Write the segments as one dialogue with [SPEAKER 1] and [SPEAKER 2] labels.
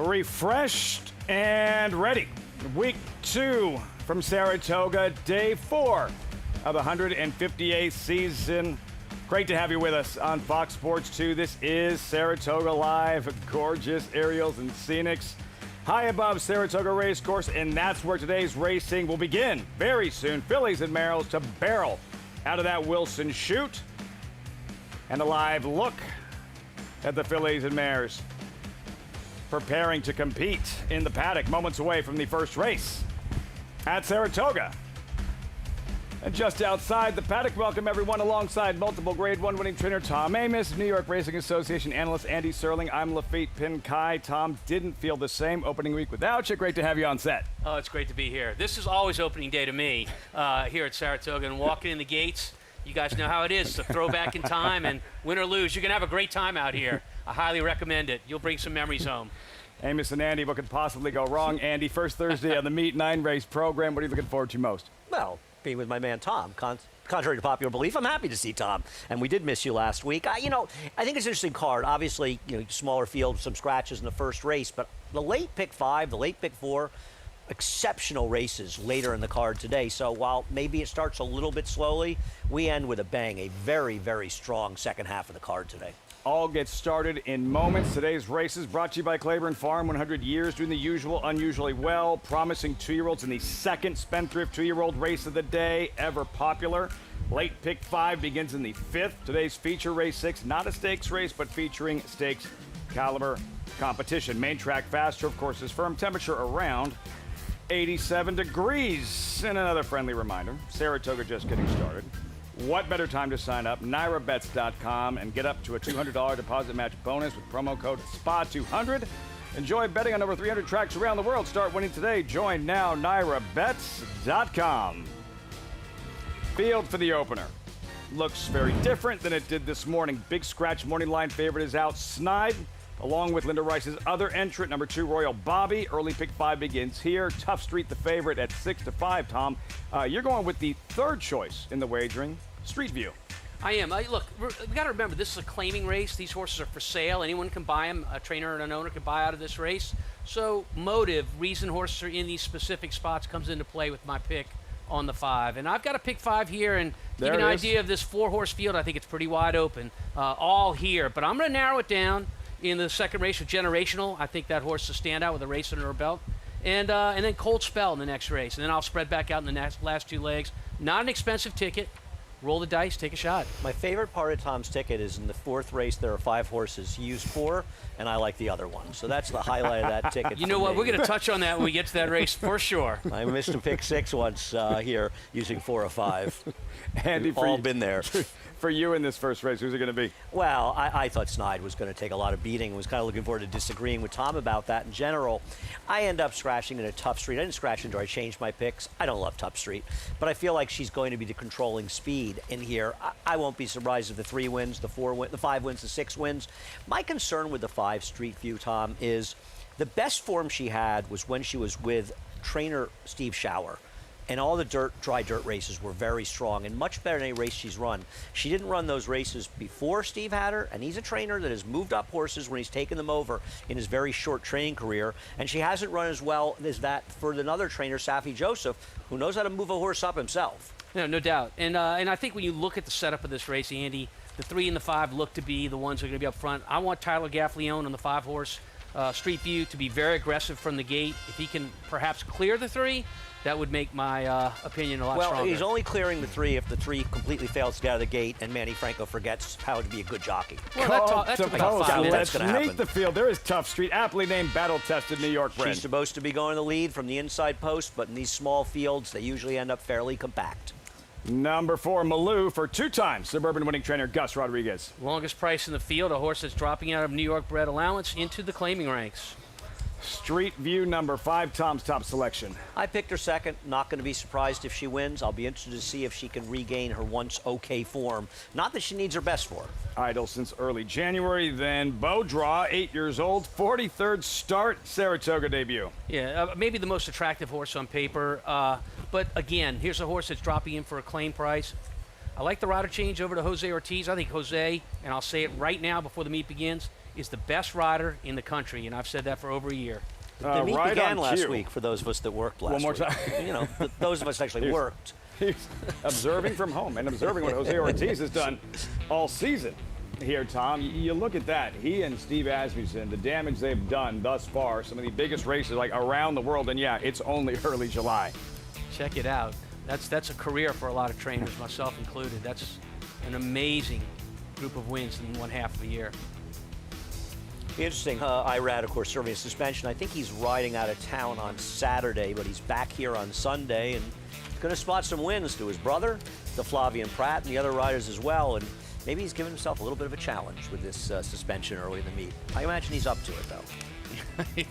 [SPEAKER 1] refreshed and ready. Week 2 from Saratoga, day 4 of the 158th season. Great to have you with us on Fox Sports 2. This is Saratoga Live, gorgeous aerials and scenics high above Saratoga Racecourse, and that's where today's racing will begin very soon. Fillies and Merrills to barrel out of that Wilson chute. And a live look at the fillies and mares preparing to compete in the paddock moments away from the first race at Saratoga. And just outside the paddock, welcome everyone alongside multiple Grade 1 winning trainer Tom Amis, New York Racing Association analyst Andy Serling. I'm Lafitte Pinkai. Tom, didn't feel the same opening week without you. Great to have you on set.
[SPEAKER 2] Oh, it's great to be here. This is always opening day to me here at Saratoga, and walking in the gates, you guys know how it is. It's a throwback in time, and win or lose, you're going to have a great time out here. I highly recommend it. You'll bring some memories home.
[SPEAKER 1] Amos and Andy, what could possibly go wrong? Andy, first Thursday of the Meet 9 race program. What are you looking forward to most?
[SPEAKER 3] Well, being with my man Tom. Contrary to popular belief, I'm happy to see Tom. And we did miss you last week. I think it's an interesting card. Obviously, smaller field, some scratches in the first race. But the late pick 5, the late pick 4, exceptional races later in the card today. So while maybe it starts a little bit slowly, we end with a bang. A very, very strong second half of the card today.
[SPEAKER 1] All gets started in moments. Today's races brought to you by Claiborne Farm. 100 years doing the usual, unusually well. Promising 2-year-olds in the second Spendthrift 2-year-old race of the day. Ever popular. Late pick 5 begins in the 5th. Today's feature race 6, not a stakes race, but featuring stakes caliber competition. Main track faster, of course, is firm temperature around 87 degrees. And another friendly reminder, Saratoga just getting started. What better time to sign up? NYRABets.com and get up to a $200 deposit match bonus with promo code SPA200. Enjoy betting on over 300 tracks around the world. Start winning today. Join now, NYRABets.com. Field for the opener. Looks very different than it did this morning. Big scratch morning line favorite is out. Snide, along with Linda Rice's other entrant, number 2, Royal Bobby. Early pick 5 begins here. Tough Street, the favorite at 6-5, Tom. You're going with the third choice in the wagering, Street View.
[SPEAKER 2] I am. Look, we got to remember, this is a claiming race. These horses are for sale. Anyone can buy them. A trainer and an owner can buy out of this race. So motive, reason horses are in these specific spots comes into play with my pick on the 5. And I've got a pick 5 here, and to give you an idea of this 4-horse field, I think it's pretty wide open, all here. But I'm going to narrow it down in the second race with Generational. I think that horse is a standout with a race under her belt. And then Cold Spell in the next race. And then I'll spread back out in the last 2 legs. Not an expensive ticket. Roll the dice, take a shot.
[SPEAKER 3] My favorite part of Tom's ticket is in the 4th race, there are 5 horses. He used 4, and I like the other one. So that's the highlight of that ticket.
[SPEAKER 2] You know what? We're going to touch on that when we get to that race for sure.
[SPEAKER 3] I missed a pick 6 once here using 4 or 5.
[SPEAKER 1] Andy,
[SPEAKER 3] We've all been there.
[SPEAKER 1] For you in this first race, who's it going to be?
[SPEAKER 3] Well, I thought Snide was going to take a lot of beating. I was kind of looking forward to disagreeing with Tom about that in general. I end up scratching in a Tough Street. I didn't scratch into her. I changed my picks. I don't love Tough Street, but I feel like she's going to be the controlling speed in here. I won't be surprised if the 3 wins, the 5 wins, the 6 wins. My concern with the 5 Street View, Tom, is the best form she had was when she was with trainer Steve Schauer. And all the dry dirt races were very strong and much better than any race she's run. She didn't run those races before Steve had her, and he's a trainer that has moved up horses when he's taken them over in his very short training career. And she hasn't run as well as that for another trainer, Safi Joseph, who knows how to move a horse up himself.
[SPEAKER 2] No doubt. And I think when you look at the setup of this race, Andy, the 3 and the 5 look to be the ones that are going to be up front. I want Tyler Gaffalione on the 5-horse Street View to be very aggressive from the gate. If he can perhaps clear the 3, that would make my opinion a lot stronger.
[SPEAKER 3] Well, he's only clearing the 3 if the 3 completely fails to get out of the gate and Manny Franco forgets how to be a good jockey.
[SPEAKER 2] Well, that took about 5 minutes.
[SPEAKER 1] Let's meet the field. There is Tough Street, aptly named battle-tested New York bred.
[SPEAKER 3] She's supposed to be going to the lead from the inside post, but in these small fields, they usually end up fairly compact.
[SPEAKER 1] Number 4, Malou, for 2-time Suburban winning trainer Gus Rodriguez.
[SPEAKER 2] Longest price in the field, a horse that's dropping out of New York bred allowance into the claiming ranks.
[SPEAKER 1] Street View, number 5, Tom's top selection.
[SPEAKER 3] I picked her second. Not going to be surprised if she wins. I'll be interested to see if she can regain her once okay form. Not that she needs her best form.
[SPEAKER 1] Idle since early January, then Bow Draw, 8 years old, 43rd start, Saratoga debut.
[SPEAKER 2] Yeah, maybe the most attractive horse on paper. But again, here's a horse that's dropping in for a claim price. I like the rider change over to Jose Ortiz. I think Jose, and I'll say it right now before the meet begins, is the best rider in the country, and I've said that for over a year.
[SPEAKER 3] The meet
[SPEAKER 1] right
[SPEAKER 3] began
[SPEAKER 1] on
[SPEAKER 3] last
[SPEAKER 1] cue.
[SPEAKER 3] week for those of us that worked last
[SPEAKER 1] One more
[SPEAKER 3] week.
[SPEAKER 1] time.
[SPEAKER 3] You know, those of us that actually worked.
[SPEAKER 1] He's observing from home and observing what Jose Ortiz has done all season here, Tom. You look at that. He and Steve Asmussen, the damage they've done thus far, some of the biggest races like around the world, and yeah, it's only early July.
[SPEAKER 2] Check it out. That's a career for a lot of trainers, myself included. That's an amazing group of wins in one half of a year.
[SPEAKER 3] Interesting. Irad, of course, serving a suspension. I think he's riding out of town on Saturday, but he's back here on Sunday and going to spot some wins to his brother, to Flavien Prat, and the other riders as well. And maybe he's given himself a little bit of a challenge with this suspension early in the meet. I imagine he's up to it, though.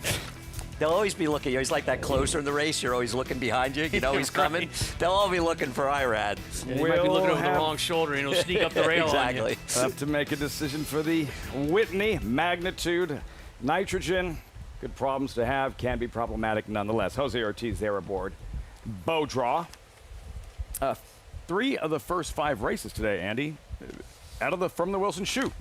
[SPEAKER 3] They'll always be looking. He's like that closer in the race. You're always looking behind you. You know he's coming.
[SPEAKER 2] Right.
[SPEAKER 3] They'll all be looking for Irad.
[SPEAKER 2] Yeah, he might be looking over the wrong shoulder, and he'll sneak up the rail
[SPEAKER 3] exactly.
[SPEAKER 2] on you.
[SPEAKER 1] Have to make a decision for the Whitney magnitude. Nitrogen, good problems to have, can be problematic nonetheless. Jose Ortiz there aboard. Bow draw. 3 of the first 5 races today, Andy, from the Wilson chute.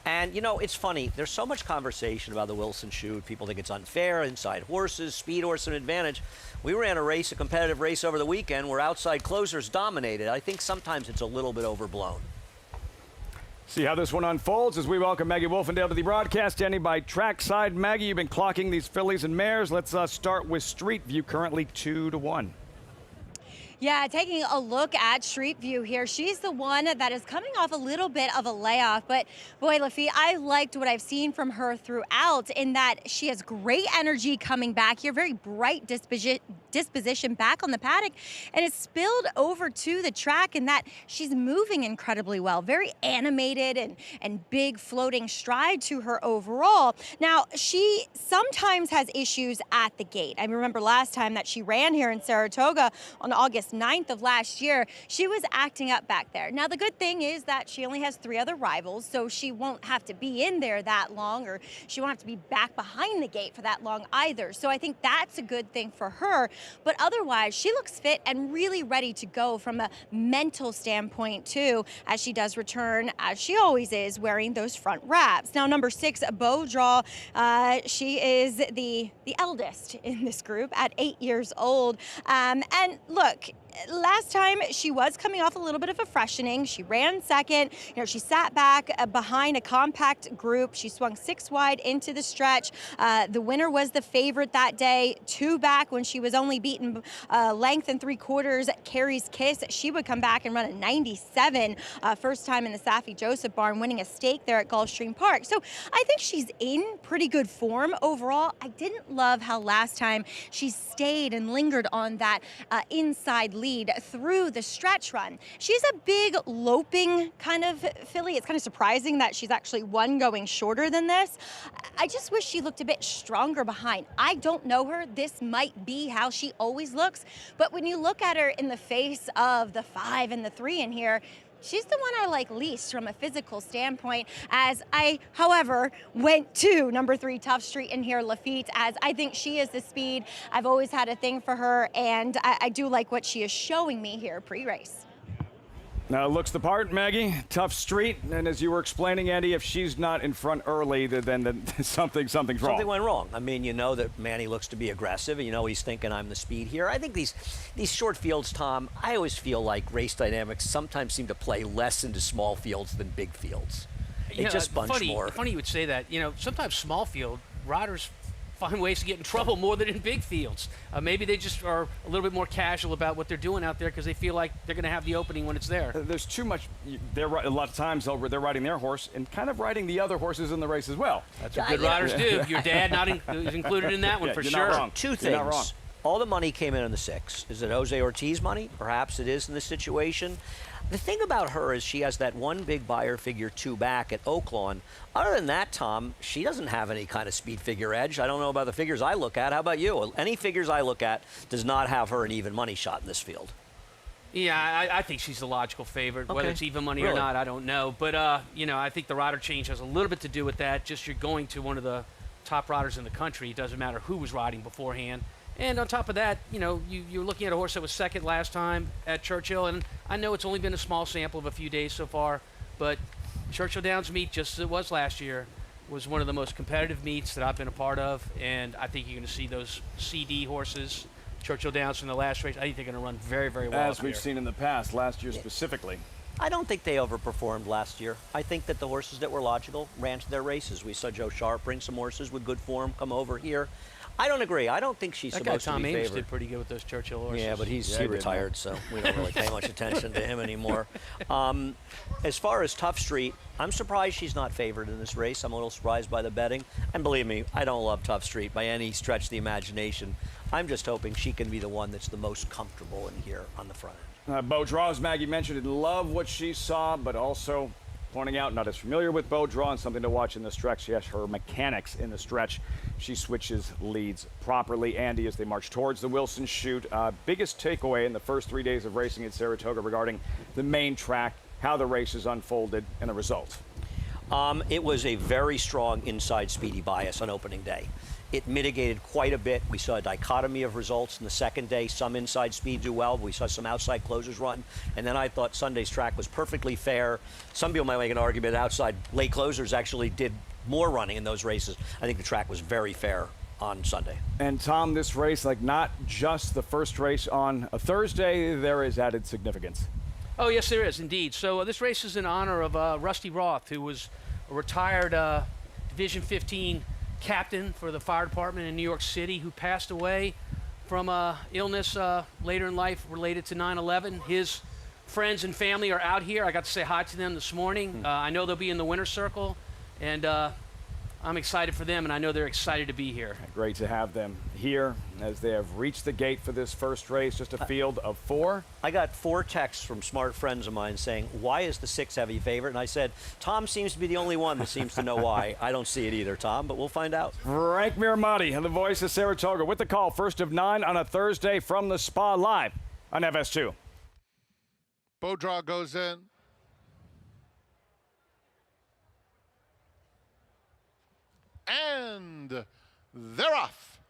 [SPEAKER 3] And, you know, it's funny. There's so much conversation about the Wilson chute. People think it's unfair, inside horses, speed horse an advantage. We ran a competitive race over the weekend where outside closers dominated. I think sometimes it's a little bit overblown.
[SPEAKER 1] See how this one unfolds as we welcome Maggie Wolfendale to the broadcast, standing by trackside. Maggie, you've been clocking these fillies and mares. Let's start with Street View, currently 2-1.
[SPEAKER 4] Yeah, taking a look at Street View here. She's the one that is coming off a little bit of a layoff. But boy, Lafitte, I liked what I've seen from her throughout in that she has great energy coming back here, very bright disposition back on the paddock, and it's spilled over to the track in that she's moving incredibly well, very animated and big floating stride to her overall. Now, she sometimes has issues at the gate. I remember last time that she ran here in Saratoga on August 9th of last year, she was acting up back there. Now, the good thing is that she only has 3 other rivals, so she won't have to be in there that long, or she won't have to be back behind the gate for that long either. So I think that's a good thing for her. But otherwise, she looks fit and really ready to go from a mental standpoint too, as she does return, as she always is, wearing those front wraps. Now, number 6, Bow Draw, she is the eldest in this group at 8 years old. And look, last time she was coming off a little bit of a freshening. She ran second. You know, she sat back behind a compact group. She swung 6 wide into the stretch. The winner was the favorite that day. 2 back when she was only beaten length and 3/4. Carrie's Kiss. She would come back and run a 97. First time in the Safi Joseph barn, winning a stake there at Gulfstream Park. So I think she's in pretty good form overall. I didn't love how last time she stayed and lingered on that inside lead through the stretch run. She's a big loping kind of filly. It's kind of surprising that she's actually one going shorter than this. I just wish she looked a bit stronger behind. I don't know her. This might be how she always looks, but when you look at her in the face of the 5 and the 3 in here, she's the one I like least from a physical standpoint, as I, however, went to number 3, Tough Street in here, Lafitte, as I think she is the speed. I've always had a thing for her, and I do like what she is showing me here pre-race.
[SPEAKER 1] Now, looks the part, Maggie. Tough Street. And as you were explaining, Andy, if she's not in front early, then something's wrong.
[SPEAKER 3] Something went wrong. I mean, you know that Manny looks to be aggressive, and you know he's thinking I'm the speed here. I think these short fields, Tom, I always feel like race dynamics sometimes seem to play less into small fields than big fields. They just bunch more.
[SPEAKER 2] Funny you would say that. You know, sometimes small field riders find ways to get in trouble more than in big fields. Maybe they just are a little bit more casual about what they're doing out there because they feel like they're going to have the opening when it's there.
[SPEAKER 1] There's too much. A lot of times they're riding their horse and kind of riding the other horses in the race as well.
[SPEAKER 2] That's what good riders do. Your dad is included in that one for
[SPEAKER 1] you're
[SPEAKER 2] sure.
[SPEAKER 1] Not wrong.
[SPEAKER 3] 2 things.
[SPEAKER 1] You're not wrong.
[SPEAKER 3] All the money came in on the 6. Is it Jose Ortiz money? Perhaps it is in this situation. The thing about her is she has that one big buyer figure 2 back at Oaklawn. Other than that, Tom, she doesn't have any kind of speed figure edge. I don't know about the figures I look at. How about you? Any figures I look at does not have her an even money shot in this field.
[SPEAKER 2] Yeah, I think she's the logical favorite.
[SPEAKER 3] Okay.
[SPEAKER 2] Whether it's even money
[SPEAKER 3] Really?
[SPEAKER 2] or not, I don't know. But, you know, I think the rider change has a little bit to do with that. Just you're going to one of the top riders in the country. It doesn't matter who was riding beforehand. And on top of that, you know, you're looking at a horse that was second last time at Churchill, and I know it's only been a small sample of a few days so far, but Churchill Downs meet just as it was last year. was one of the most competitive meets that I've been a part of, and I think you're going to see those CD horses, Churchill Downs from the last race. I think they're going to run very, very well.
[SPEAKER 1] As we've seen in the past, last year specifically.
[SPEAKER 3] I don't think they overperformed last year. I think that the horses that were logical ran to their races. We saw Joe Sharp bring some horses with good form come over here. I don't agree. I don't think she's
[SPEAKER 2] that guy
[SPEAKER 3] supposed
[SPEAKER 2] Tom
[SPEAKER 3] to be
[SPEAKER 2] Ames
[SPEAKER 3] favored.
[SPEAKER 2] did pretty good with those Churchill horses.
[SPEAKER 3] Yeah, but he
[SPEAKER 1] did,
[SPEAKER 3] retired, so we don't really pay much attention to him anymore. As far as Tough Street, I'm surprised she's not favored in this race. I'm a little surprised by the betting. And believe me, I don't love Tough Street by any stretch of the imagination. I'm just hoping she can be the one that's the most comfortable in here on the front end.
[SPEAKER 1] Beau Draw, as Maggie mentioned, didn't love what she saw, but also pointing out not as familiar with Beau Draw and something to watch in the stretch. Yes, her mechanics in the stretch. She switches leads properly. Andy, as they march towards the Wilson Chute, biggest takeaway in the first 3 days of racing at Saratoga regarding the main track, how the races unfolded, and the results.
[SPEAKER 3] It was a very strong inside speedy bias on opening day. It mitigated quite a bit. We saw a dichotomy of results in the second day. Some inside speed do well. We saw some outside closers run. And then I thought Sunday's track was perfectly fair. Some people might make an argument outside late closers actually did more running in those races. I think the track was very fair on Sunday.
[SPEAKER 1] And Tom, this race, like not just the first race on a Thursday, there is added significance.
[SPEAKER 2] Oh, yes, there is, indeed. So this race is in honor of Rusty Roth, who was a retired Division 15 captain for the fire department in New York City, who passed away from illness later in life related to 9/11. His friends and family are out here. I got to say hi to them this morning. I know they'll be in the winner's circle, and I'm excited for them, and I know they're excited to be here.
[SPEAKER 1] Great to have them here as they have reached the gate for this first race, just a field of 4.
[SPEAKER 3] I got 4 texts from smart friends of mine saying, why is the 6 heavy favorite? And I said, Tom seems to be the only one that seems to know why. I don't see it either, Tom, but we'll find out.
[SPEAKER 1] Frank Miramati, the voice of Saratoga, with the call. First of 9 on a Thursday from the Spa, live on FS2.
[SPEAKER 5] Beau Draw goes in. And they're off.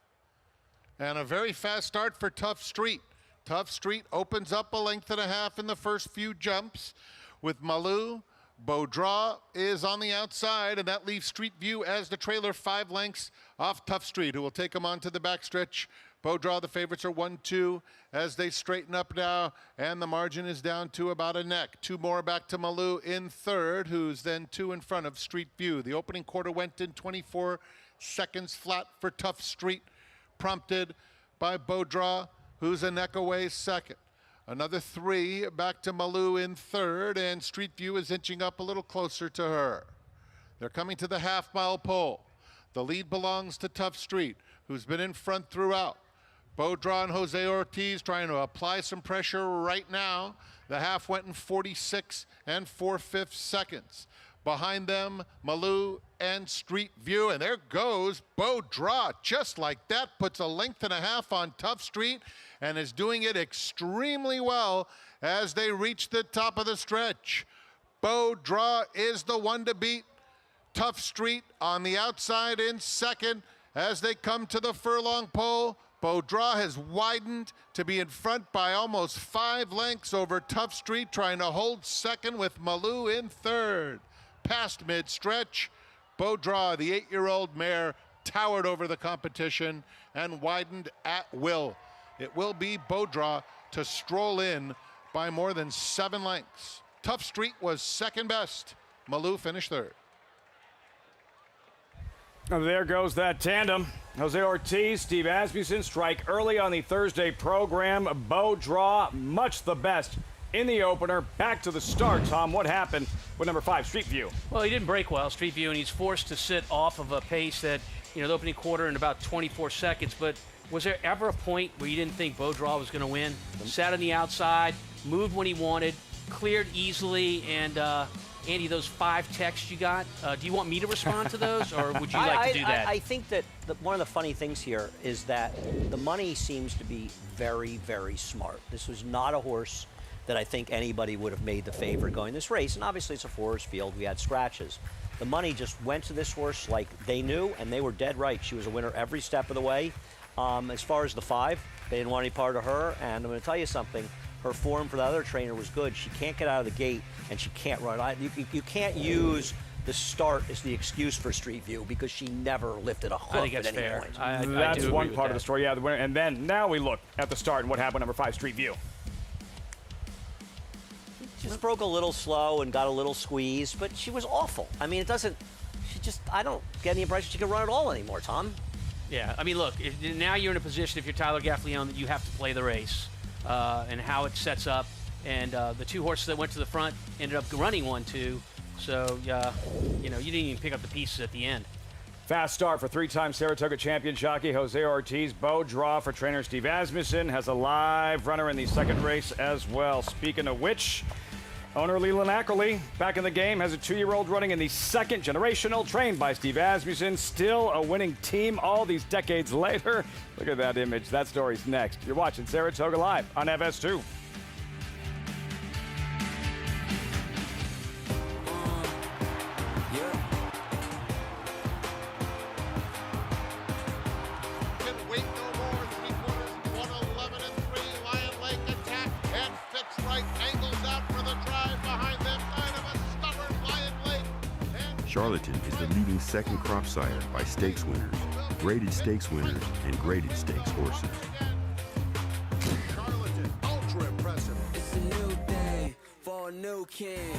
[SPEAKER 5] And a very fast start for Tough Street. Tough Street opens up a length and a half in the first few jumps with Malou. Beau Draw is on the outside, and that leaves Street View as the trailer 5 lengths off Tough Street, who will take them onto the backstretch. Beau Draw, the favorites are 1-2 as they straighten up now, and the margin is down to about a neck. 2 more back to Malou in third, who's then 2 in front of Street View. The opening quarter went in 24 seconds flat for Tough Street, prompted by Beau Draw, who's a neck away second. Another 3 back to Malou in third, and Street View is inching up a little closer to her. They're coming to the half-mile pole. The lead belongs to Tough Street, who's been in front throughout. Beau Draw and Jose Ortiz trying to apply some pressure right now. The half went in 46 and 4/5 seconds. Behind them, Malou and Street View, and there goes Beau Draw. Just like that, puts a length and a half on Tough Street and is doing it extremely well as they reach the top of the stretch. Beau Draw is the one to beat. Tough Street on the outside in second as they come to the furlong pole. Beau Draw has widened to be in front by almost 5 lengths over Tough Street, trying to hold second with Malou in third. Past mid-stretch, Beau Draw, the 8-year-old mare, towered over the competition and widened at will. It will be Beau Draw to stroll in by more than 7 lengths. Tough Street was second best. Malou finished third.
[SPEAKER 1] There goes that tandem. Jose Ortiz, Steve Asmussen strike early on the Thursday program. Beau Draw, much the best in the opener. Back to the start, Tom. What happened with number 5, Street View?
[SPEAKER 2] Well, he didn't break well, Street View, and he's forced to sit off of a pace that, the opening quarter in about 24 seconds. But was there ever a point where you didn't think Beau Draw was going to win? Sat on the outside, moved when he wanted, cleared easily, and Andy, those 5 texts you got, do you want me to respond to those, or would you like to do that?
[SPEAKER 3] I think that one of the funny things here is that the money seems to be very, very smart. This was not a horse that I think anybody would have made the favorite going this race, and obviously it's a 4-horse field. We had scratches. The money just went to this horse like they knew, and they were dead right. She was a winner every step of the way. As far as the 5, they didn't want any part of her, and I'm going to tell you something. Her form for the other trainer was good. She can't get out of the gate, and she can't run. You can't use the start is the excuse for Street View because she never lifted a hoof
[SPEAKER 2] I think
[SPEAKER 3] at
[SPEAKER 2] that's
[SPEAKER 3] any
[SPEAKER 2] fair.
[SPEAKER 3] point.
[SPEAKER 2] I
[SPEAKER 1] That's
[SPEAKER 2] do
[SPEAKER 1] one
[SPEAKER 2] agree with
[SPEAKER 1] part of
[SPEAKER 2] that.
[SPEAKER 1] the story. Yeah, the winner. And then now we look at the start and what happened. Number 5, Street View.
[SPEAKER 3] Just broke a little slow and got a little squeezed, but she was awful. I mean, I don't get any impression she can run at all anymore, Tom.
[SPEAKER 2] Yeah, I mean, look, now you're in a position, if you're Tyler Gaffalione, that you have to play the race and how it sets up. And the 2 horses that went to the front ended up running 1-2. So, you didn't even pick up the pieces at the end.
[SPEAKER 1] Fast start for 3-time Saratoga champion jockey Jose Ortiz. Bow draw for trainer Steve Asmussen. Has a live runner in the second race as well. Speaking of which, owner Leland Ackerley, back in the game, has a 2-year-old running in the second generational, trained by Steve Asmussen. Still a winning team all these decades later. Look at that image. That story's next. You're watching Saratoga Live on FS2.
[SPEAKER 5] Can wait no more. 3/4, 111 and 3. Lion Lake attack and fits right. Angles out for the drive behind them. Kind of a stubborn Lion Lake. And
[SPEAKER 6] Charlatan is the leading second crop sire by stakes winners, graded stakes winners, and graded stakes horses.
[SPEAKER 5] Charlatan, ultra impressive.
[SPEAKER 7] It's a new day for a new king.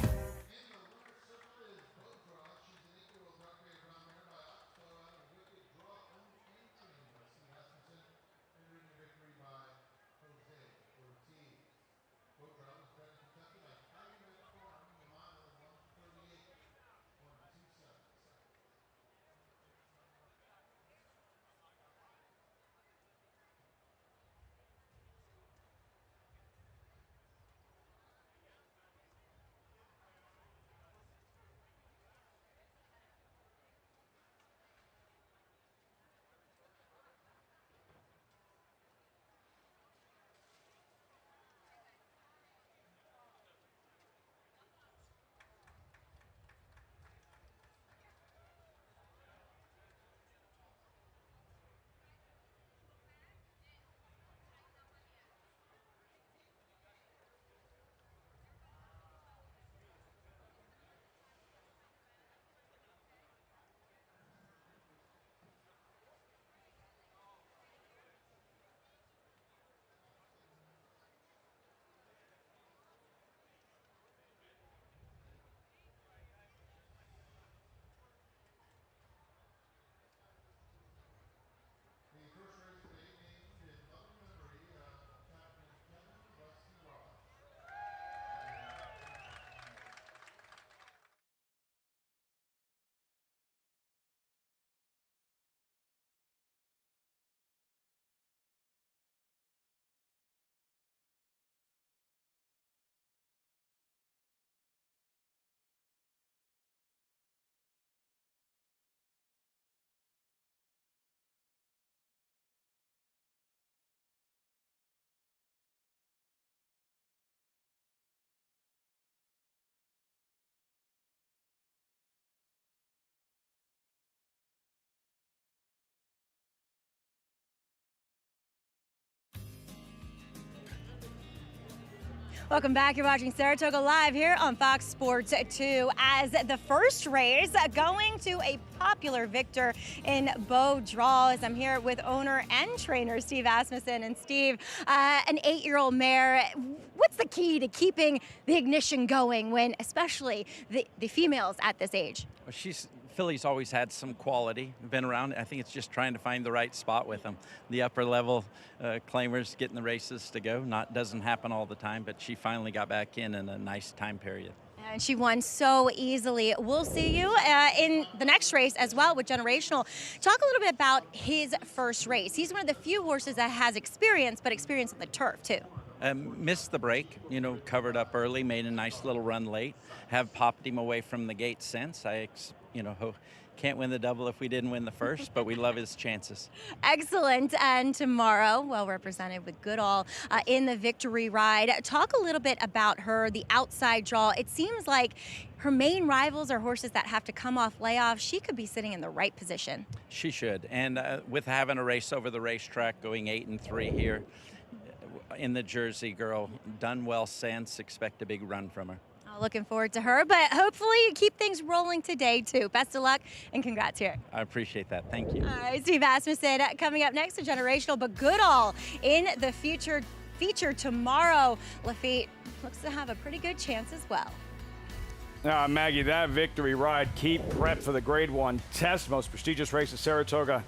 [SPEAKER 4] Welcome back. You're watching Saratoga Live here on Fox Sports 2 as the first race going to a popular victor in Beau Draw. As I'm here with owner and trainer Steve Asmussen. And Steve, an 8-year-old mare, what's the key to keeping the ignition going when especially the females at this age?
[SPEAKER 8] Well, Philly's always had some quality, been around. I think it's just trying to find the right spot with them. The upper level claimers getting the races to go. Doesn't happen all the time, but she finally got back in a nice time period.
[SPEAKER 4] And she won so easily. We'll see you in the next race as well with Generational. Talk a little bit about his first race. He's one of the few horses that has experience, but experience on the turf too.
[SPEAKER 8] Missed the break, covered up early, made a nice little run late. Have popped him away from the gate since. Can't win the double if we didn't win the first, but we love his chances.
[SPEAKER 4] Excellent. And tomorrow, well represented with Goodall in the victory ride. Talk a little bit about her, the outside draw. It seems like her main rivals are horses that have to come off layoff. She could be sitting in the right position.
[SPEAKER 8] She should. And with having a race over the racetrack, going 8-3 here in the Jersey girl, done well since, expect a big run from her.
[SPEAKER 4] Looking forward to her, but hopefully keep things rolling today too. Best of luck and congrats here.
[SPEAKER 8] I appreciate that. Thank you.
[SPEAKER 4] All right, Steve Asmussen coming up next, a generational but good all in the future feature tomorrow. Lafitte looks to have a pretty good chance as well.
[SPEAKER 1] Maggie, that victory ride, keep prep for the Grade 1 test, most prestigious race at Saratoga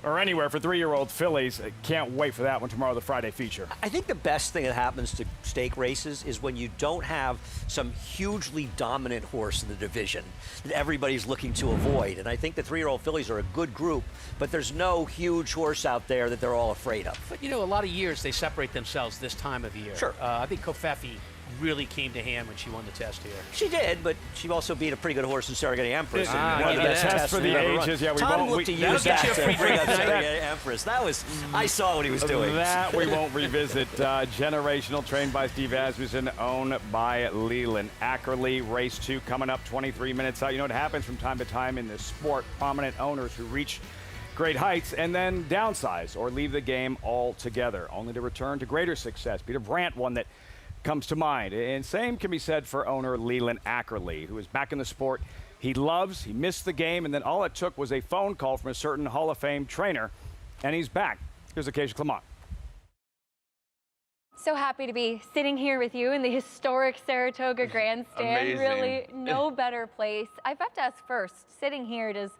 [SPEAKER 1] or anywhere for 3-year-old fillies. Can't wait for that one tomorrow, the Friday feature.
[SPEAKER 3] I think the best thing that happens to stake races is when you don't have some hugely dominant horse in the division that everybody's looking to avoid. And I think the 3-year-old fillies are a good group, but there's no huge horse out there that they're all afraid of.
[SPEAKER 2] But, a lot of years they separate themselves this time of year.
[SPEAKER 3] Sure.
[SPEAKER 2] I think Kofefi really came to hand when she won the test here.
[SPEAKER 3] She did, but she also beat a pretty good horse in Saratoga Empress.
[SPEAKER 1] One of the best tests for the ages. Yeah, we
[SPEAKER 3] Todd
[SPEAKER 1] won't
[SPEAKER 3] looked to use that to bring up Saratoga Empress. That was, I saw what he was doing.
[SPEAKER 1] That we won't revisit. Generational, trained by Steve Asmussen, owned by Leland Ackerley. Race 2 coming up 23 minutes out. You know what happens from time to time in this sport? Prominent owners who reach great heights and then downsize or leave the game altogether, only to return to greater success. Peter Brandt, one that comes to mind. And same can be said for owner Leland Ackerley, who is back in the sport he loves. He missed the game, and then all it took was a phone call from a certain Hall of Fame trainer, and he's back. Here's Acacia Clement.
[SPEAKER 9] So happy to be sitting here with you in the historic Saratoga Grandstand.
[SPEAKER 10] Amazing.
[SPEAKER 9] Really, no better place. I've got to ask first, sitting here, does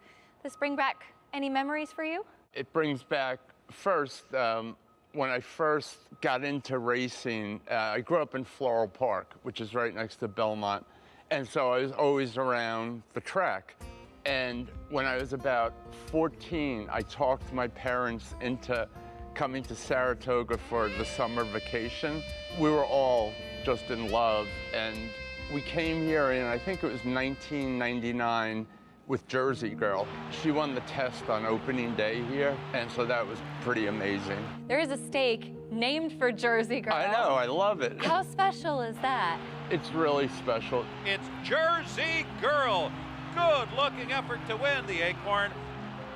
[SPEAKER 9] this bring back any memories for you?
[SPEAKER 10] It brings back, first, when I first got into racing, I grew up in Floral Park, which is right next to Belmont. And so I was always around the track. And when I was about 14, I talked my parents into coming to Saratoga for the summer vacation. We were all just in love. And we came here in, I think it was 1999, with Jersey Girl. She won the test on opening day here, and so that was pretty amazing.
[SPEAKER 9] There is a stake named for Jersey Girl.
[SPEAKER 10] I know, I love it.
[SPEAKER 9] How special is that?
[SPEAKER 10] It's really special.
[SPEAKER 11] It's Jersey Girl. Good looking effort to win the Acorn.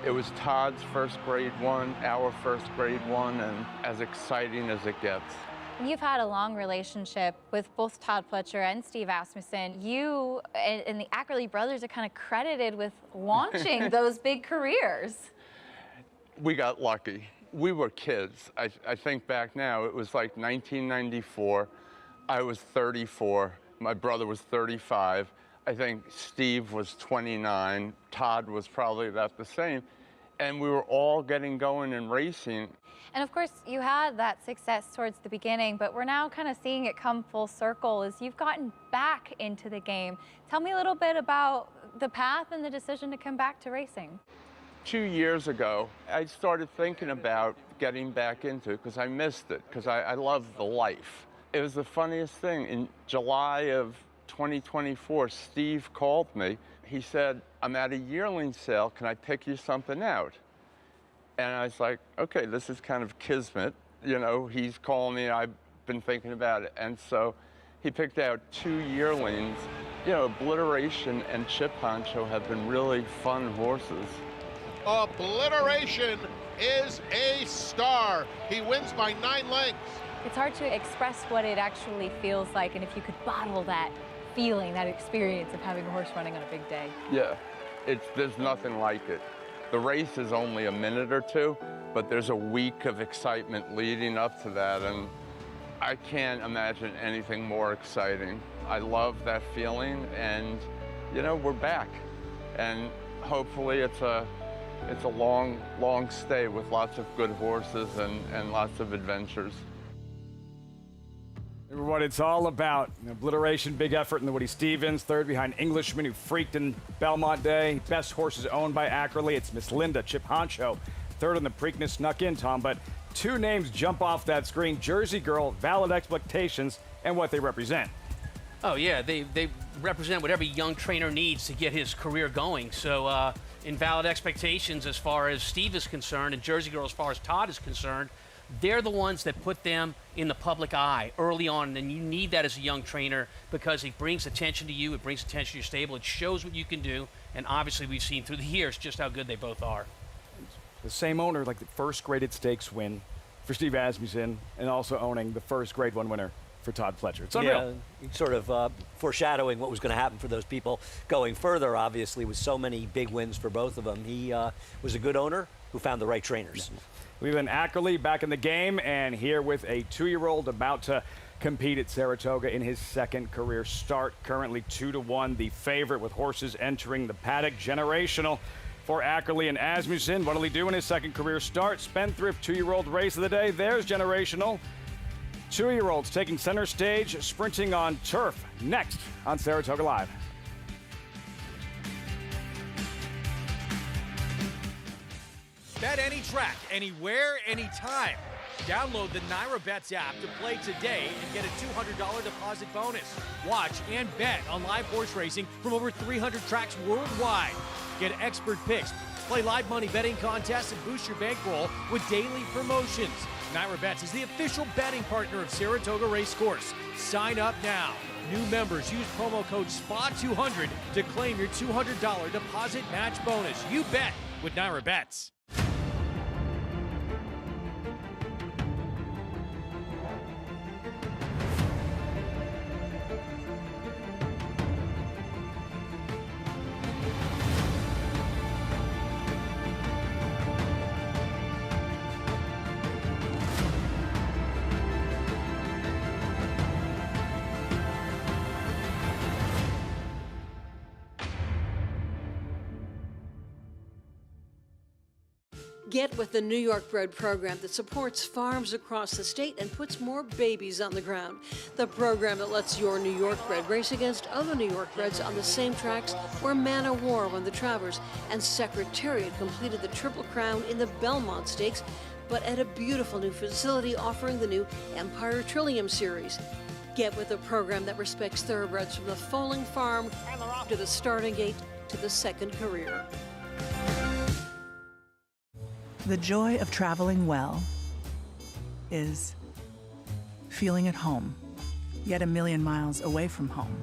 [SPEAKER 10] It was Todd's first Grade 1, our first Grade 1, and as exciting as it gets.
[SPEAKER 9] You've had a long relationship with both Todd Pletcher and Steve Asmussen. You and the Ackerley brothers are kind of credited with launching those big careers.
[SPEAKER 10] We got lucky. We were kids. I think back now, it was like 1994. I was 34. My brother was 35. I think Steve was 29. Todd was probably about the same. And we were all getting going in racing.
[SPEAKER 9] And of course, you had that success towards the beginning, but we're now kind of seeing it come full circle as you've gotten back into the game. Tell me a little bit about the path and the decision to come back to racing.
[SPEAKER 10] 2 years ago, I started thinking about getting back into it because I missed it, because I love the life. It was the funniest thing. In July of 2024, Steve called me. He said, I'm at a yearling sale. Can I pick you something out? And I was like, okay, this is kind of kismet. You know, he's calling me, I've been thinking about it. And so he picked out 2 yearlings. You know, Obliteration and Chip Honcho have been really fun horses.
[SPEAKER 5] Obliteration is a star. He wins by 9 lengths.
[SPEAKER 9] It's hard to express what it actually feels like, and if you could bottle that feeling, that experience of having a horse running on a big day.
[SPEAKER 10] Yeah, there's nothing like it. The race is only a minute or two, but there's a week of excitement leading up to that, and I can't imagine anything more exciting. I love that feeling, and you know, we're back. And hopefully it's a long, long stay with lots of good horses and lots of adventures.
[SPEAKER 1] What it's all about. Obliteration, big effort in the Woody Stevens, third behind Englishman, who freaked in Belmont Day. Best horses owned by Ackerley. It's Miss Linda, Chip Honcho, third on the Preakness, snuck in, Tom. But 2 names jump off that screen: Jersey Girl, Valid Expectations, and what they represent.
[SPEAKER 2] Oh, yeah, they represent what every young trainer needs to get his career going. So Invalid Expectations as far as Steve is concerned, and Jersey Girl as far as Todd is concerned, they're the ones that put them in the public eye early on, and you need that as a young trainer because it brings attention to you, it brings attention to your stable, it shows what you can do, and obviously we've seen through the years just how good they both are.
[SPEAKER 1] The same owner, like the first graded stakes win for Steve Asmussen, and also owning the first Grade 1 winner for Todd Pletcher. It's unreal.
[SPEAKER 3] Yeah, sort of foreshadowing what was going to happen for those people going further, obviously, with so many big wins for both of them. He was a good owner who found the right trainers.
[SPEAKER 1] Leland Ackerley back in the game, and here with a 2-year-old about to compete at Saratoga in his second career start. Currently 2-1, the favorite with horses entering the paddock. Generational for Ackerley and Asmussen. What'll he do in his second career start? Spendthrift 2-year-old race of the day. There's Generational. 2-year-olds taking center stage, sprinting on turf. Next on Saratoga Live.
[SPEAKER 12] Bet any track, anywhere, anytime. Download the NyraBets app to play today and get a $200 deposit bonus. Watch and bet on live horse racing from over 300 tracks worldwide. Get expert picks, play live money betting contests, and boost your bankroll with daily promotions. NyraBets is the official betting partner of Saratoga Racecourse. Sign up now. New members use promo code SPA200 to claim your $200 deposit match bonus. You bet with NyraBets.
[SPEAKER 13] Get with the New York Bred program that supports farms across the state and puts more babies on the ground. The program that lets your New York Bred race against other New York Breds on the same tracks where Manor War won the Travers and Secretariat completed the Triple Crown in the Belmont Stakes, but at a beautiful new facility offering the new Empire Trillium Series. Get with a program that respects thoroughbreds from the foaling farm to the starting gate to the second career.
[SPEAKER 14] The joy of traveling well is feeling at home, yet a million miles away from home.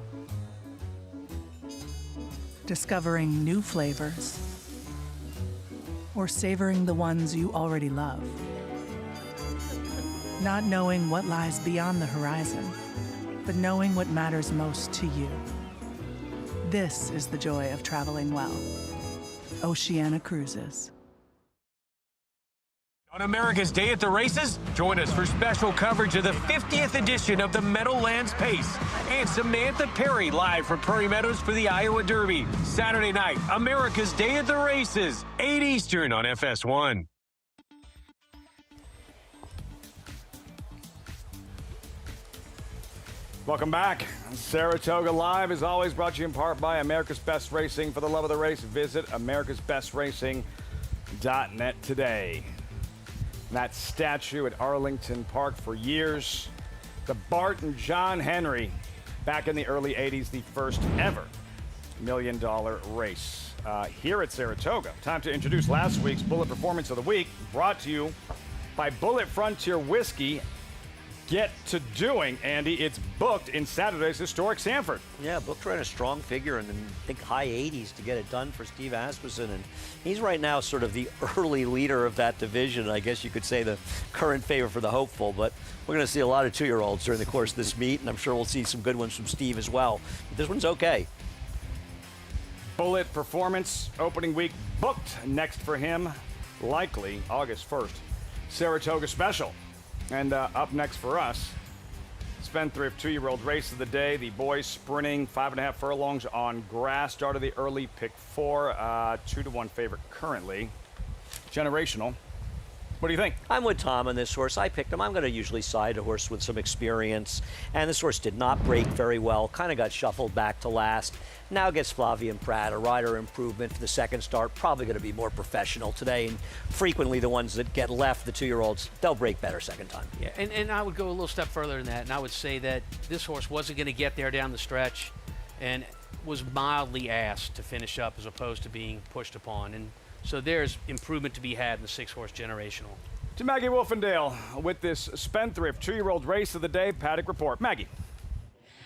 [SPEAKER 14] Discovering new flavors or savoring the ones you already love. Not knowing what lies beyond the horizon, but knowing what matters most to you. This is the joy of traveling well. Oceana Cruises.
[SPEAKER 12] On America's Day at the Races, join us for special coverage of the 50th edition of the Meadowlands Pace. And Samantha Perry live from Prairie Meadows for the Iowa Derby. Saturday night, America's Day at the Races, 8 Eastern on FS1.
[SPEAKER 1] Welcome back. Saratoga Live is always brought to you in part by America's Best Racing. For the love of the race, visit americasbestracing.net today. That statue at Arlington Park for years. The Bart and John Henry, back in the early 80s, the first ever $1 million race here at Saratoga. Time to introduce last week's Bullet Performance of the Week, brought to you by Bullet Frontier Whiskey. Get to doing, Andy. It's booked in Saturday's historic Sanford.
[SPEAKER 3] Yeah, booked right in a strong figure and I think high 80s to get it done for Steve Asmussen. And he's right now sort of the early leader of that division. I guess you could say the current favorite for the hopeful. But we're going to see a lot of 2-year-olds during the course of this meet, and I'm sure we'll see some good ones from Steve as well. But this one's okay.
[SPEAKER 1] Bullet Performance opening week booked. Next for him, likely August 1st. Saratoga Special. And up next for us, Spendthrift 2-year-old race of the day. The boys sprinting 5.5 furlongs on grass. Started the early pick 4, 2-1 favorite currently. Generational. What do you think?
[SPEAKER 3] I'm with Tom on this horse. I picked him. I'm going to usually side a horse with some experience. And this horse did not break very well. Kind of got shuffled back to last. Now gets Flavian Pratt, a rider improvement for the second start. Probably going to be more professional today. And frequently the ones that get left, the 2-year-olds, they'll break better second time.
[SPEAKER 2] Yeah, and I would go a little step further than that. And I would say that this horse wasn't going to get there down the stretch and was mildly asked to finish up as opposed to being pushed upon. And so there's improvement to be had in the 6-horse Generational.
[SPEAKER 1] To Maggie Wolfendale with this Spendthrift 2-year-old race of the day paddock report. Maggie.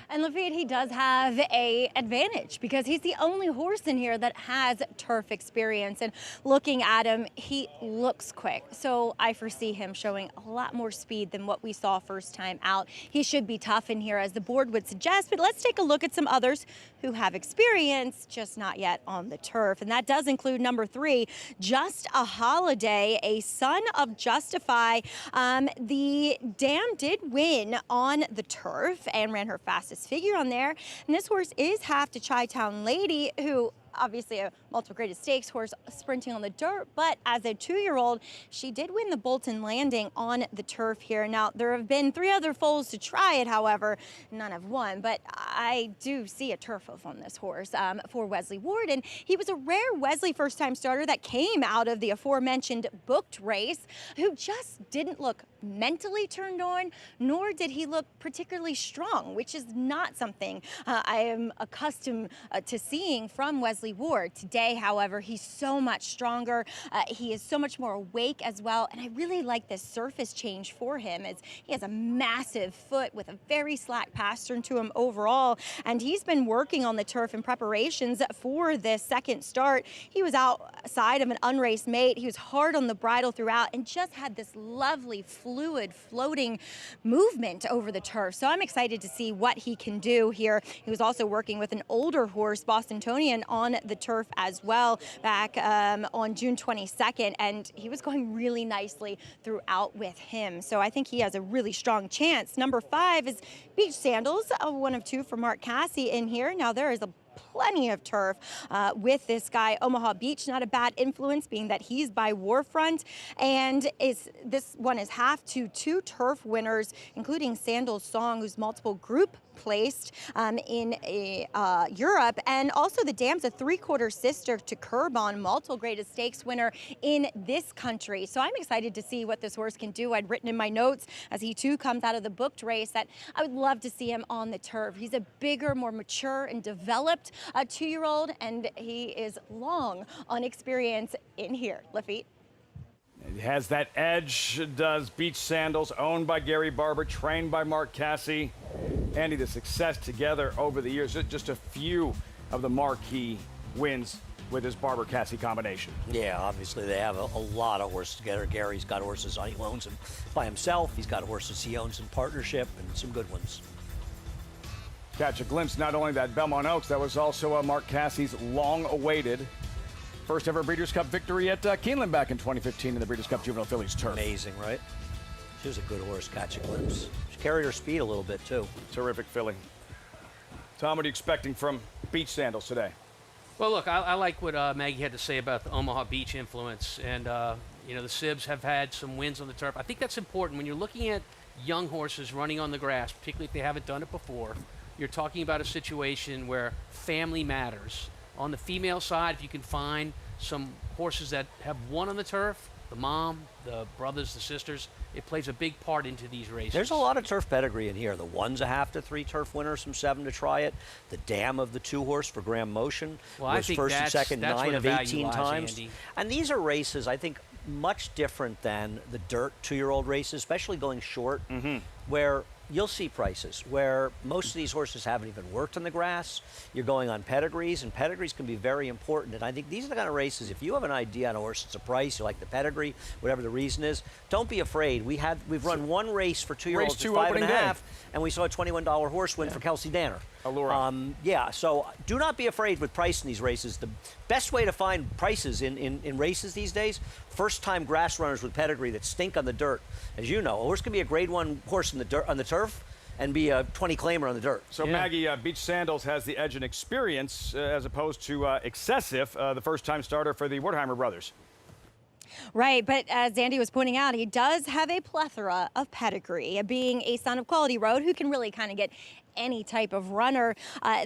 [SPEAKER 4] And Lafitte, he does have a advantage because he's the only horse in here that has turf experience. And looking at him, he looks quick. So I foresee him showing a lot more speed than what we saw first time out. He should be tough in here as the board would suggest, but let's take a look at some others who have experience, just not yet on the turf. And that does include number 3, Just a Holiday, a son of Justify. The dam did win on the turf and ran her fastest figure on there. And this horse is half to Chi-Town Lady, who obviously a multiple graded stakes horse sprinting on the dirt, but as a 2-year-old, she did win the Bolton Landing on the turf here. Now, there have been 3 other foals to try it, however, none have won, but I do see a turf hoof on this horse for Wesley Ward, and he was a rare Wesley first-time starter that came out of the aforementioned booked race, who just didn't look mentally turned on, nor did he look particularly strong, which is not something I am accustomed to seeing from Wesley Ward. Today, however, he's so much stronger. He is so much more awake as well, and I really like this surface change for him, as he has a massive foot with a very slack pastern to him overall, and he's been working on the turf in preparations for this second start. He was outside of an unraced mate. He was hard on the bridle throughout and just had this lovely fluid floating movement over the turf. So I'm excited to see what he can do here. He was also working with an older horse, Bostonian, on the turf as well back on June 22nd, and he was going really nicely throughout with him. So I think he has a really strong chance. Number 5 is Beach Sandals, one of 2 for Mark Cassie in here. Now there is plenty of turf with this guy. Omaha Beach, not a bad influence, being that he's by Warfront, and this one is half to 2 turf winners, including Sandals Song, who's multiple group placed in Europe, and also the dam's a 3/4 sister to Curbon, multiple graded stakes winner in this country. So I'm excited to see what this horse can do. I'd written in my notes as he too comes out of the booked race that I would love to see him on the turf. He's a bigger, more mature and developed 2-year-old, and he is long on experience in here. Lafitte.
[SPEAKER 1] He has that edge, does Beach Sandals, owned by Gary Barber, trained by Mark Cassie. Andy, the success together over the years, just a few of the marquee wins with his Barber-Cassie combination.
[SPEAKER 3] Yeah, obviously they have a lot of horses together. Gary's got horses he owns them by himself. He's got horses he owns in partnership, and some good ones.
[SPEAKER 1] Catch a glimpse, not only that Belmont Oaks, that was also Mark Cassie's long-awaited first ever Breeders' Cup victory at Keeneland back in 2015 in the Breeders' Cup Juvenile Fillies turf.
[SPEAKER 3] Amazing, right? She was a good horse, Catch a Glimpse. She carried her speed a little bit, too.
[SPEAKER 1] Terrific filly. Tom, what are you expecting from Beach Sandals today?
[SPEAKER 2] Well, look, I like what Maggie had to say about the Omaha Beach influence. And, you know, the Sibs have had some wins on the turf. I think that's important when you're looking at young horses running on the grass, particularly if they haven't done it before. You're talking about a situation where family matters. On the female side, if you can find some horses that have won on the turf, the mom, the brothers, the sisters, it plays a big part into these races.
[SPEAKER 3] There's a lot of turf pedigree in here. The 1's a half to 3 turf winners from 7 to try it. The dam of the 2 horse for Graham Motion was first and second 9 of 18 times.
[SPEAKER 2] Andy.
[SPEAKER 3] And these are races, I think, much different than the dirt 2-year-old races, especially going short, where you'll see prices where most of these horses haven't even worked on the grass. You're going on pedigrees, and pedigrees can be very important. And I think these are the kind of races, if you have an idea on a horse, it's a price, you like the pedigree, whatever the reason is, don't be afraid. We've run one race for 2-year-olds at 5.5, and we saw a $21 horse win for Kelsey Danner. Yeah, so do not be afraid with price in these races. The best way to find prices in races these days, first-time grass runners with pedigree that stink on the dirt. As you know, a horse can be a grade 1 horse on the turf and be a 20 claimer on the dirt.
[SPEAKER 1] So Maggie, Beach Sandals has the edge in experience as opposed to excessive, the first-time starter for the Wertheimer brothers.
[SPEAKER 4] Right, but as Andy was pointing out, he does have a plethora of pedigree, being a son of Quality Road, who can really kind of get any type of runner.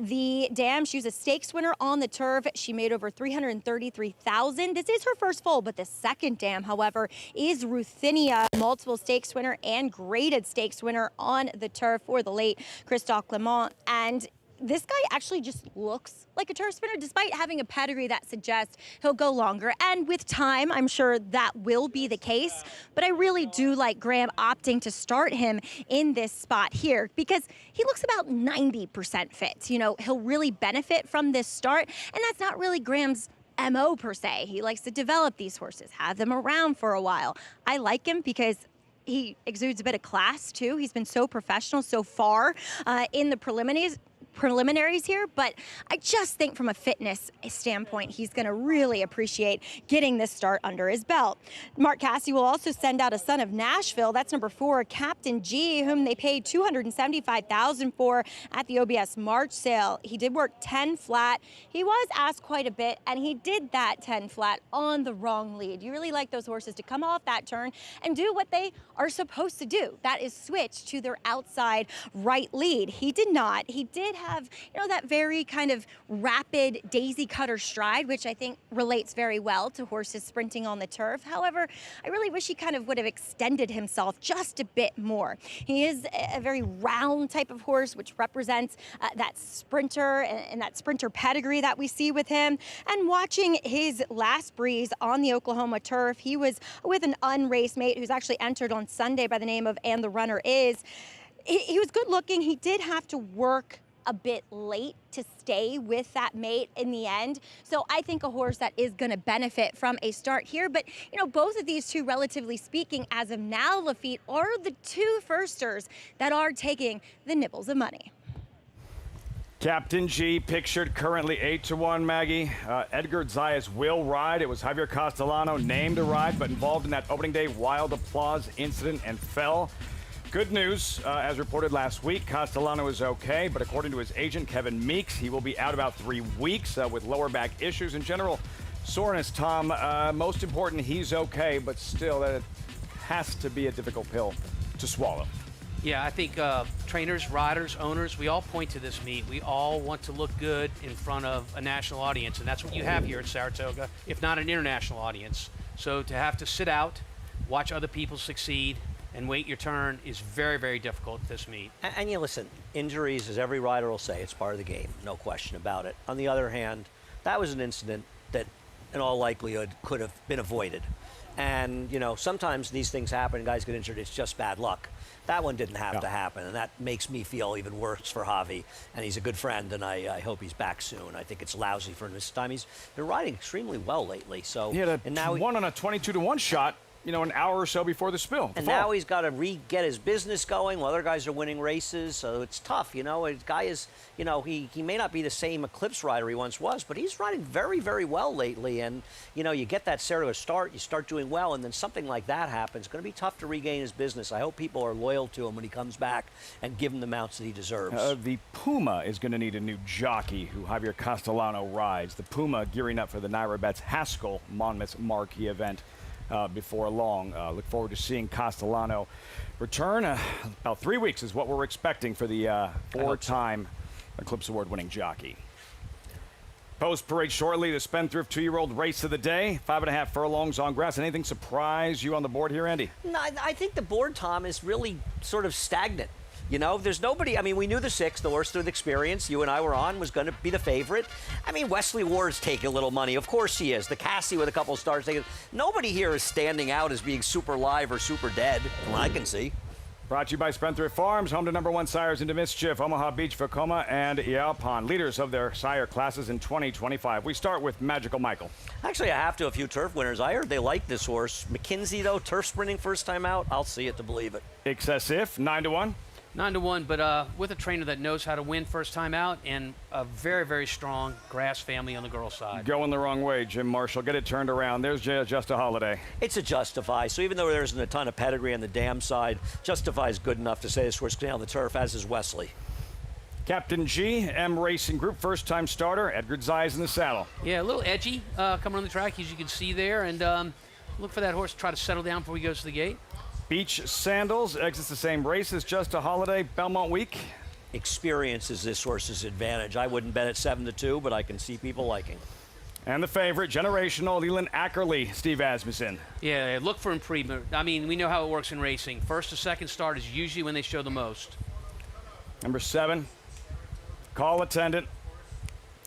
[SPEAKER 4] The dam, she was a stakes winner on the turf. She made over $333,000. This is her first foal, but the second dam, however, is Ruthinia, multiple stakes winner and graded stakes winner on the turf for the late Christophe Clement. And this guy actually just looks like a turf sprinter, despite having a pedigree that suggests he'll go longer. And with time, I'm sure that will be the case. But I really do like Graham opting to start him in this spot here because he looks about 90% fit. You know, he'll really benefit from this start. And that's not really Graham's MO per se. He likes to develop these horses, have them around for a while. I like him because he exudes a bit of class too. He's been so professional so far in the preliminaries here, but I just think from a fitness standpoint, he's going to really appreciate getting this start under his belt. Mark Casse will also send out a son of Nashville. That's number 4, Captain G, whom they paid $275,000 for at the OBS March sale. He did work 10 flat. He was asked quite a bit, and he did that 10 flat on the wrong lead. You really like those horses to come off that turn and do what they are supposed to do. That is switch to their outside right lead. He did not. He did have, you know, that very kind of rapid daisy cutter stride, which I think relates very well to horses sprinting on the turf. However, I really wish he kind of would have extended himself just a bit more. He is a very round type of horse, which represents that sprinter and that sprinter pedigree that we see with him. And watching his last breeze on the Oklahoma turf, he was with an unraced mate who's actually entered on Sunday by the name of And the Runner Is. He was good looking. He did have to work a bit late to stay with that mate in the end. So I think a horse that is going to benefit from a start here. But, you know, both of these two, relatively speaking, as of now, Lafitte, are the 2 firsters that are taking the nibbles of money.
[SPEAKER 1] Captain G pictured currently 8-1, Maggie. Edgar Zayas will ride. It was Javier Castellano named to ride, but involved in that opening day wild applause incident and fell. Good news, as reported last week, Castellano is okay, but according to his agent, Kevin Meeks, he will be out about 3 weeks with lower back issues. In general, soreness, Tom, most important, he's okay, but still, that has to be a difficult pill to swallow.
[SPEAKER 2] Yeah, I think trainers, riders, owners, we all point to this meet. We all want to look good in front of a national audience, and that's what you have here at Saratoga, if not an international audience. So to have to sit out, watch other people succeed, and wait your turn is very, very difficult at this meet.
[SPEAKER 3] And you listen, injuries, as every rider will say, it's part of the game, no question about it. On the other hand, that was an incident that in all likelihood could have been avoided. And, you know, sometimes these things happen, guys get injured, it's just bad luck. That one didn't have to happen, and that makes me feel even worse for Javi. And he's a good friend, and I hope he's back soon. I think it's lousy for him this time. He's been riding extremely well lately. So
[SPEAKER 1] he had one on a 22-1 shot, you know, an hour or so before the spill.
[SPEAKER 3] And now he's got to get his business going while other guys are winning races, so it's tough, you know. His guy is, you know, he may not be the same Eclipse rider he once was, but he's riding very, very well lately. And, you know, you get that Saratoga start, you start doing well, and then something like that happens. It's going to be tough to regain his business. I hope people are loyal to him when he comes back and give him the mounts that he deserves.
[SPEAKER 1] The Puma is going to need a new jockey who Javier Castellano rides. The Puma gearing up for the Naira Betts Haskell Monmouth Marquee event. Before long. Look forward to seeing Castellano return. About 3 weeks is what we're expecting for the 4-time Eclipse Award winning jockey. Post parade shortly, the Spendthrift 2-year-old race of the day. 5.5 furlongs on grass. Anything surprise you on the board here, Andy?
[SPEAKER 3] No, I think the board, Tom, is really sort of stagnant. You know, there's nobody. I mean, we knew the 6, the horse with experience, you and I were on, was going to be the favorite. I mean, Wesley Ward's taking a little money. Of course he is. The Casse with a couple of stars taking. Nobody here is standing out as being super live or super dead, from what I can see.
[SPEAKER 1] Brought to you by Spendthrift Farms, home to #1 sires into mischief, Omaha Beach, Vekoma, and Yaupon, leaders of their sire classes in 2025. We start with Magical Michael.
[SPEAKER 3] Actually, I have to a few turf winners. I heard they like this horse. McKinsey, though, turf sprinting first time out. I'll see it to believe it.
[SPEAKER 1] Excessive, 9-1.
[SPEAKER 2] 9-1, but with a trainer that knows how to win first time out and a very, very strong grass family on the girls' side.
[SPEAKER 1] Going the wrong way, Jim Marshall. Get it turned around. There's Just a Holiday.
[SPEAKER 3] It's a Justify. So even though there isn't a ton of pedigree on the dam side, Justify is good enough to say this horse can on the turf, as is Wesley.
[SPEAKER 1] Captain G, M Racing Group, first-time starter. Edgar Zayas in the saddle.
[SPEAKER 2] Yeah, a little edgy coming on the track, as you can see there. And look for that horse to try to settle down before he goes to the gate.
[SPEAKER 1] Beach Sandals exits the same race as Just a Holiday, Belmont Week.
[SPEAKER 3] Experience is this horse's advantage. I wouldn't bet at 7-2, but I can see people liking.
[SPEAKER 1] And the favorite, generational, Leland Ackerley, Steve Asmussen.
[SPEAKER 2] Yeah, look for improvement. I mean, we know how it works in racing. First to second start is usually when they show the most.
[SPEAKER 1] Number 7, Call attendant.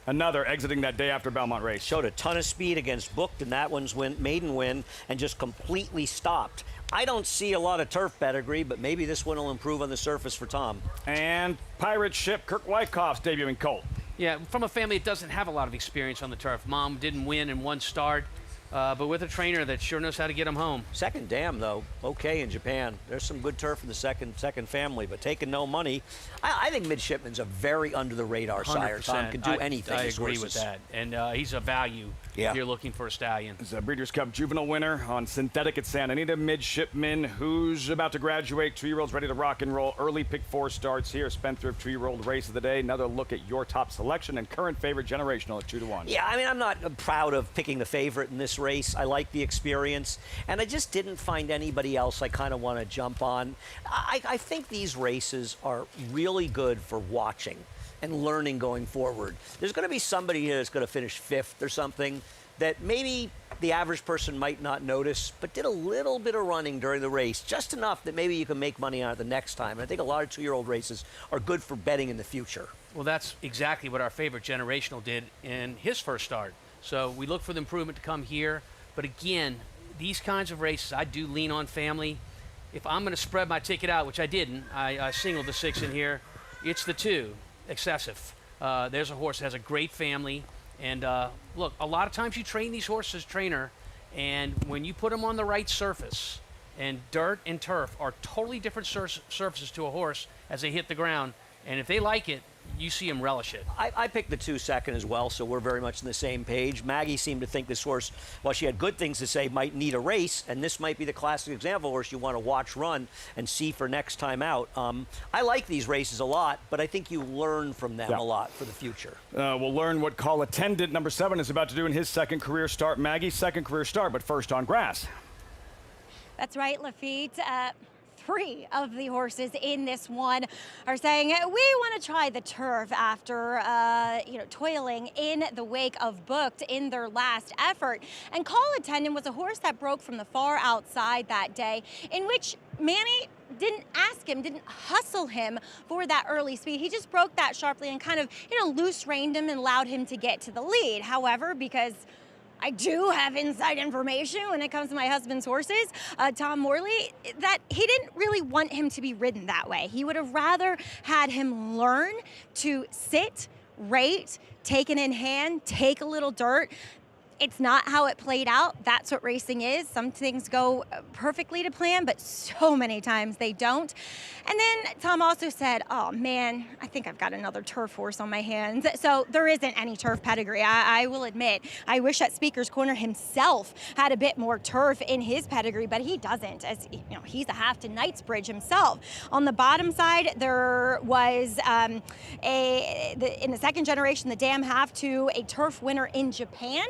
[SPEAKER 1] Another exiting that day after Belmont race.
[SPEAKER 3] Showed a ton of speed against Booked in that one's maiden win and just completely stopped. I don't see a lot of turf pedigree, but maybe this one will improve on the surface for Tom.
[SPEAKER 1] And Pirate Ship, Kirk Wyckoff's debuting colt.
[SPEAKER 2] Yeah, from a family that doesn't have a lot of experience on the turf. Mom didn't win in one start, but with a trainer that sure knows how to get him home.
[SPEAKER 3] Second dam, though, okay in Japan. There's some good turf in the second family, but taking no money. I think Midshipman's a very under-the-radar sire. Tom can do anything.
[SPEAKER 2] I agree with that. And he's a value if you're looking for a stallion.
[SPEAKER 1] It's a Breeders' Cup Juvenile winner on synthetic at Santa Anita. Midshipman who's about to graduate. 2-year-olds ready to rock and roll. Early pick 4 starts here. Spendthrift 2-year-old race of the day. Another look at your top selection and current favorite generational at 2-1.
[SPEAKER 3] Yeah, I mean, I'm not proud of picking the favorite in this race. I like the experience, and I just didn't find anybody else I kind of want to jump on. I think these races are really good for watching and learning going forward. There's going to be somebody here that's going to finish 5th or something that maybe the average person might not notice, but did a little bit of running during the race, just enough that maybe you can make money on it the next time. And I think a lot of 2-year-old races are good for betting in the future.
[SPEAKER 2] Well, that's exactly what our favorite generational did in his first start. So we look for the improvement to come here. But again, these kinds of races, I do lean on family. If I'm going to spread my ticket out, which I didn't, I singled the 6 in here, it's the 2, Excessive. There's a horse that has a great family. And look, a lot of times you train these horses, trainer, and when you put them on the right surface, and dirt and turf are totally different surfaces to a horse as they hit the ground, and if they like it, you see him relish it.
[SPEAKER 3] I picked the 2 second as well, so we're very much on the same page. Maggie seemed to think this horse, while she had good things to say, might need a race, and this might be the classic example of a horse you want to watch run and see for next time out. I like these races a lot, but I think you learn from them a lot for the future.
[SPEAKER 1] We'll learn what call attendant number 7 is about to do in his second career start. Maggie's second career start, but first on grass.
[SPEAKER 4] That's right, Lafitte. 3 of the horses in this one are saying we want to try the turf after toiling in the wake of Booked in their last effort. And Call Attendant was a horse that broke from the far outside that day, in which Manny didn't ask him, didn't hustle him for that early speed. He just broke that sharply and kind of loose reined him and allowed him to get to the lead. However, because I do have inside information when it comes to my husband's horses, Tom Morley, that he didn't really want him to be ridden that way. He would have rather had him learn to sit, rate, take it in hand, take a little dirt. It's not how it played out. That's what racing is. Some things go perfectly to plan, but so many times they don't. And then Tom also said, oh man, I think I've got another turf horse on my hands. So there isn't any turf pedigree, I will admit. I wish that Speaker's Corner himself had a bit more turf in his pedigree, but he doesn't, as he's a half to Knightsbridge himself. On the bottom side, there was in the second generation, the dam half to a turf winner in Japan.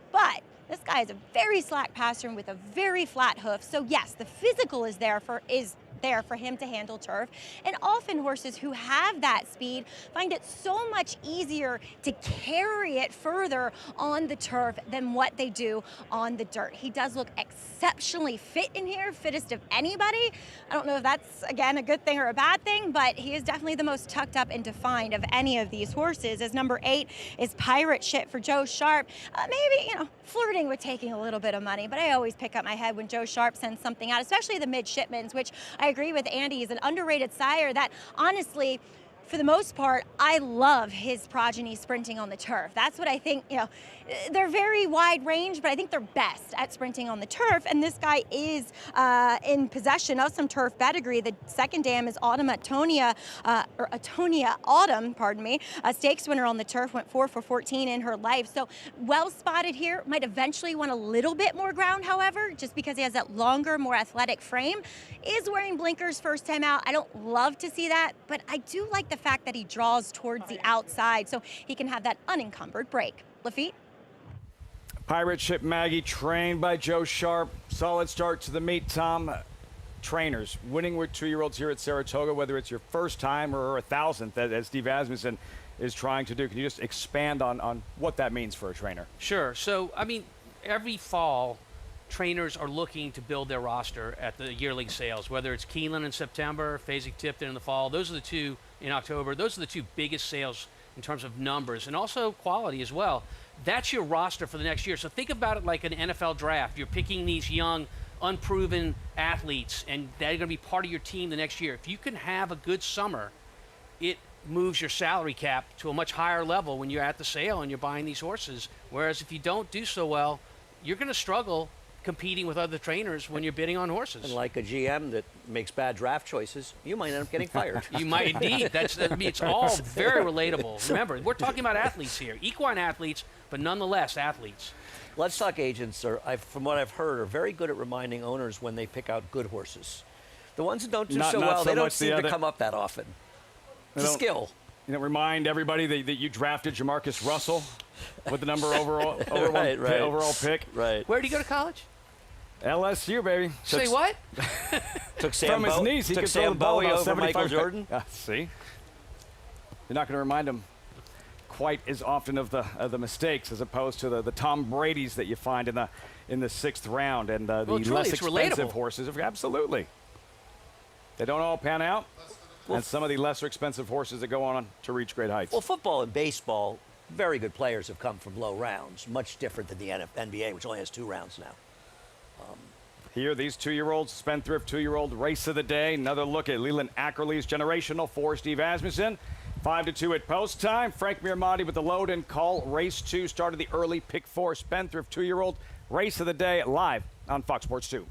[SPEAKER 4] But this guy is a very slack passer with a very flat hoof. So yes, the physical is there for him to handle turf. And often horses who have that speed find it so much easier to carry it further on the turf than what they do on the dirt. He does look exceptionally fit in here, fittest of anybody. I don't know if that's, again, a good thing or a bad thing, but he is definitely the most tucked up and defined of any of these horses. As number 8 is Pirate Ship for Joe Sharp. Maybe, flirting with taking a little bit of money, but I always pick up my head when Joe Sharp sends something out, especially the Midshipmans, which I agree with Andy, is an underrated sire that honestly, for the most part, I love his progeny sprinting on the turf. That's what I think, they're very wide range, but I think they're best at sprinting on the turf. And this guy is in possession of some turf pedigree. The second dam is Atonia Autumn, a stakes winner on the turf, went 4 for 14 in her life. So well spotted here, might eventually want a little bit more ground, however, just because he has that longer, more athletic frame. Is wearing blinkers first time out. I don't love to see that, but I do like the fact that he draws towards the outside so he can have that unencumbered break. Lafitte?
[SPEAKER 1] Pirate Ship Maggie, trained by Joe Sharp. Solid start to the meet, Tom. Trainers, winning with 2-year-olds here at Saratoga, whether it's your first time or 1,000th, as Steve Asmussen is trying to do. Can you just expand on what that means for a trainer?
[SPEAKER 2] Sure. So, every fall, trainers are looking to build their roster at the yearling sales, whether it's Keeneland in September, Fasig-Tipton in the fall. Those are the 2 in October. Those are the 2 biggest sales in terms of numbers and also quality as well. That's your roster for the next year. So think about it like an NFL draft. You're picking these young, unproven athletes, and they're going to be part of your team the next year. If you can have a good summer, it moves your salary cap to a much higher level when you're at the sale and you're buying these horses. Whereas if you don't do so well, you're going to struggle competing with other trainers when you're bidding on horses.
[SPEAKER 3] And like a GM that makes bad draft choices, you might end up getting fired.
[SPEAKER 2] You might indeed. It's all very relatable. Remember, we're talking about athletes here, equine athletes, but nonetheless athletes.
[SPEAKER 3] Let's talk agents. From what I've heard, are very good at reminding owners when they pick out good horses. The ones that don't do so well, they don't seem to come up that often. It's a skill.
[SPEAKER 1] Remind everybody that you drafted Jamarcus Russell with the number overall pick.
[SPEAKER 3] Right.
[SPEAKER 2] Where did he go to college?
[SPEAKER 1] LSU, baby.
[SPEAKER 2] Say what?
[SPEAKER 3] Took Sam
[SPEAKER 1] from his knees. He
[SPEAKER 3] took
[SPEAKER 1] could throw
[SPEAKER 3] Sam
[SPEAKER 1] the ball
[SPEAKER 3] Bowie
[SPEAKER 1] about
[SPEAKER 3] over
[SPEAKER 1] 75
[SPEAKER 3] Michael Jordan.
[SPEAKER 1] See, you're not going to remind him quite as often of the mistakes as opposed to the Tom Brady's that you find in the 6th round and the less expensive horses. Absolutely, they don't all pan out. And some of the lesser expensive horses that go on to reach great heights.
[SPEAKER 3] Well, football and baseball, very good players have come from low rounds, much different than the NBA, which only has 2 rounds now.
[SPEAKER 1] Here, these 2-year-olds, Spendthrift 2-year-old race of the day. Another look at Leland Ackerley's Generational for Steve Asmussen. 5-2 at post time. Frank Miramonti with the load and call. Race 2 started the early pick 4. Spendthrift 2-year-old race of the day live on Fox Sports 2.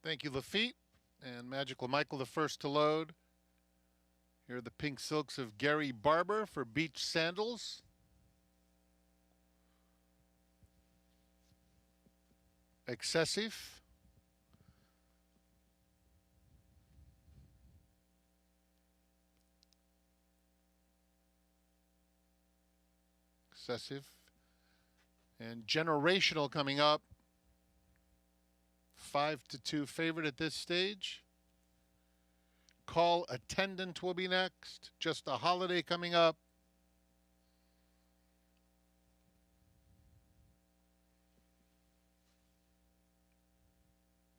[SPEAKER 5] Thank you, Lafitte. And Magical Michael, the first to load. Here are the pink silks of Gary Barber for Beach Sandals. Excessive. And Generational coming up. 5-2 favorite at this stage. Call Attendant will be next. Just a Holiday coming up.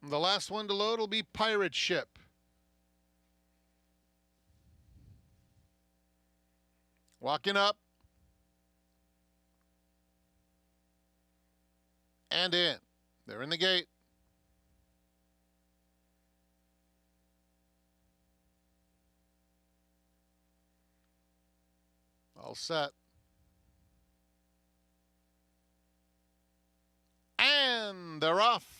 [SPEAKER 5] And the last one to load will be Pirate Ship. Walking up. And in. They're in the gate. All set. And they're off.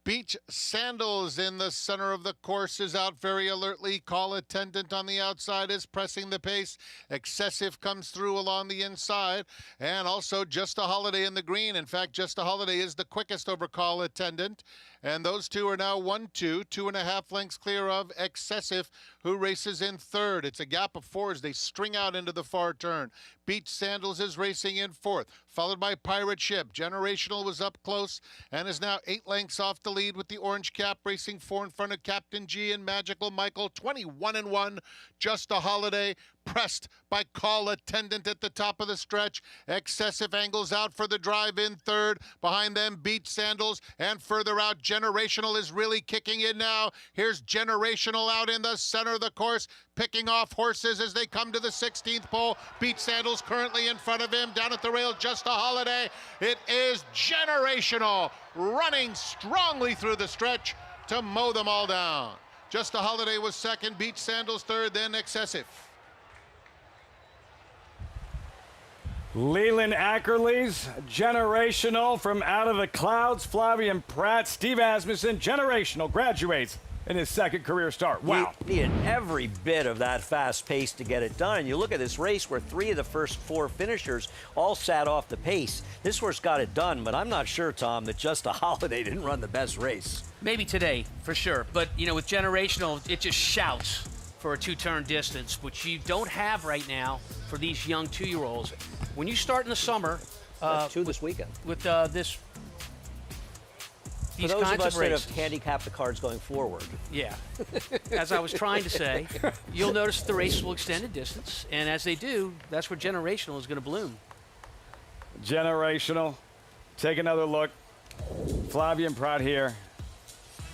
[SPEAKER 5] Beach Sandals in the center of the course is out very alertly. Call Attendant on the outside is pressing the pace. Excessive comes through along the inside. And also Just a Holiday in the green. In fact, Just a Holiday is the quickest over Call Attendant. And those two are now 1-2, 2.5 lengths clear of Excessive, who races in third. It's a gap of 4 as they string out into the far turn. Beach Sandals is racing in fourth, followed by Pirate Ship. Generational was up close and is now 8 lengths off the lead with the orange cap racing 4 in front of Captain G and Magical Michael. 21-1, Just a Holiday. Pressed by Call Attendant at the top of the stretch. Excessive angles out for the drive in third. Behind them, Beach Sandals. And further out, Generational is really kicking in now. Here's Generational out in the center of the course, picking off horses as they come to the 16th pole. Beach Sandals currently in front of him. Down at the rail, Just a Holiday. It is Generational running strongly through the stretch to mow them all down. Just a Holiday was second, Beach Sandals third, then Excessive.
[SPEAKER 1] Leland Ackerley's Generational from out of the clouds. Flavian Pratt, Steve Asmussen, Generational graduates in his second career start. Wow.
[SPEAKER 3] He needed every bit of that fast pace to get it done. You look at this race where 3 of the first 4 finishers all sat off the pace. This horse got it done, but I'm not sure, Tom, that Just a Holiday didn't run the best race.
[SPEAKER 2] Maybe today, for sure. But, with Generational, it just shouts for a 2-turn distance, which you don't have right now for these young 2-year-olds. When you start in the summer,
[SPEAKER 3] that's 2 this weekend.
[SPEAKER 2] With these
[SPEAKER 3] for those
[SPEAKER 2] kinds
[SPEAKER 3] of us
[SPEAKER 2] of races,
[SPEAKER 3] that have handicapped the cards going forward.
[SPEAKER 2] Yeah, as I was trying to say, you'll notice the races will extend in distance, and as they do, that's where Generational is going to bloom.
[SPEAKER 1] Generational, take another look. Flavian Pratt here,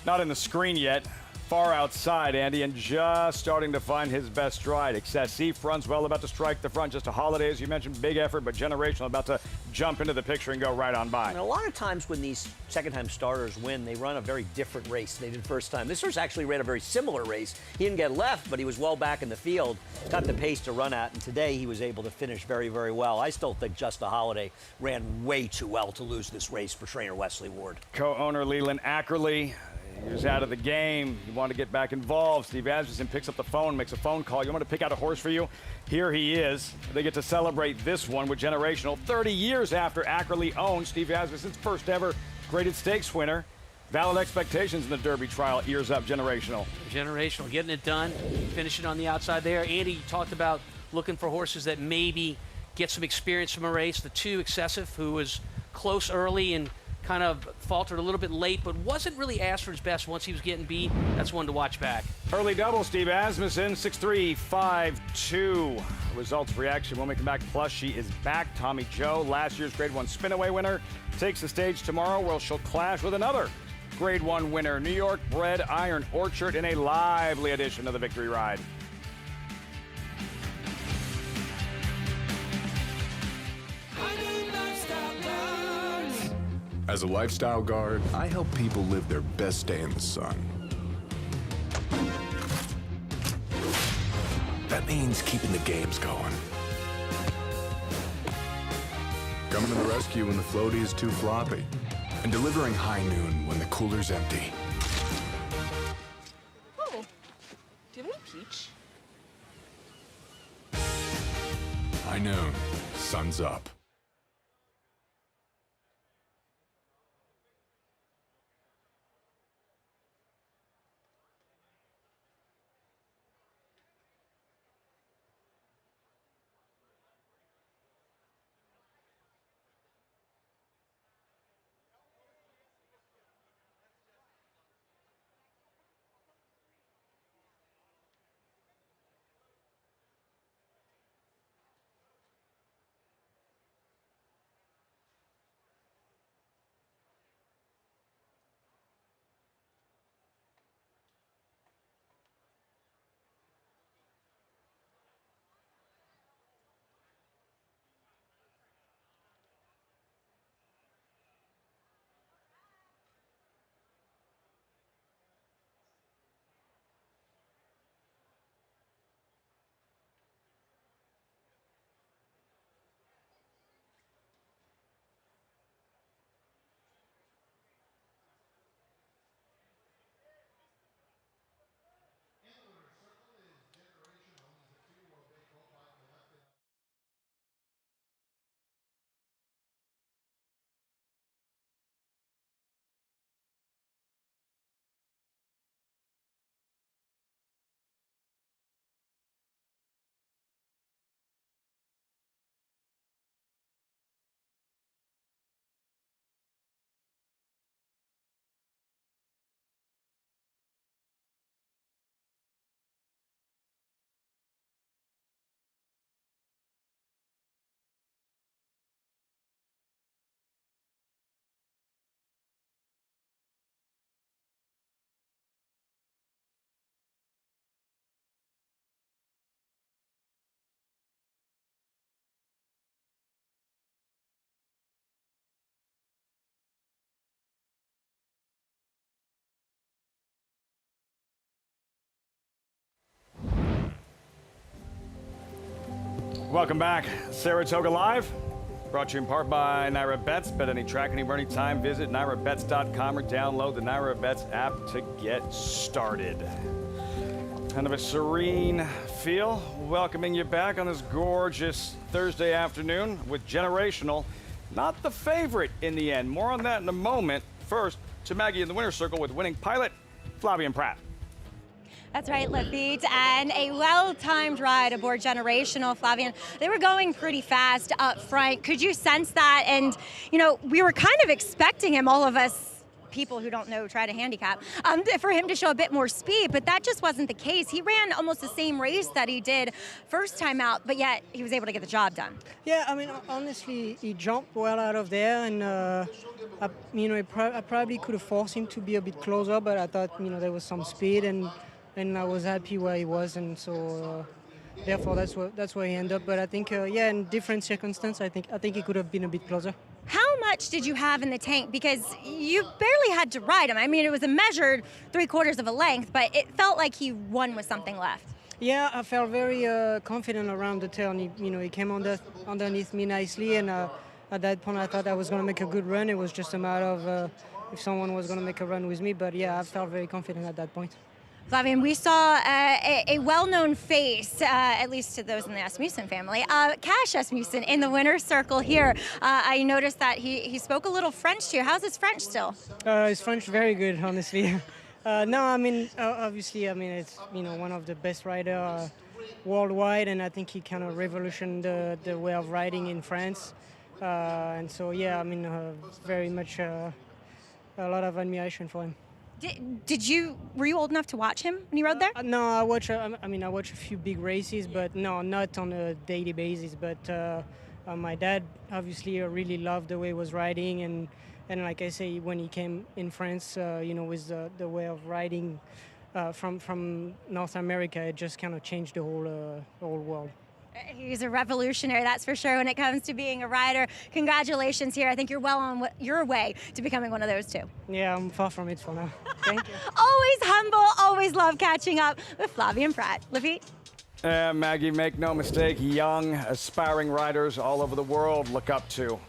[SPEAKER 1] not in the screen yet. far outside, Andy, and just starting to find his best stride. Excessive runs well, about to strike the front. Just a Holiday, as you mentioned, big effort, but generational, about to jump into the picture and go right on by.
[SPEAKER 3] And a lot of times when these second-time starters win, they run a very different race than they did first time. This horse actually ran a very similar race. He didn't get left, but he was well back in the field, got the pace to run at, and today he was able to finish very, very well. I still think Just a Holiday ran way too well to lose this race for trainer Wesley Ward.
[SPEAKER 1] Co-owner Leland Ackerley, he was out of the game. He wanted to get back involved. Steve Asmussen picks up the phone, makes a phone call. You want to pick out a horse for you? Here he is. They get to celebrate this one with Generational. 30 years after Ackerley owned Steve Asmussen's first ever graded stakes winner. Valid expectations in the Derby trial. Ears up, Generational.
[SPEAKER 2] Generational, getting it done, finishing on the outside there. Andy, you talked about looking for horses that maybe get some experience from a race. The 2 Excessive, who was close early and kind of faltered a little bit late, but wasn't really asked for his best once he was getting beat. That's one to watch back.
[SPEAKER 1] Early double, Steve Asmussen, 6'3", 5'2". Results reaction when we come back. Plus, she is back. Tommy Joe, last year's Grade 1 Spinaway winner, takes the stage tomorrow where she'll clash with another Grade 1 winner, New York bred Iron Orchard, in a lively edition of the Victory Ride.
[SPEAKER 15] As a lifestyle guard, I help people live their best day in the sun. That means keeping the games going. Coming to the rescue when the floaty is too floppy. And delivering high noon when the cooler's empty.
[SPEAKER 16] Oh, do you have any peach?
[SPEAKER 15] High noon, sun's up.
[SPEAKER 1] Welcome back. Saratoga Live, brought to you in part by Naira Bets. Bet any track, any running time. Visit nairabets.com or download the Naira Bets app to get started. Kind of a serene feel, welcoming you back on this gorgeous Thursday afternoon with Generational. Not the favorite in the end. More on that in a moment. First, to Maggie in the winner's circle with winning pilot, Flavien Prat.
[SPEAKER 4] That's right, Lafitte, and a well-timed ride aboard Generational, Flavien. They were going pretty fast up front. Could you sense that? And, you know, we were kind of expecting him, all of us, people who don't know try to handicap, for him to show a bit more speed, but that just wasn't the case. He ran almost the same race that he did first time out, but yet he was able to get the job done.
[SPEAKER 17] Yeah, I mean, honestly, he jumped well out of there, and I probably could have forced him to be a bit closer, but I thought, there was some speed, and I was happy where he was, and so therefore that's where he ended up. But I think, in different circumstances, I think he could have been a bit closer.
[SPEAKER 4] How much did you have in the tank? Because you barely had to ride him. I mean, it was a measured 3/4 of a length, but it felt like he won with something left.
[SPEAKER 17] Yeah, I felt very confident around the turn. He came underneath me nicely, and at that point I thought I was going to make a good run. It was just a matter of if someone was going to make a run with me. But yeah, I felt very confident at that point.
[SPEAKER 4] Flavien, we saw a well-known face, at least to those in the Asmussen family, Cash Asmussen in the winner's circle here. I noticed that he spoke a little French to you. How's his French still?
[SPEAKER 17] His French very good, honestly. No, I mean, obviously, it's one of the best riders worldwide, and I think he kind of revolutioned the way of riding in France. And so, yeah, very much a lot of admiration for him.
[SPEAKER 4] Were you old enough to watch him when he rode there?
[SPEAKER 17] No, I watch a few big races, but no, not on a daily basis. But my dad obviously really loved the way he was riding, and like I say, when he came in France, with the way of riding from North America, it just kind of changed the whole world.
[SPEAKER 4] He's a revolutionary, that's for sure, when it comes to being a rider. Congratulations here. I think you're well on your way to becoming one of those too.
[SPEAKER 17] Yeah, I'm far from it for now. Thank you.
[SPEAKER 4] Always humble, always love catching up with Flavien Prat. Lafitte?
[SPEAKER 1] Maggie, make no mistake, young, aspiring riders all over the world look up to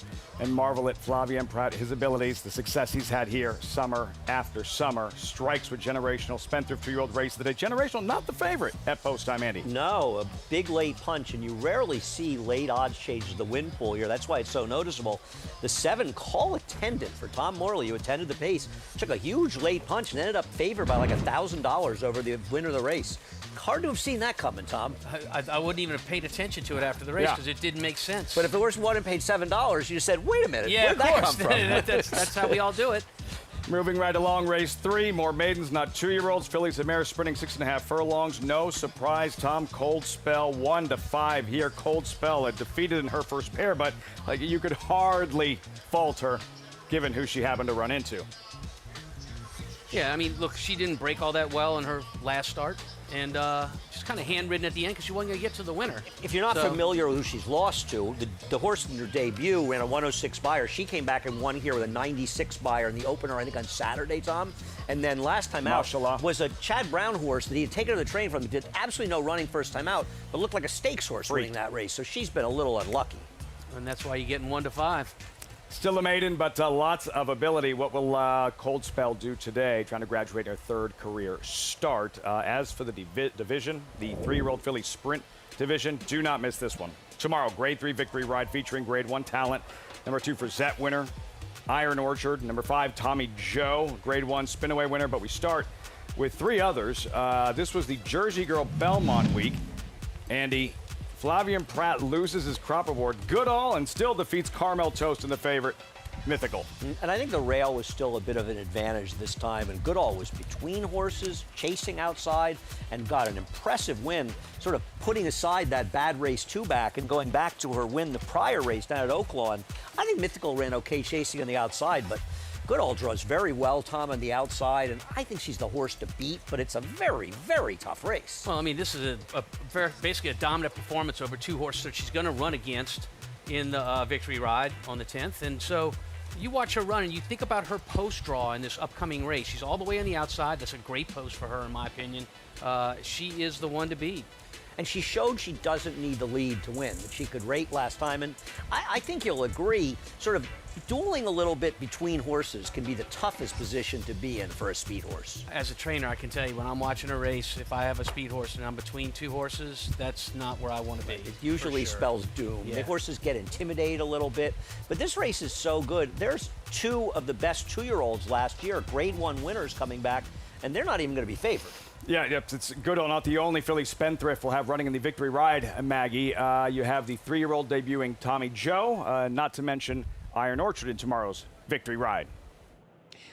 [SPEAKER 1] and marvel at Flavien Prat, his abilities, the success he's had here summer after summer. Strikes with generational, spendthrift 2-year-old race today. Generational, not the favorite at post time, Andy.
[SPEAKER 3] No, a big late punch, and you rarely see late odds changes the win pool here. That's why it's so noticeable. The 7 call attendant for Tom Morley, who attended the pace, took a huge late punch and ended up favored by like $1,000 over the winner of the race. Hard to have seen that coming, Tom.
[SPEAKER 2] I wouldn't even have paid attention to it after the race because it didn't make sense.
[SPEAKER 3] But if there was one and paid $7, you just said, wait a minute,
[SPEAKER 2] yeah,
[SPEAKER 3] where'd that come from?
[SPEAKER 2] That's how we all do it.
[SPEAKER 1] Moving right along, race 3, more maidens, not 2-year-olds. Fillies and mares sprinting 6.5 furlongs. No surprise, Tom. Cold Spell 1-5 here. Cold Spell defeated in her first pair, but you could hardly fault her given who she happened to run into.
[SPEAKER 2] Yeah, I mean, look, she didn't break all that well in her last start, and just kind of handridden at the end because she wasn't going to get to the winner.
[SPEAKER 3] If you're not familiar with who she's lost to, the horse in her debut ran a 106 buyer. She came back and won here with a 96 buyer in the opener, I think, on Saturday, Tom. And then last time out was a Chad Brown horse that he had taken to the train from. He did absolutely no running first time out, but looked like a stakes horse winning that race. So she's been a little unlucky.
[SPEAKER 2] And that's why you're getting 1-5.
[SPEAKER 1] Still a maiden, but lots of ability. What will Cold Spell do today? Trying to graduate her 3rd career start. As for the division, the 3-year-old filly sprint division, do not miss this one. Tomorrow, Grade 3 victory ride featuring Grade 1 talent. Number 2 for Zet winner, Iron Orchard. Number 5, Tommy Joe, Grade 1 spinaway winner. But we start with 3 others. This was the Jersey Girl Belmont week. Andy, Flavien Prat loses his crop award. Goodall and still defeats Carmel Toast in the favorite, Mythical.
[SPEAKER 3] And I think the rail was still a bit of an advantage this time, and Goodall was between horses, chasing outside, and got an impressive win, sort of putting aside that bad race 2 back and going back to her win the prior race down at Oaklawn. I think Mythical ran okay chasing on the outside, but Goodall draws very well, Tom, on the outside, and I think she's the horse to beat, but it's a very, very tough race.
[SPEAKER 2] Well, I mean, this is basically a dominant performance over 2 horses that she's going to run against in the victory ride on the 10th. And so you watch her run and you think about her post draw in this upcoming race. She's all the way on the outside. That's a great post for her, in my opinion. She is the one to beat.
[SPEAKER 3] And she showed she doesn't need the lead to win, that she could rate last time. And I think you'll agree, sort of dueling a little bit between horses can be the toughest position to be in for a speed horse.
[SPEAKER 2] As a trainer, I can tell you, when I'm watching a race, if I have a speed horse and I'm between 2 horses, that's not where I want to be.
[SPEAKER 3] It usually spells doom. Yeah. The horses get intimidated a little bit. But this race is so good. There's 2 of the best 2-year-olds last year, Grade 1 winners coming back, and they're not even going to be favored.
[SPEAKER 1] Yeah, it's Goodall, not the only filly spendthrift we'll have running in the victory ride, Maggie. You have the 3-year-old debuting Tommy Joe, not to mention Iron Orchard in tomorrow's victory ride.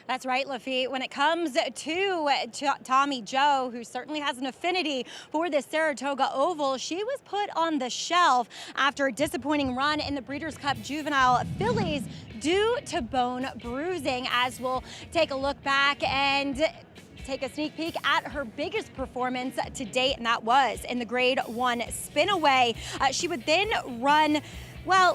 [SPEAKER 4] That's right, Lafitte. When it comes to Tommy Joe, who certainly has an affinity for the Saratoga Oval, she was put on the shelf after a disappointing run in the Breeders' Cup Juvenile Fillies due to bone bruising. As we'll take a look back and take a sneak peek at her biggest performance to date, and that was in the Grade 1 spin-away. She would then run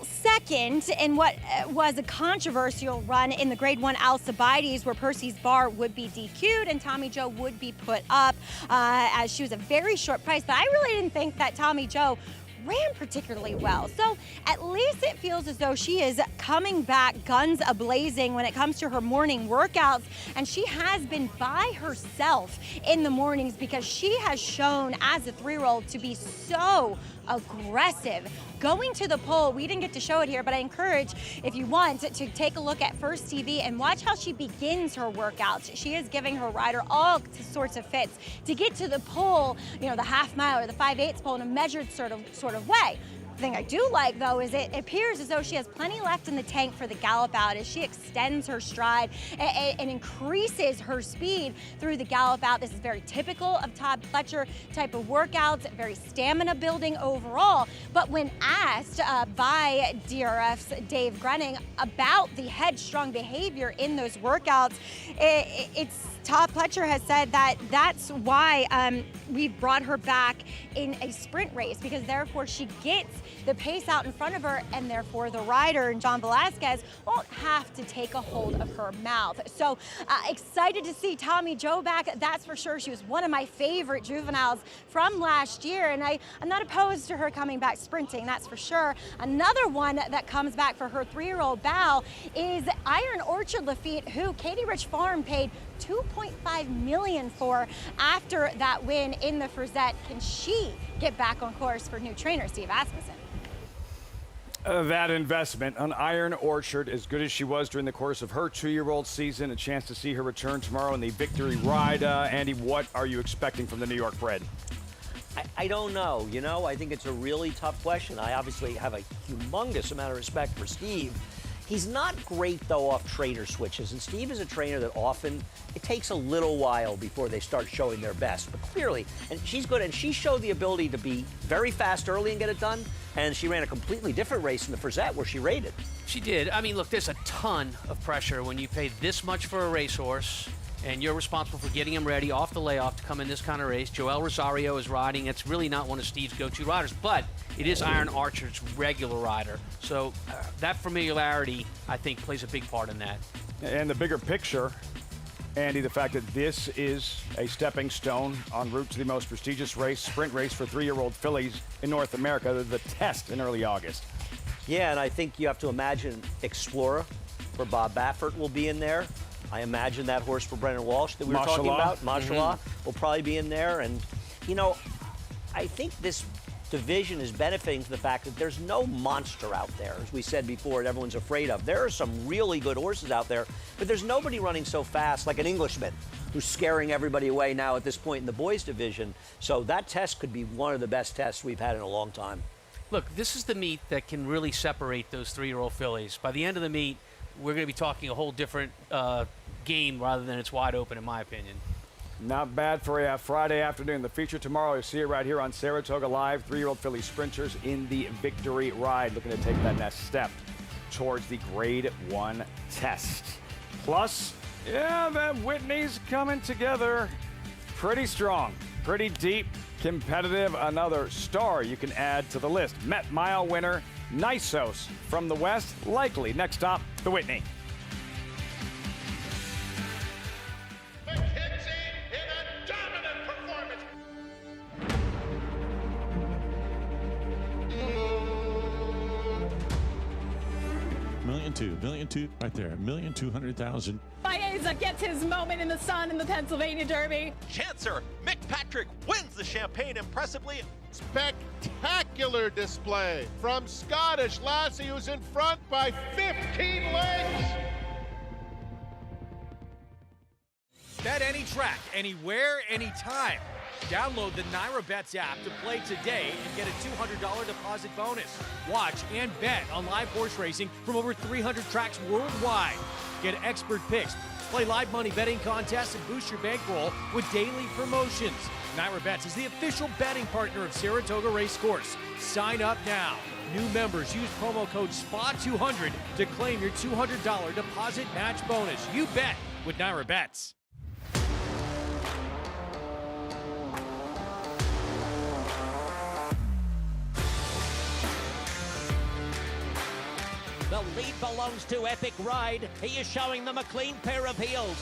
[SPEAKER 4] second in what was a controversial run in the Grade 1 Alcibiades, where Percy's bar would be DQ'd and Tommy Joe would be put up, as she was a very short price. But I really didn't think that Tommy Joe ran particularly well. So at least it feels as though she is coming back guns a-blazing when it comes to her morning workouts. And she has been by herself in the mornings because she has shown as a 3-year-old to be so aggressive. Going to the pole, we didn't get to show it here, but I encourage, if you want, to take a look at First TV and watch how she begins her workouts. She is giving her rider all sorts of fits to get to the pole, you know, the half mile or the 5/8 pole in a measured sort of way. The thing I do like, though, is it appears as though she has plenty left in the tank for the gallop out as she extends her stride and increases her speed through the gallop out. This is very typical of Todd Pletcher type of workouts, very stamina building overall. But when asked by DRF's Dave Grenning about the headstrong behavior in those workouts, Todd Pletcher has said that that's why we've brought her back in a sprint race, because therefore she gets the pace out in front of her, and therefore the rider, and John Velasquez, won't have to take a hold of her mouth. So excited to see Tommy Joe back, that's for sure. She was one of my favorite juveniles from last year, and I'm not opposed to her coming back sprinting, that's for sure. Another one that comes back for her 3-year-old Bow is Iron Orchard Lafitte, who Katie Rich Farm paid $2.5 million for after that win in the Frizette. Can she get back on course for new trainer Steve Asmussen?
[SPEAKER 1] That investment on Iron Orchard, as good as she was during the course of her 2-year-old season, a chance to see her return tomorrow in the victory ride. Andy, what are you expecting from the New York bred?
[SPEAKER 3] I don't know. You know, I think it's a really tough question. I obviously have a humongous amount of respect for Steve. He's not great, though, off trainer switches, and Steve is a trainer that often, it takes a little while before they start showing their best, but clearly, and she's good, and she showed the ability to be very fast early and get it done, and she ran a completely different race in the Frizette where she rated.
[SPEAKER 2] She did. I mean, look, there's a ton of pressure when you pay this much for a racehorse, and you're responsible for getting him ready off the layoff to come in this kind of race. Joel Rosario is riding. It's really not one of Steve's go-to riders, but it is Iron Orchard's regular rider. So that familiarity, I think, plays a big part in that.
[SPEAKER 1] And the bigger picture, Andy, the fact that this is a stepping stone en route to the most prestigious race, sprint race for 3-year-old fillies in North America, the test in early August.
[SPEAKER 3] Yeah, and I think you have to imagine Explorer for Bob Baffert will be in there. I imagine that horse for Brendan Walsh that we were talking about, Mashallah, will probably be in there. And, you know, I think this division is benefiting from the fact that there's no monster out there, as we said before, that everyone's afraid of. There are some really good horses out there, but there's nobody running so fast like an Englishman who's scaring everybody away now at this point in the boys division. So that test could be one of the best tests we've had in a long time.
[SPEAKER 2] Look, this is the meet that can really separate those 3-year-old fillies. By the end of the meet, we're going to be talking a whole different game rather than it's wide open, in my opinion.
[SPEAKER 1] Not bad for a Friday afternoon. The feature tomorrow, you'll see it right here on Saratoga Live. 3-year-old filly sprinters in the victory ride, looking to take that next step towards the Grade 1 test. Plus, yeah, that Whitney's coming together pretty strong, pretty deep, competitive. Another star you can add to the list. Met Mile winner Nisos from the West, likely next stop, the Whitney.
[SPEAKER 18] Million two, right there, 1,200,000.
[SPEAKER 19] Baeza gets his moment in the sun in the Pennsylvania Derby.
[SPEAKER 11] Chancer Mick Patrick wins the Champagne impressively.
[SPEAKER 5] Spectacular display from Scottish Lassie, who's in front by 15 lengths.
[SPEAKER 12] Bet any track, anywhere, anytime. Download the NyraBets app to play today and get a $200 deposit bonus. Watch and bet on live horse racing from over 300 tracks worldwide. Get expert picks, Play live money betting contests and boost your bankroll with daily promotions. Naira Bets is the official betting partner of Saratoga Racecourse. Sign up now. New members use promo code SPA200 to claim your $200 deposit match bonus. You bet with Naira Bets.
[SPEAKER 20] The lead belongs to Epic Ride. He is showing them a clean pair of heels.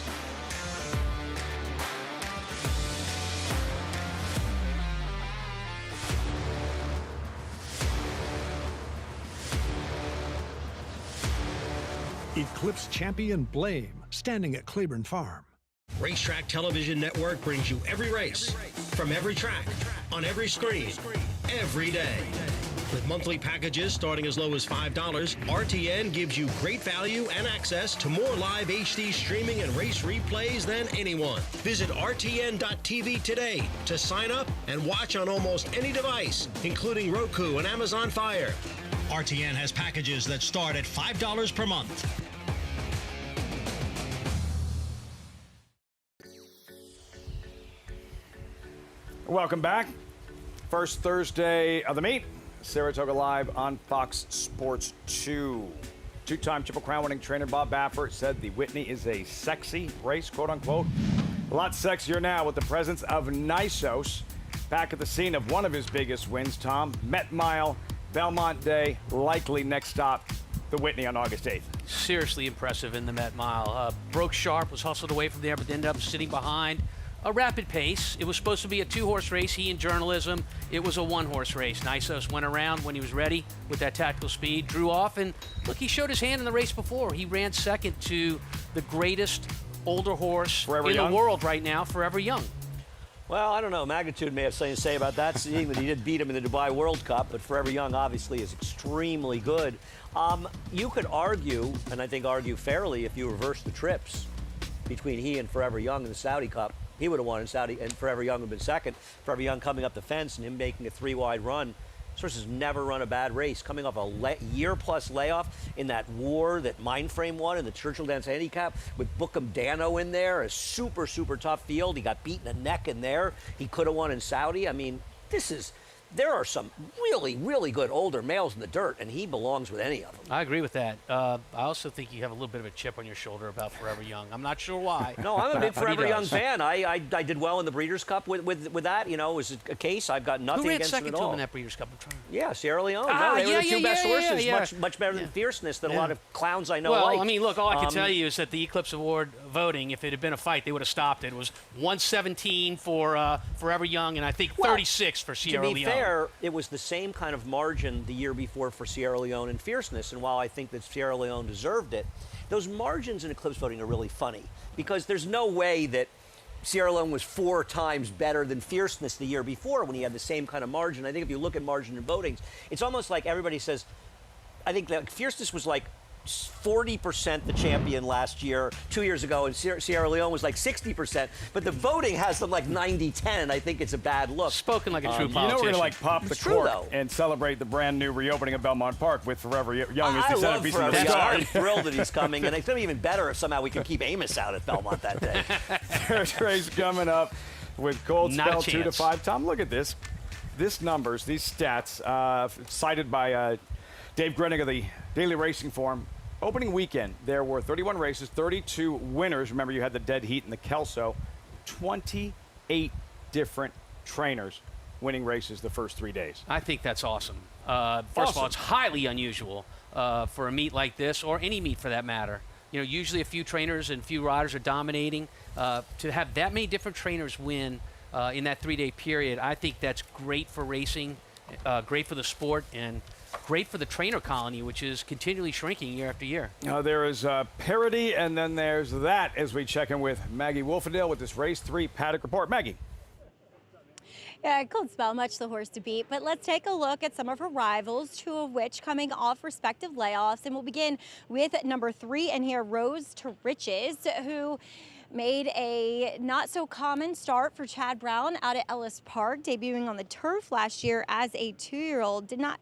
[SPEAKER 21] Eclipse champion Blame, standing at Claiborne Farm.
[SPEAKER 22] Racetrack Television Network brings you every race, from every track, on every screen, every day. With monthly packages starting as low as $5, RTN gives you great value and access to more live HD streaming and race replays than anyone. Visit RTN.tv today to sign up and watch on almost any device, including Roku and Amazon Fire. RTN has packages that start at $5 per month.
[SPEAKER 1] Welcome back. First Thursday of the meet. Saratoga Live on Fox Sports 2. Two-time Triple Crown winning trainer Bob Baffert said the Whitney is a sexy race, quote unquote. A lot sexier now with the presence of Nysos back at the scene of one of his biggest wins, Tom. Met Mile, Belmont Day, likely next stop, the Whitney on August 8th.
[SPEAKER 2] Seriously impressive in the Met Mile. Broke sharp, was hustled away from there, but ended up sitting behind. A rapid pace. It was supposed to be a two-horse race. He in journalism. It was a one-horse race. Nysos went around when he was ready with that tactical speed, drew off, and look, he showed his hand in the race before. He ran second to the greatest older horse in the world right now, Forever Young.
[SPEAKER 3] Well, I don't know. Magnitude may have something to say about that, seeing that he did beat him in the Dubai World Cup, but Forever Young obviously is extremely good. You could argue, and I think argue fairly, if you reverse the trips between he and Forever Young in the Saudi Cup. He would have won in Saudi, and Forever Young would have been second. Forever Young coming up the fence and him making a three-wide run. This horse has never run a bad race. Coming off a year-plus layoff in that war that Mindframe won in the Churchill Downs Handicap with Bookham Dano in there, a super, super tough field. He got beaten a neck in there. He could have won in Saudi. I mean, there are some really, really good older males in the dirt, and he belongs with any of them.
[SPEAKER 2] I agree with that. I also think you have a little bit of a chip on your shoulder about Forever Young. I'm not sure why.
[SPEAKER 3] No, I'm a big Forever Young fan. I did well in the Breeders' Cup with that. You know, it was a case. I've got nothing against him at all.
[SPEAKER 2] Who ran second to him in that Breeders' Cup?
[SPEAKER 3] Yeah, Sierra Leone. They were the two best horses. Much better than Fierceness that a lot of clowns I know like.
[SPEAKER 2] Well, I mean, look, all I can tell you is that the Eclipse Award voting, if it had been a fight, they would have stopped it. It was 117 for Forever Young, and I think 36 for Sierra Leone.
[SPEAKER 3] To be fair, it was the same kind of margin the year before for Sierra Leone and Fierceness, and while I think that Sierra Leone deserved it, those margins in Eclipse voting are really funny because there's no way that Sierra Leone was 4 times better than Fierceness the year before when he had the same kind of margin. I think if you look at margin in votings, it's almost like everybody says, I think that Fierceness was like 40% the champion last year, 2 years ago, and Sierra Leone was like 60%. But the voting has them like 90-10. I think it's a bad look.
[SPEAKER 2] Spoken like a true politician.
[SPEAKER 1] You know we're going to pop the cork and celebrate the brand new reopening of Belmont Park with Forever Young as the centerpiece of the star.
[SPEAKER 3] I'm thrilled that he's coming, and it's going to be even better if somehow we can keep Amos out at Belmont that day.
[SPEAKER 1] There's a race coming up with Gold Spell 2 to 5. Tom, look at this. These numbers, these stats, cited by Dave Grenning of the Daily Racing Form. Opening weekend, there were 31 races, 32 winners. Remember, you had the dead heat in the Kelso. 28 different trainers winning races the first 3 days.
[SPEAKER 2] I think that's awesome. First of all, it's highly unusual for a meet like this, or any meet for that matter. You know, usually a few trainers and a few riders are dominating. To have that many different trainers win in that 3-day period, I think that's great for racing, great for the sport, and great for the trainer colony, which is continually shrinking year after year.
[SPEAKER 1] There is parity, and then there's that as we check in with Maggie Wolfendale with this Race 3 Paddock Report. Maggie.
[SPEAKER 4] Yeah, Gold Spell, much the horse to beat, but let's take a look at some of her rivals, 2 of which coming off respective layoffs. And we'll begin with number 3, and here, Rose to Riches, who made a not-so-common start for Chad Brown out at Ellis Park, debuting on the turf last year as a 2-year-old. Did not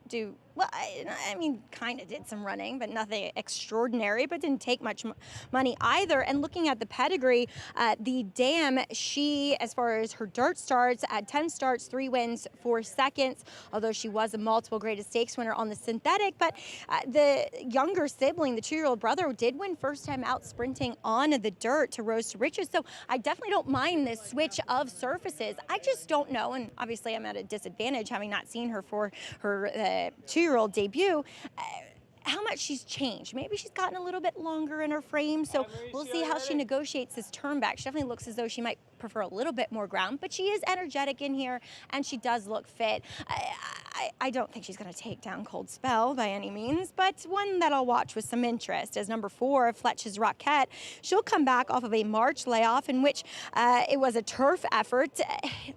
[SPEAKER 4] do well, I mean, kind of did some running, but nothing extraordinary, but didn't take much money either. And looking at the pedigree, the Dam, she, as far as her dirt starts, at 10 starts, 3 wins, 4 seconds, although she was a multiple graded stakes winner on the synthetic. But the younger sibling, the 2-year-old brother, did win first time out sprinting on the dirt to Rose to Riches. So I definitely don't mind this switch of surfaces. I just don't know, and obviously I'm at a disadvantage having not seen her for her 2-year-old debut, how much she's changed. Maybe she's gotten a little bit longer in her frame, so we'll see how she negotiates this turn back. She definitely looks as though she might prefer a little bit more ground, but she is energetic in here, and she does look fit. I don't think she's going to take down Cold Spell by any means, but one that I'll watch with some interest as number 4, Fletch's Rockette. She'll come back off of a March layoff in which it was a turf effort.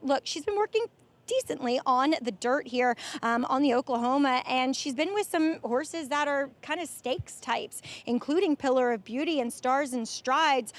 [SPEAKER 4] Look, she's been working decently on the dirt here on the Oklahoma, and she's been with some horses that are kind of stakes types, including Pillar of Beauty and Stars and Strides.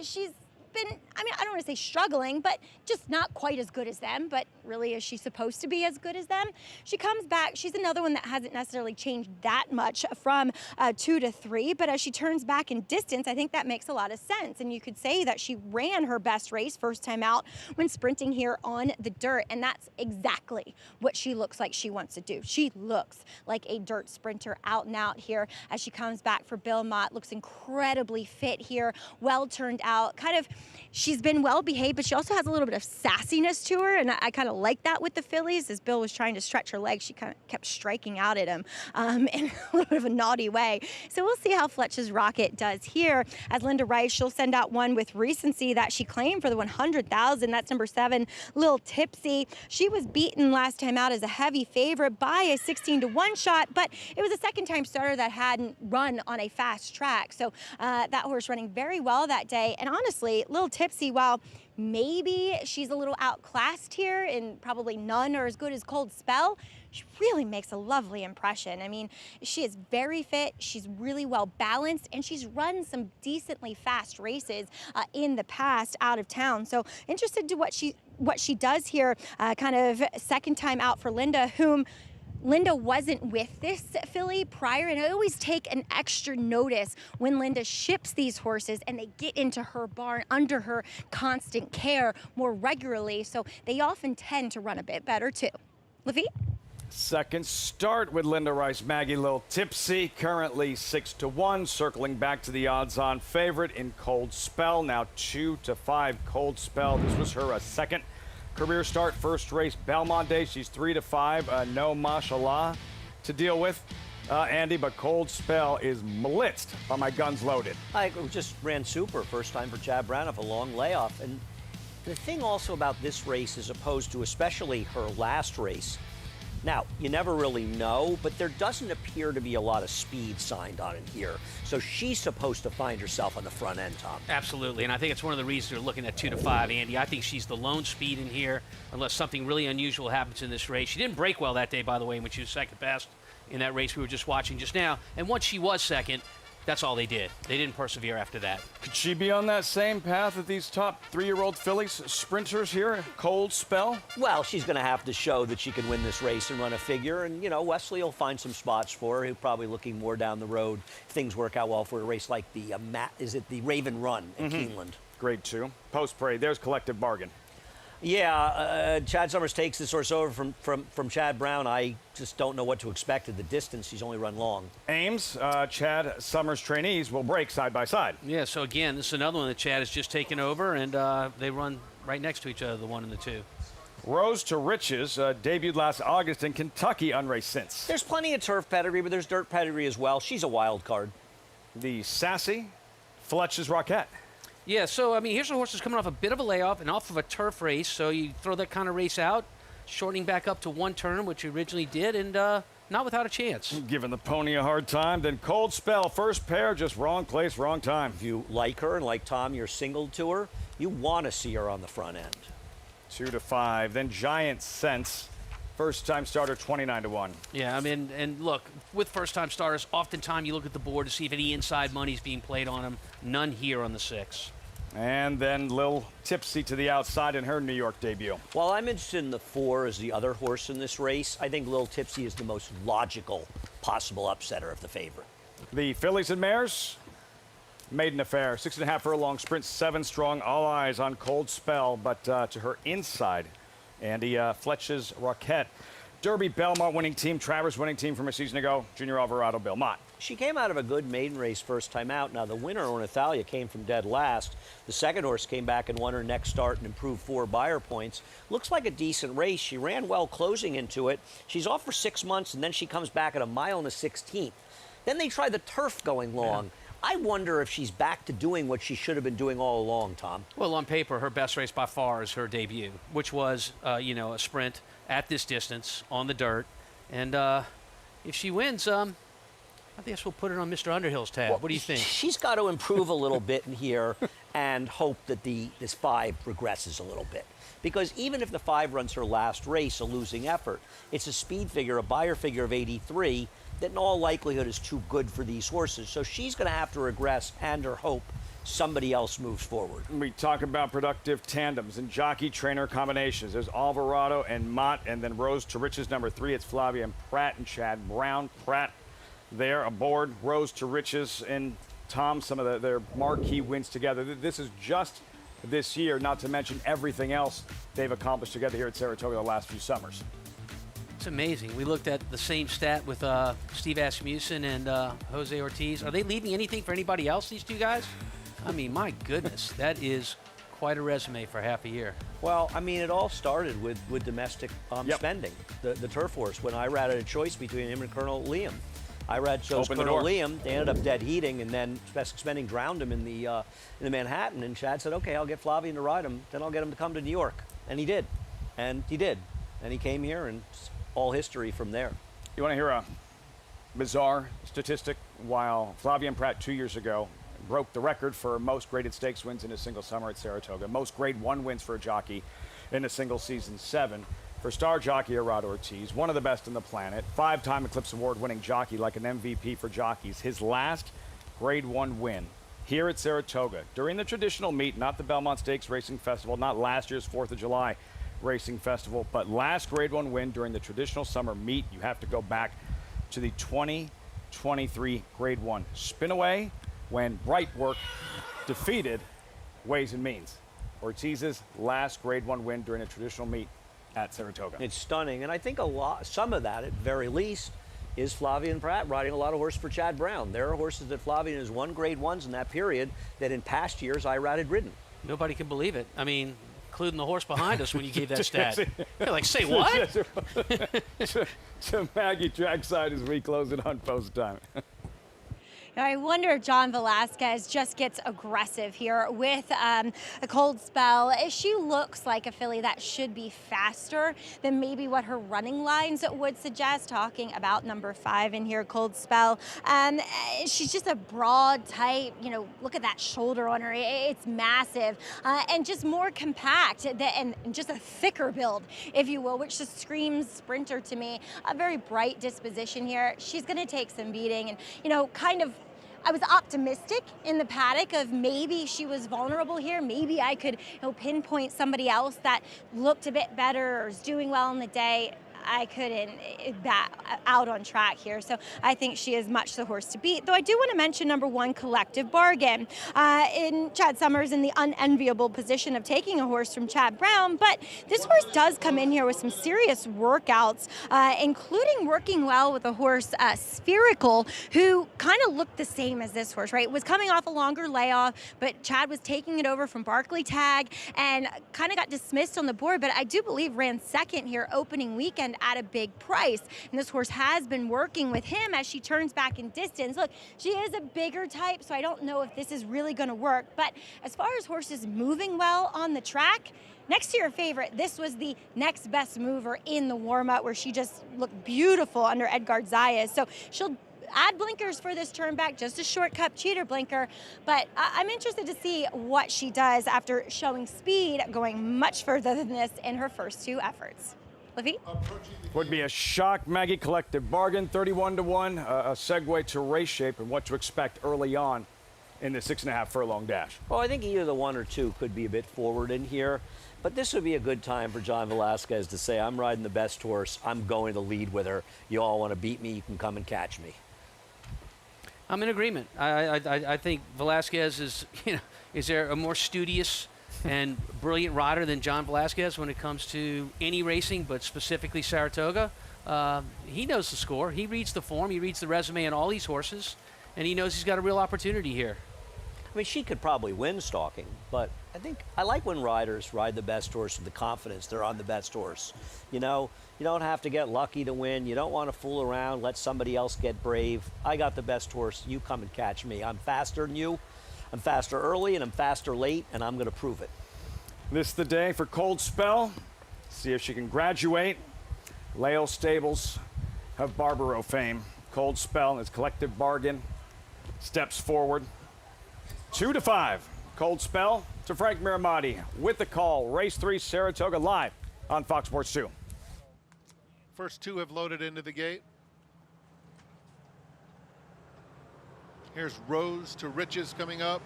[SPEAKER 4] She's been, I mean, I don't want to say struggling, but just not quite as good as them. But really, is she supposed to be as good as them? She comes back. She's another one that hasn't necessarily changed that much from 2 to 3. But as she turns back in distance, I think that makes a lot of sense. And you could say that she ran her best race first time out when sprinting here on the dirt. And that's exactly what she looks like she wants to do. She looks like a dirt sprinter out and out here as she comes back for Belmont. Looks incredibly fit here, well turned out, kind of. She's been well behaved, but she also has a little bit of sassiness to her, and I kind of like that with the fillies. As Bill was trying to stretch her legs, she kind of kept striking out at him in a little bit of a naughty way. So we'll see how Fletch's Rocket does here. As Linda Rice, she'll send out one with recency that she claimed for the 100,000. That's number 7, Lil Tipsy. She was beaten last time out as a heavy favorite by a 16-to-1 shot, but it was a second-time starter that hadn't run on a fast track. So that horse running very well that day. And honestly, Lil Tipsy, while maybe she's a little outclassed here and probably none are as good as Cold Spell, she really makes a lovely impression. I mean, she is very fit, she's really well balanced, and she's run some decently fast races in the past out of town. So interested to what she does here, kind of second time out for Linda, whom Linda wasn't with this filly prior, and I always take an extra notice when Linda ships these horses and they get into her barn under her constant care more regularly, so they often tend to run a bit better too. Lafitte?
[SPEAKER 1] Second start with Linda Rice. Maggie Lil Tipsy, currently 6-to-1, circling back to the odds-on favorite in Cold Spell, now 2-to-5 Cold Spell. This was her second career start, first race Belmont Day. She's 3-to-5. No mashallah to deal with, Andy, but Cold Spell is blitzed by my guns loaded.
[SPEAKER 3] I just ran super first time for Chad Brown off a long layoff. And the thing also about this race, as opposed to especially her last race, now, you never really know, but there doesn't appear to be a lot of speed signed on it here. So she's supposed to find herself on the front end, Tom.
[SPEAKER 2] Absolutely, and I think it's one of the reasons we're looking at 2-to-5, Andy. I think she's the lone speed in here, unless something really unusual happens in this race. She didn't break well that day, by the way, when she was second best in that race we were just watching just now. And once she was second, that's all they did. They didn't persevere after that.
[SPEAKER 1] Could she be on that same path with these top 3-year-old fillies sprinters here, Cold Spell?
[SPEAKER 3] Well, she's going to have to show that she can win this race and run a figure. And, you know, Wesley will find some spots for her. He'll probably looking more down the road if things work out well for a race like the, the Raven Run at Keeneland.
[SPEAKER 1] Grade 2. Post-parade, there's Collective Bargain.
[SPEAKER 3] Yeah, Chad Summers takes this horse over from Chad Brown. I just don't know what to expect at the distance. He's only run long.
[SPEAKER 1] Ames, Chad Summers trainees will break side by side.
[SPEAKER 2] Yeah, so again, this is another one that Chad has just taken over, and they run right next to each other, the 1 and the 2.
[SPEAKER 1] Rose to Riches debuted last August in Kentucky, unraced since.
[SPEAKER 3] There's plenty of turf pedigree, but there's dirt pedigree as well. She's a wild card.
[SPEAKER 1] The sassy Fletch's Rockette.
[SPEAKER 2] Yeah, so, I mean, here's a horse that's coming off a bit of a layoff and off of a turf race, so you throw that kind of race out, shortening back up to 1 turn, which you originally did, and not without a chance.
[SPEAKER 1] Giving the pony a hard time, then Cold Spell, first pair, just wrong place, wrong time.
[SPEAKER 3] If you like her, and like Tom, you're single to her, you want to see her on the front end.
[SPEAKER 1] 2-to-5, then Giant Sense. First-time starter, 29-1.
[SPEAKER 2] Yeah, I mean, and look, with first-time starters, oftentimes you look at the board to see if any inside money's being played on them. None here on the 6.
[SPEAKER 1] And then Lil Tipsy to the outside in her New York debut.
[SPEAKER 3] While I'm interested in the 4 as the other horse in this race, I think Lil Tipsy is the most logical possible upsetter of the favorite.
[SPEAKER 1] The fillies and mares, maiden affair. 6.5 furlong sprint, 7 strong. All eyes on Cold Spell, but to her inside, Andy Fletch's Roquette. Derby Belmont winning team, Travers winning team from a season ago. Junior Alvarado Belmont.
[SPEAKER 3] She came out of a good maiden race first time out. Now, the winner, Ornithalia, came from dead last. The second horse came back and won her next start and improved 4 buyer points. Looks like a decent race. She ran well closing into it. She's off for 6 months, and then she comes back at a mile and a 16th. Then they try the turf going long. Yeah. I wonder if she's back to doing what she should have been doing all along, Tom.
[SPEAKER 2] Well, on paper, her best race by far is her debut, which was, a sprint at this distance on the dirt. And if she wins, I guess we'll put it on Mr. Underhill's tab.
[SPEAKER 3] Well,
[SPEAKER 2] what do you think?
[SPEAKER 3] She's got to improve a little bit in here and hope that this 5 regresses a little bit. Because even if the 5 runs her last race, a losing effort, it's a speed figure, a buyer figure of 83, that in all likelihood is too good for these horses. So she's going to have to regress and or hope somebody else moves forward.
[SPEAKER 1] We talk about productive tandems and jockey-trainer combinations. There's Alvarado and Mott, and then Rose to Riches number 3. It's Flavia and Pratt and Chad Brown. Pratt there aboard, Rose to Riches, and Tom, some of their marquee wins together. This is just this year, not to mention everything else they've accomplished together here at Saratoga the last few summers.
[SPEAKER 2] It's amazing. We looked at the same stat with Steve Asmussen and Jose Ortiz. Are they leaving anything for anybody else, these two guys? I mean, my goodness, that is quite a resume for half a year.
[SPEAKER 3] Well, I mean, it all started with domestic spending. The turf horse, when Irad had a choice between him and Colonel Liam. Irad chose Colonel Liam. They ended up dead heating, and then domestic spending drowned him in the Manhattan. And Chad said, okay, I'll get Flavian to ride him. Then I'll get him to come to New York. And he did. And he did. And he came here, and it's all history from there.
[SPEAKER 1] You want to hear a bizarre statistic? While Flavian Pratt 2 years ago broke the record for most graded stakes wins in a single summer at Saratoga, most grade 1 wins for a jockey in a single season, 7. For star jockey Irad Ortiz, one of the best on the planet, 5-time Eclipse Award winning jockey, like an MVP for jockeys. His last grade 1 win here at Saratoga during the traditional meet, not the Belmont Stakes Racing Festival, not last year's 4th of July Racing Festival, but last grade 1 win during the traditional summer meet. You have to go back to the 2023 grade 1 spinaway when Brightwork defeated Ways and Means. Ortiz's last grade 1 win during a traditional meet at Saratoga.
[SPEAKER 3] It's stunning, and I think some of that, at very least, is Flavian Pratt riding a lot of horses for Chad Brown. There are horses that Flavian has won grade 1s in that period that in past years Irad had ridden.
[SPEAKER 2] Nobody can believe it. I mean, including the horse behind us when you gave that stat. You're like, say what?
[SPEAKER 1] to Maggie trackside as we close it on post time.
[SPEAKER 4] I wonder if John Velasquez just gets aggressive here with a Cold Spell. She looks like a filly that should be faster than maybe what her running lines would suggest, talking about number 5 in here, Cold Spell. She's just a broad type, look at that shoulder on her. It's massive and just more compact and just a thicker build, if you will, which just screams sprinter to me. A very bright disposition here. She's going to take some beating and, I was optimistic in the paddock of maybe she was vulnerable here. Maybe I could pinpoint somebody else that looked a bit better or is doing well in the day. I couldn't out on track here. So I think she is much the horse to beat. Though I do want to mention number 1, Collective Bargain. In Chad Summers in the unenviable position of taking a horse from Chad Brown, but this horse does come in here with some serious workouts, including working well with a horse, Spherical, who kind of looked the same as this horse, right? Was coming off a longer layoff, but Chad was taking it over from Barclay Tag and kind of got dismissed on the board, but I do believe ran second here opening weekend at a big price. And this horse has been working with him as she turns back in distance. Look, she is a bigger type, so I don't know if this is really going to work. But as far as horses moving well on the track, next to your favorite, this was the next best mover in the warm-up where she just looked beautiful under Edgard Zayas. So she'll add blinkers for this turn back, just a shortcut cheater blinker, but I'm interested to see what she does after showing speed, going much further than this in her first 2 efforts. Livy?
[SPEAKER 1] Would be a shock, Maggie. Collective Bargain, 31-1, a segue to race shape and what to expect early on in the 6.5 furlong dash.
[SPEAKER 3] Well, I think either the 1 or 2 could be a bit forward in here, but this would be a good time for John Velasquez to say, I'm riding the best horse. I'm going to lead with her. You all want to beat me, you can come and catch me.
[SPEAKER 2] I'm in agreement. I think Velasquez is, is there a more studious and brilliant rider than John Velasquez when it comes to any racing, but specifically Saratoga? He knows the score. He reads the form. He reads the resume on all these horses, and he knows he's got a real opportunity here.
[SPEAKER 3] I mean, she could probably win stalking, but I think I like when riders ride the best horse with the confidence they're on the best horse. You know, you don't have to get lucky to win. You don't want to fool around, let somebody else get brave. I got the best horse. You come and catch me. I'm faster than you. I'm faster early and I'm faster late, and I'm going to prove it.
[SPEAKER 1] This is the day for Cold Spell. See if she can graduate. Lael Stables have Barbaro fame. Cold Spell is Collective Bargain. Steps forward. 2-5. Cold Spell to Frank Miramati with the call. Race 3, Saratoga, live on Fox Sports 2.
[SPEAKER 5] First 2 have loaded into the gate. Here's Rose to Riches coming up.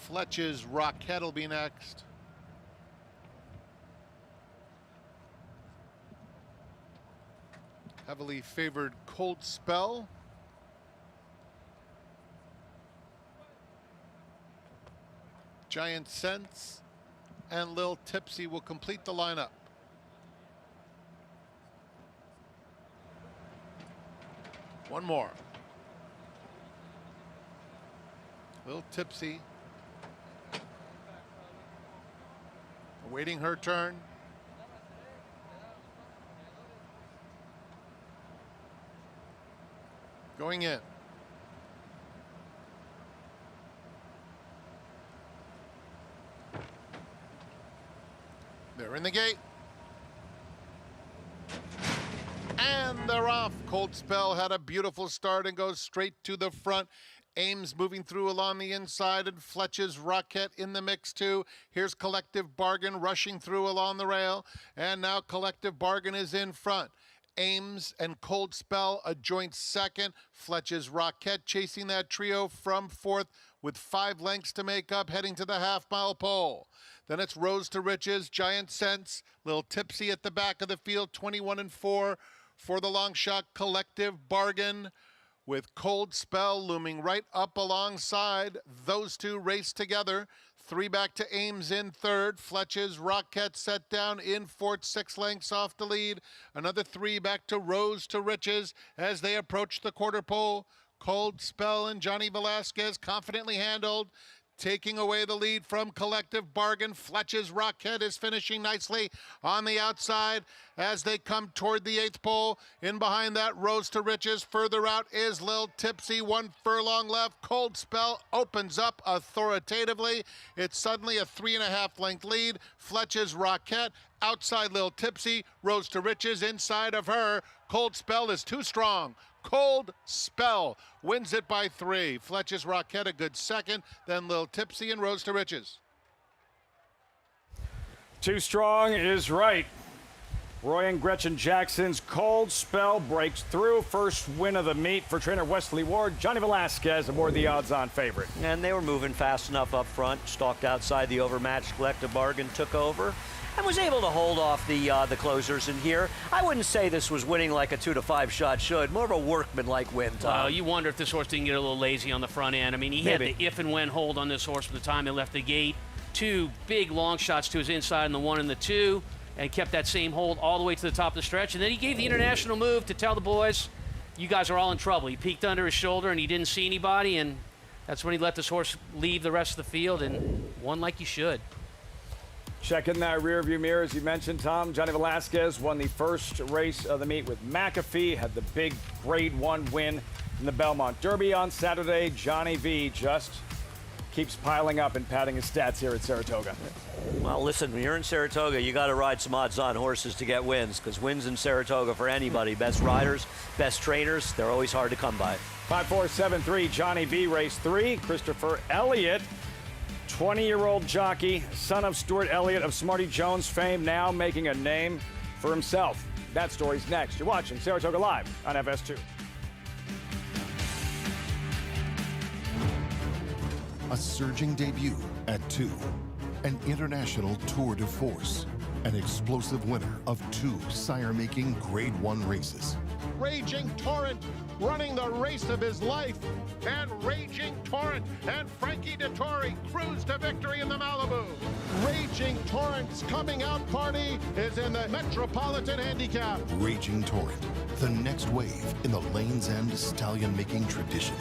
[SPEAKER 5] Fletch's Rocket will be next. Heavily favored Cold Spell. Giant Sense and Lil Tipsy will complete the lineup. One more. Lil Tipsy awaiting her turn. Going in. They're in the gate. And they're off. Cold Spell had a beautiful start and goes straight to the front. Ames moving through along the inside, and Fletch's Rocket in the mix too. Here's Collective Bargain rushing through along the rail, and now Collective Bargain is in front. Ames and Cold Spell a joint second. Fletch's Rocket chasing that trio from fourth with 5 lengths to make up, heading to the half-mile pole. Then it's Rose to Riches, Giant Sense, Lil Tipsy at the back of the field, 21-4 for the long shot Collective Bargain, with Cold Spell looming right up alongside. Those 2 race together. 3 back to Ames in third. Fletch's Rocket set down in fourth, 6 lengths off the lead. Another 3 back to Rose to Riches as they approach the quarter pole. Cold Spell and Johnny Velasquez confidently handled, taking away the lead from Collective Bargain. Fletch's Rocket is finishing nicely on the outside as they come toward the 8th pole. In behind that, Rose to Riches. Further out is Lil Tipsy, 1 furlong left. Cold Spell opens up authoritatively. It's suddenly a 3.5 length lead. Fletch's Rocket outside Lil Tipsy. Rose to Riches inside of her. Cold Spell is too strong. Cold Spell wins it by 3. Fletch's Rocket a good second, then Lil Tipsy and Rose to Riches.
[SPEAKER 1] Too strong is right. Roy and Gretchen Jackson's Cold Spell breaks through. First win of the meet for trainer Wesley Ward. Johnny Velasquez aboard the odds-on favorite.
[SPEAKER 3] And they were moving fast enough up front, stalked outside the overmatched Collective Bargain, took over, and was able to hold off the closers in here. I wouldn't say this was winning like a 2-5 shot should. More of a workmanlike win, Tom.
[SPEAKER 2] Well, you wonder if this horse didn't get a little lazy on the front end. I mean, he had the if and when hold on this horse from the time he left the gate. 2 big long shots to his inside in the 1 and the 2, and kept that same hold all the way to the top of the stretch. And then he gave the international move to tell the boys, you guys are all in trouble. He peeked under his shoulder and he didn't see anybody, and that's when he let this horse leave the rest of the field and won like he should.
[SPEAKER 1] Checking that rear view mirror, as you mentioned, Tom. Johnny Velasquez won the first race of the meet with McAfee, had the big Grade 1 win in the Belmont Derby on Saturday. Johnny V just keeps piling up and padding his stats here at Saratoga.
[SPEAKER 3] Well, listen, when you're in Saratoga, you got to ride some odds-on horses to get wins, because wins in Saratoga for anybody, best riders, best trainers, they're always hard to come by.
[SPEAKER 1] 5-4-7-3, Johnny V, race 3. Christopher Elliott, 20-year-old jockey, son of Stuart Elliott of Smarty Jones fame, now making a name for himself. That story's next. You're watching Saratoga Live on FS2.
[SPEAKER 6] a surging debut at 2, an international tour de force, an explosive winner of 2 sire-making Grade 1 races.
[SPEAKER 5] Raging Torrent running the race of his life, and Raging Torrent and Frankie Dettori cruise to victory in the Malibu. Raging Torrent's coming out party is in the Metropolitan Handicap.
[SPEAKER 6] Raging Torrent, the next wave in the Lane's End stallion-making tradition.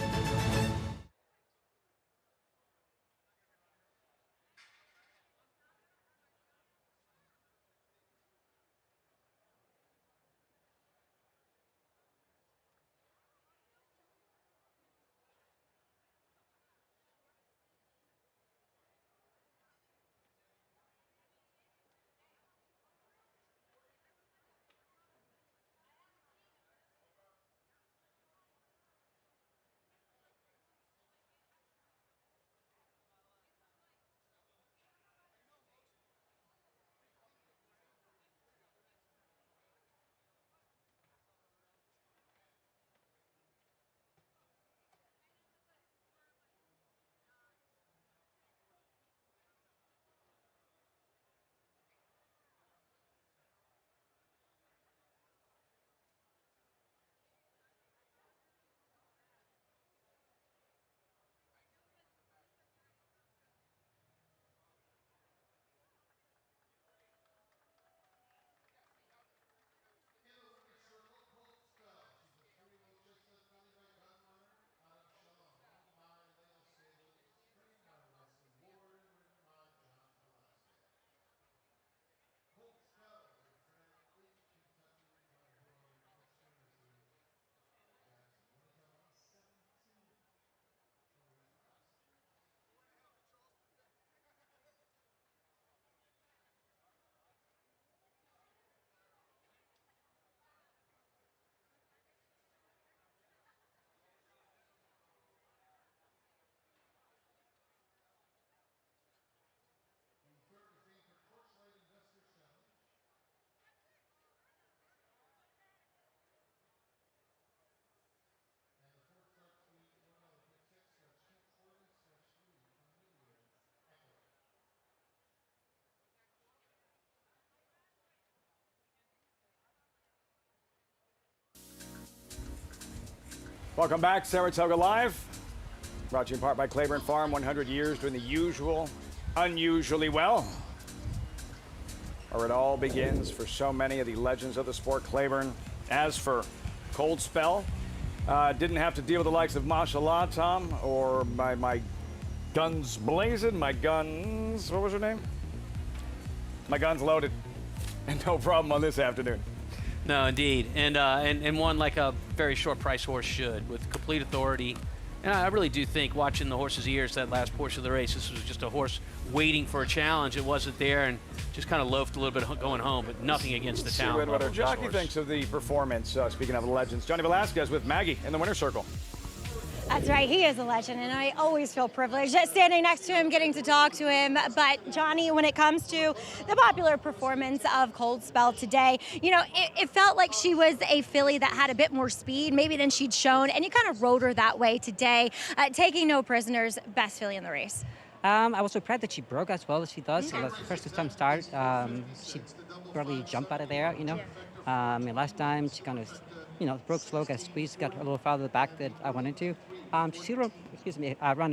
[SPEAKER 1] Welcome back, Saratoga Live. Brought to you in part by Claiborne Farm, 100 years doing the usual, unusually well. Where it all begins for so many of the legends of the sport, Claiborne. As for cold spell, didn't have to deal with the likes of Mashallah, Tom, or my guns blazing, what was her name? My guns loaded. And no problem on this afternoon.
[SPEAKER 2] No, indeed, and one like a very short price horse should, with complete authority. And I really do think, watching the horse's ears that last portion of the race, this was just a horse waiting for a challenge. It wasn't there, and just kind of loafed a little bit going home, but nothing against the talent.
[SPEAKER 1] What our jockey thinks of the performance. Speaking of the legends, Johnny Velasquez with Maggie in the winner's circle.
[SPEAKER 4] That's right, he is a legend, and I always feel privileged standing next to him, getting to talk to him. But Johnny, when it comes to the popular performance of Cold Spell today, you know, it felt like she was a filly that had a bit more speed maybe than she'd shown, and you kind of rode her that way today, taking no prisoners, best filly in the race.
[SPEAKER 7] I was surprised that she broke as well as she does. It was the first time start. She barely jumped out of there, you know. And last time she kind of, you know, broke slow, got squeezed, got a little farther back that I wanted to. She ran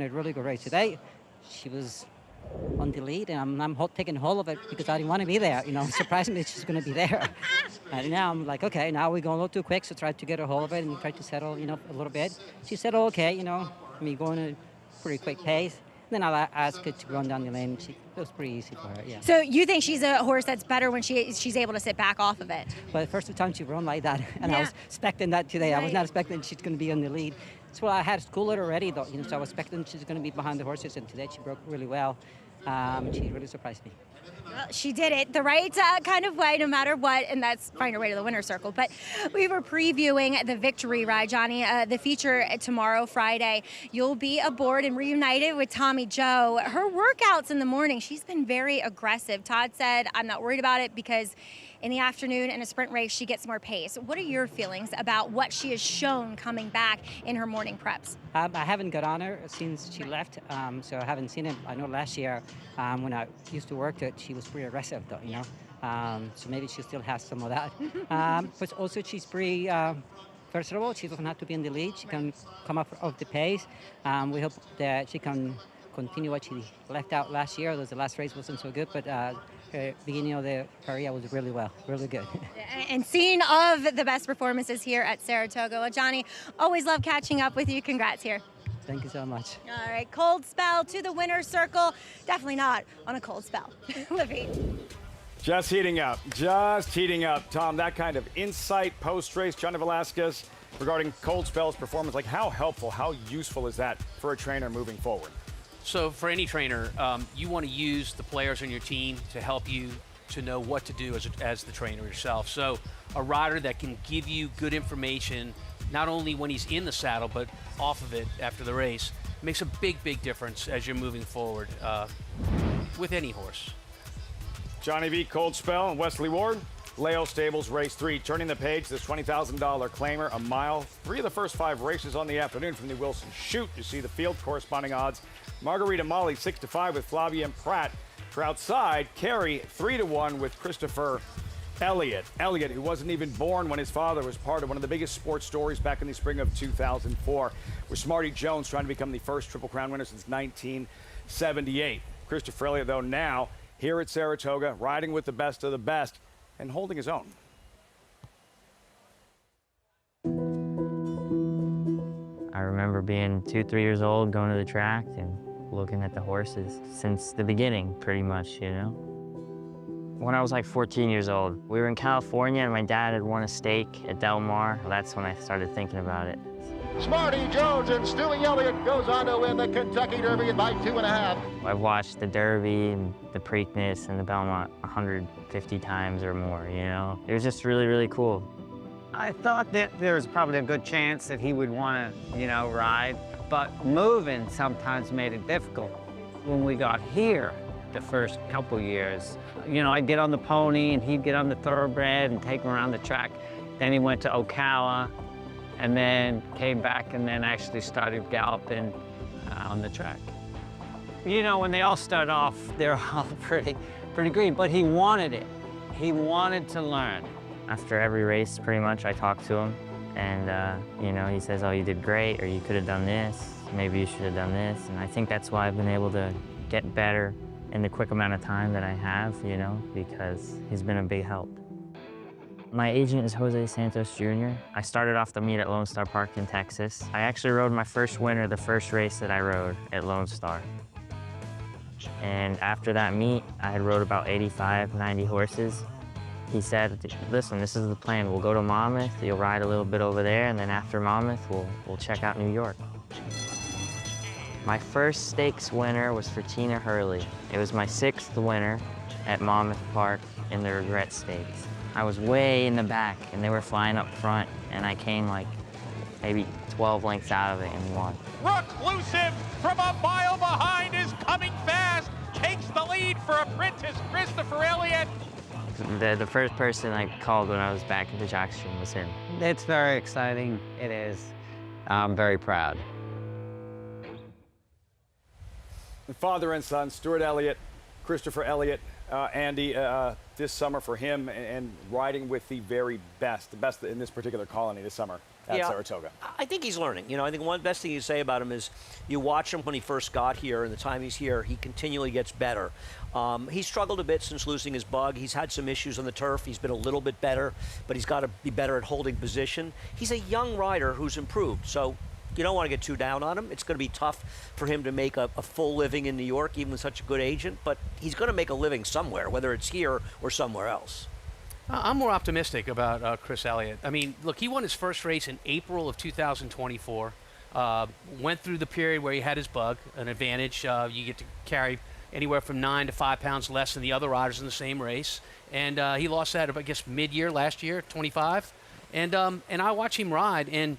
[SPEAKER 7] a really good race today. She was on the lead, and I'm taking hold of it because I didn't want to be there. You know, surprisingly, she's going to be there. And now I'm like, okay, now we're going a little too quick, so try to get a hold of it and try to settle, you know, a little bit. She settled okay, you know, going at a pretty quick pace. Then I asked her to run down the lane. It was pretty easy for her, yeah.
[SPEAKER 4] So you think she's a horse that's better when she's able to sit back off of it?
[SPEAKER 7] Well, the first time she run like that, and I was expecting that today. Right. I was not expecting she's going to be on the lead. So I had schooled her already, though, you know, so I was expecting she's going to be behind the horses, and today she broke really well. She really surprised me.
[SPEAKER 4] Well, she did it the right kind of way, no matter what, and that's find her way to the winner's circle. But we were previewing the victory ride, Johnny, the feature tomorrow, Friday. You'll be aboard and reunited with Tommy Joe. Her workouts in the morning, she's been very aggressive. Todd said, I'm not worried about it because in the afternoon in a sprint race, she gets more pace. What are your feelings about what she has shown coming back in her morning preps?
[SPEAKER 7] I haven't got on her since she left, so I haven't seen it. I know last year when I used to work that she was pretty aggressive, though, you know. So maybe she still has some of that. But also she's pretty versatile. She doesn't have to be in the lead. She can come up off the pace. We hope that she can continue what she left out last year. The last race wasn't so good, but her beginning of the career was really good.
[SPEAKER 4] And seeing of the best performances here at Saratoga. Well, Johnny, always love catching up with you. Congrats here.
[SPEAKER 7] Thank you so much.
[SPEAKER 4] All right, cold spell to the winner's circle. Definitely not on a cold spell. Livy.
[SPEAKER 1] Just heating up. Tom, that kind of insight post-race, Johnny Velasquez, regarding cold spells performance, like how helpful, how useful is that for a trainer moving forward?
[SPEAKER 2] So for any trainer, you want to use the players on your team to help you to know what to do as the trainer yourself. So a rider that can give you good information, not only when he's in the saddle, but off of it after the race, makes a big difference as you're moving forward with any horse.
[SPEAKER 1] Johnny V, cold spell, and Wesley Ward. Leo Stables, race 3, turning the page, this $20,000 claimer, a mile. 3 of the first 5 races on the afternoon from the Wilson Chute. You see the field corresponding odds. Margarita Molly 6-5 with Flavia and Pratt. For outside, Carey 3-1 with Christopher Elliott. Elliott, who wasn't even born when his father was part of one of the biggest sports stories back in the spring of 2004, with Smarty Jones trying to become the first Triple Crown winner since 1978. Christopher Elliott, though, now here at Saratoga, riding with the best of the best and holding his own.
[SPEAKER 8] I remember being 2-3 years old, going to the track and looking at the horses since the beginning, pretty much, you know. When I was like 14 years old, we were in California and my dad had won a stake at Del Mar. That's when I started thinking about it.
[SPEAKER 9] Smarty Jones and Stewie Elliott goes on to win the Kentucky Derby by 2.5.
[SPEAKER 8] I've watched the Derby and the Preakness and the Belmont 150 times or more, you know. It was just really cool.
[SPEAKER 23] I thought that there was probably a good chance that he would want to, you know, ride, but moving sometimes made it difficult. When we got here, the first couple years, you know, I'd get on the pony and he'd get on the thoroughbred and take him around the track. Then he went to Ocala and then came back and then actually started galloping on the track. You know, when they all start off, they're all pretty green, but he wanted it. He wanted to learn.
[SPEAKER 8] After every race, pretty much, I talk to him and, you know, he says, oh, you did great, or you could have done this, maybe you should have done this. And I think that's why I've been able to get better in the quick amount of time that I have, you know, because he's been a big help. My agent is Jose Santos Jr. I started off the meet at Lone Star Park in Texas. I actually rode my first winner the first race that I rode at Lone Star. And after that meet, I had rode about 85, 90 horses. He said, listen, this is the plan. We'll go to Monmouth, you'll ride a little bit over there, and then after Monmouth, we'll check out New York. My first stakes winner was for Tina Hurley. It was my 6th winner at Monmouth Park in the Regret Stakes. I was way in the back, and they were flying up front, and I came like maybe 12 lengths out of it and won.
[SPEAKER 11] Reclusive from a mile behind is coming fast, takes the lead for apprentice Christopher Elliott.
[SPEAKER 8] The first person I called when I was back at the jockey was him.
[SPEAKER 23] It's very exciting. It is. I'm very proud.
[SPEAKER 1] Father and son, Stuart Elliott, Christopher Elliott, Andy, this summer for him and riding with the very best, the best in this particular colony this summer at Saratoga.
[SPEAKER 3] I think he's learning. You know, I think one best thing you say about him is you watch him when he first got here, and the time he's here, he continually gets better. He's struggled a bit since losing his bug. He's had some issues on the turf. He's been a little bit better, but he's got to be better at holding position. He's a young rider who's improved, so you don't want to get too down on him. It's going to be tough for him to make a full living in New York, even with such a good agent, but he's going to make a living somewhere, whether it's here or somewhere else.
[SPEAKER 2] I'm more optimistic about Chris Elliott. I mean, look, he won his first race in April of 2024. Went through the period where he had his bug, an advantage. You get to carry anywhere from 9 to 5 pounds less than the other riders in the same race. And he lost that, I guess, mid-year last year, 25. And I watch him ride, and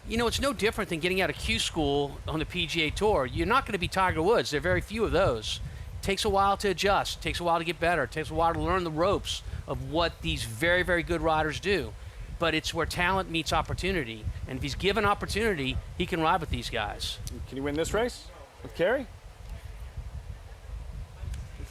[SPEAKER 2] you know, it's no different than getting out of Q school on the PGA Tour. You're not going to be Tiger Woods. There are very few of those. takes a while to adjust, takes a while to get better, takes a while to learn the ropes of what these very, very good riders do. But it's where talent meets opportunity. And if he's given opportunity, he can ride with these guys.
[SPEAKER 1] Can you win this race with Carrie?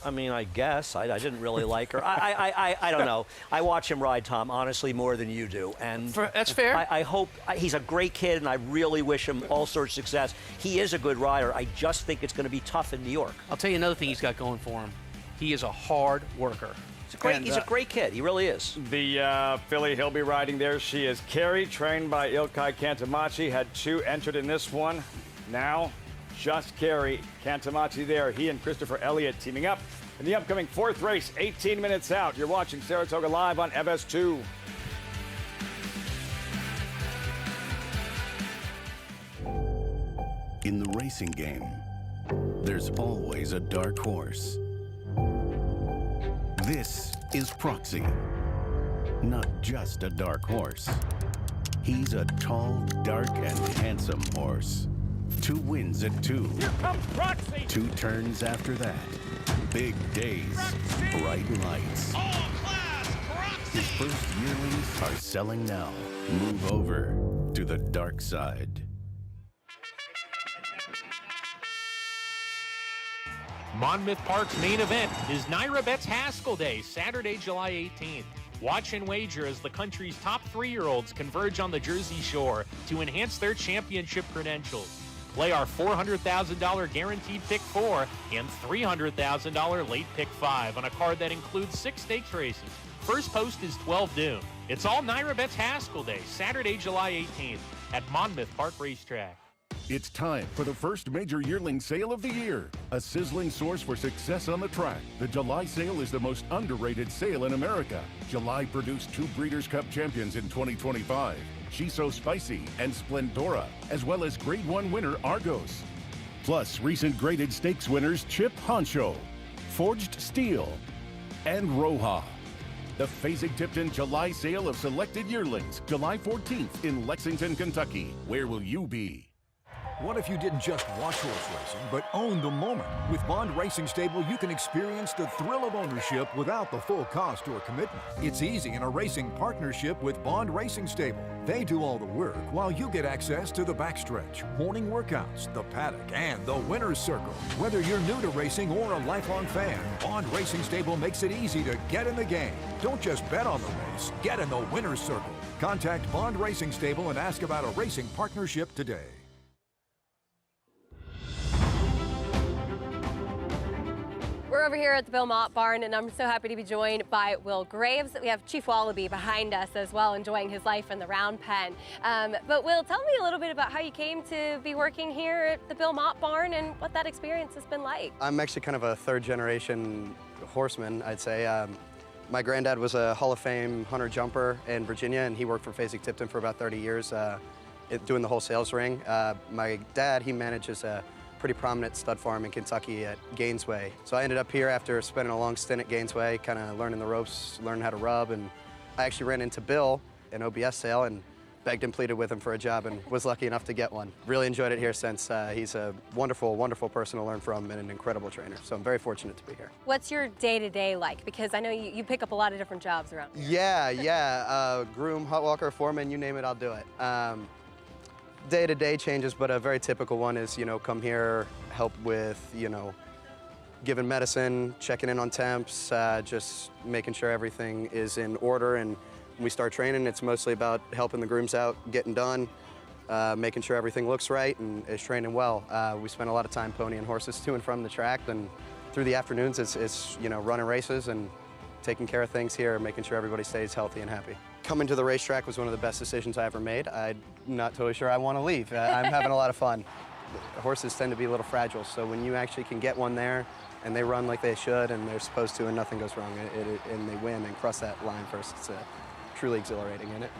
[SPEAKER 3] I mean, I guess. I didn't really like her. I don't know. I watch him ride, Tom, honestly, more than you do. And
[SPEAKER 2] that's fair.
[SPEAKER 3] I hope he's a great kid, and I really wish him all sorts of success. He is a good rider. I just think it's going to be tough in New York.
[SPEAKER 2] I'll tell you another thing he's got going for him. He is a hard worker.
[SPEAKER 3] He's a great kid. He really is.
[SPEAKER 1] The filly he'll be riding there, she is Carrie, trained by Ilkay Cantamachi. Had 2 entered in this one. Now, just Carrie. Cantamachi there. He and Christopher Elliott teaming up in the upcoming 4th race, 18 minutes out. You're watching Saratoga Live on FS2.
[SPEAKER 6] In the racing game, there's always a dark horse. This is Proxy. Not just a dark horse. He's a tall, dark, and handsome horse. 2 wins at 2.
[SPEAKER 11] Here comes Proxy.
[SPEAKER 6] 2 turns after that. Big days, bright lights.
[SPEAKER 11] All class, Proxy.
[SPEAKER 6] His first yearlings are selling now. Move over to the dark side.
[SPEAKER 11] Monmouth Park's main event is Naira Betts Haskell Day, Saturday, July 18th. Watch and wager as the country's top 3-year-olds converge on the Jersey Shore to enhance their championship credentials. Play our $400,000 guaranteed pick 4 and $300,000 late pick 5 on a card that includes 6 stakes races. First post is 12 noon. It's all Naira Betts Haskell Day, Saturday, July 18th at Monmouth Park Racetrack.
[SPEAKER 6] It's time for the first major yearling sale of the year. A sizzling source for success on the track. The July sale is the most underrated sale in America. July produced 2 Breeders' Cup champions in 2025. She's So Spicy and Splendora, as well as Grade 1 winner Argos. Plus recent graded stakes winners Chip Honcho, Forged Steel, and Roja. The Fasig-Tipton July sale of selected yearlings, July 14th in Lexington, Kentucky. Where will you be?
[SPEAKER 10] What if you didn't just watch horse racing, but own the moment? With Bond Racing Stable, you can experience the thrill of ownership without the full cost or commitment. It's easy in a racing partnership with Bond Racing Stable. They do all the work while you get access to the backstretch, morning workouts, the paddock, and the winner's circle. Whether you're new to racing or a lifelong fan, Bond Racing Stable makes it easy to get in the game. Don't just bet on the race, get in the winner's circle. Contact Bond Racing Stable and ask about a racing partnership today.
[SPEAKER 13] We're over here at the Bill Mott Barn, and I'm so happy to be joined by Will Graves. We have Chief Wallaby behind us as well, enjoying his life in the round pen. But Will, tell me a little bit about how you came to be working here at the Bill Mott Barn and what that experience has been like.
[SPEAKER 14] I'm actually kind of a 3rd-generation horseman, I'd say. My granddad was a Hall of Fame hunter jumper in Virginia, and he worked for Fasig-Tipton for about 30 years doing the whole sales ring. My dad, he manages a pretty prominent stud farm in Kentucky at Gainesway. So I ended up here after spending a long stint at Gainesway, kind of learning the ropes, learning how to rub, and I actually ran into Bill in OBS sale and begged and pleaded with him for a job and was lucky enough to get one. Really enjoyed it here since he's a wonderful, wonderful person to learn from and an incredible trainer. So I'm very fortunate to be here.
[SPEAKER 13] What's your day-to-day like? Because I know you pick up a lot of different jobs around here.
[SPEAKER 14] Yeah. Groom, hot walker, foreman, you name it, I'll do it. Day-to-day changes, but a very typical one is, come here, help with, giving medicine, checking in on temps, just making sure everything is in order. And when we start training, it's mostly about helping the grooms out, getting done, making sure everything looks right and is training well. We spend a lot of time ponying horses to and from the track, and through the afternoons, it's running races and taking care of things here, making sure everybody stays healthy and happy. Coming to the racetrack was one of the best decisions I ever made. I'm not totally sure I want to leave. I'm having a lot of fun. Horses tend to be a little fragile, so when you actually can get one there and they run like they should and they're supposed to and nothing goes wrong and they win and cross that line first, it's truly exhilarating, isn't it?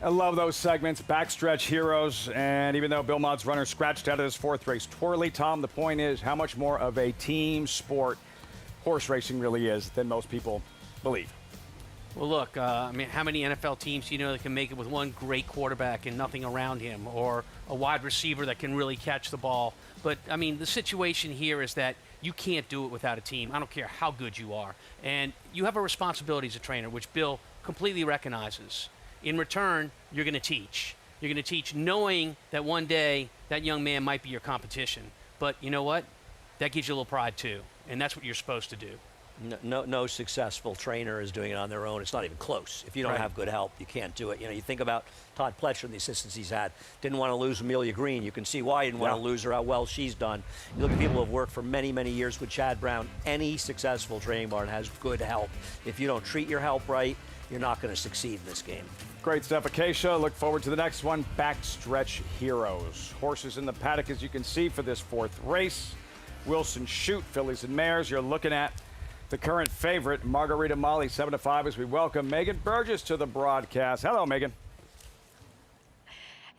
[SPEAKER 1] I love those segments, backstretch heroes, and even though Bill Mott's runner scratched out of his 4th race twirly, Tom, the point is how much more of a team sport horse racing really is than most people believe.
[SPEAKER 2] Well, look, how many NFL teams do you know that can make it with one great quarterback and nothing around him, or a wide receiver that can really catch the ball? But, I mean, the situation here is that you can't do it without a team. I don't care how good you are. And you have a responsibility as a trainer, which Bill completely recognizes. In return, you're going to teach. You're going to teach knowing that one day that young man might be your competition. But you know what? That gives you a little pride, too. And that's what you're supposed to do.
[SPEAKER 3] No successful trainer is doing it on their own. It's not even close. If you don't have good help, you can't do it. You know, you think about Todd Pletcher and the assistants he's had. Didn't want to lose Amelia Green. You can see why he didn't want to lose her, how well she's done. You look at people who have worked for many, many years with Chad Brown. Any successful training barn has good help. If you don't treat your help right, you're not going to succeed in this game.
[SPEAKER 1] Great stuff, Acacia. Look forward to the next one. Backstretch Heroes. Horses in the paddock, as you can see, for this fourth race. Wilson Shoot, fillies and mares. You're looking at the current favorite, Margarita Molly, 7-5, as we welcome Megan Burgess to the broadcast. Hello, Megan.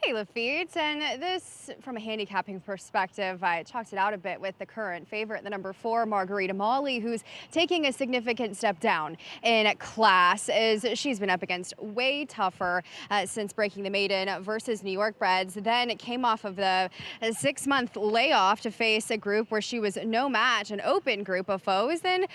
[SPEAKER 15] Hey, Lafitte, and this, from a handicapping perspective, I talked it out a bit with the current favorite, the number 4, Margarita Molly, who's taking a significant step down in class as she's been up against way tougher since breaking the maiden versus New York breds. Then it came off of the 6-month layoff to face a group where she was no match, an open group of foes, then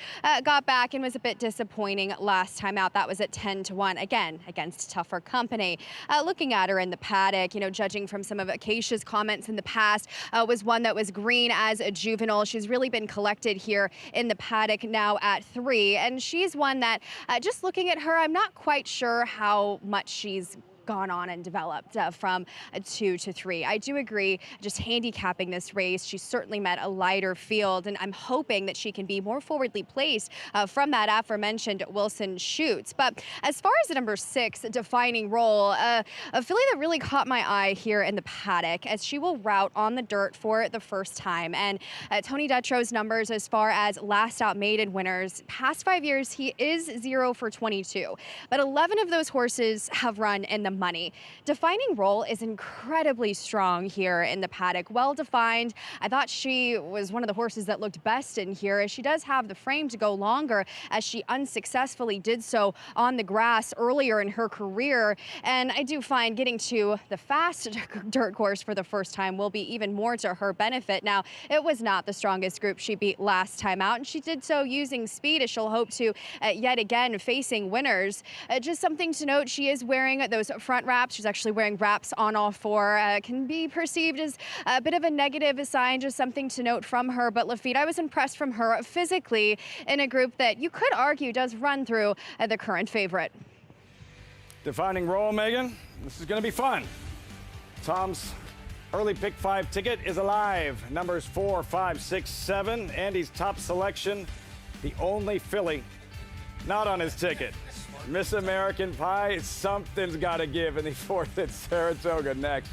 [SPEAKER 15] got back and was a bit disappointing last time out. That was at 10-1, again, against tougher company. Looking at her in the paddock, you know, judging from some of Acacia's comments in the past, was one that was green as a juvenile. She's really been collected here in the paddock now at 3. And she's one that, just looking at her, I'm not quite sure how much she's gone on and developed from 2 to 3. I do agree, just handicapping this race, she certainly met a lighter field, and I'm hoping that she can be more forwardly placed from that aforementioned Wilson Shoots. But as far as the number 6 defining role, a filly that really caught my eye here in the paddock, as she will route on the dirt for the first time. And Tony Dutro's numbers as far as last out maiden winners, past 5 years, he is 0 for 22. But 11 of those horses have run in the money. Defining role is incredibly strong here in the paddock, well defined. I thought she was one of the horses that looked best in here, as she does have the frame to go longer, as she unsuccessfully did so on the grass earlier in her career. And I do find getting to the fast dirt course for the first time will be even more to her benefit. Now, it was not the strongest group she beat last time out, and she did so using speed, as she'll hope to yet again facing winners. Just something to note, she is wearing those front wraps. She's actually wearing wraps on all 4. Can be perceived as a bit of a negative sign, just something to note from her. But Lafitte, I was impressed from her physically in a group that you could argue does run through the current favorite.
[SPEAKER 1] Defining role, Megan. This is going to be fun. Tom's early pick 5 ticket is alive. Numbers 4, 5, 6, 7. Andy's top selection, the only filly not on his ticket. Miss American Pie, something's got to give in the 4th at Saratoga next.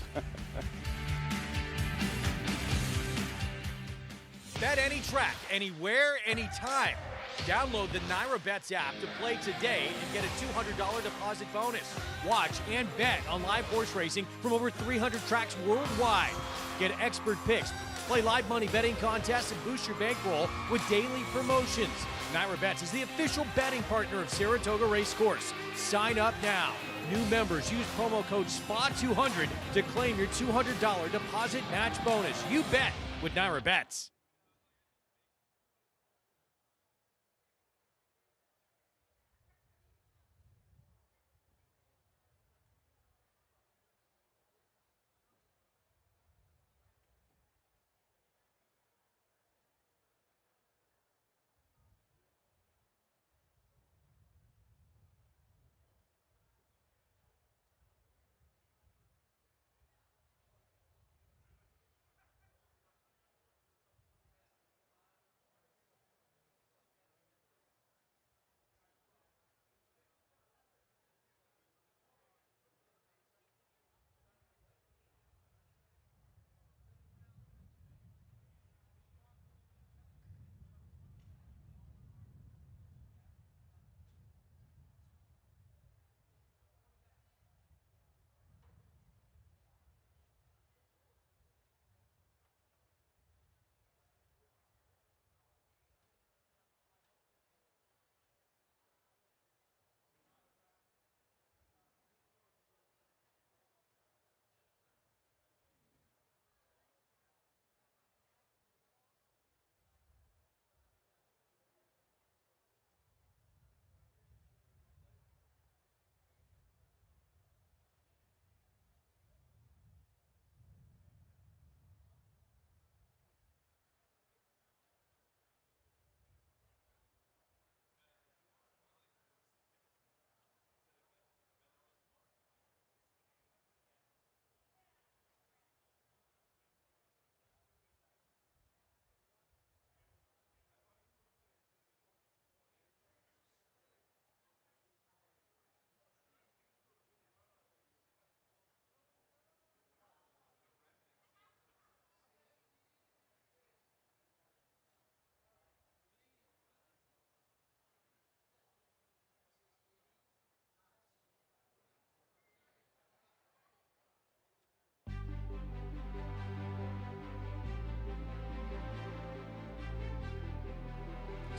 [SPEAKER 12] Bet any track, anywhere, anytime. Download the NyraBets app to play today and get a $200 deposit bonus. Watch and bet on live horse racing from over 300 tracks worldwide. Get expert picks, play live money betting contests, and boost your bankroll with daily promotions. NyraBets is the official betting partner of Saratoga Racecourse. Sign up now. New members use promo code SPA200 to claim your $200 deposit match bonus. You bet with NyraBets.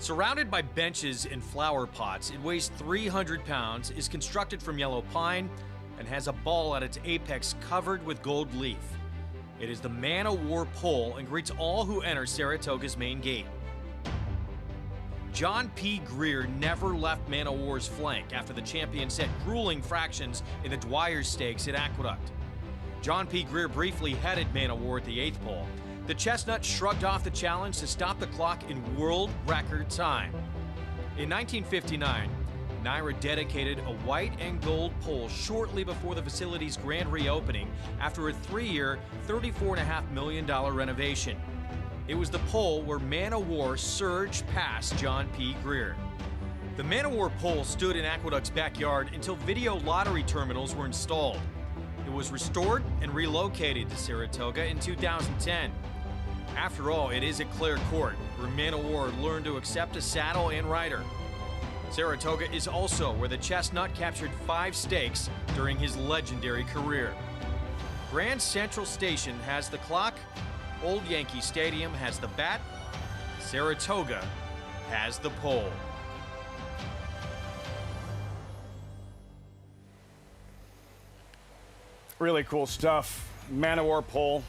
[SPEAKER 12] Surrounded by benches and flower pots, it weighs 300 pounds, is constructed from yellow pine, and has a ball at its apex covered with gold leaf. It is the man-o'-war pole and greets all who enter Saratoga's main gate. John P. Greer never left man-o'-war's flank after the champion set grueling fractions in the Dwyer Stakes at Aqueduct. John P. Greer briefly headed man-o'-war at the 8th pole. The Chestnut shrugged off the challenge to stop the clock in world record time. In 1959, Naira dedicated a white and gold pole shortly before the facility's grand reopening after a 3-year, $34.5 million renovation. It was the pole where man-o'-war surged past John P. Greer. The man-o'-war pole stood in Aqueduct's backyard until video lottery terminals were installed. It was restored and relocated to Saratoga in 2010. After all, it is a clear court where man-o'-war learned to accept a saddle and rider. Saratoga is also where the Chestnut captured 5 stakes during his legendary career. Grand Central Station has the clock, Old Yankee Stadium has the bat, Saratoga has the pole.
[SPEAKER 1] Really cool stuff. Man-o'-war pole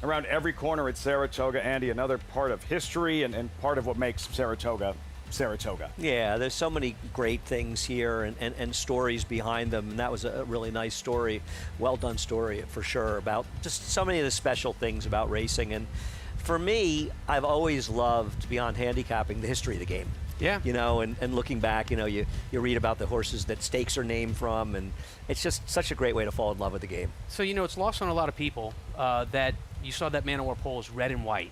[SPEAKER 1] around every corner at Saratoga. Andy, another part of history and part of what makes Saratoga Saratoga.
[SPEAKER 3] Yeah, there's so many great things here and stories behind them, and that was a really nice story, well done story for sure, about just so many of the special things about racing. And for me, I've always loved, beyond handicapping, the history of the game.
[SPEAKER 2] Yeah.
[SPEAKER 3] You know, and looking back, you know, you read about the horses that stakes are named from, and it's just such a great way to fall in love with the game.
[SPEAKER 2] So, you know, it's lost on a lot of people that you saw that man-o'-war pole is red and white.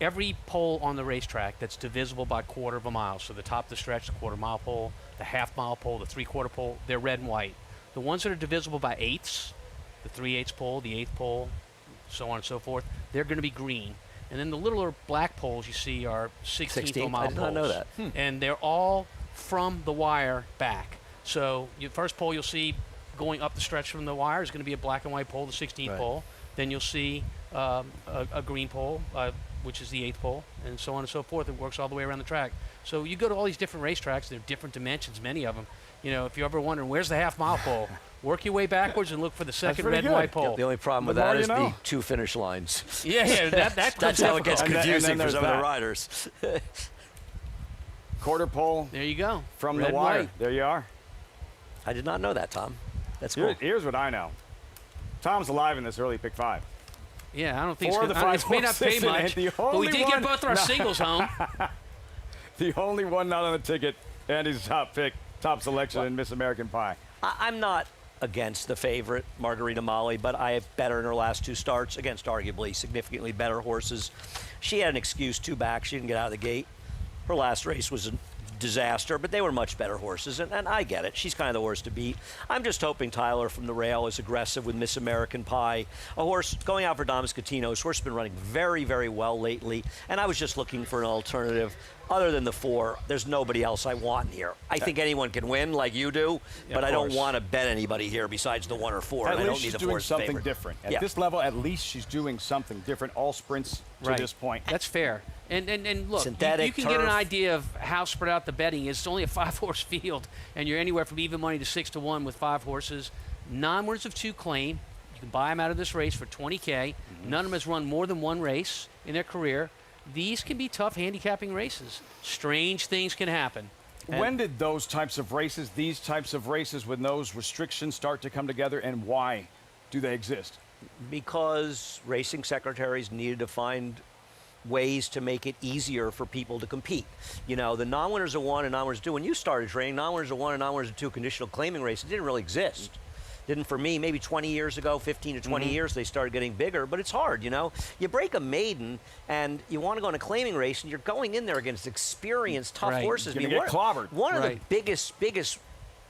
[SPEAKER 2] Every pole on the racetrack that's divisible by 1/4 of a mile, so the top of the stretch, the 1/4 mile pole, the 1/2 mile pole, the 3/4 pole, they're red and white. The ones that are divisible by 1/8, the 3/8 pole, the 1/8 pole, so on and so forth, they're going to be green. And then the littler black poles you see are 16th mile poles.
[SPEAKER 3] I did not know that.
[SPEAKER 2] And they're all from the wire back. So your first pole you'll see going up the stretch from the wire is going to be a black and white pole, the 16th pole. Then you'll see a green pole, which is the 8th pole, and so on and so forth. It works all the way around the track. So you go to all these different racetracks, they're different dimensions, many of them. You know, if you're ever wondering, where's the 1/2 mile pole? Work your way backwards and look for the second red and white pole.
[SPEAKER 3] The only problem with that is the 2 finish lines.
[SPEAKER 2] Yeah, that
[SPEAKER 3] that's how it gets confusing for some of the
[SPEAKER 1] that.
[SPEAKER 3] riders.
[SPEAKER 1] 1/4 pole.
[SPEAKER 2] There you go.
[SPEAKER 1] From
[SPEAKER 2] red
[SPEAKER 1] the wire.
[SPEAKER 2] White.
[SPEAKER 1] There you are.
[SPEAKER 3] I did not know that, Tom. That's cool.
[SPEAKER 1] Here's what I know. Tom's alive in this early pick 5.
[SPEAKER 2] Yeah, I don't think
[SPEAKER 1] Four
[SPEAKER 2] it's
[SPEAKER 1] of the
[SPEAKER 2] going
[SPEAKER 1] five
[SPEAKER 2] to may not pay
[SPEAKER 1] horses,
[SPEAKER 2] much,
[SPEAKER 1] and the
[SPEAKER 2] but we
[SPEAKER 1] only
[SPEAKER 2] did
[SPEAKER 1] one-
[SPEAKER 2] get both our singles home.
[SPEAKER 1] The only one not on the ticket, Andy's top pick, top selection in Miss American Pie.
[SPEAKER 3] I'm not against the favorite, Margarita Molly, but I have better in her last 2 starts against arguably significantly better horses. She had an excuse 2 back. She didn't get out of the gate. Her last race was a disaster, but they were much better horses, and I get it. She's kind of the horse to beat. I'm just hoping Tyler from the rail is aggressive with Miss American Pie. A horse going out for Domus Catino's horse has been running very, very well lately, and I was just looking for an alternative. Other than the 4, there's nobody else I want here. I think anyone can win, like you do, but I don't want to bet anybody here besides the 1 or 4.
[SPEAKER 1] At
[SPEAKER 3] and I don't
[SPEAKER 1] least
[SPEAKER 3] need
[SPEAKER 1] she's
[SPEAKER 3] the
[SPEAKER 1] doing
[SPEAKER 3] 4's
[SPEAKER 1] something
[SPEAKER 3] favorite.
[SPEAKER 1] different. At this level, at least she's doing something different. All sprints to this point.
[SPEAKER 2] That's fair. And look,
[SPEAKER 3] Synthetic
[SPEAKER 2] you can get an
[SPEAKER 3] turf.
[SPEAKER 2] idea of how spread out the betting is. It's only a 5-horse field, and you're anywhere from even money to 6-1 with 5 horses. Non-winners of 2 claim. You can buy them out of this race for $20K. None of them has run more than 1 race in their career. These can be tough handicapping races. Strange things can happen.
[SPEAKER 1] When did those types of races, these types of races with those restrictions start to come together, and why do they exist?
[SPEAKER 3] Because racing secretaries needed to find ways to make it easier for people to compete. You know, the non-winners of 1 and non-winners of 2, when you started training, non-winners of 1 and non-winners of 2 conditional claiming races didn't really exist. Didn't for me, maybe 20 years ago, 15 to 20 years, they started getting bigger, but it's hard, you know? You break a maiden and you want to go in a claiming race and you're going in there against experienced, tough horses.
[SPEAKER 1] You're gonna get clobbered.
[SPEAKER 3] One of the biggest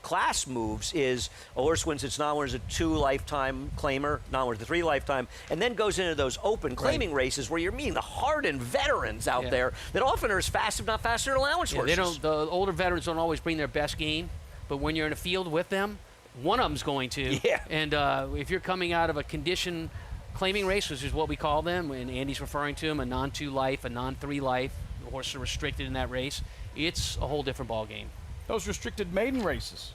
[SPEAKER 3] class moves is a horse wins its non-winners a 2 lifetime claimer, non-winners a 3 lifetime, and then goes into those open claiming races where you're meeting the hardened veterans out there that often are as fast, if not faster, than allowance horses.
[SPEAKER 2] The older veterans don't always bring their best game, but when you're in a field with them, one of them's going to.
[SPEAKER 3] Yeah.
[SPEAKER 2] And if you're coming out of a condition claiming race, which is what we call them, and Andy's referring to them, a non-2 life, a non-3 life, horses are restricted in that race, it's a whole different ball game.
[SPEAKER 1] Those restricted maiden races,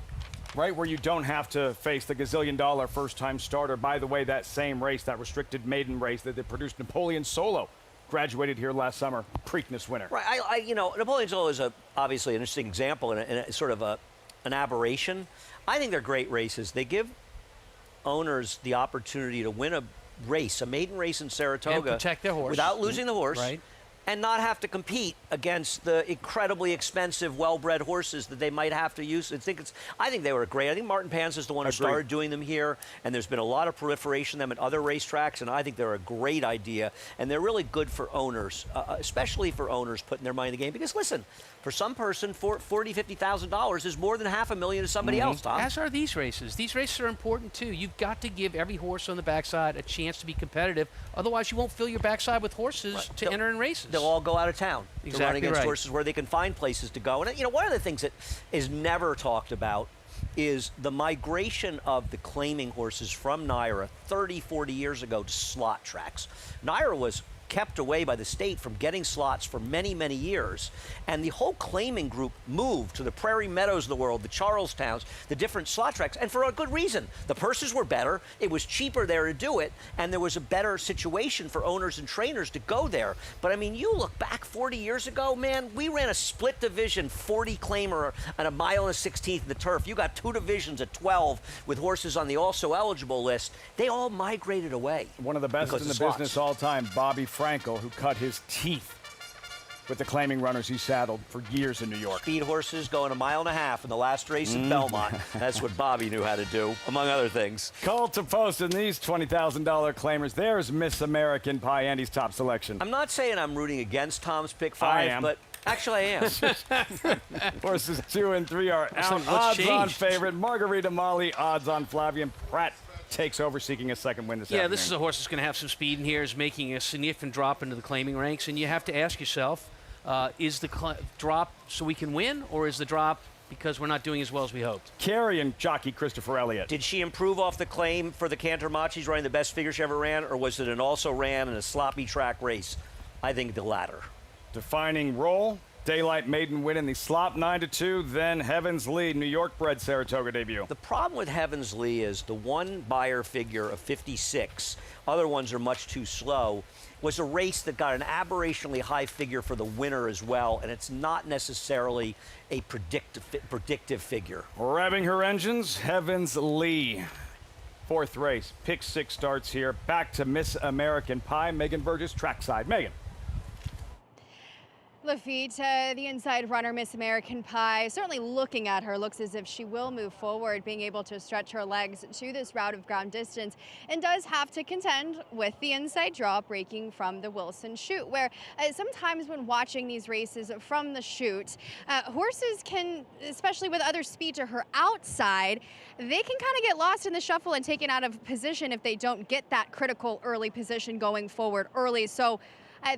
[SPEAKER 1] right, where you don't have to face the gazillion-dollar first-time starter. By the way, that same race, that restricted maiden race that they produced Napoleon Solo, graduated here last summer, Preakness winner.
[SPEAKER 3] Right, you know, Napoleon Solo is obviously an interesting example and a sort of an aberration. I think they're great races. They give owners the opportunity to win a race, a maiden race in Saratoga,
[SPEAKER 2] and protect their horse
[SPEAKER 3] without losing the horse,
[SPEAKER 2] right,
[SPEAKER 3] and not have to compete against the incredibly expensive, well-bred horses that they might have to use. I think they were great. I think Martin Panza is the one who started doing them here, and there's been a lot of proliferation of them at other racetracks, and I think they're a great idea, and they're really good for owners, especially for owners putting their money in the game. Because listen, for some person, $40,000, $50,000 is more than $500,000 to somebody else, Tom.
[SPEAKER 2] As are these races. These races are important too. You've got to give every horse on the backside a chance to be competitive. Otherwise, you won't fill your backside with horses to enter in races.
[SPEAKER 3] They'll all go out of town to run against horses where they can find places to go. And you know, one of the things that is never talked about is the migration of the claiming horses from NYRA 30, 40 years ago to slot tracks. NYRA was kept away by the state from getting slots for many, many years. And the whole claiming group moved to the Prairie Meadows of the world, the Charlestowns, the different slot tracks, and for a good reason. The purses were better, it was cheaper there to do it, and there was a better situation for owners and trainers to go there. But I mean, you look back 40 years ago, man, we ran a split division 40 claimer at 1 1/16 in the turf. You got 2 divisions at 12 with horses on the also eligible list. They all migrated away.
[SPEAKER 1] One of the best in the business all time, Bobby Frankel, who cut his teeth with the claiming runners he saddled for years in New York.
[SPEAKER 3] Speed horses going 1.5 miles in the last race in Belmont. That's what Bobby knew how to do, among other things.
[SPEAKER 1] Call to post in these $20,000 claimers. There's Miss American Pie, Andy's top selection.
[SPEAKER 3] I'm not saying I'm rooting against Tom's pick 5, but actually I am.
[SPEAKER 1] Horses 2 and 3 are out. Odds-on favorite, Margarita Molly. Odds-on Flavian Pratt takes over, seeking a second win this afternoon.
[SPEAKER 2] Yeah, this is a horse that's going to have some speed in here, is making a significant drop into the claiming ranks, and you have to ask yourself, is the drop so we can win, or is the drop because we're not doing as well as we hoped?
[SPEAKER 1] Carey and jockey Christopher Elliott.
[SPEAKER 3] Did she improve off the claim for the Cantor Machi's running the best figure she ever ran, or was it an also ran in a sloppy track race? I think the latter.
[SPEAKER 1] Defining role, Daylight maiden win in the slop 9-2, then Heaven's Lead, New York bred Saratoga debut.
[SPEAKER 3] The problem with Heaven's Lee is the one buyer figure of 56, other ones are much too slow, was a race that got an aberrationally high figure for the winner as well, and it's not necessarily a predictive figure.
[SPEAKER 1] Revving her engines, Heaven's Lee. 4th race, pick 6 starts here. Back to Miss American Pie, Megan Burgess, trackside. Megan.
[SPEAKER 15] Lafitte, the inside runner, Miss American Pie, certainly looking at her, looks as if she will move forward, being able to stretch her legs to this route of ground distance, and does have to contend with the inside draw breaking from the Wilson chute, where sometimes when watching these races from the chute, horses can, especially with other speed to her outside, they can kind of get lost in the shuffle and taken out of position if they don't get that critical early position going forward early. So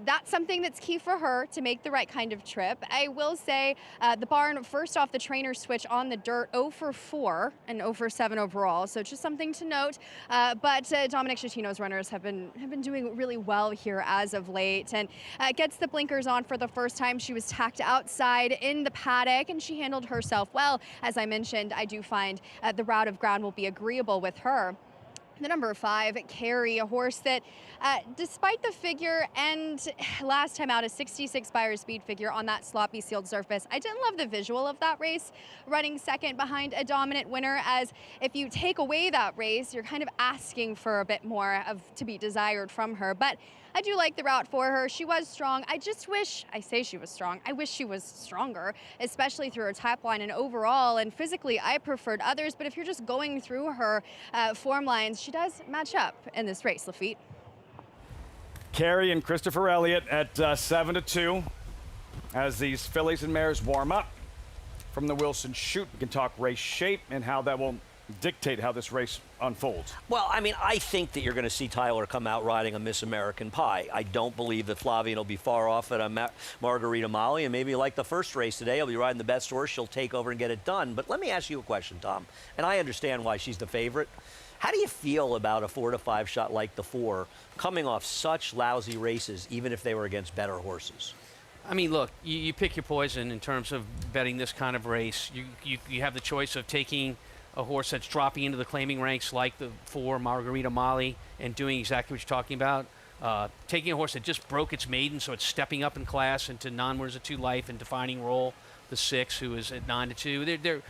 [SPEAKER 15] that's something that's key for her to make the right kind of trip. I will say the barn, first off, the trainer switch on the dirt, 0 for 4 and 0 for 7 overall. So just something to note. But Dominic Schettino's runners have been doing really well here as of late, and gets the blinkers on for the first time. She was tacked outside in the paddock, and she handled herself well. As I mentioned, I do find the route of ground will be agreeable with her. The number 5, Carey, a horse that, despite the figure and last time out a 66 buyer speed figure on that sloppy sealed surface, I didn't love the visual of that race, running second behind a dominant winner, as if you take away that race, you're kind of asking for a bit more to be desired from her. But I do like the route for her. She was strong. I just wish, I say she was strong, I wish she was stronger, especially through her top line and overall. And physically, I preferred others. But if you're just going through her form lines, she does match up in this race, Lafitte.
[SPEAKER 1] Carey and Christopher Elliott at 7-2 as these fillies and mares warm up. From the Wilson chute, we can talk race shape and how that will dictate how this race unfolds.
[SPEAKER 3] Well, I mean, I think that you're going to see Tyler come out riding a Miss American Pie. I don't believe that Flavian will be far off at a Margarita Molly, and maybe like the first race today, he'll be riding the best horse. She'll take over and get it done. But let me ask you a question, Tom, and I understand why she's the favorite. How do you feel about a 4-5 shot like the 4 coming off such lousy races, even if they were against better horses?
[SPEAKER 2] I mean, look, you pick your poison in terms of betting this kind of race. You have the choice of taking a horse that's dropping into the claiming ranks like the 4 Margarita Molly and doing exactly what you're talking about. Taking a horse that just broke its maiden, so it's stepping up in class into non-winners of 2 life and defining role, the 6 who is at 9-2.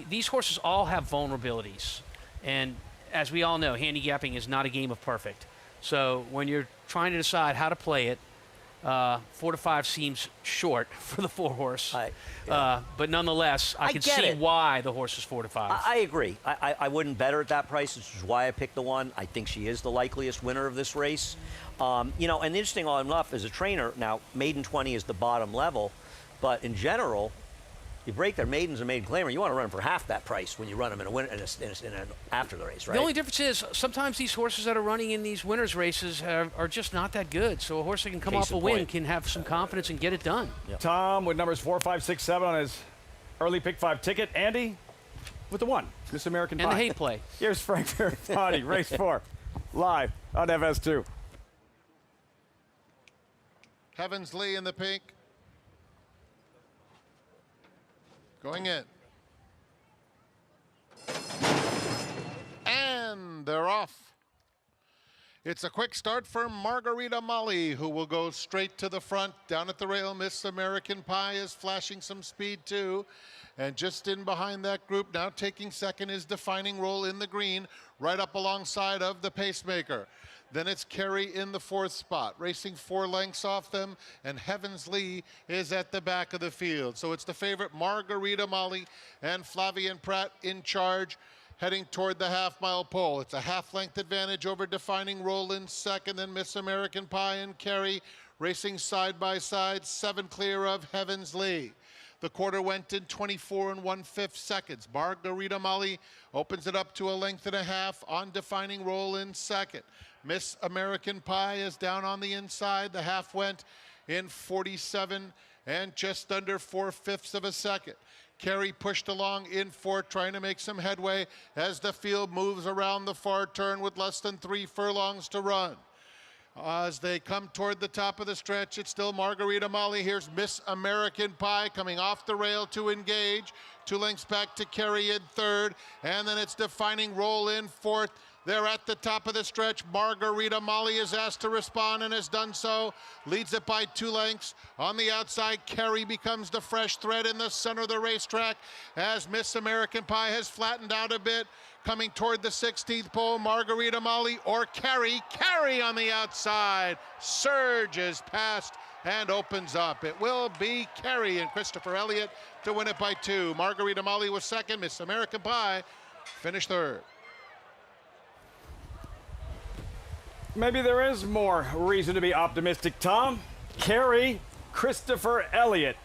[SPEAKER 2] These horses all have vulnerabilities. And as we all know, handicapping is not a game of perfect. So when you're trying to decide how to play it, 4-5 seems short for the 4 horse. But nonetheless, I can see why the horse is 4-5.
[SPEAKER 3] I agree. I wouldn't bet her at that price, which is why I picked the 1. I think she is the likeliest winner of this race. You know, and interesting enough, as a trainer, now maiden 20 is the bottom level, but in general, you break their maidens and maiden claimer, you want to run them for half that price when you run them after the race, right?
[SPEAKER 2] The only difference is sometimes these horses that are running in these winners races are just not that good. So a horse that can come off a win can have some confidence and get it done.
[SPEAKER 1] Yep. Tom with numbers 4, 5, 6, 7 on his early pick 5 ticket. Andy with the 1, Miss American Pie.
[SPEAKER 2] And the hate play.
[SPEAKER 1] Here's Frank Verifani, race 4, live on FS2.
[SPEAKER 5] Heavens Lee in the pink. Going in. And they're off. It's a quick start for Margarita Molly, who will go straight to the front. Down at the rail, Miss American Pie is flashing some speed too. And just in behind that group, now taking second, is Defining Role in the green, right up alongside of the Pacemaker. Then it's Carey in the 4th spot, racing 4 lengths off them, and Heavens Lee is at the back of the field. So it's the favorite Margarita Molly and Flavien Prat in charge, heading toward the half-mile pole. It's a half-length advantage over Defining Role in second, then Miss American Pie and Carey racing side by side, 7 clear of Heavens Lee. The quarter went in 24 1/5 seconds. Margarita Molly opens it up to a length and a half on Defining Role in second. Miss American Pie is down on the inside. The half went in 47 and just under 4/5 of a second. Carey pushed along in 4, trying to make some headway as the field moves around the far turn with less than 3 furlongs to run. As they come toward the top of the stretch, it's still Margarita Molly. Here's Miss American Pie coming off the rail to engage. 2 lengths back to Carey in 3rd, and then it's Defining Role in 4th. They're at the top of the stretch. Margarita Molly is asked to respond and has done so. Leads it by 2 lengths. On the outside, Carey becomes the fresh thread in the center of the racetrack as Miss American Pie has flattened out a bit. Coming toward the 16th pole, Margarita Molly or Carey. Carey on the outside. Surges past and opens up. It will be Carey and Christopher Elliott to win it by 2. Margarita Molly was second. Miss American Pie finished 3rd.
[SPEAKER 1] Maybe there is more reason to be optimistic, Tom. Carey, Christopher Elliott,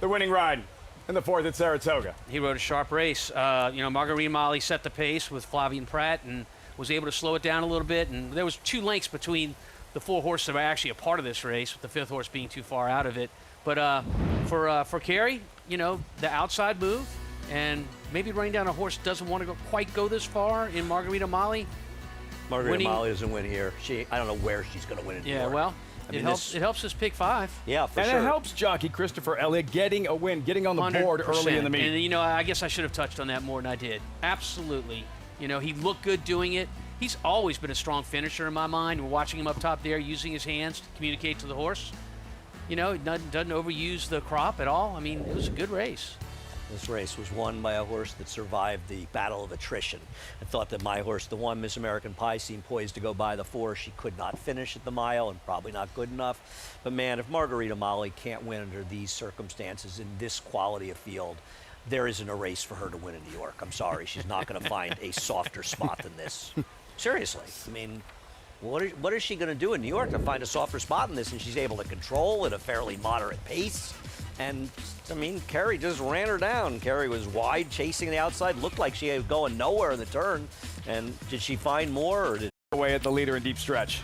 [SPEAKER 1] the winning ride in the 4th at Saratoga.
[SPEAKER 2] He rode a sharp race. You know, Margarita Molly set the pace with Flavien Prat and was able to slow it down a little bit. And there was 2 lengths between the 4 horses that were actually a part of this race, with the 5th horse being too far out of it. But for Carey, you know, the outside move and maybe running down a horse doesn't want to quite go this far in Margarita Molly.
[SPEAKER 3] Margarita Molly doesn't win here. I don't know where she's going to win in New York.
[SPEAKER 2] Yeah, well, it helps us pick 5.
[SPEAKER 3] Yeah, for
[SPEAKER 1] sure.
[SPEAKER 3] And
[SPEAKER 1] it helps jockey Christopher Elliott getting a win, getting on the board early in the meet.
[SPEAKER 2] And, you know, I guess I should have touched on that more than I did. Absolutely. You know, he looked good doing it. He's always been a strong finisher in my mind. We're watching him up top there using his hands to communicate to the horse. You know, he doesn't overuse the crop at all. I mean, it was a good race.
[SPEAKER 3] This race was won by a horse that survived the battle of attrition. I thought that my horse, the 1, Miss American Pie, seemed poised to go by the 4. She could not finish at the mile and probably not good enough. But man, if Margarita Molly can't win under these circumstances in this quality of field, there isn't a race for her to win in New York. I'm sorry, she's not going to find a softer spot than this. Seriously, I mean, what is she going to do in New York to find a softer spot in this? And she's able to control at a fairly moderate pace. And, I mean, Carey just ran her down. Carey was wide, chasing the outside. Looked like she was going nowhere in the turn. And did she find more, or did
[SPEAKER 1] away at the leader in deep stretch?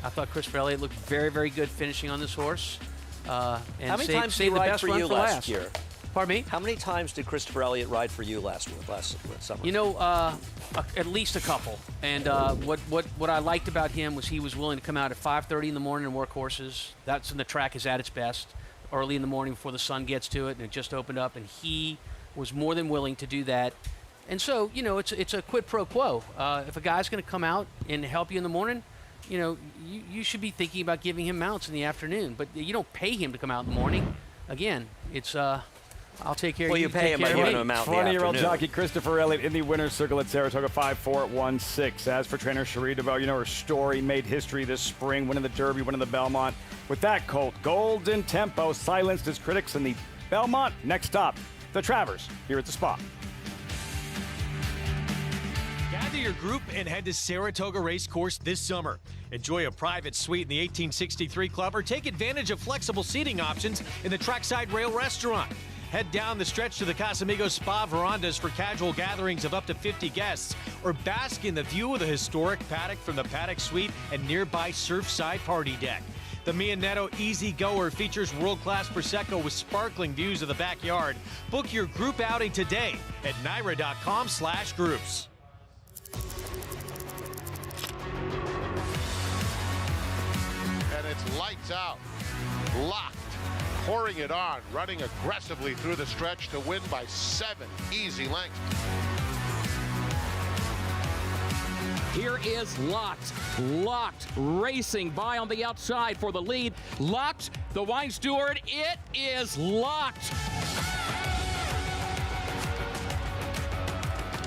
[SPEAKER 2] I thought Christopher Elliott looked very, very good finishing on this horse. And
[SPEAKER 3] how many times did he ride for you last year?
[SPEAKER 2] Pardon me?
[SPEAKER 3] How many times did Christopher Elliott ride for you last summer?
[SPEAKER 2] You know, at least a couple. And what I liked about him was he was willing to come out at 5:30 in the morning and work horses. That's when the track is at its best, early in the morning before the sun gets to it, and it just opened up. And he was more than willing to do that. And so, you know, it's a quid pro quo. If a guy's going to come out and help you in the morning, you know, you should be thinking about giving him mounts in the afternoon. But you don't pay him to come out in the morning. Again, it's I'll take care of you.
[SPEAKER 3] Well, you pay him by giving him out in the afternoon.
[SPEAKER 1] 20-year-old jockey Christopher Elliott in the winner's circle at Saratoga, 5-4-1-6. As for trainer Cherie DeVoe, you know her story, made history this spring, winning the Derby, winning the Belmont. With that colt, Golden Tempo silenced his critics in the Belmont. Next stop, the Travers, here at the Spa.
[SPEAKER 12] Gather your group and head to Saratoga Racecourse this summer. Enjoy a private suite in the 1863 Club or take advantage of flexible seating options in the Trackside Rail Restaurant. Head down the stretch to the Casamigos Spa verandas for casual gatherings of up to 50 guests, or bask in the view of the historic paddock from the paddock suite and nearby Surfside Party Deck. The Mia Netto Easy Goer features world-class Prosecco with sparkling views of the backyard. Book your group outing today at NYRA.com/groups.
[SPEAKER 5] And it's lights out. Locked. Pouring it on. Running aggressively through the stretch to win by 7 easy lengths.
[SPEAKER 16] Here is Locked. Locked racing by on the outside for the lead. Locked, the wine steward. It is Locked.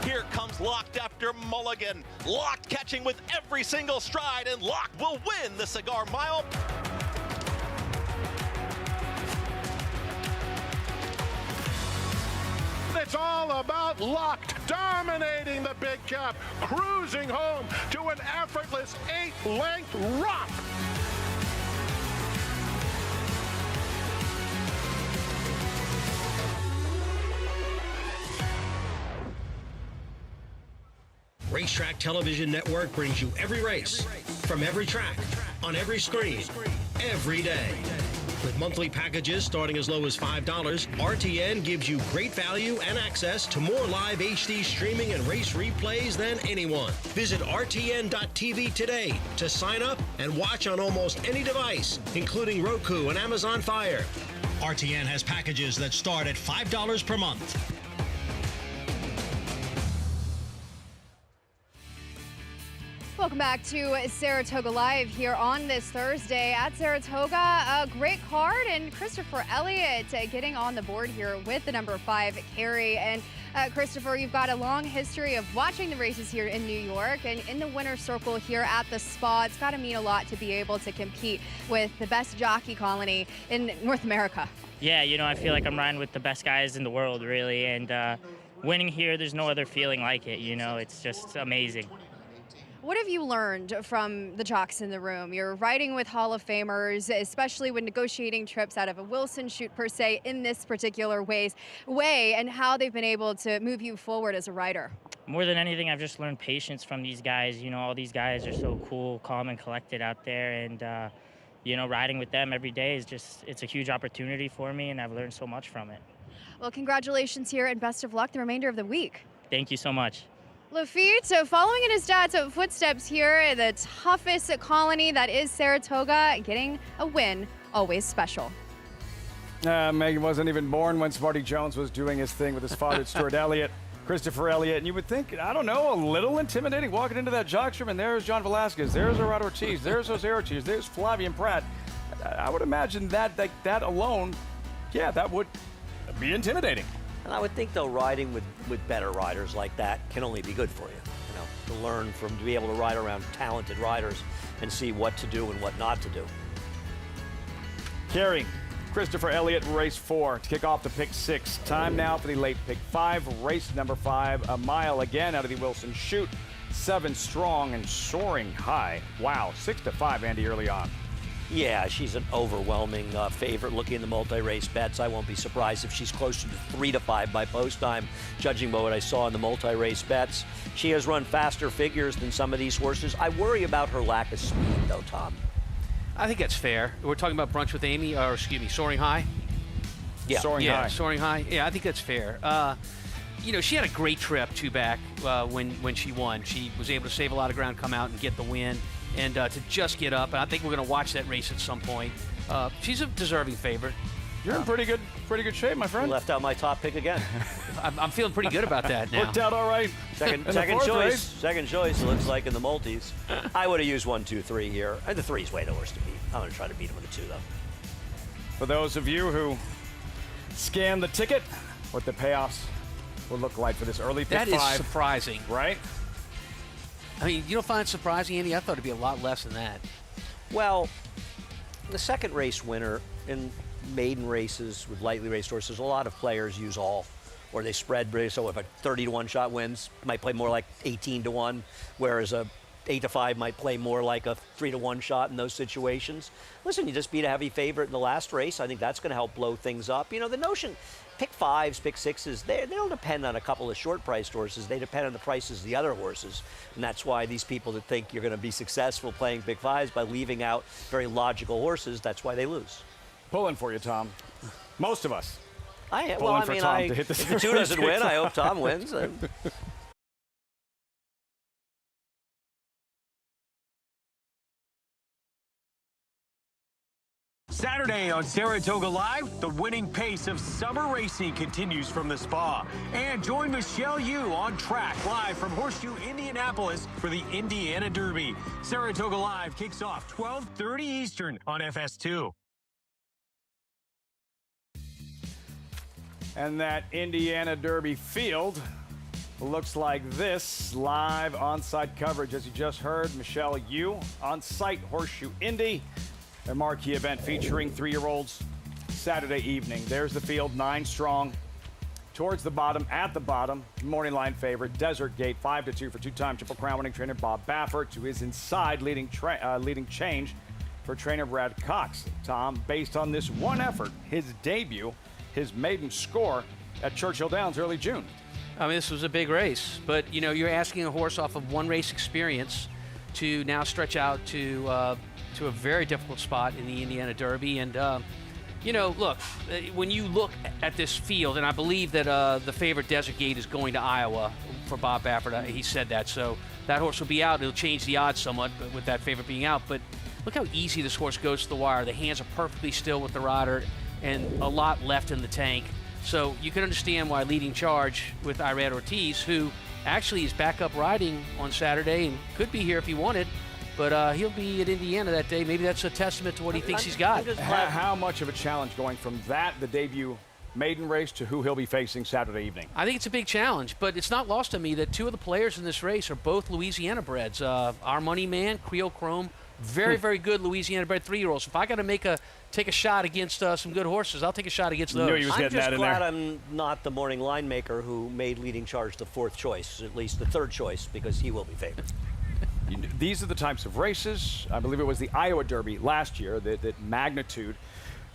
[SPEAKER 17] Here comes Locked after Mulligan. Locked catching with every single stride, and Locked will win the Cigar Mile.
[SPEAKER 9] It's all about Locked, dominating the big cap, cruising home to an effortless 8-length rock.
[SPEAKER 22] Racetrack Television Network brings you every race, from every track, on every screen, every day. With monthly packages starting as low as $5, RTN gives you great value and access to more live HD streaming and race replays than anyone. Visit RTN.tv today to sign up and watch on almost any device, including Roku and Amazon Fire. RTN has packages that start at $5 per month.
[SPEAKER 15] Welcome back to Saratoga Live here on this Thursday at Saratoga. A great card, and Christopher Elliott getting on the board here with the number 5 carry. And Christopher, you've got a long history of watching the races here in New York and in the winner's circle here at the Spa. It's got to mean a lot to be able to compete with the best jockey colony in North America.
[SPEAKER 18] Yeah, you know, I feel like I'm riding with the best guys in the world, really. And winning here, there's no other feeling like it. You know, it's just amazing.
[SPEAKER 15] What have you learned from the jocks in the room? You're riding with Hall of Famers, especially when negotiating trips out of a Wilson chute per se in this particular way, and how they've been able to move you forward as a rider.
[SPEAKER 18] More than anything, I've just learned patience from these guys. You know, all these guys are so cool, calm, and collected out there. And, you know, riding with them every day is just, it's a huge opportunity for me, and I've learned so much from it.
[SPEAKER 15] Well, congratulations here and best of luck the remainder of the week.
[SPEAKER 18] Thank you so much.
[SPEAKER 15] Lafitte, so following in his dad's footsteps here, the toughest colony that is Saratoga, getting a win, always special.
[SPEAKER 1] Megan wasn't even born when Smarty Jones was doing his thing with his father, Stuart Elliott, Christopher Elliott, and you would think, I don't know, a little intimidating walking into that jockstrom, and there's John Velasquez, there's Gerardo Ortiz, there's Jose Ortiz, there's Flavian Pratt. I would imagine that alone, yeah, that would be intimidating.
[SPEAKER 3] And I would think, though, riding with better riders like that can only be good for you. You know, to learn to be able to ride around talented riders and see what to do and what not to do.
[SPEAKER 1] Carrying Christopher Elliott, race 4 to kick off the pick 6. Time now for the late pick 5, race number 5. A mile again out of the Wilson chute. 7 strong and soaring high. Wow, 6-5, Andy, early on.
[SPEAKER 3] Yeah, she's an overwhelming favorite looking in the multi-race bets. I won't be surprised if she's closer to 3-5 by post time, judging by what I saw in the multi-race bets. She has run faster figures than some of these horses. I worry about her lack of speed, though, Tom.
[SPEAKER 2] I think that's fair. We're talking about Brunch with Amy, or excuse me, Soaring High.
[SPEAKER 3] Yeah.
[SPEAKER 1] Soaring High.
[SPEAKER 2] Soaring High. Yeah, I think that's fair. You know, she had a great trip back when she won. She was able to save a lot of ground, come out and get the win, and to just get up. And I think we're going to watch that race at some point. She's a deserving favorite.
[SPEAKER 1] You're in pretty good shape, my friend.
[SPEAKER 3] You left out my top pick again.
[SPEAKER 2] I'm feeling pretty good about that now.
[SPEAKER 1] Worked out all right.
[SPEAKER 3] Second choice. Second choice, it looks like, in the multis. I would have used 1, 2, 3 here. And the 3 is way the worst to beat. I'm going to try to beat him with a 2, though.
[SPEAKER 1] For those of you who scanned the ticket, what the payoffs will look like for this early pick
[SPEAKER 2] That
[SPEAKER 1] five.
[SPEAKER 2] is surprising.
[SPEAKER 1] Right?
[SPEAKER 2] I mean, you don't find it surprising, Andy? I thought it'd be a lot less than that.
[SPEAKER 3] Well, the second race winner in maiden races with lightly raced horses, a lot of players use all, or they spread. So if a 30-to-1 shot wins, might play more like 18-to-1, whereas a 8-to-5 might play more like a 3-to-1 shot in those situations. Listen, you just beat a heavy favorite in the last race. I think that's going to help blow things up. You know, the notion, pick 5s, pick 6s, they don't depend on a couple of short-priced horses. They depend on the prices of the other horses. And that's why these people that think you're going to be successful playing pick 5s by leaving out very logical horses, that's why they lose.
[SPEAKER 1] Pulling for you, Tom. Most of us.
[SPEAKER 3] If
[SPEAKER 1] the
[SPEAKER 3] 2 doesn't win, I hope Tom wins.
[SPEAKER 19] Saturday on Saratoga Live, the winning pace of summer racing continues from the spa. And join Michelle Yu on track live from Horseshoe, Indianapolis for the Indiana Derby. Saratoga Live kicks off 12:30 Eastern on FS2.
[SPEAKER 1] And that Indiana Derby field looks like this. Live on-site coverage, as you just heard. Michelle Yu on-site Horseshoe Indy. Their marquee event featuring 3-year-olds Saturday evening. There's the field, 9 strong. Towards the bottom, at the bottom, morning line favorite, Desert Gate, 5-2 for 2-time Triple Crown winning trainer Bob Baffert, to his inside leading change for trainer Brad Cox. Tom, based on this one effort, his debut, his maiden score at Churchill Downs early June.
[SPEAKER 2] I mean, this was a big race, but you know, you're asking a horse off of one race experience to now stretch out to a very difficult spot in the Indiana Derby. And you know, look, when you look at this field, and I believe that the favorite Desert Gate is going to Iowa for Bob Baffert. He said that, so that horse will be out. It'll change the odds somewhat with that favorite being out. But look how easy this horse goes to the wire. The hands are perfectly still with the rider, and a lot left in the tank. So you can understand why leading charge with Irad Ortiz, who actually is back up riding on Saturday and could be here if he wanted, but he'll be at Indiana that day. Maybe that's a testament to what he thinks he's got.
[SPEAKER 1] How much of a challenge going from that, the debut maiden race, to who he'll be facing Saturday evening?
[SPEAKER 2] I think it's a big challenge, but it's not lost on me that 2 of the players in this race are both Louisiana breds. Our money man, Creole Chrome, very, very good Louisiana bred 3-year-olds. If I got to take a shot against some good horses, I'll take a shot against those.
[SPEAKER 3] I'm just glad I'm not the morning line maker who made leading charge the 4th choice, at least the 3rd choice, because he will be favored.
[SPEAKER 1] These are the types of races, I believe it was the Iowa Derby last year that Magnitude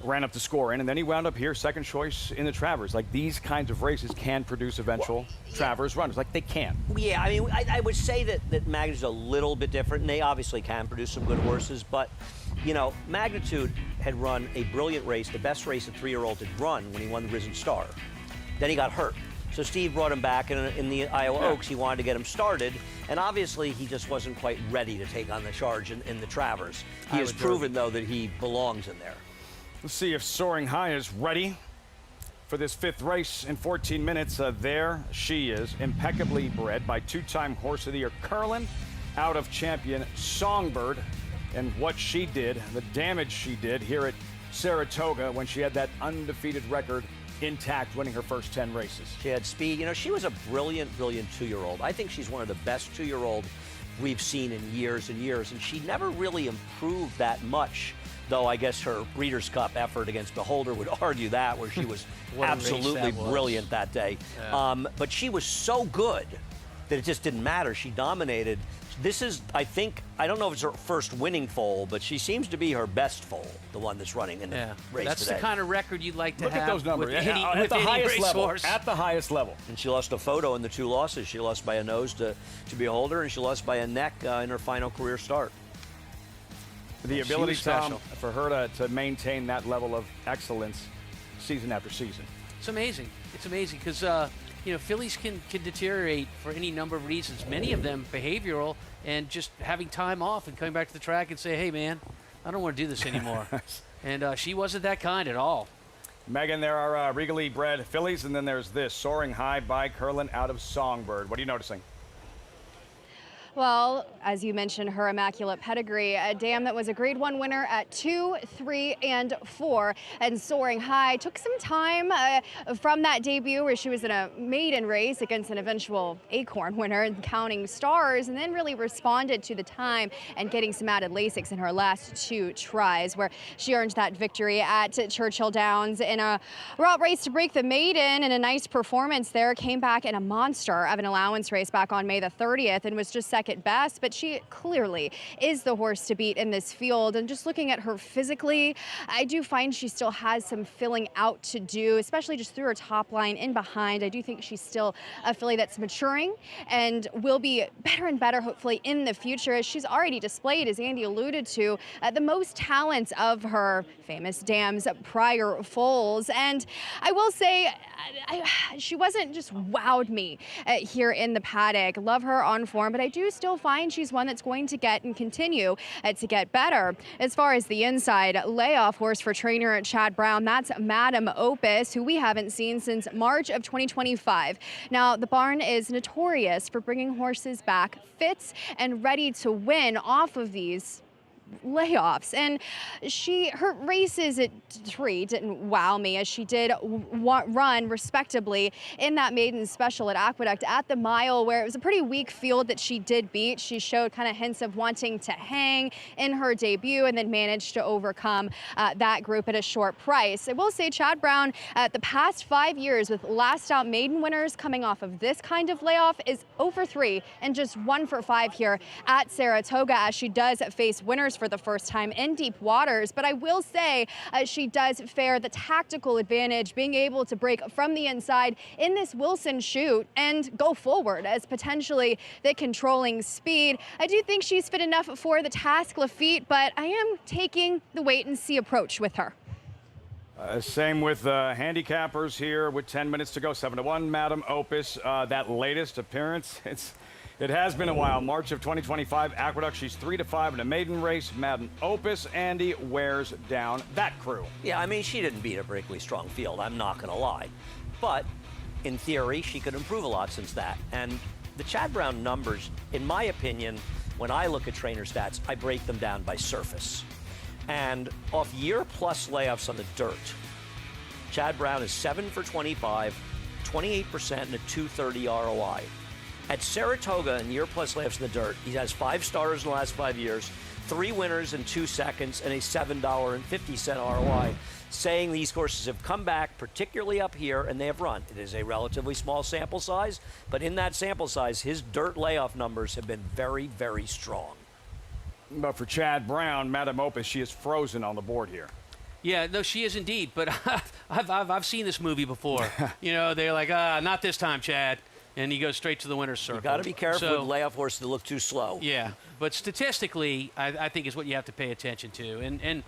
[SPEAKER 1] ran up the score in, and then he wound up here second choice in the Travers. Like, these kinds of races can produce eventual Travers runners. Like, they can.
[SPEAKER 3] Yeah, I mean, I would say that Magnitude's a little bit different, and they obviously can produce some good horses, but, you know, Magnitude had run a brilliant race, the best race a 3-year-old had run when he won the Risen Star. Then he got hurt. So Steve brought him back in the Iowa Oaks. He wanted to get him started, and obviously he just wasn't quite ready to take on the charge in the Travers. He has proven, though, that he belongs in there.
[SPEAKER 1] Let's see if Soaring High is ready for this 5th race in 14 minutes. There she is, impeccably bred by 2-time Horse of the Year Curlin, out of champion Songbird, and what she did, the damage she did here at Saratoga when she had that undefeated record intact, winning her first 10 races.
[SPEAKER 3] She had speed. You know, she was a brilliant 2-year-old. I think she's one of the best 2-year-old we've seen in years and years, and she never really improved that much, though I guess her Breeders' Cup effort against Beholder would argue that, where she was absolutely brilliant that day. Yeah. But she was so good that it just didn't matter. She dominated. This is, I think, I don't know if it's her first winning foal, but she seems to be her best foal, the one that's running in the race
[SPEAKER 2] That's
[SPEAKER 3] today.
[SPEAKER 2] the kind of record you'd like to
[SPEAKER 1] have.
[SPEAKER 2] Look
[SPEAKER 1] at those numbers.
[SPEAKER 2] With
[SPEAKER 1] At the highest level.
[SPEAKER 2] Horse.
[SPEAKER 1] At the highest level.
[SPEAKER 3] And she lost a photo in the 2 losses. She lost by a nose to Beholder, and she lost by a neck in her final career start.
[SPEAKER 1] The ability, Tom, for her to maintain that level of excellence season after season.
[SPEAKER 2] It's amazing. It's amazing because, fillies can deteriorate for any number of reasons, many of them behavioral, and just having time off and coming back to the track and say, hey, man, I don't want to do this anymore. And she wasn't that kind at all.
[SPEAKER 1] Megan, there are regally bred fillies, and then there's this Soaring High by Curlin out of Songbird. What are you noticing?
[SPEAKER 15] Well, as you mentioned, her immaculate pedigree, a dam that was a Grade 1 winner at 2, 3, and 4, and Soaring High took some time from that debut where she was in a maiden race against an eventual Acorn winner and Counting Stars, and then really responded to the time and getting some added Lasix in her last 2 tries, where she earned that victory at Churchill Downs in a route race to break the maiden, and a nice performance there. Came back in a monster of an allowance race back on May the 30th and was just second best, but she clearly is the horse to beat in this field. And just looking at her physically, I do find she still has some filling out to do, especially just through her top line in behind. I do think she's still a filly that's maturing and will be better and better, hopefully, in the future, as she's already displayed, as Andy alluded to, the most talents of her famous dams prior foals. And I will say, she wasn't just wowed me here in the paddock. Love her on form, but I do still find she's one that's going to get and continue to get better. As far as the inside layoff horse for trainer Chad Brown, that's Madam Opus, who we haven't seen since March of 2025. Now, the barn is notorious for bringing horses back fit and ready to win off of these layoffs, and her races at 3 didn't wow me, as she did run respectably in that maiden special at Aqueduct at the mile, where it was a pretty weak field that she did beat. She showed kind of hints of wanting to hang in her debut and then managed to overcome that group at a short price. I will say Chad Brown, the past 5 years with last out maiden winners coming off of this kind of layoff, is 0 for 3 and just 1 for 5 here at Saratoga, as she does face winners for the first time in deep waters. But I will say she does fare the tactical advantage, being able to break from the inside in this Wilson chute and go forward as potentially the controlling speed. I do think she's fit enough for the task, Lafitte, but I am taking the wait and see approach with her.
[SPEAKER 1] Same with handicappers here with 10 minutes to go. 7-1, Madam Opus. That latest appearance, it has been a while. March of 2025, Aqueduct, she's 3-5 in a maiden race. Madam Opus, Andy, wears down that crew.
[SPEAKER 3] Yeah, I mean, she didn't beat a Brinkley strong field, I'm not going to lie. But in theory, she could improve a lot since that. And the Chad Brown numbers, in my opinion, when I look at trainer stats, I break them down by surface. And off year-plus layoffs on the dirt, Chad Brown is 7 for 25, 28% and a 230 ROI. At Saratoga in year-plus layoffs in the dirt, he has 5 stars in the last 5 years, 3 winners in 2 seconds, and a $7.50 ROI, saying these horses have come back, particularly up here, and they have run. It is a relatively small sample size, but in that sample size, his dirt layoff numbers have been very, very strong.
[SPEAKER 1] But for Chad Brown, Madam Opus, she is frozen on the board here.
[SPEAKER 2] Yeah, no, she is indeed, but I've seen this movie before. They're like, not this time, Chad. And he goes straight to the winner's circle.
[SPEAKER 3] You got to be careful with layoff horses that look too slow.
[SPEAKER 2] Yeah, but statistically, I think is what you have to pay attention to, and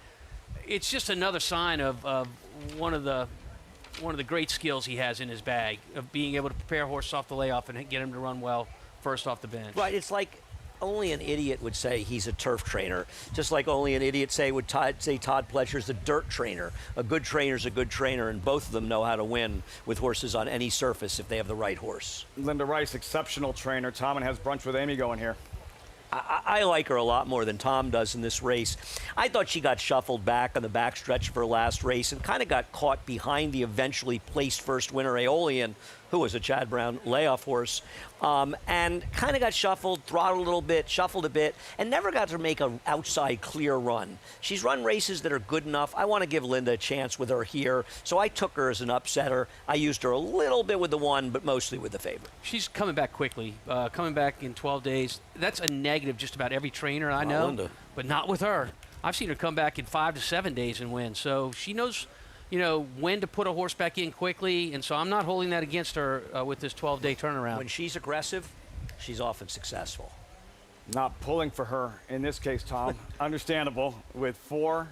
[SPEAKER 2] it's just another sign of one of the great skills he has in his bag of being able to prepare a horse off the layoff and get him to run well first off the bench.
[SPEAKER 3] Right, it's like only an idiot would say he's a turf trainer, just like only an idiot would say Todd Pletcher's a dirt trainer. A good trainer's a good trainer, and both of them know how to win with horses on any surface if they have the right horse.
[SPEAKER 1] Linda Rice, exceptional trainer. Tom and has brunch with Amy going here.
[SPEAKER 3] I like her a lot more than Tom does in this race. I thought she got shuffled back on the backstretch of her last race and kind of got caught behind the eventually placed first winner, Aeolian, who was a Chad Brown layoff horse, and kind of got shuffled, throttled a little bit, shuffled a bit, and never got to make an outside clear run. She's run races that are good enough. I want to give Linda a chance with her here, so I took her as an upsetter. I used her a little bit with the 1, but mostly with the favorite.
[SPEAKER 2] She's coming back quickly, coming back in 12 days. That's a negative just about every trainer I know,
[SPEAKER 3] Linda.
[SPEAKER 2] But not with her. I've seen her come back in 5 to 7 days and win, so she knows when to put a horse back in quickly, and so I'm not holding that against her with this 12-day turnaround.
[SPEAKER 3] When she's aggressive, she's often successful.
[SPEAKER 1] Not pulling for her in this case, Tom. Understandable. With 4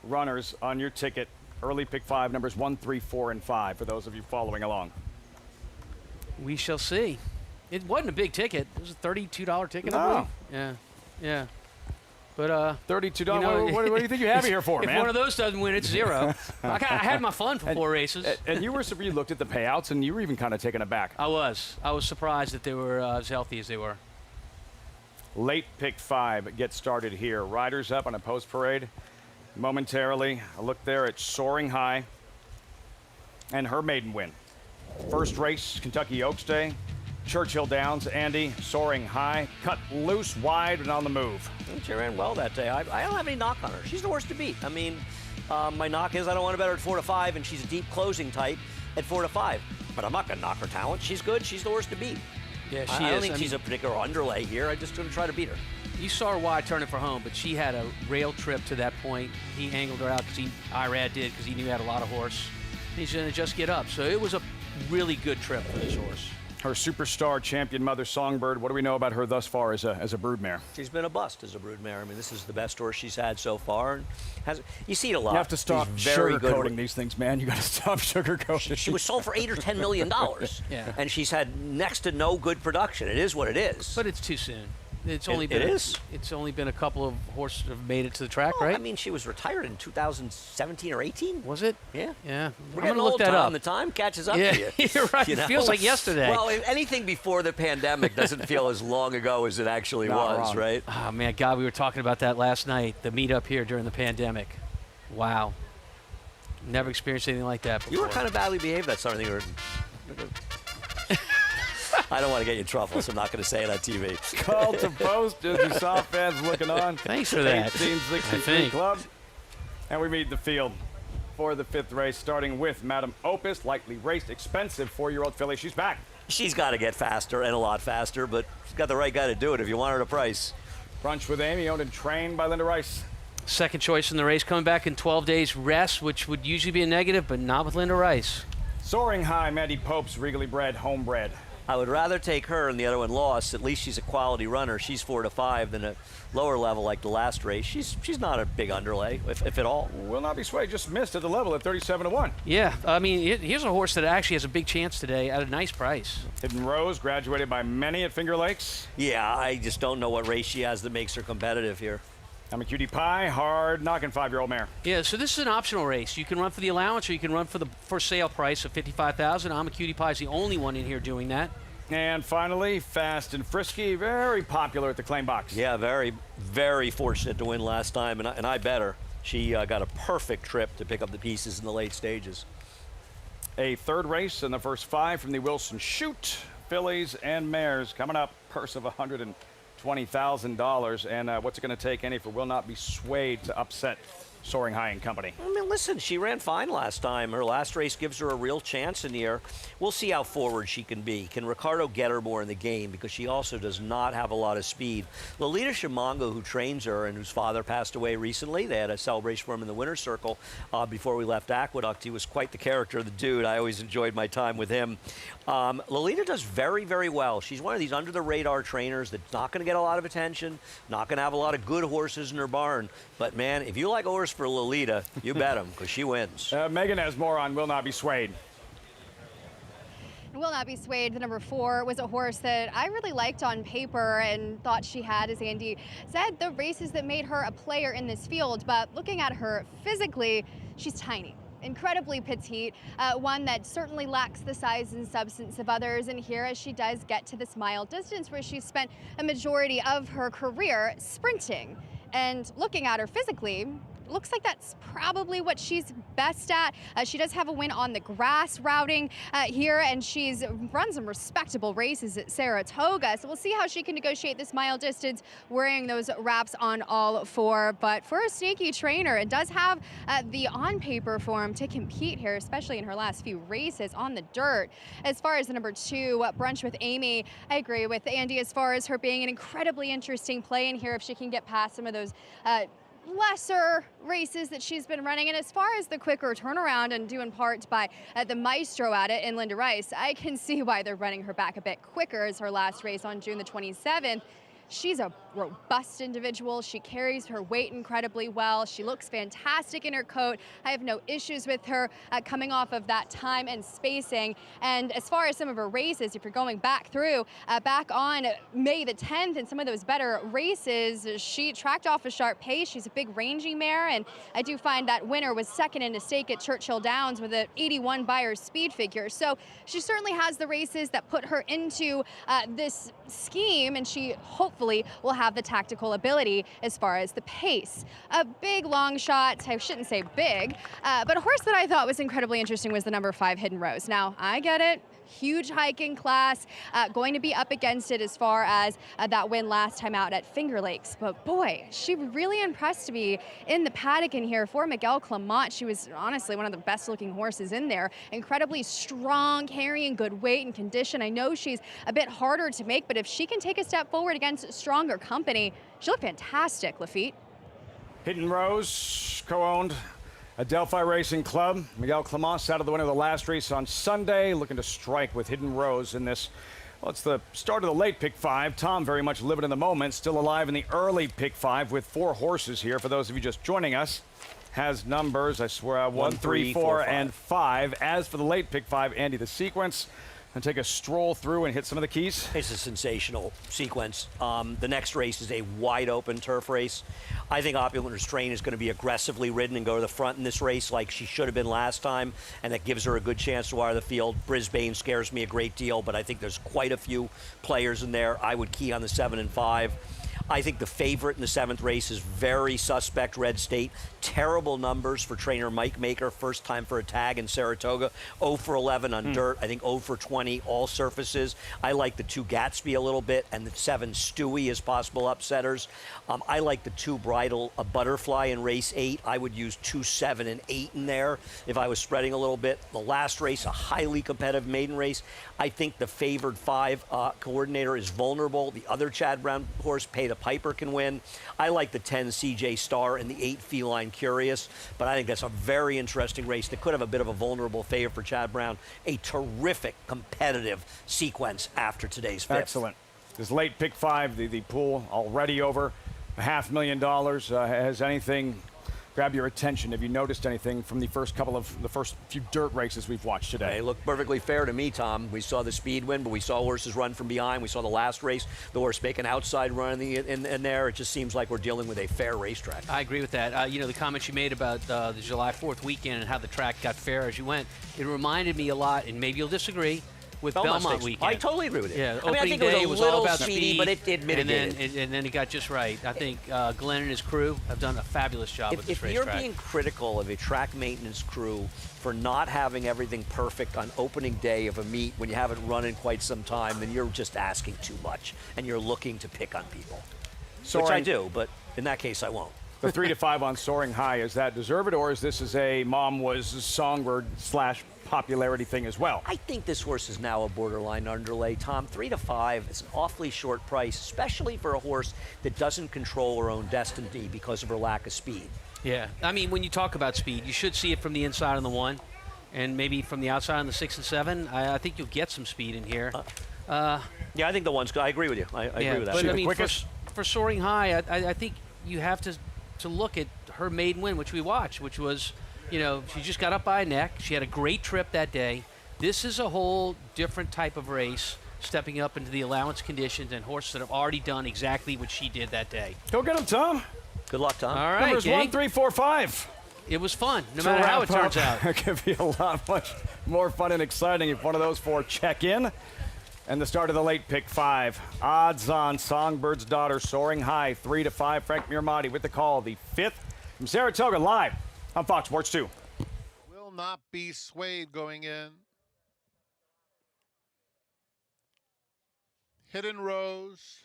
[SPEAKER 1] runners on your ticket, Early pick 5, numbers 1, 3, 4, and 5 for those of you following along.
[SPEAKER 2] We shall see. It wasn't a big ticket. It was a $32 ticket, I
[SPEAKER 1] No.
[SPEAKER 2] believe. Yeah, yeah. But
[SPEAKER 1] $32.
[SPEAKER 2] you know,
[SPEAKER 1] what do you think you have me here for,
[SPEAKER 2] if
[SPEAKER 1] man?
[SPEAKER 2] one of those doesn't win, it's zero. I had my fun for 4 races.
[SPEAKER 1] And you looked at the payouts, and you were even kind of taken aback.
[SPEAKER 2] I was surprised that they were as healthy as they were.
[SPEAKER 1] Late pick 5 gets started here. Riders up on a post parade. Momentarily, a look there at Soaring High and her maiden win. First race, Kentucky Oaks Day. Churchill Downs, Andy, Soaring High, cut loose, wide, and on the move.
[SPEAKER 3] She ran well that day. I don't have any knock on her. She's the horse to beat. I mean, my knock is I don't want to bet her at 4 to 5, and she's a deep closing type at 4 to 5. But I'm not going to knock her talent. She's good. She's the horse to beat.
[SPEAKER 2] Yeah, she is.
[SPEAKER 3] I don't think she's a particular underlay here. I'm just going to try to beat her.
[SPEAKER 2] You saw her wide turning for home, but she had a rail trip to that point. He angled her out because Irad did because he knew he had a lot of horse. He's going to just get up. So it was a really good trip for this horse.
[SPEAKER 1] Her superstar champion mother, Songbird, what do we know about her thus far as a broodmare?
[SPEAKER 3] She's been a bust as a broodmare. I mean, this is the best horse she's had so far. And you see it a lot.
[SPEAKER 1] You have to stop
[SPEAKER 3] very good
[SPEAKER 1] sugarcoating these things, man. You got to stop sugarcoating.
[SPEAKER 3] She was sold for $8 or $10 million.
[SPEAKER 2] Yeah.
[SPEAKER 3] And she's had next to no good production. It is what it is.
[SPEAKER 2] But it's too soon. It's only been It's only been a couple of horses that have made it to the track, right?
[SPEAKER 3] I mean, she was retired in 2017 or 18.
[SPEAKER 2] Was it?
[SPEAKER 3] Yeah.
[SPEAKER 2] Yeah.
[SPEAKER 3] We're
[SPEAKER 2] I'm
[SPEAKER 3] getting
[SPEAKER 2] gonna look
[SPEAKER 3] old,
[SPEAKER 2] that
[SPEAKER 3] Tom.
[SPEAKER 2] up.
[SPEAKER 3] The time catches up
[SPEAKER 2] Yeah,
[SPEAKER 3] to you.
[SPEAKER 2] you're right.
[SPEAKER 3] You know?
[SPEAKER 2] It feels like yesterday.
[SPEAKER 3] Well, anything before the pandemic doesn't feel as long ago as it actually
[SPEAKER 1] Not
[SPEAKER 3] was,
[SPEAKER 1] wrong.
[SPEAKER 3] right?
[SPEAKER 2] Oh, man, God, we were talking about that last night, the meetup here during the pandemic. Wow. Never experienced anything like that before.
[SPEAKER 3] You were kind of badly behaved that summer. I don't want to get you in trouble, so I'm not going to say it on TV.
[SPEAKER 1] Call to post as the soft fans looking on.
[SPEAKER 2] Thanks for that.
[SPEAKER 1] 1863 Club. And we meet the field for the 5th race, starting with Madam Opus, lightly raced, expensive 4-year-old filly. She's back.
[SPEAKER 3] She's got to get faster and a lot faster, but she's got the right guy to do it if you want her to price.
[SPEAKER 1] Brunch with Amy, owned and trained by Linda Rice.
[SPEAKER 2] Second choice in the race, coming back in 12 days rest, which would usually be a negative, but not with Linda Rice.
[SPEAKER 1] Soaring High, Mandy Pope's regally bred, homebred.
[SPEAKER 3] I would rather take her and the other one lost. At least she's a quality runner. She's 4 to 5 than a lower level like the last race. She's not a big underlay, if at all.
[SPEAKER 1] Will not be swayed. Just missed at the level at 37-1.
[SPEAKER 2] Yeah, I mean, here's a horse that actually has a big chance today at a nice price.
[SPEAKER 1] Hidden Rose, graduated by many at Finger Lakes.
[SPEAKER 3] Yeah, I just don't know what race she has that makes her competitive here.
[SPEAKER 1] I'm a Cutie Pie, hard knocking 5-year-old mare.
[SPEAKER 2] Yeah, so this is an optional race. You can run for the allowance or you can run for the for sale price of $55,000. I'm a Cutie Pie is the only one in here doing that.
[SPEAKER 1] And finally, Fast and Frisky, very popular at the claim box.
[SPEAKER 3] Yeah, very, very fortunate to win last time, and I bet her. She got a perfect trip to pick up the pieces in the late stages.
[SPEAKER 1] A 3rd race in the first 5 from the Wilson Shoot. Fillies and mares coming up. Purse of $120,000. And what's it going to take, Andy, for Will Not Be Swayed to upset Soaring High and company?
[SPEAKER 3] I mean, listen, she ran fine last time. Her last race gives her a real chance in here. We'll see how forward she can be. Can Ricardo get her more in the game? Because she also does not have a lot of speed. Lolita Shimango, who trains her and whose father passed away recently, they had a celebration for him in the winner's circle before we left Aqueduct. He was quite the character, the dude. I always enjoyed my time with him. Lolita does very, very well. She's one of these under-the-radar trainers that's not going to get a lot of attention, not going to have a lot of good horses in her barn. But, man, if you like a horse for Lolita, you bet him, because she wins.
[SPEAKER 1] Megan has more on Will Not Be Swayed.
[SPEAKER 15] Will Not Be Swayed, the number 4, was a horse that I really liked on paper and thought she had, as Andy said, the races that made her a player in this field. But looking at her physically, she's tiny. Incredibly petite, one that certainly lacks the size and substance of others. And here, as she does get to this mile distance where she's spent a majority of her career sprinting. And looking at her physically, looks like that's probably what she's best at. She does have a win on the grass routing here, and she's run some respectable races at Saratoga. So we'll see how she can negotiate this mile distance wearing those wraps on all 4. But for a sneaky trainer, it does have the on-paper form to compete here, especially in her last few races on the dirt. As far as the number 2, Brunch with Amy, I agree with Andy as far as her being an incredibly interesting play in here if she can get past some of those lesser races that she's been running. And as far as the quicker turnaround, and due in part by the maestro at it in Linda Rice, I can see why they're running her back a bit quicker as her last race on June the 27th. She's a robust individual. She carries her weight incredibly well. She looks fantastic in her coat. I have no issues with her coming off of that time and spacing. And as far as some of her races, if you're going back through, back on May the 10th and some of those better races, she tracked off a sharp pace. She's a big ranging mare, and I do find that winner was second in a stake at Churchill Downs with an 81 Buyers speed figure. So she certainly has the races that put her into this scheme, and she hopefully will have the tactical ability as far as the pace. A big long shot, I shouldn't say big, but a horse that I thought was incredibly interesting was the number 5 Hidden Rose. Now, I get it. Huge hike in class, going to be up against it as far as that win last time out at Finger Lakes. But boy, she really impressed me in the paddock in here for Miguel Clement. She was honestly one of the best looking horses in there. Incredibly strong, carrying good weight and condition. I know she's a bit harder to make, but if she can take a step forward against stronger company, she'll look fantastic, Lafitte.
[SPEAKER 1] Hidden Rose, co-owned Adelphi Racing Club. Miguel Clement saddled the winner of the last race on Sunday, looking to strike with Hidden Rose in this. Well, it's the start of the late pick 5. Tom very much living in the moment, still alive in the early pick 5 with 4 horses here. For those of you just joining us, has numbers, I swear, 1, 3, 4, and 5. As for the late pick 5, Andy, the sequence, and take a stroll through and hit some of the keys.
[SPEAKER 3] It's a sensational sequence. The next race is a wide open turf race. I think Opulent Restraint is going to be aggressively ridden and go to the front in this race like she should have been last time, and that gives her a good chance to wire the field. Brisbane scares me a great deal, but I think there's quite a few players in there. I would key on the 7 and 5. I think the favorite in the 7th race is very suspect, Red State. Terrible numbers for trainer Mike Maker, first time for a tag in Saratoga. 0 for 11 on dirt. I think 0 for 20 all surfaces. I like the 2 Gatsby a little bit, and the 7 Stewie as possible upsetters. I like the 2 Bridal a Butterfly in race 8. I would use 2, 7, and 8 in there if I was spreading a little bit. The last race, a highly competitive maiden race. I think the favored 5 Coordinator is vulnerable. The other Chad Brown horse, Pay the Piper, can win. I like the 10 CJ Star and the 8 Feline Curious, but I think that's a very interesting race that could have a bit of a vulnerable favor for Chad Brown. A terrific competitive sequence after today's 5th.
[SPEAKER 1] Excellent. This late pick 5, the pool already over $500,000. Has anything grab your attention? Have you noticed anything from the first few dirt races we've watched today?
[SPEAKER 3] They look perfectly fair to me, Tom. We saw the speed win, but we saw horses run from behind. We saw the last race, the horse make an outside run in there. It just seems like we're dealing with a fair racetrack.
[SPEAKER 2] I agree with that. You know, the comments you made about the July 4th weekend and how the track got fair as you went, it reminded me a lot, and maybe you'll disagree, with Belmont weekend.
[SPEAKER 3] I totally agree with you.
[SPEAKER 2] Yeah,
[SPEAKER 3] I mean, I think
[SPEAKER 2] day
[SPEAKER 3] it was
[SPEAKER 2] was
[SPEAKER 3] a
[SPEAKER 2] all
[SPEAKER 3] little
[SPEAKER 2] about
[SPEAKER 3] speedy,
[SPEAKER 2] speed,
[SPEAKER 3] but it mitigated.
[SPEAKER 2] and then it got just right. I think Glenn and his crew have done a fabulous job with this racetrack.
[SPEAKER 3] If you're being critical of a track maintenance crew for not having everything perfect on opening day of a meet when you haven't run in quite some time, then you're just asking too much, and you're looking to pick on people. Which I do, but in that case, I won't.
[SPEAKER 1] The 3 to 5 on Soaring High, is that deserved, or is this a Mom was songbird / popularity thing as well?
[SPEAKER 3] I think this horse is now a borderline underlay, Tom. 3 to 5 is an awfully short price, especially for a horse that doesn't control her own destiny because of her lack of speed.
[SPEAKER 2] Yeah, I mean, when you talk about speed, you should see it from the inside on the 1, and maybe from the outside on the 6 and 7. I think you'll get some speed in here.
[SPEAKER 3] Yeah, I think the 1's good. I agree with you. I agree with that.
[SPEAKER 2] But I mean, for Soaring High, I think you have to look at her maiden win, which we watched, which was, you know, she just got up by a neck. She had a great trip that day. This is a whole different type of race, stepping up into the allowance conditions and horses that have already done exactly what she did that day.
[SPEAKER 1] Go get them, Tom.
[SPEAKER 3] Good luck, Tom.
[SPEAKER 2] All right,
[SPEAKER 1] Numbers
[SPEAKER 2] gang.
[SPEAKER 1] 1, 3, 4, 5.
[SPEAKER 2] It was fun, no matter how it turns out.
[SPEAKER 1] It could be a lot much more fun and exciting if one of those 4 check in. And the start of the late pick 5. Odds on Songbird's Daughter, Soaring High, 3 to 5. Frank Mirmati with the call, the 5th from Saratoga, live on Fox Sports 2.
[SPEAKER 5] Will not be swayed going in. Hidden Rose.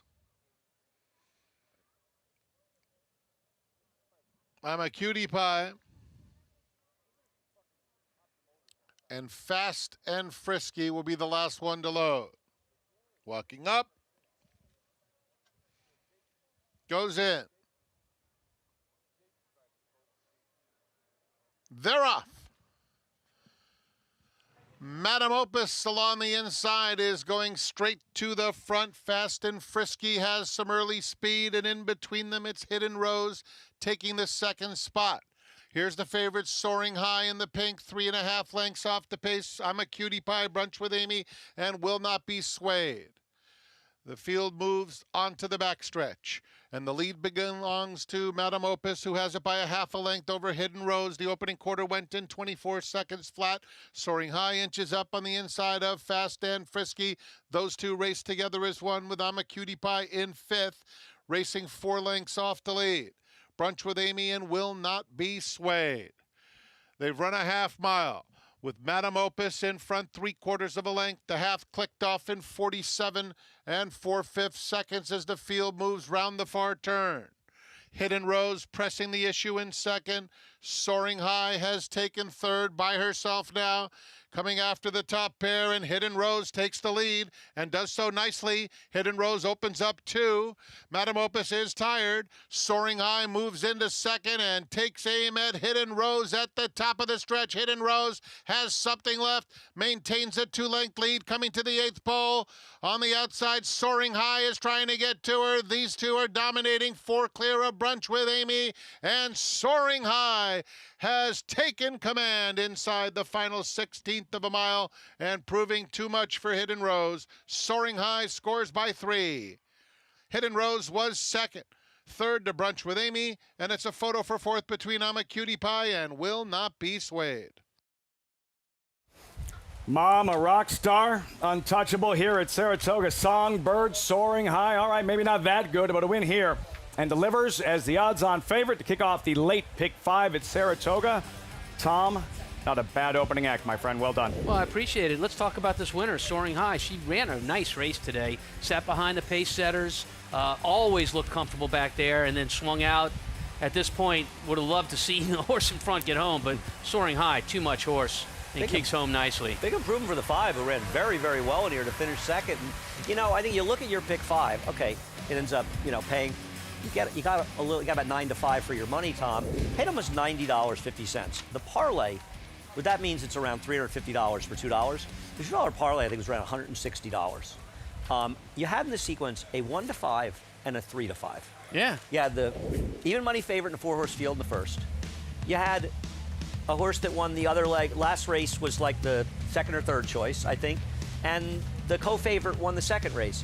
[SPEAKER 5] I'm a Cutie Pie. And Fast and Frisky will be the last one to load. Walking up. Goes in. They're off. Madam Opus along the inside is going straight to the front. Fast and Frisky has some early speed, and in between them it's Hidden Rose taking the second spot. Here's the favorite Soaring High in the pink, 3.5 lengths off the pace. I'm a Cutie Pie, Brunch with Amy, and Will Not Be Swayed. The field moves onto the backstretch, and the lead belongs to Madam Opus, who has it by 1/2 length over Hidden Rose. The opening quarter went in 24 seconds flat. Soaring High inches up on the inside of Fast and Frisky. Those two race together as one, with I'm a Cutie Pie in 5th, racing 4 lengths off the lead. Brunch with Amy and Will Not Be Swayed. They've run a 1/2 mile. With Madam Opus in front 3/4 of a length. The half clicked off in 47 4/5 seconds as the field moves round the far turn. Hidden Rose pressing the issue in second. Soaring High has taken third by herself now. Coming after the top pair, and Hidden Rose takes the lead and does so nicely. Hidden Rose opens up 2. Madam Opus is tired. Soaring High moves into second and takes aim at Hidden Rose at the top of the stretch. Hidden Rose has something left, maintains a 2-length lead coming to the 8th pole. On the outside, Soaring High is trying to get to her. These two are dominating. 4 clear of Brunch with Amy, and Soaring High has taken command inside the final 16th of a mile and proving too much for Hidden Rose. Soaring High scores by 3. Hidden Rose was second. Third to Brunch with Amy, and it's a photo for 4th between I'm a Cutie Pie and Will Not Be Swayed.
[SPEAKER 1] Mom, a rock star, untouchable here at Saratoga. Songbird, Soaring High. All right, maybe not that good, but a win here. And delivers as the odds-on favorite to kick off the late pick 5 at Saratoga. Tom, not a bad opening act, my friend. Well done.
[SPEAKER 2] Well, I appreciate it. Let's talk about this winner, Soaring High. She ran a nice race today. Sat behind the pace setters. Always looked comfortable back there, and then swung out. At this point, would have loved to see the horse in front get home, but Soaring High, too much horse, and kicks home nicely.
[SPEAKER 3] Big improvement for the 5, who ran very, very well in here to finish second. And, I think you look at your pick 5. Okay, it ends up, paying. You got about 9 to 5 for your money, Tom. Paid almost $90.50. The parlay, what that means, it's around $350 for $2. The $2 parlay, I think, was around $160. You had in the sequence a 1 to 5 and a 3 to 5.
[SPEAKER 2] Yeah.
[SPEAKER 3] You had the even money favorite in a 4-horse field in the first. You had a horse that won the other leg. Last race was like the second or third choice, I think, and the co-favorite won the second race.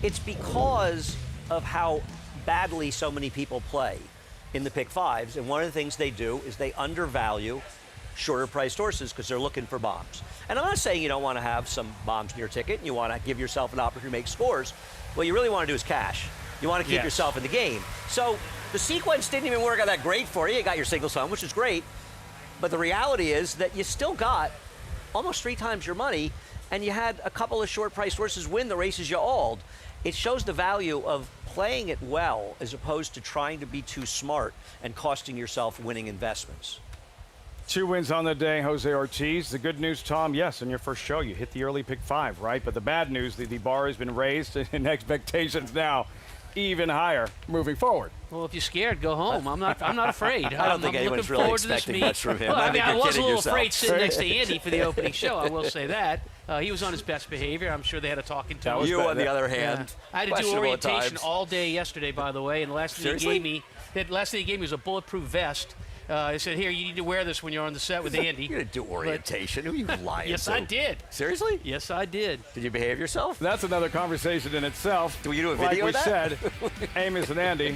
[SPEAKER 3] It's because of how badly so many people play in the pick 5s, and one of the things they do is they undervalue shorter priced horses because they're looking for bombs. And I'm not saying you don't want to have some bombs in your ticket and you want to give yourself an opportunity to make scores. What you really want to do is cash. You want to keep yourself in the game. So the sequence didn't even work out that great for you. You got your singles home, which is great, but the reality is that you still got almost 3 times your money, and you had a couple of short priced horses win the races you alled. It shows the value of playing it well as opposed to trying to be too smart and costing yourself winning investments.
[SPEAKER 1] 2 wins on the day, Jose Ortiz. The good news, Tom, yes, in your first show, you hit the early pick 5, right? But the bad news, the bar has been raised and expectations now even higher moving forward.
[SPEAKER 2] Well, if you're scared, go home. I'm not afraid.
[SPEAKER 3] I don't think anyone's really expecting much from him.
[SPEAKER 2] Well, I was a little afraid
[SPEAKER 3] yourself.
[SPEAKER 2] sitting next to Andy for the opening show. I will say that. He was on his best behavior. I'm sure they had a talking to him.
[SPEAKER 3] You, on the other hand,
[SPEAKER 2] I had to do orientation all day yesterday, by the way, and the last thing he gave me was a bulletproof vest. He said, here, you need to wear this when you're on the set with Andy.
[SPEAKER 3] You didn't do orientation. Who are you lying
[SPEAKER 2] Yes,
[SPEAKER 3] to?
[SPEAKER 2] I did.
[SPEAKER 3] Seriously?
[SPEAKER 2] Yes, I did.
[SPEAKER 3] Did you behave yourself?
[SPEAKER 1] That's another conversation in itself.
[SPEAKER 3] Do you do a video
[SPEAKER 1] like
[SPEAKER 3] of that?
[SPEAKER 1] we said, Amos and Andy,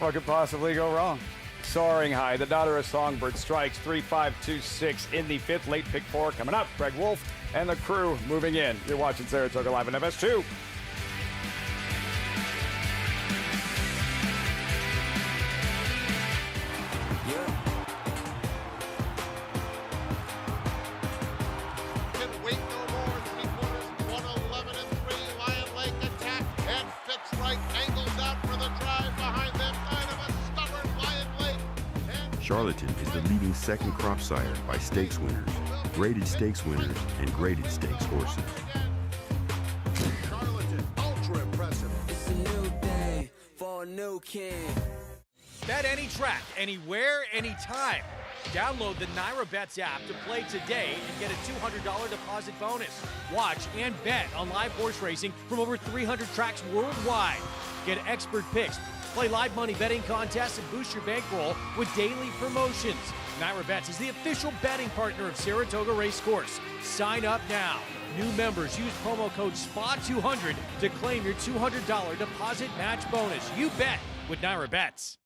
[SPEAKER 1] what could possibly go wrong? Soaring High, the daughter of Songbird, strikes 3-5-2-6 in the 5th, late pick 4 coming up. Greg Wolf and the crew moving in. You're watching Saratoga Live on FS2.
[SPEAKER 7] Charlatan is the leading second crop sire by stakes winners, graded stakes winners, and graded stakes horses.
[SPEAKER 5] Charlatan, ultra impressive.
[SPEAKER 20] It's a new day for a new king.
[SPEAKER 12] Bet any track, anywhere, anytime. Download the Naira Bets app to play today and get a $200 deposit bonus. Watch and bet on live horse racing from over 300 tracks worldwide. Get expert picks, play live money betting contests, and boost your bankroll with daily promotions. Naira Bets is the official betting partner of Saratoga Racecourse. Sign up now. New members use promo code SPA200 to claim your $200 deposit match bonus. You bet with Naira Bets.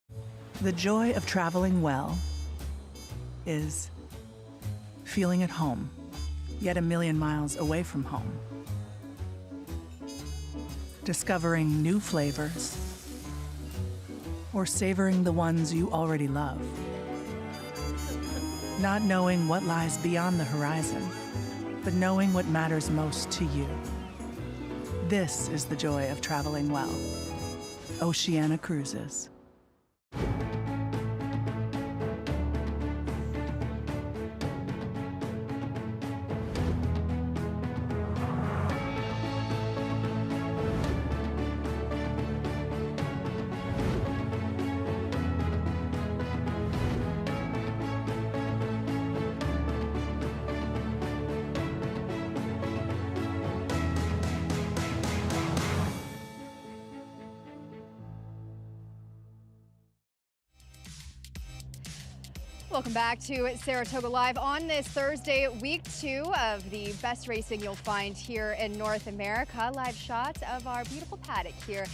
[SPEAKER 4] The joy of traveling well is feeling at home, yet a million miles away from home. Discovering new flavors or savoring the ones you already love. Not knowing what lies beyond the horizon, but knowing what matters most to you. This is the joy of traveling well. Oceana Cruises.
[SPEAKER 15] Welcome back to Saratoga Live on this Thursday, week 2 of the best racing you'll find here in North America. Live shots of our beautiful paddock here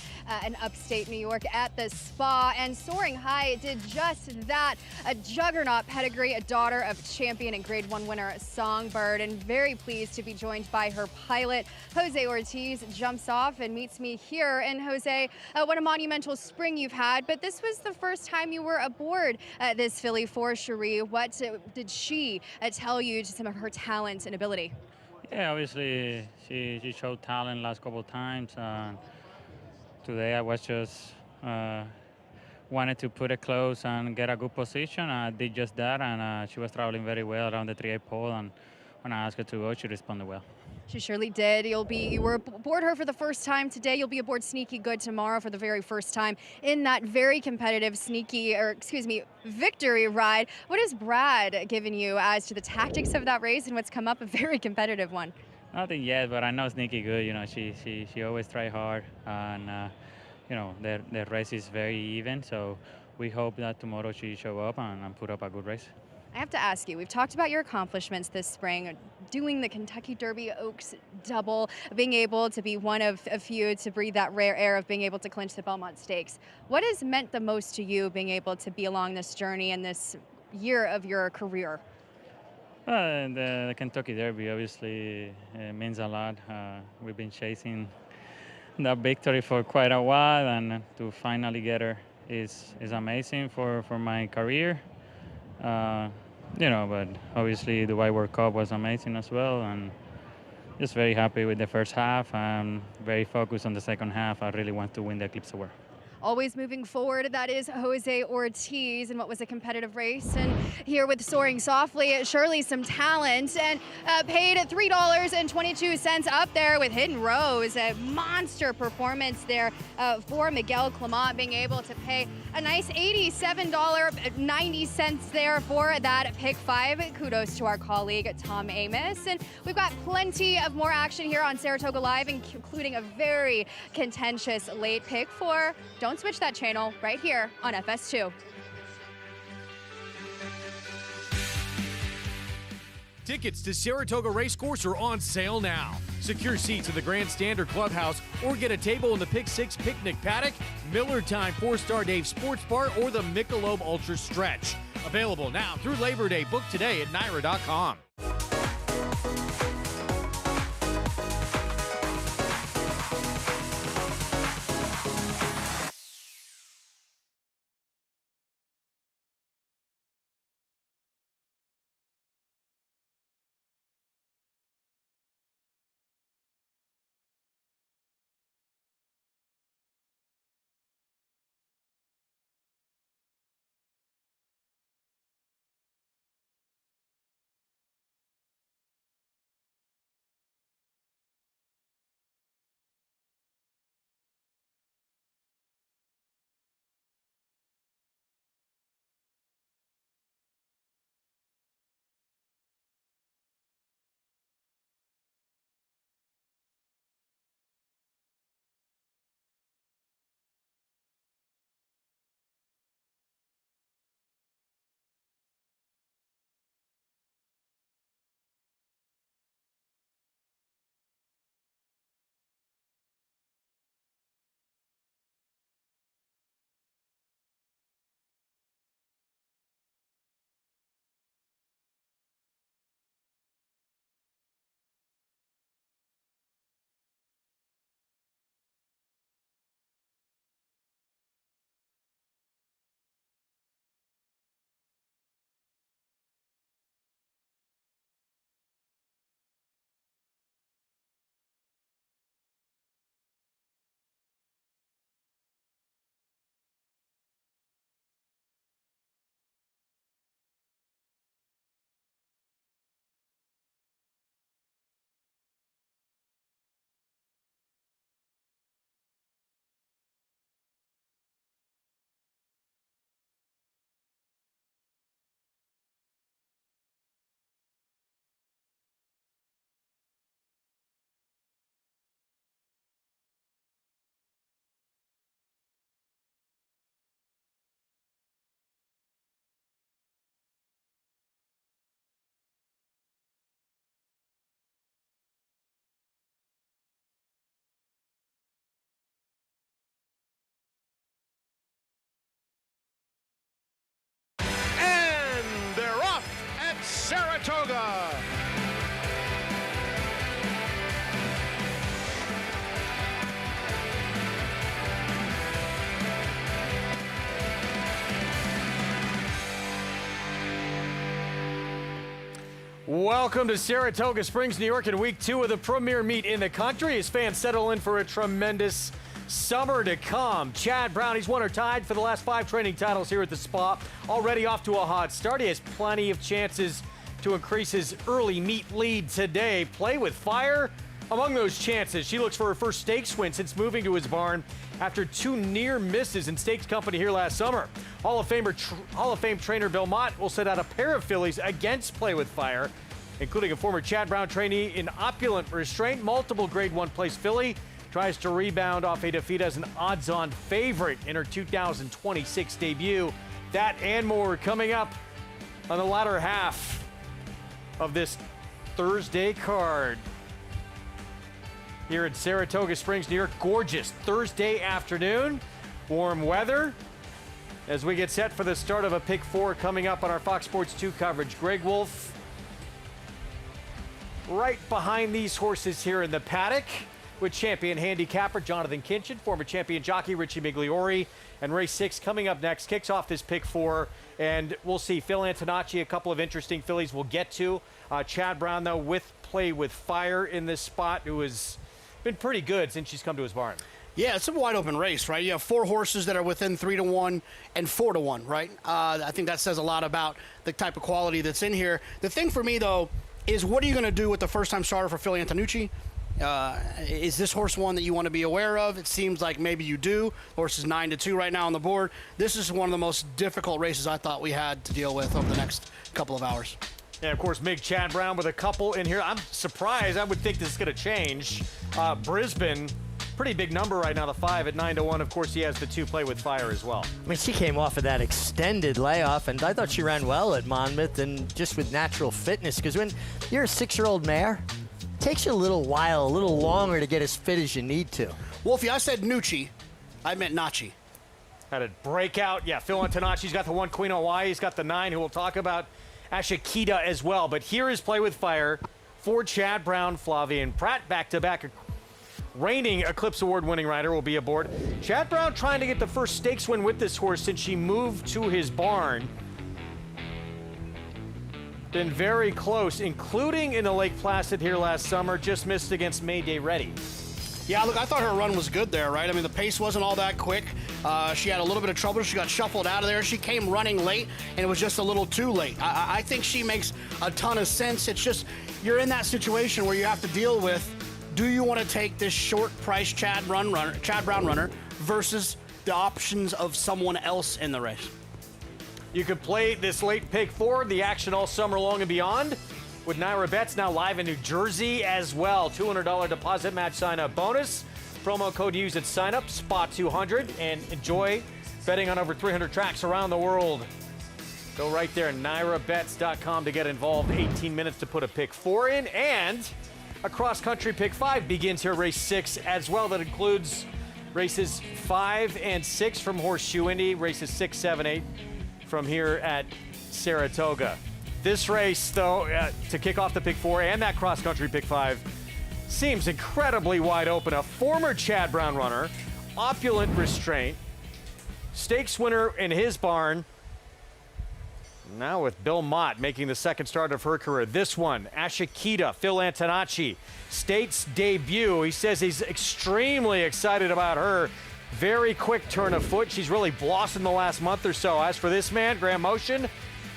[SPEAKER 15] in upstate New York at the Spa. And soaring high did just that. A juggernaut pedigree, a daughter of champion and Grade 1 winner Songbird. And very pleased to be joined by her pilot, Jose Ortiz, jumps off and meets me here. And Jose, what a monumental spring you've had, but this was the first time you were aboard this filly for Cherie. What did she tell you to some of her talent and ability?
[SPEAKER 18] Yeah, obviously she showed talent last couple of times. Today I was just wanted to put it close and get a good position. I did just that, and she was traveling very well around the 3/8 pole. And when I asked her to go, she responded well.
[SPEAKER 15] She surely did. You were aboard her for the first time today. You'll be aboard Sneaky Good tomorrow for the very first time in that very competitive victory ride. What has Brad given you as to the tactics of that race and what's come up a very competitive one?
[SPEAKER 18] Nothing yet, but I know Sneaky Good. You know, she always try hard, and you know, the race is very even. So we hope that tomorrow she show up and put up a good race.
[SPEAKER 15] I have to ask you, we've talked about your accomplishments this spring, doing the Kentucky Derby Oaks double, being able to be one of a few to breathe that rare air of being able to clinch the Belmont Stakes. What has meant the most to you being able to be along this journey and this year of your career?
[SPEAKER 18] The Kentucky Derby obviously means a lot. We've been chasing that victory for quite a while, and to finally get her is amazing for my career. You know, but obviously the Dubai World Cup was amazing as well, and just very happy with the first half. I'm very focused on the second half. I really want to win the Eclipse Award.
[SPEAKER 15] Always moving forward, that is Jose Ortiz in what was a competitive race. And here with Soaring Softly, surely some talent, and paid $3.22 up there with Hidden Rose. A monster performance there for Miguel Clement, being able to pay a nice $87.90 there for that pick 5. Kudos to our colleague Tom Amos. And we've got plenty of more action here on Saratoga Live, including a very contentious late pick 4. Don't switch that channel, right here on FS2.
[SPEAKER 12] Tickets to Saratoga Racecourse are on sale now. Secure seats in the Grandstand or Clubhouse, or get a table in the Pick 6 Picnic Paddock, Miller Time 4-Star Dave Sports Bar, or the Michelob Ultra Stretch. Available now through Labor Day. Book today at Naira.com.
[SPEAKER 9] Saratoga.
[SPEAKER 1] Welcome to Saratoga Springs, New York, in week 2 of the premier meet in the country as fans settle in for a tremendous summer to come. Chad Brown, he's won or tied for the last 5 training titles here at the Spa. Already off to a hot start. He has plenty of chances to increase his early meet lead today. Play with fire among those chances. She looks for her first stakes win since moving to his barn after 2 near misses in stakes company here last summer. Hall of Fame trainer Bill Mott will set out a pair of fillies against Play with Fire, including a former Chad Brown trainee in Opulent Restraint. Multiple Grade 1 place filly tries to rebound off a defeat as an odds-on favorite in her 2026 debut. That and more coming up on the latter half of this Thursday card here at Saratoga Springs, New York. Gorgeous Thursday afternoon, warm weather as we get set for the start of a pick 4 coming up on our Fox Sports 2 coverage. Greg Wolf right behind these horses here in the paddock with champion handicapper Jonathan Kinchin, former champion jockey Richie Migliori, and race 6 coming up next. Kicks off this pick 4, and we'll see Phil Antonacci, a couple of interesting fillies we'll get to. Chad Brown, though, with Play with Fire in this spot, who has been pretty good since she's come to his barn.
[SPEAKER 8] Yeah, it's a wide open race, right? You have 4 horses that are within 3-1 and 4-1, right? I think that says a lot about the type of quality that's in here. The thing for me, though, is what are you going to do with the first-time starter for Phil Antonucci? Is this horse one that you want to be aware of? It seems like maybe you do. Horse is 9-2 right now on the board. This is one of the most difficult races I thought we had to deal with over the next couple of hours.
[SPEAKER 1] And, of course, Mig Chad Brown with a couple in here. I'm surprised. I would think this is going to change. Brisbane, pretty big number right now, the 5 at 9-1. Of course, he has the 2 Play with Fire as well.
[SPEAKER 20] I mean, she came off of that extended layoff, and I thought she ran well at Monmouth and just with natural fitness. Because when you're a 6-year-old mare, it takes you a little while, a little longer to get as fit as you need to.
[SPEAKER 8] Wolfie, I said Nucci. I meant Nachi.
[SPEAKER 1] Had a breakout. Yeah, Phil Antonacci's got the 1 Queen Hawaii. He's got the 9, who we'll talk about. Ashikita as well. But here is Play with Fire for Chad Brown. Flavian Pratt, back-to-back reigning Eclipse Award-winning rider, will be aboard. Chad Brown trying to get the first stakes win with this horse since she moved to his barn. Been very close, including in the Lake Placid here last summer. Just missed against Mayday Ready.
[SPEAKER 8] Yeah, look, I thought her run was good there, right? I mean, the pace wasn't all that quick. She had a little bit of trouble. She got shuffled out of there. She came running late, and it was just a little too late. I think she makes a ton of sense. It's just you're in that situation where you have to deal with, do you want to take this short-priced Chad Brown runner versus the options of someone else in the race?
[SPEAKER 1] You could play this late pick 4, the action all summer long and beyond, with Naira Bets now live in New Jersey as well. $200 deposit match sign-up bonus. Promo code used at sign-up, SPOT200, and enjoy betting on over 300 tracks around the world. Go right there, NairaBets.com, to get involved. 18 minutes to put a pick 4 in, and a cross-country pick 5 begins here, race 6 as well. That includes races 5 and 6 from Horseshoe Indy, races 6, 7, 8 from here at Saratoga. This race, though, to kick off the pick 4 and that cross-country pick 5, seems incredibly wide open. A former Chad Brown runner, Opulent Restraint, stakes winner in his barn. Now with Bill Mott making the second start of her career. This one, Ashikita, Phil Antonacci, State's debut. He says he's extremely excited about her. Very quick turn of foot. She's really blossomed the last month or so. As for this man, Graham Motion,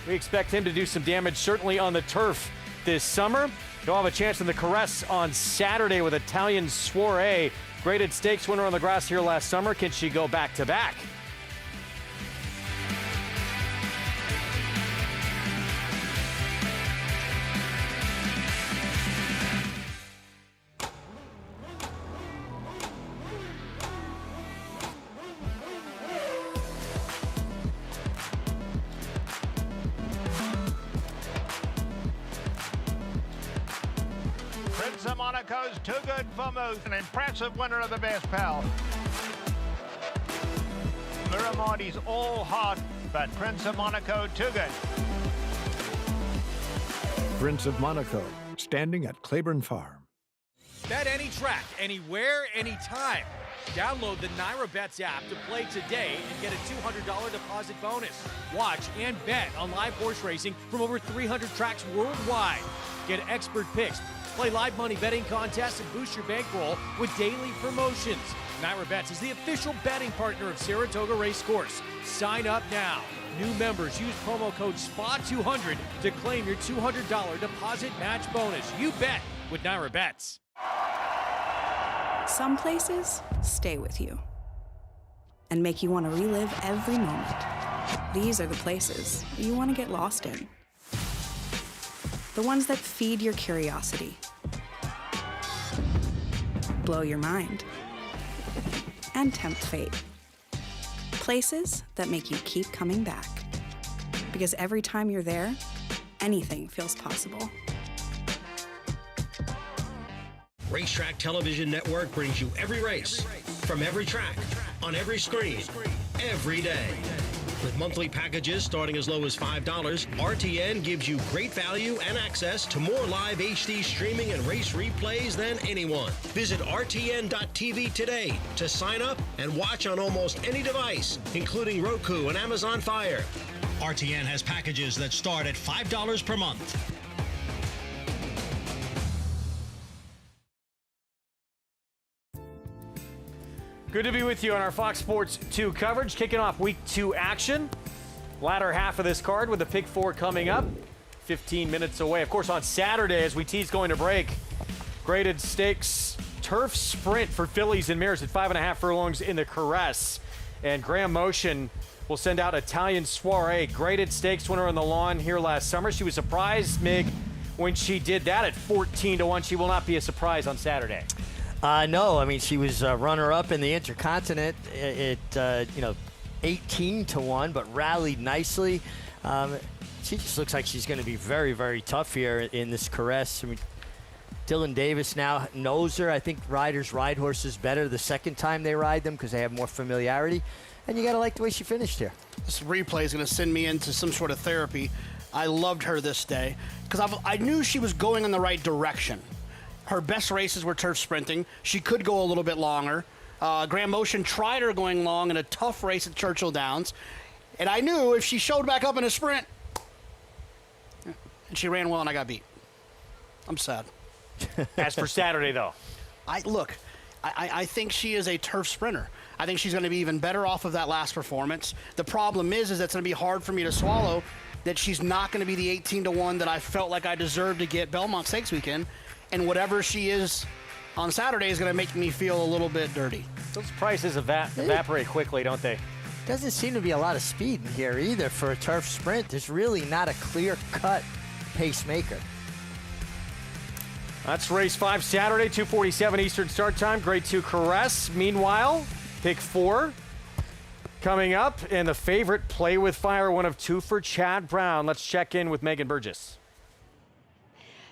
[SPEAKER 1] we expect him to do some damage, certainly on the turf this summer. He'll have a chance in the Caress on Saturday with Italian Soiree. Graded stakes winner on the grass here last summer. Can she go back-to-back?
[SPEAKER 9] Prince of Monaco's Too Good for Moose, an impressive winner of the Best Pal. Miramondi's All Hot, but Prince of Monaco Too Good.
[SPEAKER 11] Prince of Monaco, standing at Claiborne Farm.
[SPEAKER 12] Bet any track, anywhere, anytime. Download the NyraBets app to play today and get a $200 deposit bonus. Watch and bet on live horse racing from over 300 tracks worldwide. Get expert picks, play live money betting contests, and boost your bankroll with daily promotions. NyraBets is the official betting partner of Saratoga Racecourse. Sign up now. New members use promo code SPA200 to claim your $200 deposit match bonus. You bet with NyraBets.
[SPEAKER 21] Some places stay with you and make you want to relive every moment. These are the places you want to get lost in. The ones that feed your curiosity, blow your mind, and tempt fate. Places that make you keep coming back. Because every time you're there, anything feels possible.
[SPEAKER 22] Racetrack Television Network brings you every race, from every track, on every screen, every day. With monthly packages starting as low as $5, RTN gives you great value and access to more live HD streaming and race replays than anyone. Visit RTN.tv today to sign up and watch on almost any device, including Roku and Amazon Fire. RTN has packages that start at $5 per month.
[SPEAKER 1] Good to be with you on our Fox Sports 2 coverage, kicking off Week 2 action. Latter half of this card with the Pick 4 coming up, 15 minutes away. Of course, on Saturday, as we tease going to break, graded stakes turf sprint for fillies and mares at 5.5 furlongs in the Caress. And Graham Motion will send out Italian Soiree, graded stakes winner on the lawn here last summer. She was surprised, Mig, when she did that at 14-1. She will not be a surprise on Saturday.
[SPEAKER 20] No, I mean, she was runner-up in the Intercontinent at 18-1, but rallied nicely. She just looks like she's going to be very, very tough here in this Caress. I mean, Dylan Davis now knows her. I think riders ride horses better the second time they ride them because they have more familiarity. And you got to like the way she finished here.
[SPEAKER 8] This replay is going to send me into some sort of therapy. I loved her this day because I knew she was going in the right direction. Her best races were turf sprinting. She could go a little bit longer. Graham Motion tried her going long in a tough race at Churchill Downs. And I knew if she showed back up in a sprint, and she ran well and I got beat. I'm sad.
[SPEAKER 1] As for Saturday, though.
[SPEAKER 8] I think she is a turf sprinter. I think she's going to be even better off of that last performance. The problem is that's going to be hard for me to swallow that she's not going to be the 18-1 that I felt like I deserved to get Belmont Stakes weekend. And whatever she is on Saturday is going to make me feel a little bit dirty.
[SPEAKER 1] Those prices evaporate quickly, don't they?
[SPEAKER 20] Doesn't seem to be a lot of speed in here either for a turf sprint. There's really not a clear-cut pacemaker.
[SPEAKER 1] That's race 5 Saturday, 2:47 Eastern start time. Grade 2 Caress. Meanwhile, Pick 4 coming up. And the favorite, Play With Fire, one of 2 for Chad Brown. Let's check in with Megan Burgess.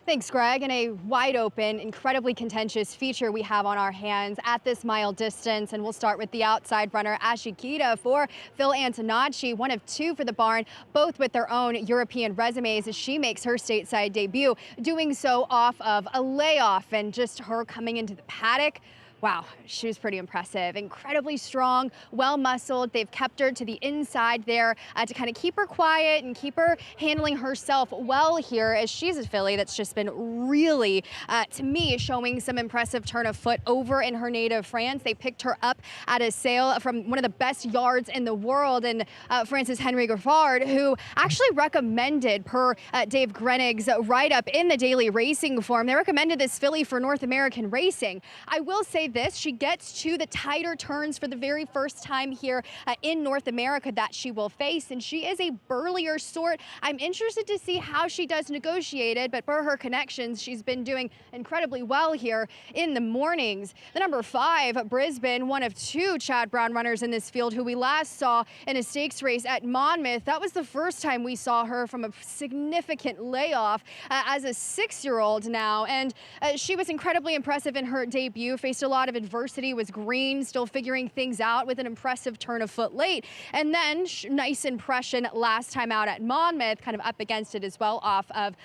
[SPEAKER 15] Thanks, Greg. And a wide open, incredibly contentious feature we have on our hands at this mile distance. And we'll start with the outside runner, Ashikita, for Phil Antonacci, one of 2 for the barn, both with their own European resumes as she makes her stateside debut, doing so off of a layoff and just her coming into the paddock. Wow, she was pretty impressive. Incredibly strong, well-muscled. They've kept her to the inside there to kind of keep her quiet and keep her handling herself well here, as she's a filly that's just been really, to me, showing some impressive turn of foot over in her native France. They picked her up at a sale from one of the best yards in the world, and Francis Henry Gaffard, who actually recommended, per Dave Grenig's write-up in the Daily Racing Form, they recommended this filly for North American racing. I will say this, she gets to the tighter turns for the very first time here in North America that she will face, and she is a burlier sort. I'm interested to see how she does negotiated, but per her connections. She's been doing incredibly well here in the mornings. The number 5, Brisbane, one of 2 Chad Brown runners in this field who we last saw in a stakes race at Monmouth. That was the first time we saw her from a significant layoff as a 6-year-old now. And she was incredibly impressive in her debut, faced a lot of adversity, was green, still figuring things out with an impressive turn of foot late. And then nice impression last time out at Monmouth, kind of up against it as well off of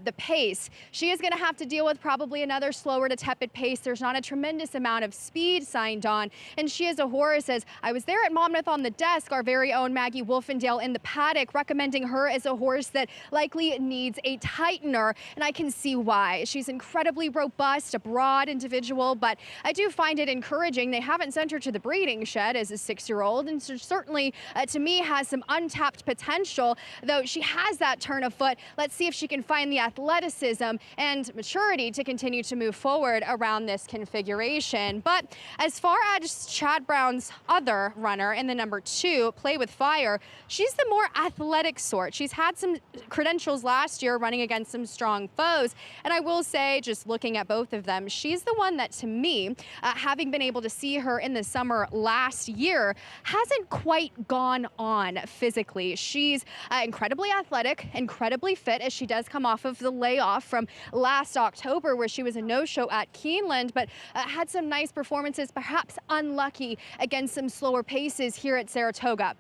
[SPEAKER 15] the pace. She is going to have to deal with probably another slower to tepid pace. There's not a tremendous amount of speed signed on. And she is a horse, as I was there at Monmouth on the desk, our very own Maggie Wolfendale in the paddock, recommending her as a horse that likely needs a tightener. And I can see why. She's incredibly robust, a broad individual, but I do find it encouraging. They haven't sent her to the breeding shed as a 6-year-old, and so certainly to me has some untapped potential, though she has that turn of foot. Let's see if she can find the athleticism and maturity to continue to move forward around this configuration. But as far as Chad Brown's other runner in the number 2, Play with Fire, she's the more athletic sort. She's had some credentials last year running against some strong foes, and I will say, just looking at both of them, she's the one that, to me, having been able to see her in the summer last year, hasn't quite gone on physically. She's incredibly athletic, incredibly fit, as she does come off of the layoff from last October where she was a no-show at Keeneland, but had some nice performances, perhaps unlucky against some slower paces here at Saratoga.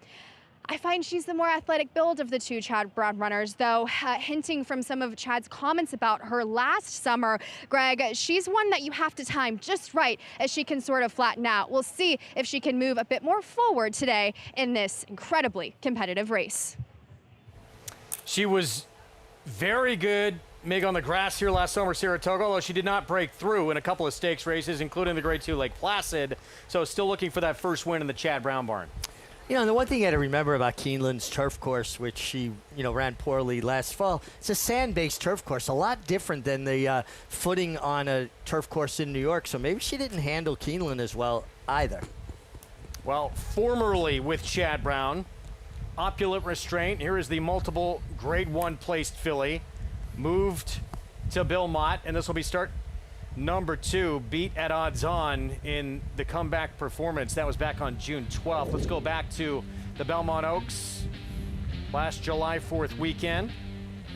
[SPEAKER 15] I find she's the more athletic build of the 2 Chad Brown runners, though, hinting from some of Chad's comments about her last summer, Greg, she's one that you have to time just right as she can sort of flatten out. We'll see if she can move a bit more forward today in this incredibly competitive race.
[SPEAKER 1] She was very good, Mig, on the grass here last summer, Saratoga, although she did not break through in a couple of stakes races, including the Grade 2 Lake Placid. So still looking for that first win in the Chad Brown barn.
[SPEAKER 20] You know, the one thing you got to remember about Keeneland's turf course, which she, ran poorly last fall, it's a sand-based turf course, a lot different than the footing on a turf course in New York. So maybe she didn't handle Keeneland as well either.
[SPEAKER 1] Well, formerly with Chad Brown, Opulent Restraint. Here is the multiple Grade 1 placed filly. Moved to Bill Mott, and this will be start number 2, beat at odds on in the comeback performance. That was back on June 12th. Let's go back to the Belmont Oaks last July 4th weekend,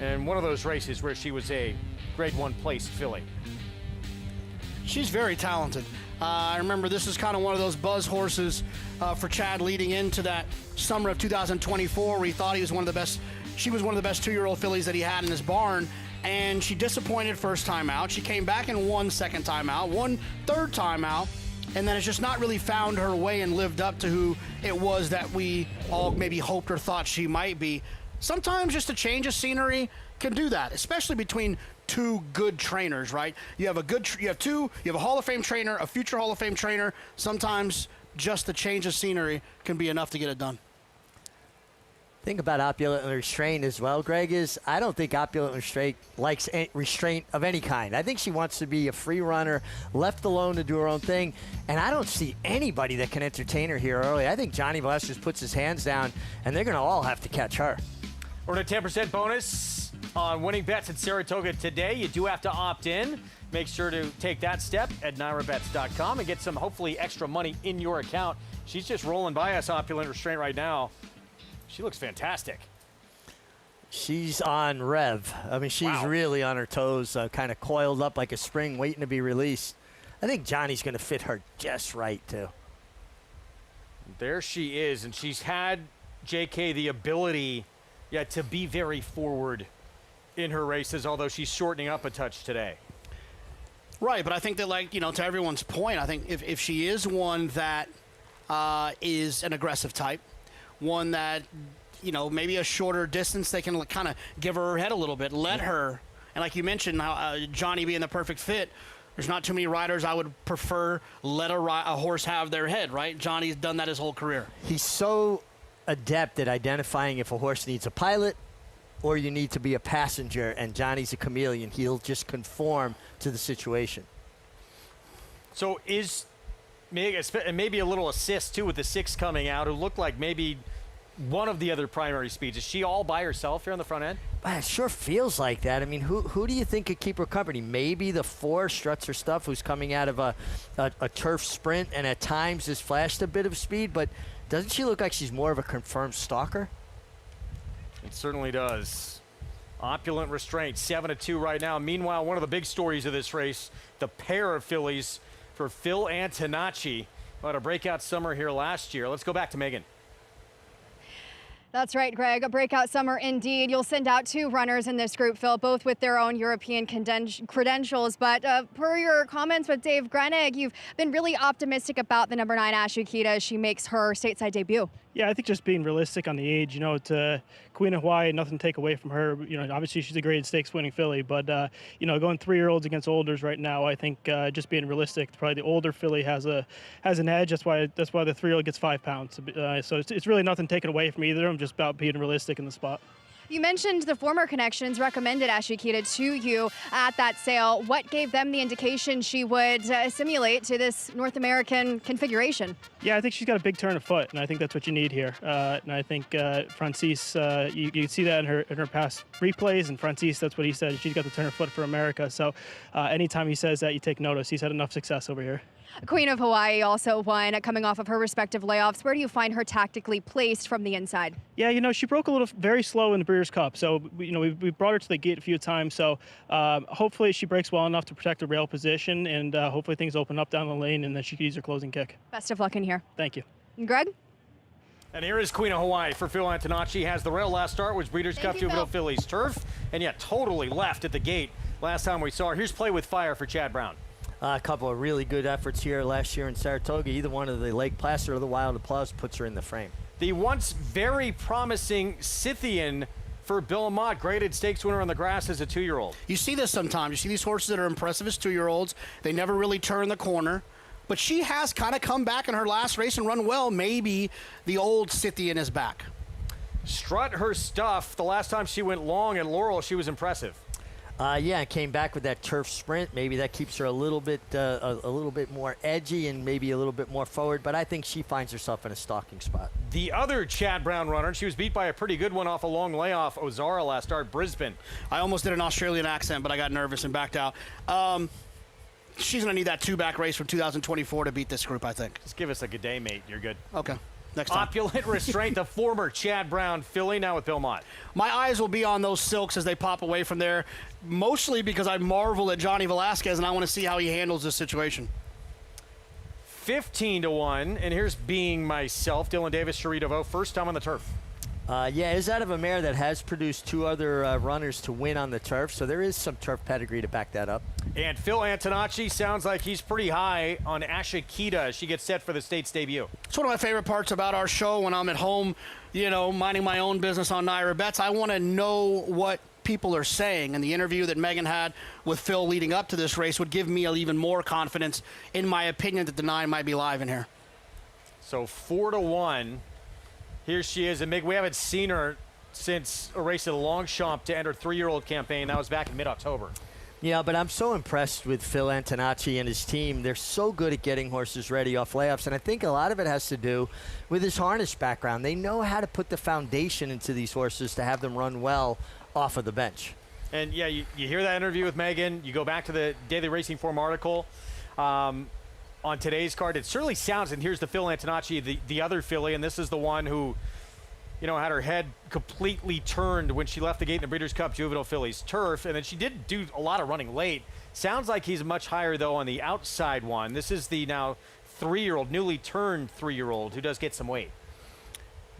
[SPEAKER 1] and one of those races where she was a Grade 1 placed filly.
[SPEAKER 8] She's very talented. I remember this is kind of one of those buzz horses for Chad leading into that summer of 2024 where he thought he was one of the best. She was one of the best 2-year-old fillies that he had in his barn, and she disappointed first time out. She came back and won second time out, won third time out, and then has just not really found her way and lived up to who it was that we all maybe hoped or thought she might be. Sometimes just a change of scenery can do that, especially between 2 good trainers, right? You have a Hall of Fame trainer, a future Hall of Fame trainer. Sometimes just the change of scenery can be enough to get it done.
[SPEAKER 20] Thing about Opulent Restraint as well, Greg, is I don't think Opulent Restraint likes restraint of any kind. I think she wants to be a free runner, left alone to do her own thing, and I don't see anybody that can entertain her here early. I think Johnny Bless just puts his hands down, and they're going to all have to catch her.
[SPEAKER 1] We're at a 10% bonus on winning bets at Saratoga today. You do have to opt in. Make sure to take that step at NyraBets.com and get some, hopefully, extra money in your account. She's just rolling by us, Opulent Restraint, right now. She looks fantastic.
[SPEAKER 20] She's on rev. I mean, she's really on her toes, kind of coiled up like a spring waiting to be released. I think Johnny's going to fit her just right, too.
[SPEAKER 1] There she is, and she's had, JK, the ability to be very forward in her races, although she's shortening up a touch today.
[SPEAKER 8] Right, but I think that, to everyone's point, I think if she is one that is an aggressive type, one that, maybe a shorter distance, they can kind of give her head a little bit, let her. And like you mentioned, Johnny being the perfect fit, there's not too many riders I would prefer let a horse have their head, right? Johnny's done that his whole career.
[SPEAKER 20] He's so adept at identifying if a horse needs a pilot or you need to be a passenger, and Johnny's a chameleon. He'll just conform to the situation.
[SPEAKER 1] So maybe a little assist, too, with the 6 coming out, who looked like maybe
[SPEAKER 3] one of the other primary speeds. Is she all by herself here on the front end?
[SPEAKER 20] It sure feels like that. I mean, who do you think could keep her company? Maybe the 4 struts her stuff, who's coming out of a turf sprint and at times has flashed a bit of speed, but doesn't she look like she's more of a confirmed stalker?
[SPEAKER 1] It certainly does. Opulent restraint, 7-2 right now. Meanwhile, one of the big stories of this race, the pair of fillies for Phil Antonacci, who had a breakout summer here last year. Let's go back to Megan.
[SPEAKER 15] That's right, Greg. A breakout summer indeed. You'll send out 2 runners in this group, Phil, both with their own European credentials. But per your comments with Dave Grenig, you've been really optimistic about the number 9 Ashikita as she makes her stateside debut.
[SPEAKER 6] Yeah, I think just being realistic on the age, to Queen of Hawaii, nothing to take away from her. Obviously she's a great stakes winning filly, but, going 3-year-olds against olders right now, I think just being realistic, probably the older filly has an edge. That's why the 3-year-old gets 5 pounds. So it's really nothing taken away from either. I'm just about being realistic in the spot.
[SPEAKER 15] You mentioned the former connections recommended Ashikita to you at that sale. What gave them the indication she would assimilate to this North American configuration?
[SPEAKER 6] Yeah, I think she's got a big turn of foot, and I think that's what you need here. And I think Francis, you can see that in her past replays, and Francis, that's what he said. She's got the turn of foot for America. So anytime he says that, you take notice. He's had enough success over here.
[SPEAKER 15] Queen of Hawaii also won, coming off of her respective layoffs. Where do you find her tactically placed from the inside?
[SPEAKER 6] Yeah, she broke a little very slow in the Breeders' Cup. So, we brought her to the gate a few times. So hopefully she breaks well enough to protect the rail position, and hopefully things open up down the lane and then she can use her closing kick.
[SPEAKER 15] Best of luck in here.
[SPEAKER 6] Thank you.
[SPEAKER 15] And Greg?
[SPEAKER 1] And here is Queen of Hawaii for Phil Antonacci. Has the rail last start, was Breeders' Cup Juvenile
[SPEAKER 15] Phil.
[SPEAKER 1] Fillies turf, and yet totally left at the gate last time we saw her. Here's Play with Fire for Chad Brown.
[SPEAKER 20] A couple of really good efforts here last year in Saratoga. Either one of the Lake Placid or the Wild Applause puts her in the frame.
[SPEAKER 1] The once very promising Scythian for Bill Mott, graded stakes winner on the grass as a 2-year-old.
[SPEAKER 8] You see this sometimes. You see these horses that are impressive as 2-year-olds. They never really turn the corner. But she has kind of come back in her last race and run well. Maybe the old Scythian is back.
[SPEAKER 1] Strut her stuff. The last time she went long at Laurel, she was impressive.
[SPEAKER 20] Yeah, came back with that turf sprint. Maybe that keeps her a little bit more edgy and maybe a little bit more forward. But I think she finds herself in a stalking spot.
[SPEAKER 1] The other Chad Brown runner, she was beat by a pretty good one off a long layoff, Ozara last start, Brisbane.
[SPEAKER 8] I almost did an Australian accent, but I got nervous and backed out. She's going to need that 2-back race from 2024 to beat this group, I think.
[SPEAKER 1] Just give us a good day, mate. You're good.
[SPEAKER 8] Okay. Next time.
[SPEAKER 1] Opulent restraint, the former Chad Brown filly, now with Bill Mott.
[SPEAKER 8] My eyes will be on those silks as they pop away from there, mostly because I marvel at Johnny Velasquez and I want to see how he handles this situation.
[SPEAKER 1] 15-1, and here's Being Myself, Dylan Davis, Cherie DeVoe, first time on the turf.
[SPEAKER 20] Yeah, is out of a mare that has produced 2 other runners to win on the turf, so there is some turf pedigree to back that up.
[SPEAKER 1] And Phil Antonacci sounds like he's pretty high on Ashikita as she gets set for the state's debut.
[SPEAKER 8] It's one of my favorite parts about our show when I'm at home, minding my own business on Naira Bets. I want to know what people are saying, and the interview that Megan had with Phil leading up to this race would give me even more confidence in my opinion that the 9 might be live in here.
[SPEAKER 1] So 4-1. Here she is, and Mig, we haven't seen her since a race at Longchamp to enter 3-year-old campaign. That was back in mid-October.
[SPEAKER 20] Yeah, but I'm so impressed with Phil Antonacci and his team. They're so good at getting horses ready off layoffs, and I think a lot of it has to do with his harness background. They know how to put the foundation into these horses to have them run well off of the bench.
[SPEAKER 1] And, yeah, you hear that interview with Megan. You go back to the Daily Racing Form article on today's card. It certainly sounds, and here's the Phil Antonacci, the other filly, and this is the one who, had her head completely turned when she left the gate in the Breeders' Cup Juvenile Fillies turf, and then she did do a lot of running late. Sounds like he's much higher, though, on the outside one. This is the now 3-year-old, newly turned 3-year-old who does get some weight.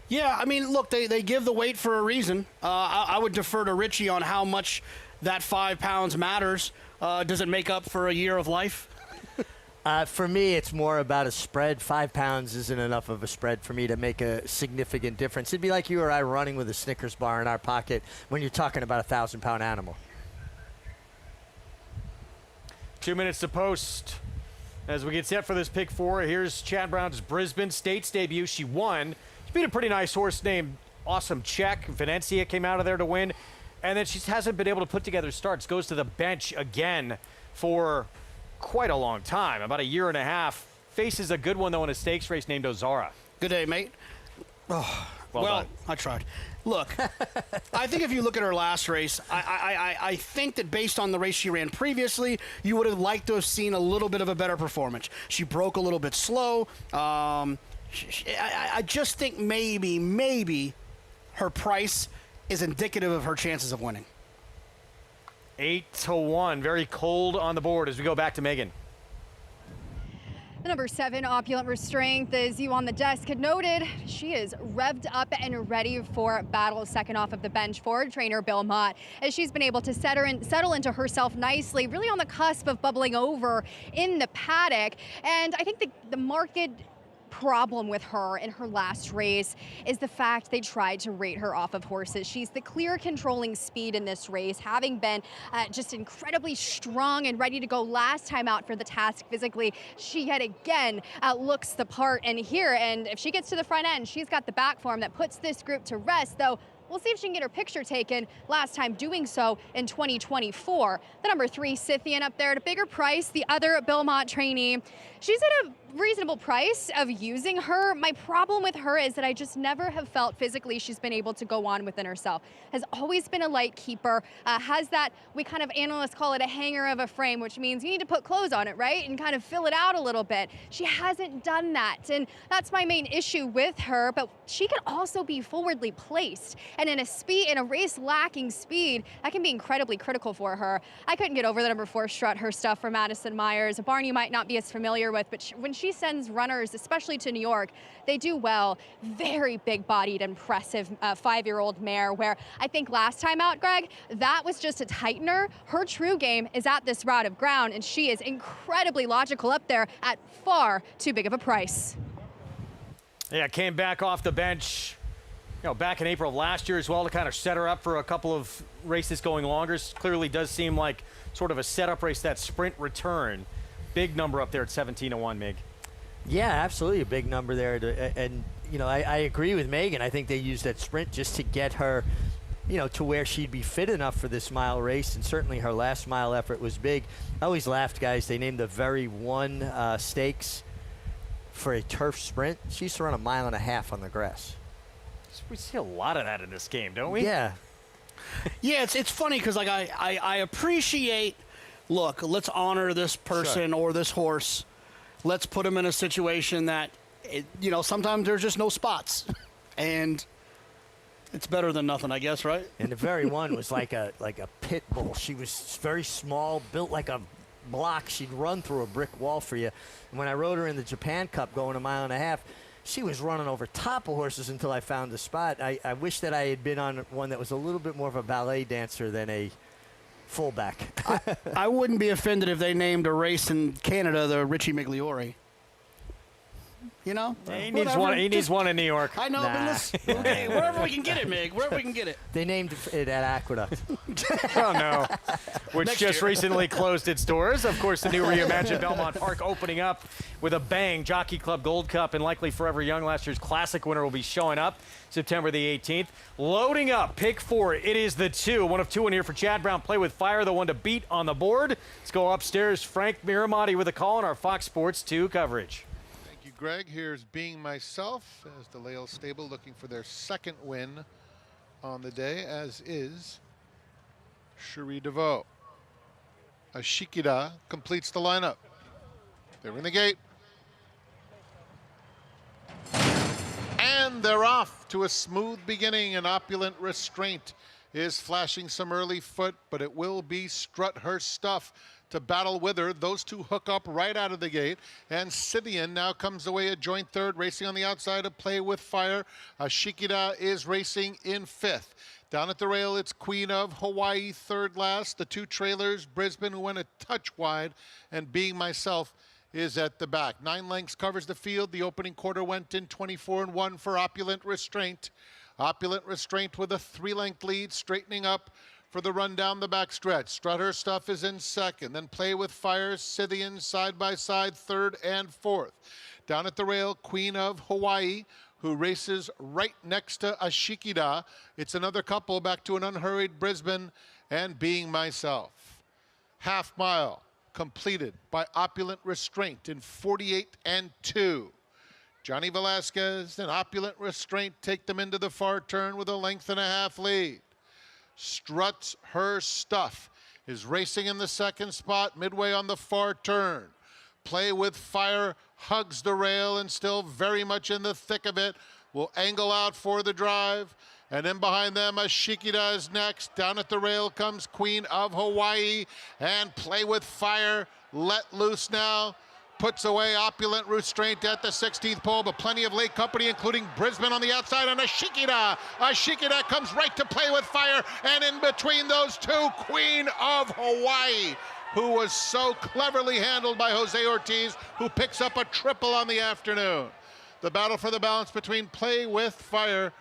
[SPEAKER 8] Yeah, I mean, look, they give the weight for a reason. I would defer to Richie on how much that 5 pounds matters. Does it make up for a year of life?
[SPEAKER 20] For me, it's more about a spread. 5 pounds isn't enough of a spread for me to make a significant difference. It'd be like you or I running with a Snickers bar in our pocket when you're talking about a 1,000-pound animal.
[SPEAKER 1] 2 minutes to post. As we get set for this pick 4, here's Chad Brown's Brisbane States debut. She won. She beat a pretty nice horse named Awesome Check. Venencia came out of there to win. And then she hasn't been able to put together starts. Goes to the bench again for quite a long time, about a year and a half. Faces a good one, though, in a stakes race named Ozara.
[SPEAKER 8] Good day, mate. Oh,
[SPEAKER 1] Well done.
[SPEAKER 8] I tried. Look, I think if you look at her last race, I think that based on the race she ran previously, you would have liked to have seen a little bit of a better performance. She broke a little bit slow. I just think maybe her price is indicative of her chances of winning.
[SPEAKER 12] 8-1, very cold on the board as we go back to Megan.
[SPEAKER 15] The number 7, Opulent Restraint, as you on the desk had noted, she is revved up and ready for battle second off of the bench for trainer Bill Mott, as she's been able to settle into herself nicely, really on the cusp of bubbling over in the paddock. And I think the market problem with her in her last race is the fact they tried to rate her off of horses. She's the clear controlling speed in this race, having been just incredibly strong and ready to go last time out for the task physically. She yet again looks the part and if she gets to the front end, she's got the back form that puts this group to rest, though. We'll see if she can get her picture taken, last time doing so in 2024. The number 3, Scythian, up there at a bigger price, the other Bill Mott trainee. She's at a reasonable price of using her. My problem with her is that I just never have felt physically she's been able to go on within herself. Has always been a light keeper, has that, we kind of analysts call it a hanger of a frame, which means you need to put clothes on it, right? And kind of fill it out a little bit. She hasn't done that, and that's my main issue with her, but she can also be forwardly placed. And in a race lacking speed, that can be incredibly critical for her. I couldn't get over the number 4 Strut, her stuff for Madison Myers, a barn you might not be as familiar with, but when she sends runners, especially to New York, they do well. Very big-bodied, impressive 5-year-old mare, where I think last time out, Greg, that was just a tightener. Her true game is at this route of ground, and she is incredibly logical up there at far too big of a price.
[SPEAKER 12] Yeah, came back off the bench, back in April of last year as well to kind of set her up for a couple of races going longer. Clearly does seem like sort of a setup race, that sprint return. Big number up there at 17-1, Mig.
[SPEAKER 20] Yeah, absolutely a big number there. I agree with Megan. I think they used that sprint just to get her, to where she'd be fit enough for this mile race, and certainly her last mile effort was big. I always laughed, guys. They named the very one stakes for a turf sprint. She used to run 1.5 miles on the grass.
[SPEAKER 12] We see a lot of that in this game, don't we?
[SPEAKER 20] Yeah.
[SPEAKER 8] Yeah, it's funny because I appreciate, look, let's honor this person or this horse. Let's put them in a situation that, sometimes there's just no spots. And it's better than nothing, I guess, right?
[SPEAKER 20] And the very one was like a pit bull. She was very small, built like a block. She'd run through a brick wall for you. And when I rode her in the Japan Cup going 1.5 miles, she was running over top of horses until I found the spot. I wish that I had been on one that was a little bit more of a ballet dancer than a fullback.
[SPEAKER 8] I wouldn't be offended if they named a race in Canada the Richie Migliore. He
[SPEAKER 12] needs one in New York.
[SPEAKER 8] I know, but listen, okay, wherever we can get it, Mig, wherever we can get it.
[SPEAKER 20] They named it at Aqueduct.
[SPEAKER 12] Oh, no. Which just recently closed its doors. Of course, the new reimagined Belmont Park opening up with a bang. Jockey Club Gold Cup and likely Forever Young, last year's Classic winner, will be showing up September the 18th. Loading up, pick 4. It is the 2. One of 2 in here for Chad Brown. Play with Fire, the one to beat on the board. Let's go upstairs. Frank Miramati with a call on our Fox Sports 2 coverage.
[SPEAKER 5] Greg, here's Being Myself as the Lale stable looking for their 2nd win on the day, as is Cherie DeVoe. Ashikida completes the lineup. They're in the gate. And they're off to a smooth beginning. An Opulent Restraint is flashing some early foot, but it will be Strut her stuff to battle with her. Those 2 hook up right out of the gate, and Scythian now comes away a joint 3rd, racing on the outside to Play with Fire. Ashikida is racing in 5th. Down at the rail, it's Queen of Hawaii 3rd last. The 2 trailers, Brisbane, who went a touch wide, and Being Myself is at the back. 9 lengths covers the field. The opening quarter went in 24-1 for Opulent Restraint. Opulent Restraint with a 3-length lead, straightening up for the run down the back stretch. Strut her stuff is in 2nd. Then Play with Fire, Scythian side by side, 3rd and 4th. Down at the rail, Queen of Hawaii, who races right next to Ashikida. It's another couple back to an unhurried Brisbane, and Being Myself. Half mile completed by Opulent Restraint in 48 and 2. Johnny Velasquez and Opulent Restraint take them into the far turn with a 1.5 length lead. Struts Her Stuff is racing in the second spot midway on the far turn. Play with Fire hugs the rail and still very much in the thick of it. Will angle out for the drive. And then behind them, Ashikida is next. Down at the rail comes Queen of Hawaii. And Play with Fire, let loose now. Puts away Opulent Restraint at the 16th pole, but plenty of late company, including Brisbane on the outside, and Ashikida. Ashikida comes right to Play with Fire, and in between those two, Queen of Hawaii, who was so cleverly handled by Jose Ortiz, who picks up a triple on the afternoon. The battle for the balance between Play with Fire.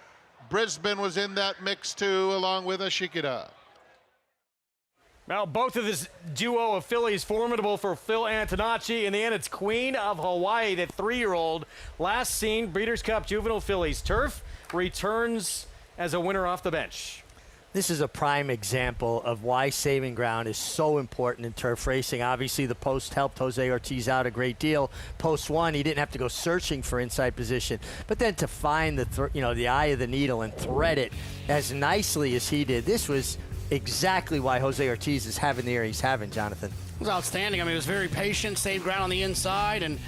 [SPEAKER 5] Brisbane was in that mix too, along with Ashikida.
[SPEAKER 1] Now, both of this duo of fillies formidable for Phil Antonacci. In the end, it's Queen of Hawaii, the 3-year-old. Last seen, Breeders' Cup Juvenile Fillies Turf, returns as a winner off the bench.
[SPEAKER 20] This is a prime example of why saving ground is so important in turf racing. Obviously, the post helped Jose Ortiz out a great deal. Post one, he didn't have to go searching for inside position. But then to find the eye of the needle and thread it as nicely as he did, this was exactly why Jose Ortiz is having the year he's having, Jonathan.
[SPEAKER 8] It was outstanding. I mean, he was very patient, saved ground on the inside. And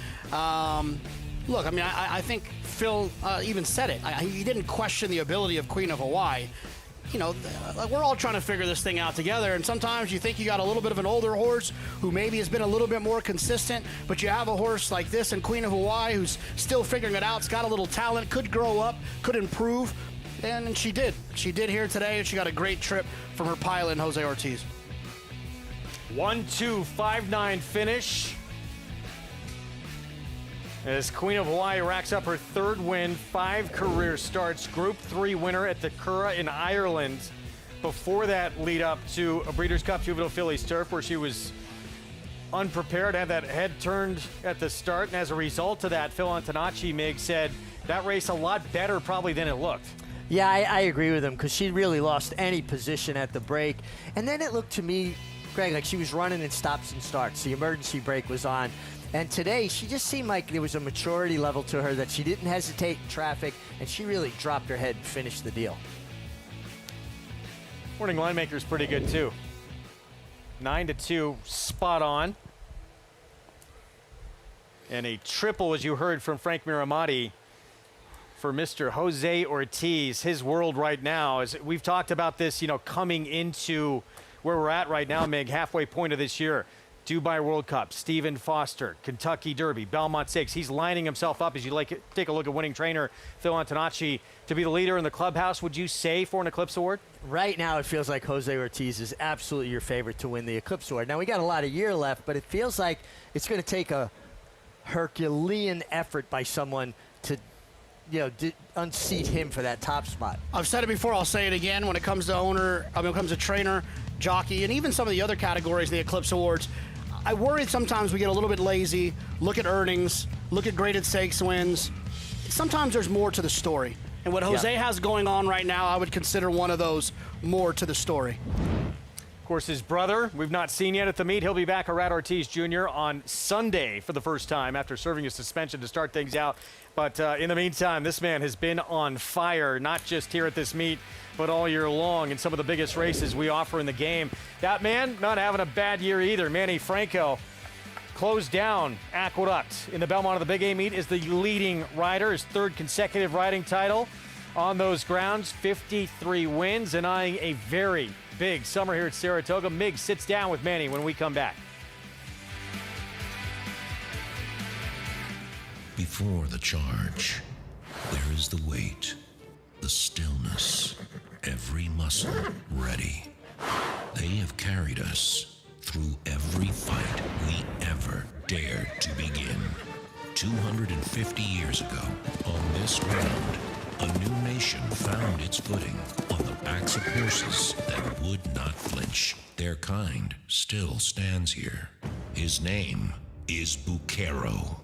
[SPEAKER 8] look, I mean, I think Phil even said it. He didn't question the ability of Queen of Hawaii. You know, we're all trying to figure this thing out together, and sometimes you think you got a little bit of an older horse who maybe has been a little bit more consistent, but you have a horse like this in Queen of Hawaii who's still figuring it out. It's got a little talent, could grow up, could improve, and she did. She did here today, and she got a great trip from her pilot, Jose Ortiz.
[SPEAKER 1] 1-2-5-9 finish as Queen of Hawaii racks up her 3rd win, 5 career starts, Group 3 winner at the Curragh in Ireland. Before that lead up to a Breeders' Cup Juvenile Fillies Turf where she was unprepared, had that head turned at the start, and as a result of that, Phil Antonacci, Mig, said that race a lot better probably than it looked.
[SPEAKER 20] Yeah, I agree with him because she really lost any position at the break. And then it looked to me, Greg, like she was running in stops and starts. The emergency brake was on. And today, she just seemed like there was a maturity level to her that she didn't hesitate in traffic, and she really dropped her head and finished the deal.
[SPEAKER 1] Morning line maker's pretty good, too. 9-2, spot on. And a triple, as you heard from Frank Miramati, for Mr. Jose Ortiz. His world right now, as we've talked about this, coming into where we're at right now, Mig, halfway point of this year. Dubai World Cup, Stephen Foster, Kentucky Derby, Belmont Stakes. He's lining himself up as you take a look at winning trainer Phil Antonacci to be the leader in the clubhouse. Would you say for an Eclipse Award?
[SPEAKER 20] Right now, it feels like Jose Ortiz is absolutely your favorite to win the Eclipse Award. Now, we got a lot of year left, but it feels like it's going to take a Herculean effort by someone to unseat him for that top spot.
[SPEAKER 8] I've said it before, I'll say it again. When it comes to trainer, jockey, and even some of the other categories in the Eclipse Awards, I worry sometimes we get a little bit lazy, look at earnings, look at graded stakes wins. Sometimes there's more to the story. And what Jose has going on right now, I would consider one of those more to the story.
[SPEAKER 1] Of course, his brother, we've not seen yet at the meet. He'll be back, Arad Ortiz Jr., on Sunday for the first time after serving a suspension to start things out. But in the meantime, this man has been on fire, not just here at this meet, but all year long in some of the biggest races we offer in the game. That man not having a bad year either. Manny Franco closed down Aqueduct in the Belmont of the Big A meet, is the leading rider, his 3rd consecutive riding title on those grounds, 53 wins, and eyeing a very big summer here at Saratoga. Mig sits down with Manny when we come back.
[SPEAKER 10] Before the charge, there is the wait, the stillness, every muscle ready. They have carried us through every fight we ever dared to begin. 250 years ago, on this ground, a new nation found its footing on the backs of horses that would not flinch. Their kind still stands here. His name is Bucero.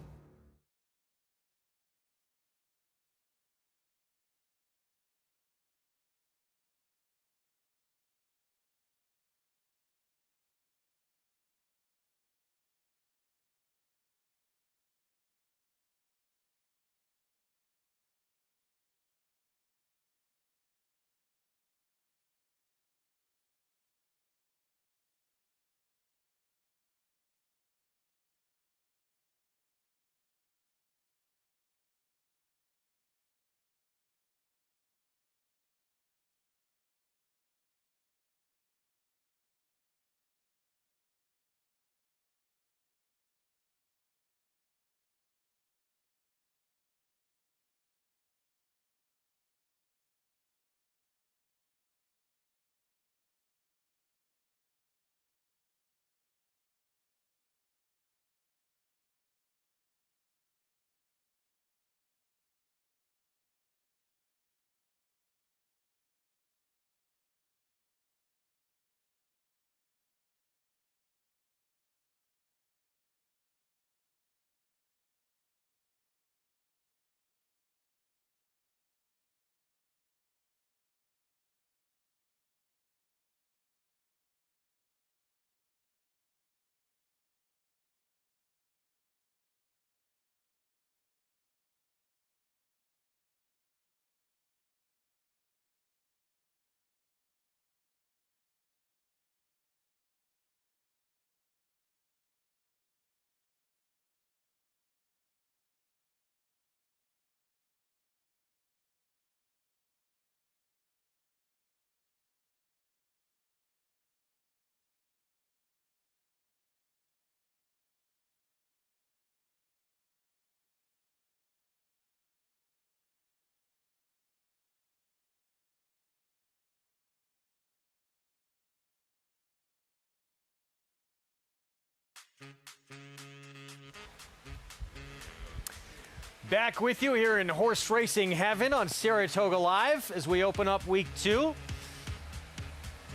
[SPEAKER 12] Back with you here in horse racing heaven on Saratoga Live as we open up week 2.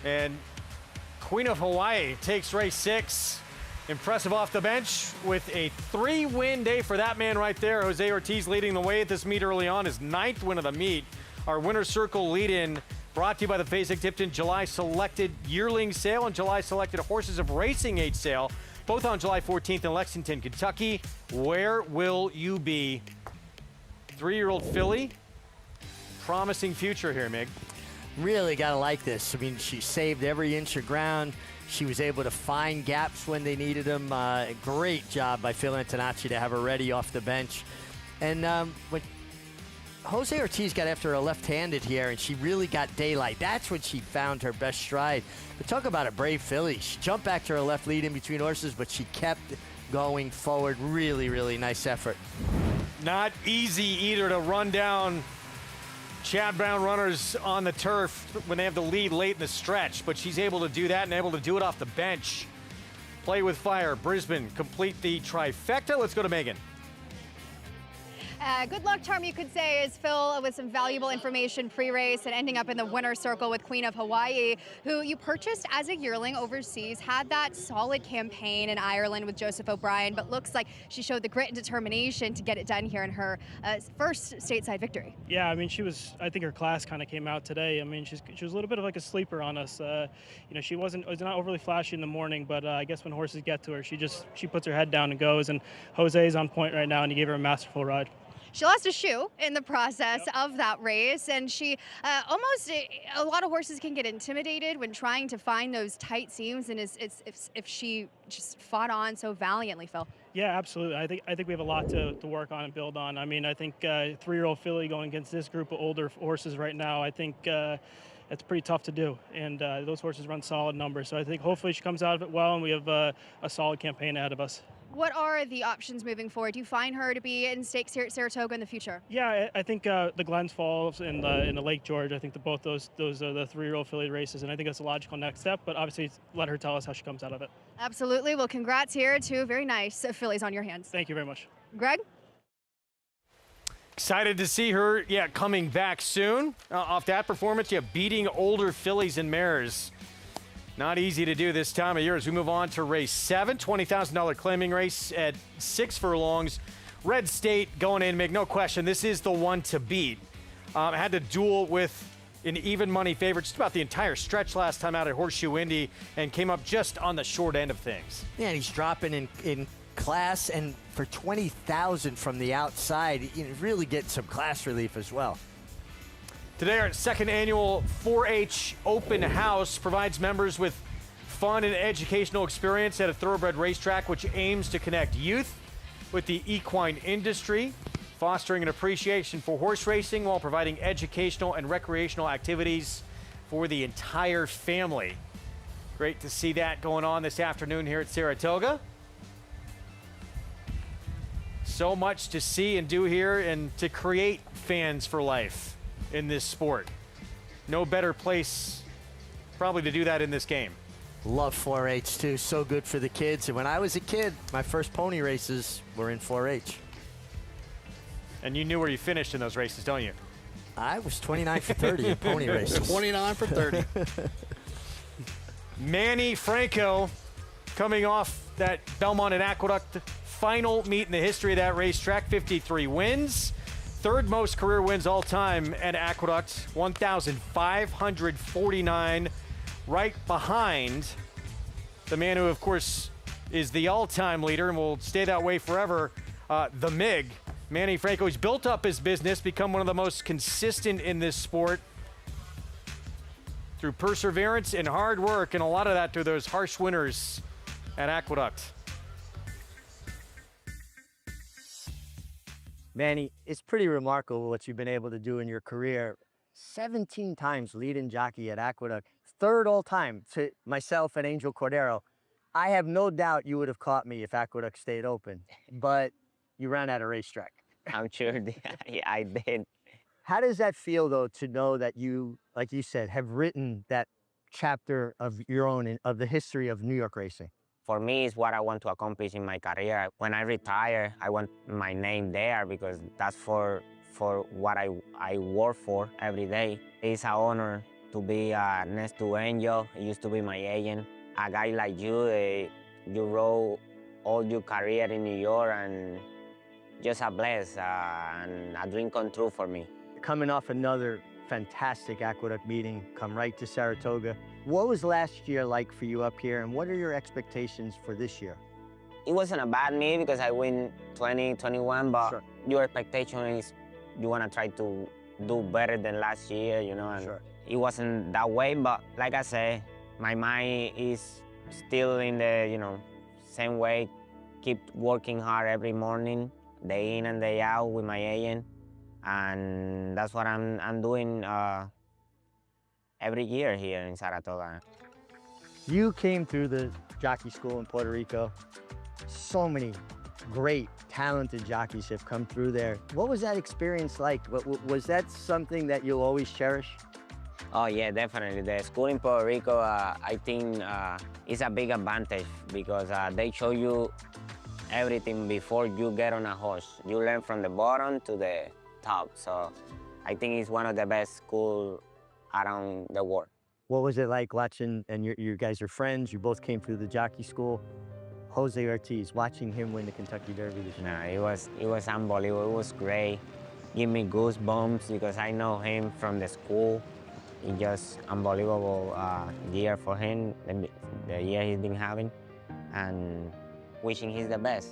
[SPEAKER 12] And Queen of Hawaii takes race 6. Impressive off the bench with a 3-win day for that man right there. Jose Ortiz leading the way at this meet early on, his 9th win of the meet. Our winner's circle lead-in brought to you by the Fasig-Tipton July Selected Yearling Sale and July Selected Horses of Racing Age Sale, both on July 14th in Lexington, Kentucky. Where will you be? 3-year-old filly, promising future here, Mig.
[SPEAKER 20] Really got to like this. I mean, she saved every inch of ground. She was able to find gaps when they needed them. Great job by Phil Antonacci to have her ready off the bench. And when Jose Ortiz got after her left-handed here, and she really got daylight. That's when she found her best stride. But talk about a brave filly. She jumped back to her left lead in between horses, but she kept going forward. Really, really nice effort.
[SPEAKER 12] Not easy either to run down Chad Brown runners on the turf when they have the lead late in the stretch, but she's able to do that and able to do it off the bench. Play with fire. Brisbane complete the trifecta. Let's go to Megan.
[SPEAKER 15] Good luck charm, you could say, is Phil with some valuable information pre-race and ending up in the winner's circle with Queen of Hawaii, who you purchased as a yearling overseas, had that solid campaign in Ireland with Joseph O'Brien, but looks like she showed the grit and determination to get it done here in her first stateside victory.
[SPEAKER 6] Yeah, I mean, I think her class kind of came out today. I mean, she was a little bit of like a sleeper on us. She was not overly flashy in the morning, but I guess when horses get to her, she puts her head down and goes, and Jose's on point right now, and he gave her a masterful ride.
[SPEAKER 15] She lost a shoe in the process of that race, and she a lot of horses can get intimidated when trying to find those tight seams, and if she just fought on so valiantly, Phil.
[SPEAKER 6] Yeah, absolutely. I think we have a lot to work on and build on. I mean, I think 3-year-old filly going against this group of older horses right now, I think it's pretty tough to do, and those horses run solid numbers. So I think hopefully she comes out of it well, and we have a solid campaign ahead of us.
[SPEAKER 15] What are the options moving forward? Do you find her to be in stakes here at Saratoga in the future?
[SPEAKER 6] Yeah, I think the Glens Falls and the Lake George, I think both those are the 3-year-old filly races, and I think that's a logical next step, but obviously let her tell us how she comes out of it.
[SPEAKER 15] Absolutely. Well, congrats here. 2 very nice fillies on your hands.
[SPEAKER 6] Thank you very much.
[SPEAKER 15] Greg?
[SPEAKER 12] Excited to see her, coming back soon. Off that performance, beating older fillies and mares. Not easy to do this time of year as we move on to race 7, $20,000 claiming race at 6 furlongs. Red State going in, Mick, no question. This is the one to beat. Had to duel with an even money favorite just about the entire stretch last time out at Horseshoe Indy and came up just on the short end of things.
[SPEAKER 20] Yeah, and he's dropping in class, and for $20,000 from the outside, really getting some class relief as well.
[SPEAKER 12] Today, our second annual 4-H Open House provides members with fun and educational experience at a thoroughbred racetrack, which aims to connect youth with the equine industry, fostering an appreciation for horse racing while providing educational and recreational activities for the entire family. Great to see that going on this afternoon here at Saratoga. So much to see and do here and to create fans for life in this sport. No better place probably to do that in this game.
[SPEAKER 20] Love 4-H too, so good for the kids. And when I was a kid, my first pony races were in 4-H.
[SPEAKER 12] And you knew where you finished in those races, don't you?
[SPEAKER 20] I was 29 for 30 in pony races.
[SPEAKER 8] 29 for 30.
[SPEAKER 12] Manny Franco coming off that Belmont and Aqueduct final meet in the history of that racetrack, 53 wins. Third most career wins all time at Aqueduct, 1,549, right behind the man who, of course, is the all-time leader and will stay that way forever, the MIG. Manny Franco, he's built up his business, become one of the most consistent in this sport through perseverance and hard work, and a lot of that through those harsh winters at Aqueduct.
[SPEAKER 20] Manny, it's pretty remarkable what you've been able to do in your career. 17 times leading jockey at Aqueduct, third all time to myself and Angel Cordero. I have no doubt you would have caught me if Aqueduct stayed open, but you ran out of racetrack.
[SPEAKER 13] I'm sure I did.
[SPEAKER 20] How does that feel, though, to know that you, like you said, have written that chapter of your own of the history of New York racing?
[SPEAKER 13] For me, it's what I want to accomplish in my career. When I retire, I want my name there because that's for what I work for every day. It's an honor to be next to Angel. He used to be my agent. A guy like you, you wrote all your career in New York, and just a bless and a dream come true for me.
[SPEAKER 20] Coming off another fantastic Aqueduct meeting, come right to Saratoga. What was last year like for you up here, and what are your expectations for this year?
[SPEAKER 13] It wasn't a bad meet because I win 20-21, but
[SPEAKER 20] Sure.
[SPEAKER 13] your expectation is you want to try to do better than last year, you know, and
[SPEAKER 20] Sure.
[SPEAKER 13] It wasn't that way, but like I said, my mind is still in the, same way, keep working hard every morning, day in and day out with my agent, and that's what I'm doing every year here in Saratoga.
[SPEAKER 20] You came through the jockey school in Puerto Rico. So many great, talented jockeys have come through there. What was that experience like? Was that something that you'll always cherish?
[SPEAKER 13] Oh yeah, definitely. The school in Puerto Rico, I think is a big advantage because they show you everything before you get on a horse. You learn from the bottom to the top. So I think it's one of the best schools around the world.
[SPEAKER 20] What was it like watching, and you guys are friends, you both came through the jockey school, Jose Ortiz, watching him win the Kentucky Derby this year?
[SPEAKER 13] No, it was unbelievable. It was great. Give me goosebumps because I know him from the school. It's just unbelievable year for him, the year he's been having, and wishing he's the best.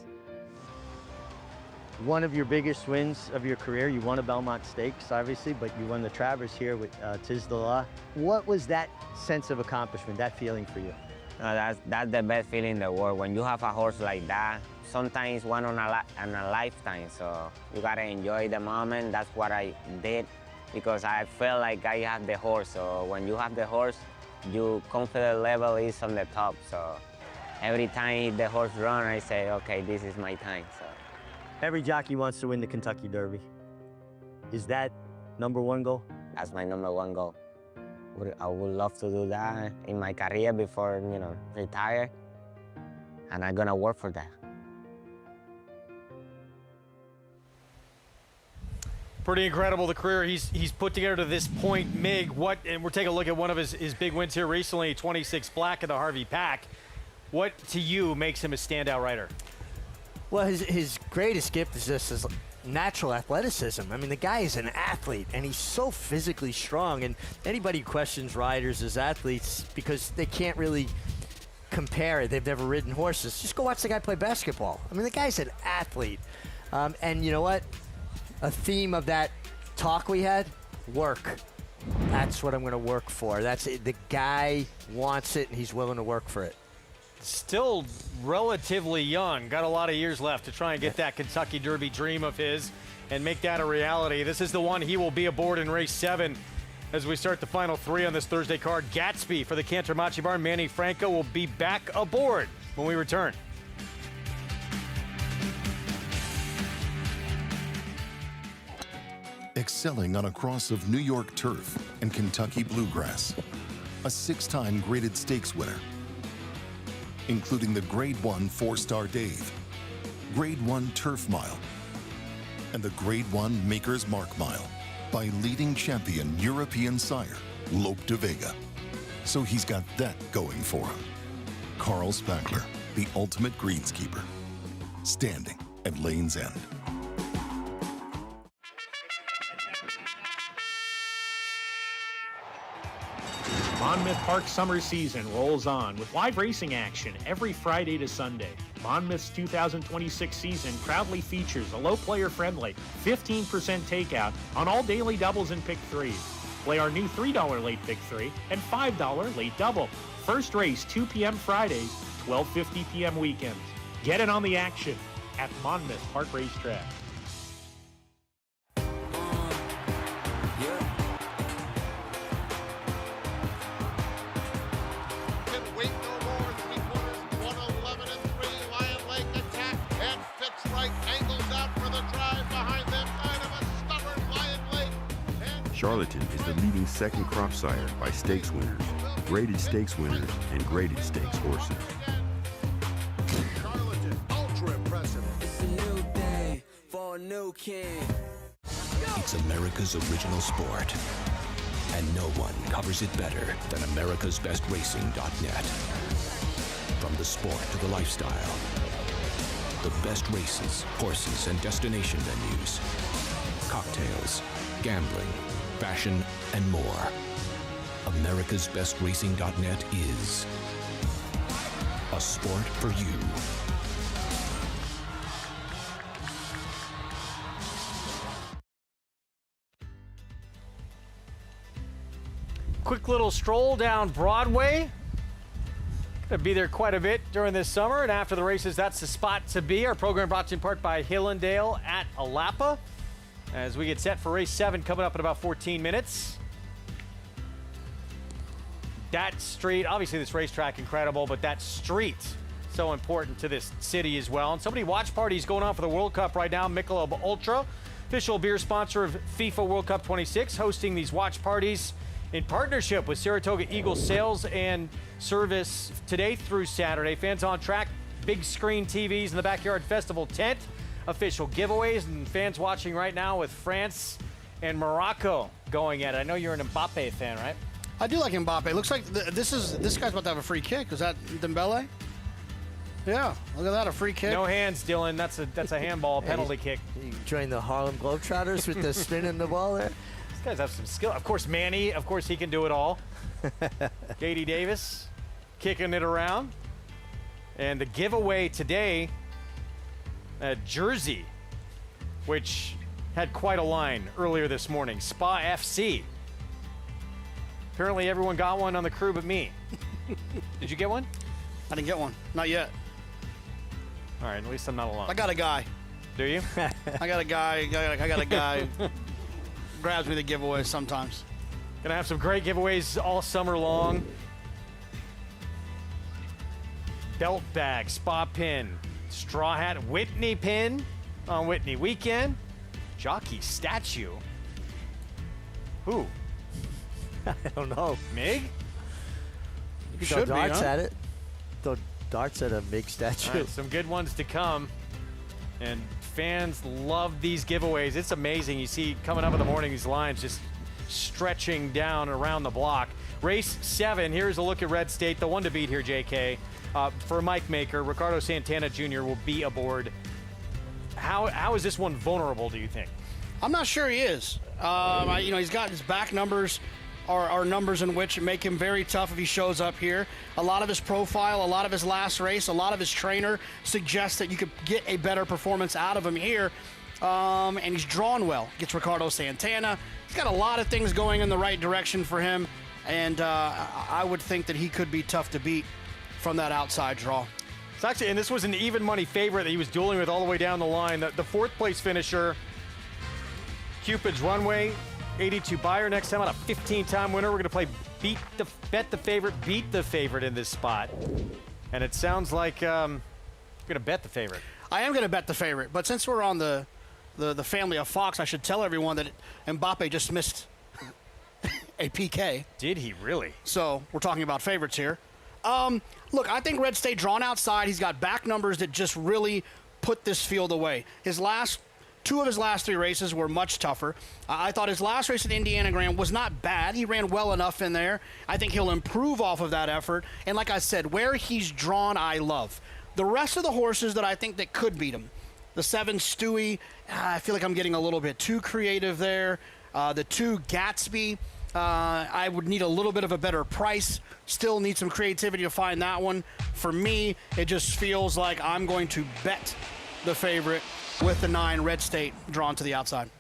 [SPEAKER 20] One of your biggest wins of your career, you won a Belmont Stakes, obviously, but you won the Travers here with Tiz the Law. What was that sense of accomplishment, that feeling for you?
[SPEAKER 13] That's the best feeling in the world. When you have a horse like that, sometimes one on a lifetime, so you gotta enjoy the moment. That's what I did, because I felt like I had the horse. So when you have the horse, your confidence level is on the top. So every time the horse runs, I say, okay, this is my time. So.
[SPEAKER 20] Every jockey wants to win the Kentucky Derby. Is that #1 goal?
[SPEAKER 13] That's my #1 goal. I would love to do that in my career before, retire. And I'm gonna work for that.
[SPEAKER 12] Pretty incredible, the career he's put together to this point. Mig, and we're taking a look at one of his big wins here recently, 26 black in the Harvey Pack. What, to you, makes him a standout rider?
[SPEAKER 20] Well, his greatest gift is just his natural athleticism. I mean, the guy is an athlete, and he's so physically strong. And anybody who questions riders as athletes because they can't really compare it, they've never ridden horses, just go watch the guy play basketball. I mean, the guy's an athlete. And you know what? A theme of that talk we had, work. That's what I'm going to work for. That's it. The guy wants it, and he's willing to work for it.
[SPEAKER 12] Still relatively young, got a lot of years left to try and get that Kentucky Derby dream of his and make that a reality. This is the one he will be aboard in race 7 as we start the final 3 on this Thursday card. Gatsby for the Cantor-Machi Barn. Manny Franco will be back aboard when we return.
[SPEAKER 14] Excelling on a cross of New York turf and Kentucky bluegrass, a 6-time graded stakes winner, including the Grade 1 4-Star Dave, Grade 1 Turf Mile, and the Grade 1 Maker's Mark Mile by leading champion European sire, Lope de Vega. So he's got that going for him. Carl Spackler, the ultimate greenskeeper, standing at Lane's End.
[SPEAKER 16] Monmouth Park summer season rolls on with live racing action every Friday to Sunday. Monmouth's 2026 season proudly features a low player-friendly 15% takeout on all daily doubles and pick threes. Play our new $3 late pick three and $5 late double. First race 2 p.m. Fridays, 12:50 p.m. weekends. Get in on the action at Monmouth Park Racetrack.
[SPEAKER 7] Charlatan is the leading second crop sire by stakes winners, graded stakes winners, and graded stakes horses.
[SPEAKER 17] all new king.
[SPEAKER 10] It's America's original sport. And no one covers it better than americasbestracing.net. From the sport to the lifestyle, the best races, horses, and destination venues, cocktails, gambling, fashion, and more. americasbestracing.net is a sport for you.
[SPEAKER 12] Quick little stroll down Broadway. Gonna be there quite a bit during this summer, and after the races, that's the spot to be. Our program brought to you in part by Hillendale at Alapa. As we get set for race 7 coming up in about 14 minutes. That street, obviously this racetrack incredible, but that street so important to this city as well. And so many watch parties going on for the World Cup right now. Michelob Ultra, official beer sponsor of FIFA World Cup 26, hosting these watch parties in partnership with Saratoga Eagles Sales and Service today through Saturday. Fans on track, big screen TVs in the backyard festival tent, official giveaways, and fans watching right now with France and Morocco going at it. I know you're an Mbappe fan, right?
[SPEAKER 8] I do like Mbappe. Looks like this guy's about to have a free kick. Is that Dembele? Yeah, look at that, a free kick.
[SPEAKER 12] No hands, Dylan. That's a handball penalty kick.
[SPEAKER 20] You join the Harlem Globetrotters with the spinning the ball there.
[SPEAKER 12] These guys have some skill. Of course, Manny, of course, he can do it all. J.D. Davis kicking it around. And the giveaway today, a jersey, which had quite a line earlier this morning. Spa FC. Apparently everyone got one on the crew but me. Did you get one?
[SPEAKER 8] I didn't get one. Not yet.
[SPEAKER 12] All right, at least I'm not alone.
[SPEAKER 8] I got a guy.
[SPEAKER 12] Do you?
[SPEAKER 8] I got a guy. I got a guy. Grabs me the giveaway sometimes.
[SPEAKER 12] Gonna have some great giveaways all summer long. Belt bag, spa pin, straw hat, Whitney pin on Whitney weekend. Jockey statue. Who?
[SPEAKER 20] I don't know.
[SPEAKER 12] Mig?
[SPEAKER 20] You can throw darts at it. Throw darts at a big statue.
[SPEAKER 12] All right, some good ones to come. And fans love these giveaways. It's amazing. You see coming up in the morning, these lines just stretching down around the block. Race 7, here's a look at Red State, the one to beat here, JK. For Mike Maker, Ricardo Santana Jr. will be aboard. How is this one vulnerable, do you think?
[SPEAKER 8] I'm not sure he is. He's got his back numbers are numbers in which make him very tough if he shows up here. A lot of his profile, a lot of his last race, a lot of his trainer suggests that you could get a better performance out of him here. And he's drawn well. Gets Ricardo Santana. He's got a lot of things going in the right direction for him. And I would think that he could be tough to beat from that outside draw.
[SPEAKER 12] It's actually, and this was an even money favorite that he was dueling with all the way down the line. The fourth place finisher, Cupid's Runway, 82 buyer. Next time on a 15-time winner. We're going to play bet the favorite, beat the favorite in this spot. And it sounds like you're going to bet the favorite.
[SPEAKER 8] I am going to bet the favorite, but since we're on the family of Fox, I should tell everyone that Mbappe just missed a PK.
[SPEAKER 12] Did he really?
[SPEAKER 8] So we're talking about favorites here. Look, I think Red State drawn outside. He's got back numbers that just really put this field away. Two of his last 3 races were much tougher. I thought his last race at Indiana Grand was not bad. He ran well enough in there. I think he'll improve off of that effort. And like I said, where he's drawn, I love. The rest of the horses that I think that could beat him, the 7 Stewie, I feel like I'm getting a little bit too creative there. The 2 Gatsby, I would need a little bit of a better price. Still need some creativity to find that one. For me, it just feels like I'm going to bet the favorite with the 9 Red State drawn to the outside.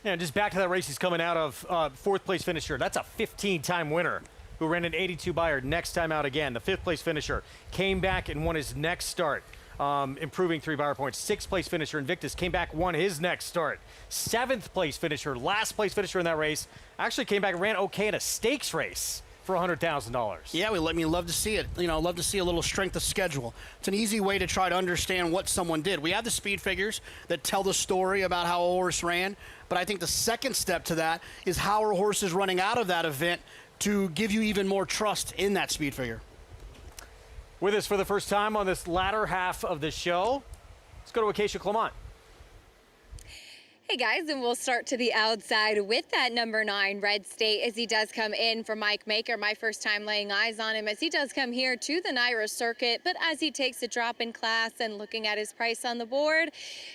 [SPEAKER 12] Yeah, just back to that race he's coming out of, fourth place finisher. That's a 15-time winner who ran an 82 buyer next time out again. The 5th place finisher came back and won his next start, improving 3 buyer points. 6th place finisher Invictus came back, won his next start. 7th place finisher, last place finisher in that race, actually came back and ran okay in a stakes race for $100,000.
[SPEAKER 8] Yeah, we love to see it. Love to see a little strength of schedule. It's an easy way to try to understand what someone did. We have the speed figures that tell the story about how a horse ran, but I think the second step to that is how are horses running out of that event to give you even more trust in that speed figure.
[SPEAKER 12] With us for the first time on this latter half of the show, let's go to Acacia Clement.
[SPEAKER 17] Hey guys, and we'll start to the outside with that number 9 Red State as he does come in for Mike Maker. My first time laying eyes on him as he does come here to the NYRA circuit, but as he takes a drop in class and looking at his price on the board,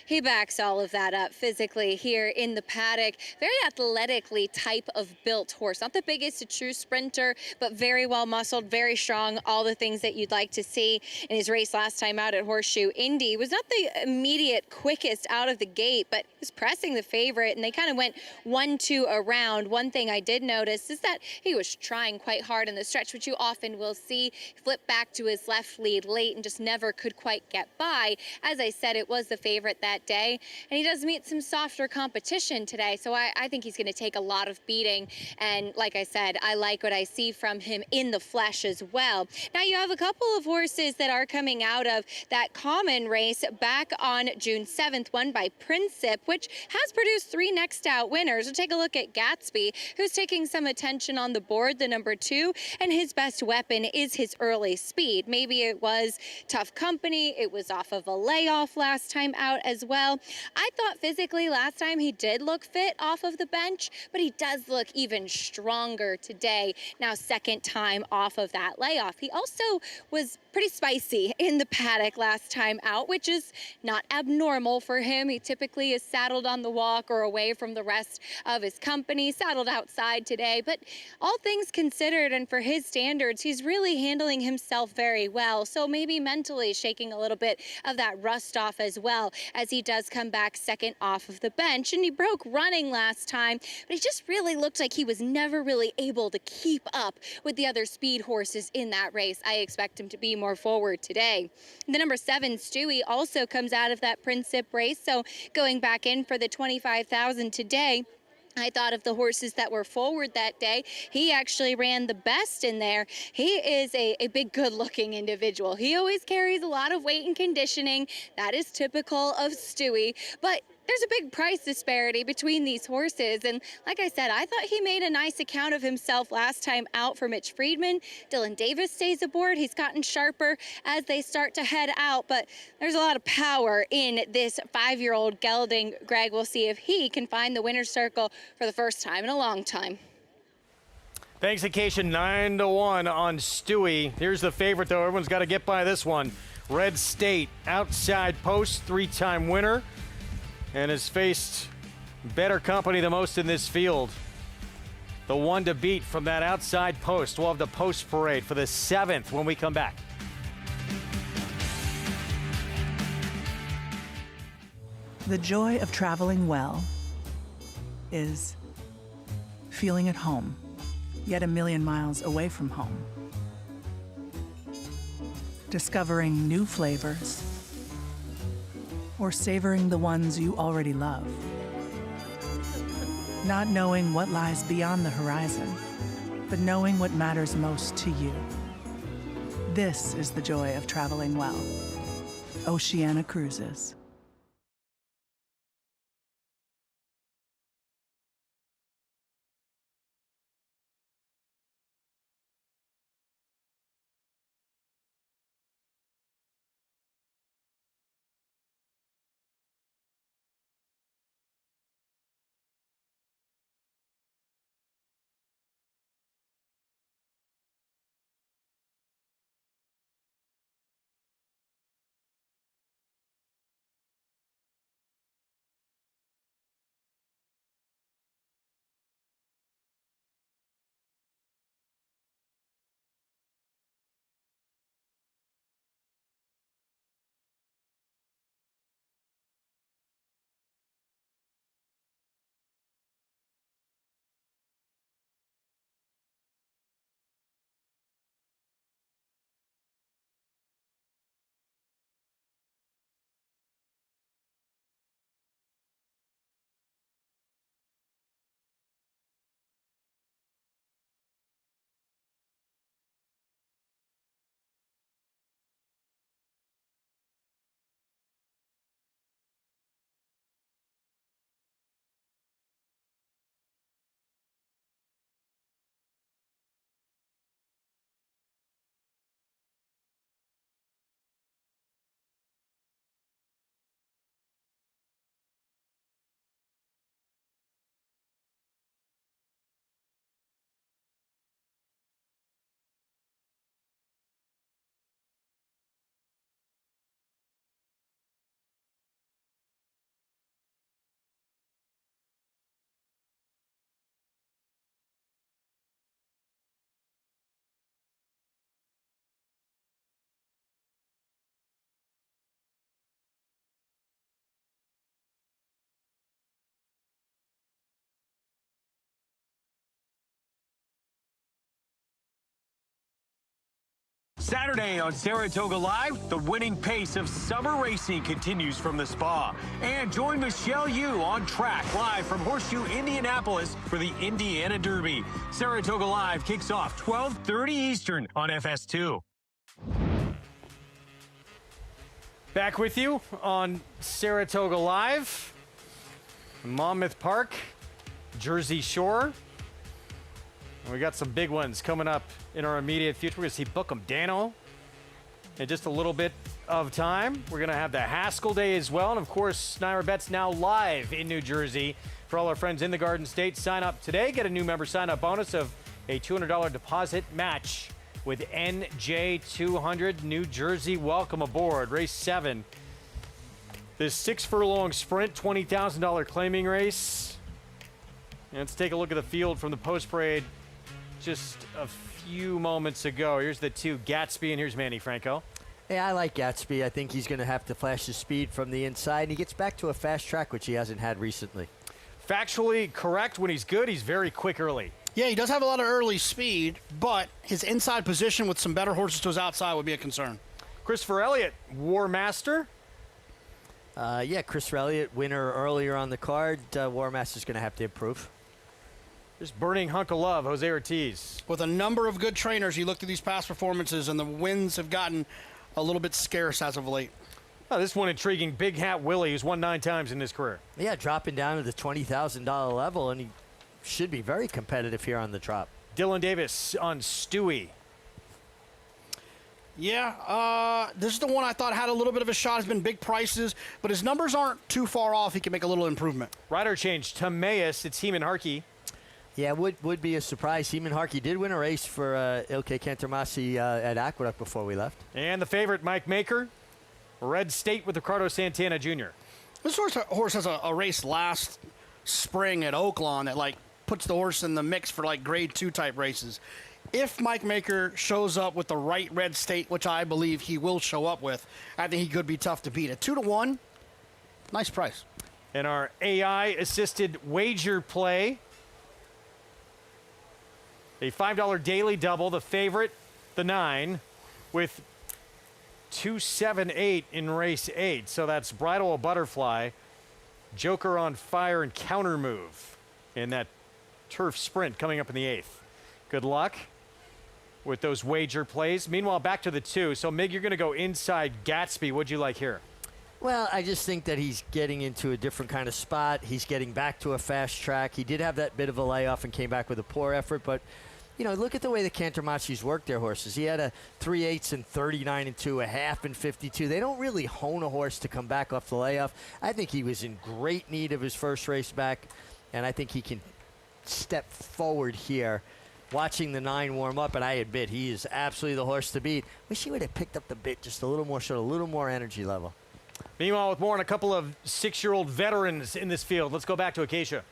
[SPEAKER 17] he backs all of that up physically here in the paddock. Very athletically type of built horse. Not the biggest, a true sprinter, but very well muscled, very strong, all the things that you'd like to see. In his race last time out at Horseshoe Indy, was not the immediate quickest out of the gate, but he was pressing the favorite, and they kind of went 1-2 around. One thing I did notice is that he was trying quite hard in the stretch, which you often will see. Flip back to his left lead late and just never could quite get by. As I said, it was the favorite that day, and he does meet some softer competition today, so I think he's going to take a lot of beating. And like I said, I like what I see from him in the flesh as well. Now you have a couple of horses that are coming out of that common race back on June 7th, won by Princip, which has produced 3 next out winners. We'll take a look at Gatsby, who's taking some attention on the board, the number 2, and his best weapon is his early speed. Maybe it was tough company, it was off of a layoff last time out as well. I thought physically last time he did look fit off of the bench, but he does look even stronger today, now second time off of that layoff. He also was pretty spicy in the paddock last time out, which is not abnormal for him. He typically is saddled on the walk or away from the rest of his company, saddled outside today. But all things considered, and for his standards, he's really handling himself very well. So maybe mentally shaking a little bit of that rust off as well, as he does come back second off of the bench. And he broke running last time, but he just really looked like he was never really able to keep up with the other speed horses in that race. I expect him to be more forward today. The number 7 Stewie also comes out of that Princip race, so going back in for the 25,000 today. I thought of the horses that were forward that day, he actually ran the best in there. He is a big, good-looking individual. He always carries a lot of weight and conditioning. That is typical of Stewie, but there's a big price disparity between these horses, and like I said, I thought he made a nice account of himself last time out for Mitch Friedman. Dylan Davis stays aboard. He's gotten sharper as they start to head out, but there's a lot of power in this 5-year-old gelding. Greg, we'll see if he can find the winner's circle for the first time in a long time.
[SPEAKER 1] Thanks, Acacia. 9-1 on Stewie. Here's the favorite, though. Everyone's got to get by this one. Red State, outside post, 3-time winner, and has faced better company than most in this field. The one to beat from that outside post. We'll have the post parade for the 7th when we come back.
[SPEAKER 4] The joy of traveling well is feeling at home, yet a million miles away from home. Discovering new flavors, or savoring the ones you already love. Not knowing what lies beyond the horizon, but knowing what matters most to you. This is the joy of traveling well. Oceana Cruises.
[SPEAKER 2] Saturday on Saratoga Live, the winning pace of summer racing continues from the Spa. And join Michelle Yu on track live from Horseshoe, Indianapolis for the Indiana Derby. Saratoga Live kicks off 12:30 Eastern on FS2.
[SPEAKER 1] Back with you on Saratoga Live, Monmouth Park, Jersey Shore. We got some big ones coming up in our immediate future. We're going to see Bookham Dano in just a little bit of time. We're going to have the Haskell Day as well. And, of course, Naira Bet's now live in New Jersey. For all our friends in the Garden State, sign up today. Get a new member sign-up bonus of a $200 deposit match with NJ200 New Jersey. Welcome aboard. Race 7. This 6-furlong sprint, $20,000 claiming race. And let's take a look at the field from the post-parade just a few moments ago. Here's the 2, Gatsby, and here's Manny Franco.
[SPEAKER 20] Yeah, I like Gatsby. I think he's going to have to flash his speed from the inside, and he gets back to a fast track, which he hasn't had recently.
[SPEAKER 1] Factually correct. When he's good, he's very quick early.
[SPEAKER 8] Yeah, he does have a lot of early speed, but his inside position with some better horses to his outside would be a concern.
[SPEAKER 1] Christopher Elliott, War Master.
[SPEAKER 20] Yeah, Christopher Elliott, winner earlier on the card. War Master's going to have to improve.
[SPEAKER 1] Just burning hunk of love, Jose Ortiz.
[SPEAKER 8] With a number of good trainers, you look at these past performances, and the wins have gotten a little bit scarce as of late.
[SPEAKER 1] Oh, this one intriguing, Big Hat Willie, who's won 9 times in his career.
[SPEAKER 20] Yeah, dropping down to the $20,000 level, and he should be very competitive here on the drop.
[SPEAKER 1] Dylan Davis on Stewie.
[SPEAKER 8] Yeah, this is the one I thought had a little bit of a shot. Has been big prices, but his numbers aren't too far off. He can make a little improvement.
[SPEAKER 1] Rider change, Timaeus, it's Heeman Harkey.
[SPEAKER 20] Yeah, would be a surprise. Heeman Harkey did win a race for Ilke Cantermasi at Aqueduct before we left.
[SPEAKER 1] And the favorite, Mike Maker, Red State with Ricardo Santana Jr.
[SPEAKER 8] This horse has a race last spring at Oaklawn that puts the horse in the mix for grade 2 type races. If Mike Maker shows up with the right Red State, which I believe he will show up with, I think he could be tough to beat. At 2-1, nice price.
[SPEAKER 1] And our AI-assisted wager play, a $5 daily double, the favorite, the 9, with 278 in race 8. So that's Bridle a Butterfly, Joker on Fire, and Counter Move in that turf sprint coming up in the 8th. Good luck with those wager plays. Meanwhile, back to the 2. So, Mig, you're going to go inside Gatsby. What'd you like here?
[SPEAKER 20] Well, I just think that he's getting into a different kind of spot. He's getting back to a fast track. He did have that bit of a layoff and came back with a poor effort, but look at the way the Cantermasis work their horses. He had a 3/8 and 39 and 2, a half and 52. They don't really hone a horse to come back off the layoff. I think he was in great need of his first race back, and I think he can step forward here. Watching the 9 warm up, and I admit he is absolutely the horse to beat. Wish he would have picked up the bit just a little more, showed a little more energy level.
[SPEAKER 1] Meanwhile, with more on a couple of 6-year-old veterans in this field, let's go back to Acacia.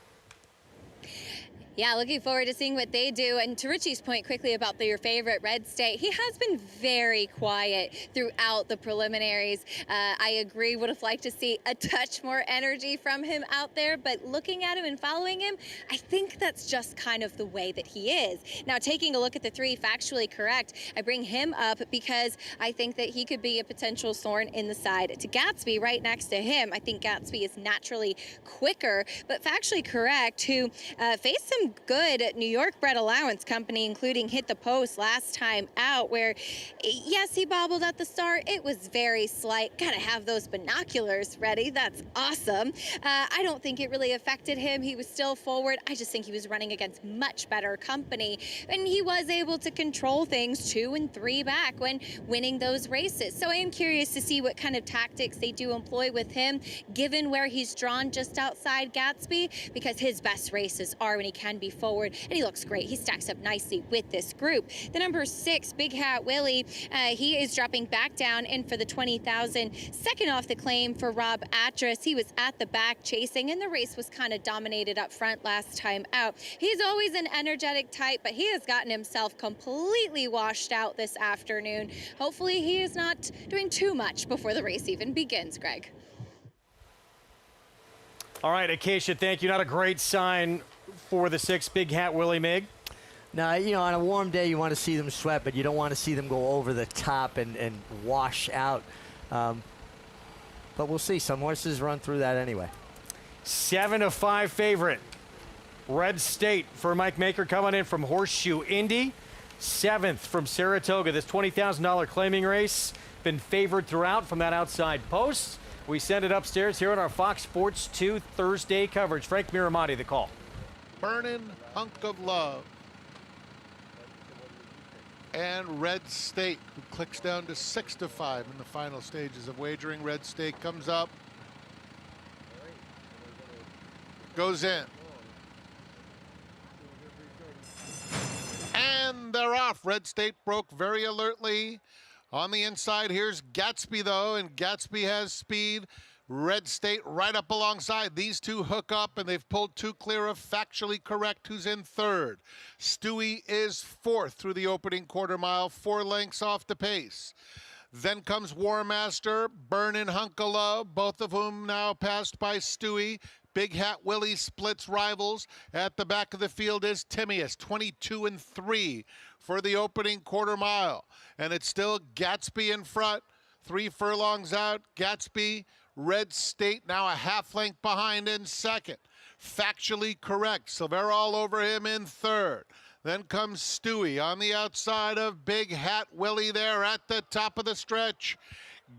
[SPEAKER 17] Yeah, looking forward to seeing what they do. And to Richie's point quickly about your favorite, Red State, he has been very quiet throughout the preliminaries. I agree, would have liked to see a touch more energy from him out there, but looking at him and following him, I think that's just kind of the way that he is. Now, taking a look at the 3, factually correct, I bring him up because I think that he could be a potential thorn in the side to Gatsby right next to him. I think Gatsby is naturally quicker, but factually correct, who faced some good New York bred allowance company, including Hit the Post last time out, where yes, he bobbled at the start. It was very slight. Gotta have those binoculars ready. That's awesome. I don't think it really affected him. He was still forward. I just think he was running against much better company, and he was able to control things 2 and 3 back when winning those races. So I am curious to see what kind of tactics they do employ with him, given where he's drawn just outside Gatsby, because his best races are when he can be forward, and he looks great. He stacks up nicely with this group. The number 6, Big Hat Willie, he is dropping back down in for the 20,000. Second off the claim for Rob Atras. He was at the back chasing, and the race was kind of dominated up front last time out. He's always an energetic type, but he has gotten himself completely washed out this afternoon. Hopefully he is not doing too much before the race even begins, Greg.
[SPEAKER 1] All right, Acacia, thank you. Not a great sign for the 6, Big Hat Willie, Mig.
[SPEAKER 20] Now, on a warm day, you want to see them sweat, but you don't want to see them go over the top and wash out. But we'll see. Some horses run through that anyway.
[SPEAKER 12] 7-5 favorite. Red State for Mike Maker coming in from Horseshoe Indy. 7th from Saratoga. This $20,000 claiming race been favored throughout from that outside post. We send it upstairs here on our Fox Sports 2 Thursday coverage. Frank Miramati, the call.
[SPEAKER 5] Burnin' Hunk of Love. And Red State, who clicks down to 6-5 in the final stages of wagering. Red State comes up, goes in. And they're off. Red State broke very alertly. On the inside, here's Gatsby, though, and Gatsby has speed. Red State right up alongside. These two hook up, and they've pulled two clear of Factually Correct, who's in third. Stewie is fourth through the opening quarter mile, 4 lengths off the pace. Then comes War Master, Burnin' Hunk of Love, both of whom now passed by Stewie. Big Hat Willie splits rivals. At the back of the field is Timaeus, 22-3 for the opening quarter mile. And it's still Gatsby in front, 3 furlongs out. Gatsby, Red State now a half length behind in second. Factually Correct, Silvera all over him in third. Then comes Stewie on the outside of Big Hat Willie there at the top of the stretch.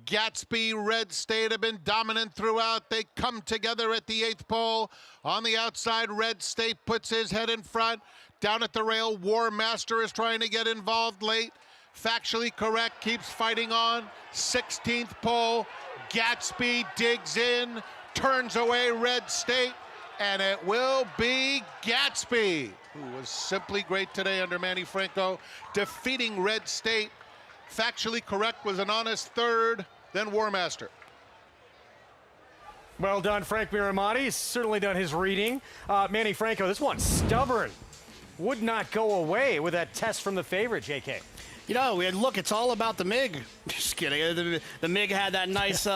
[SPEAKER 5] Gatsby, Red State have been dominant throughout. They come together at the 8th pole. On the outside, Red State puts his head in front. Down at the rail, War Master is trying to get involved late. Factually Correct keeps fighting on. 16th pole, Gatsby digs in, turns away Red State, and it will be Gatsby, who was simply great today under Manny Franco, defeating Red State. Factually Correct was an honest third, then War Master.
[SPEAKER 12] Well done, Frank Miramati. He's certainly done his reading. Manny Franco, this one's stubborn. Would not go away with that test from the favorite, JK.
[SPEAKER 8] Look, it's all about the MiG. Just kidding. The MiG had that nice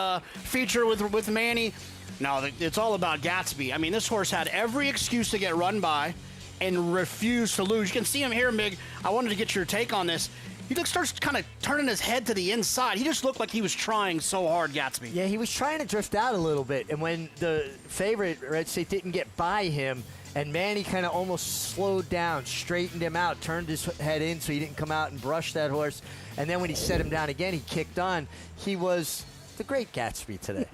[SPEAKER 8] feature with Manny. No, it's all about Gatsby. I mean, this horse had every excuse to get run by and refused to lose. You can see him here, MiG. I wanted to get your take on this. He starts kind of turning his head to the inside. He just looked like he was trying so hard, Gatsby.
[SPEAKER 20] Yeah, he was trying to drift out a little bit. And when the favorite, Red State, didn't get by him, and Manny kind of almost slowed down, straightened him out, turned his head in so he didn't come out and brush that horse. And then when he set him down again, he kicked on. He was the great Gatsby today.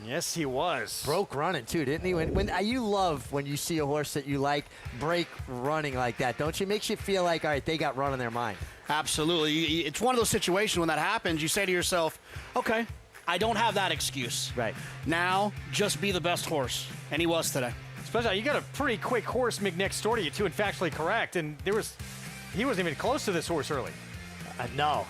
[SPEAKER 12] Yes, he was.
[SPEAKER 20] Broke running, too, didn't he? When you love when you see a horse that you like break running like that, don't you? It makes you feel like, all right, they got run on their mind.
[SPEAKER 8] Absolutely. It's one of those situations when that happens, you say to yourself, okay, I don't have that excuse.
[SPEAKER 20] Right.
[SPEAKER 8] Now, just be the best horse. And he was today.
[SPEAKER 12] Especially, you got a pretty quick horse, Mick, next door to you, too, and Factually Correct. And he wasn't even close to this horse early.
[SPEAKER 20] No.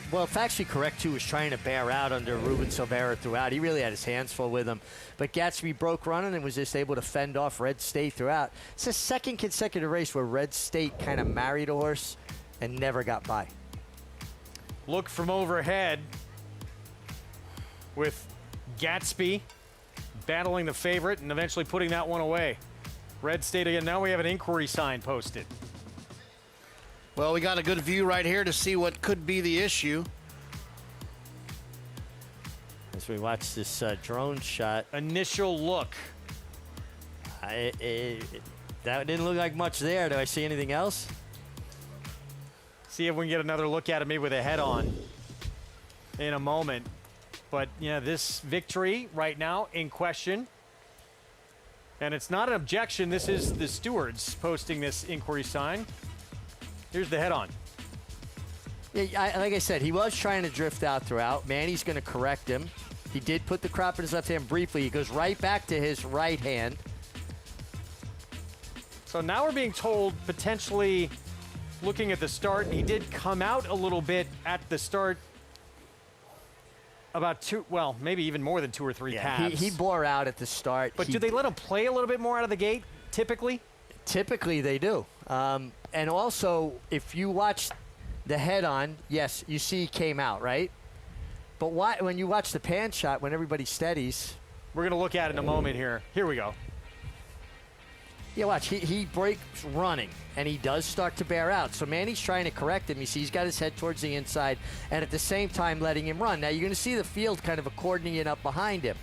[SPEAKER 20] Factually Correct, too, was trying to bear out under Ruben Silvera throughout. He really had his hands full with him. But Gatsby broke running and was just able to fend off Red State throughout. It's the second consecutive race where Red State kind of married a horse and never got by.
[SPEAKER 12] Look from overhead with Gatsby battling the favorite and eventually putting that one away. Red State again. Now we have an inquiry sign posted.
[SPEAKER 8] Well, we got a good view right here to see what could be the issue.
[SPEAKER 20] As we watch this drone shot.
[SPEAKER 12] Initial look.
[SPEAKER 20] That didn't look like much there. Do I see anything else?
[SPEAKER 12] See if we can get another look at it, maybe with a head on in a moment. But, this victory right now in question. And it's not an objection. This is the stewards posting this inquiry sign. Here's the head on.
[SPEAKER 20] Yeah, like I said, he was trying to drift out throughout. Manny's going to correct him. He did put the crop in his left hand briefly. He goes right back to his right hand.
[SPEAKER 12] So now we're being told, potentially looking at the start, he did come out a little bit at the start. About maybe even more than 2 or 3 calves.
[SPEAKER 20] He bore out at the start.
[SPEAKER 12] But do they let him play a little bit more out of the gate, typically?
[SPEAKER 20] Typically, they do. And also, if you watch the head-on, yes, you see he came out, right? But when you watch the pan shot, when everybody steadies.
[SPEAKER 12] We're going to look at it in a moment here. Here we go.
[SPEAKER 20] Yeah, watch. He breaks running, and he does start to bear out. So Manny's trying to correct him. You see he's got his head towards the inside, and at the same time letting him run. Now, you're going to see the field kind of accordioning it up behind him.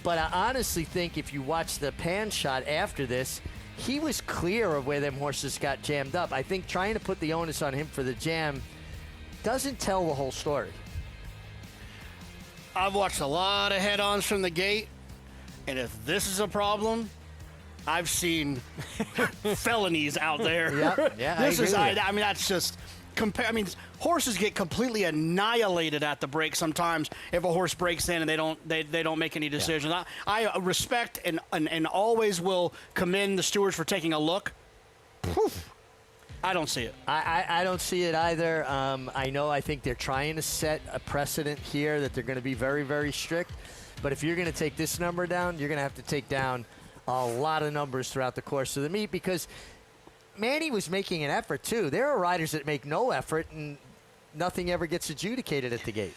[SPEAKER 20] But I honestly think if you watch the pan shot after this, he was clear of where them horses got jammed up. I think trying to put the onus on him for the jam doesn't tell the whole story.
[SPEAKER 8] I've watched a lot of head-ons from the gate, and if this is a problem, I've seen felonies out there.
[SPEAKER 20] Yeah,
[SPEAKER 8] This is,
[SPEAKER 20] I agree with you.
[SPEAKER 8] I mean, that's just I mean, horses get completely annihilated at the break sometimes if a horse breaks in and they don't make any decisions.
[SPEAKER 20] Yeah.
[SPEAKER 8] I respect and always will commend the stewards for taking a look. I don't see it.
[SPEAKER 20] I don't see it either. I think they're trying to set a precedent here that they're going to be very, very strict. But if you're going to take this number down, you're going to have to take down a lot of numbers throughout the course of the meet, because Manny was making an effort too. There are riders that make no effort and nothing ever gets adjudicated at the gate.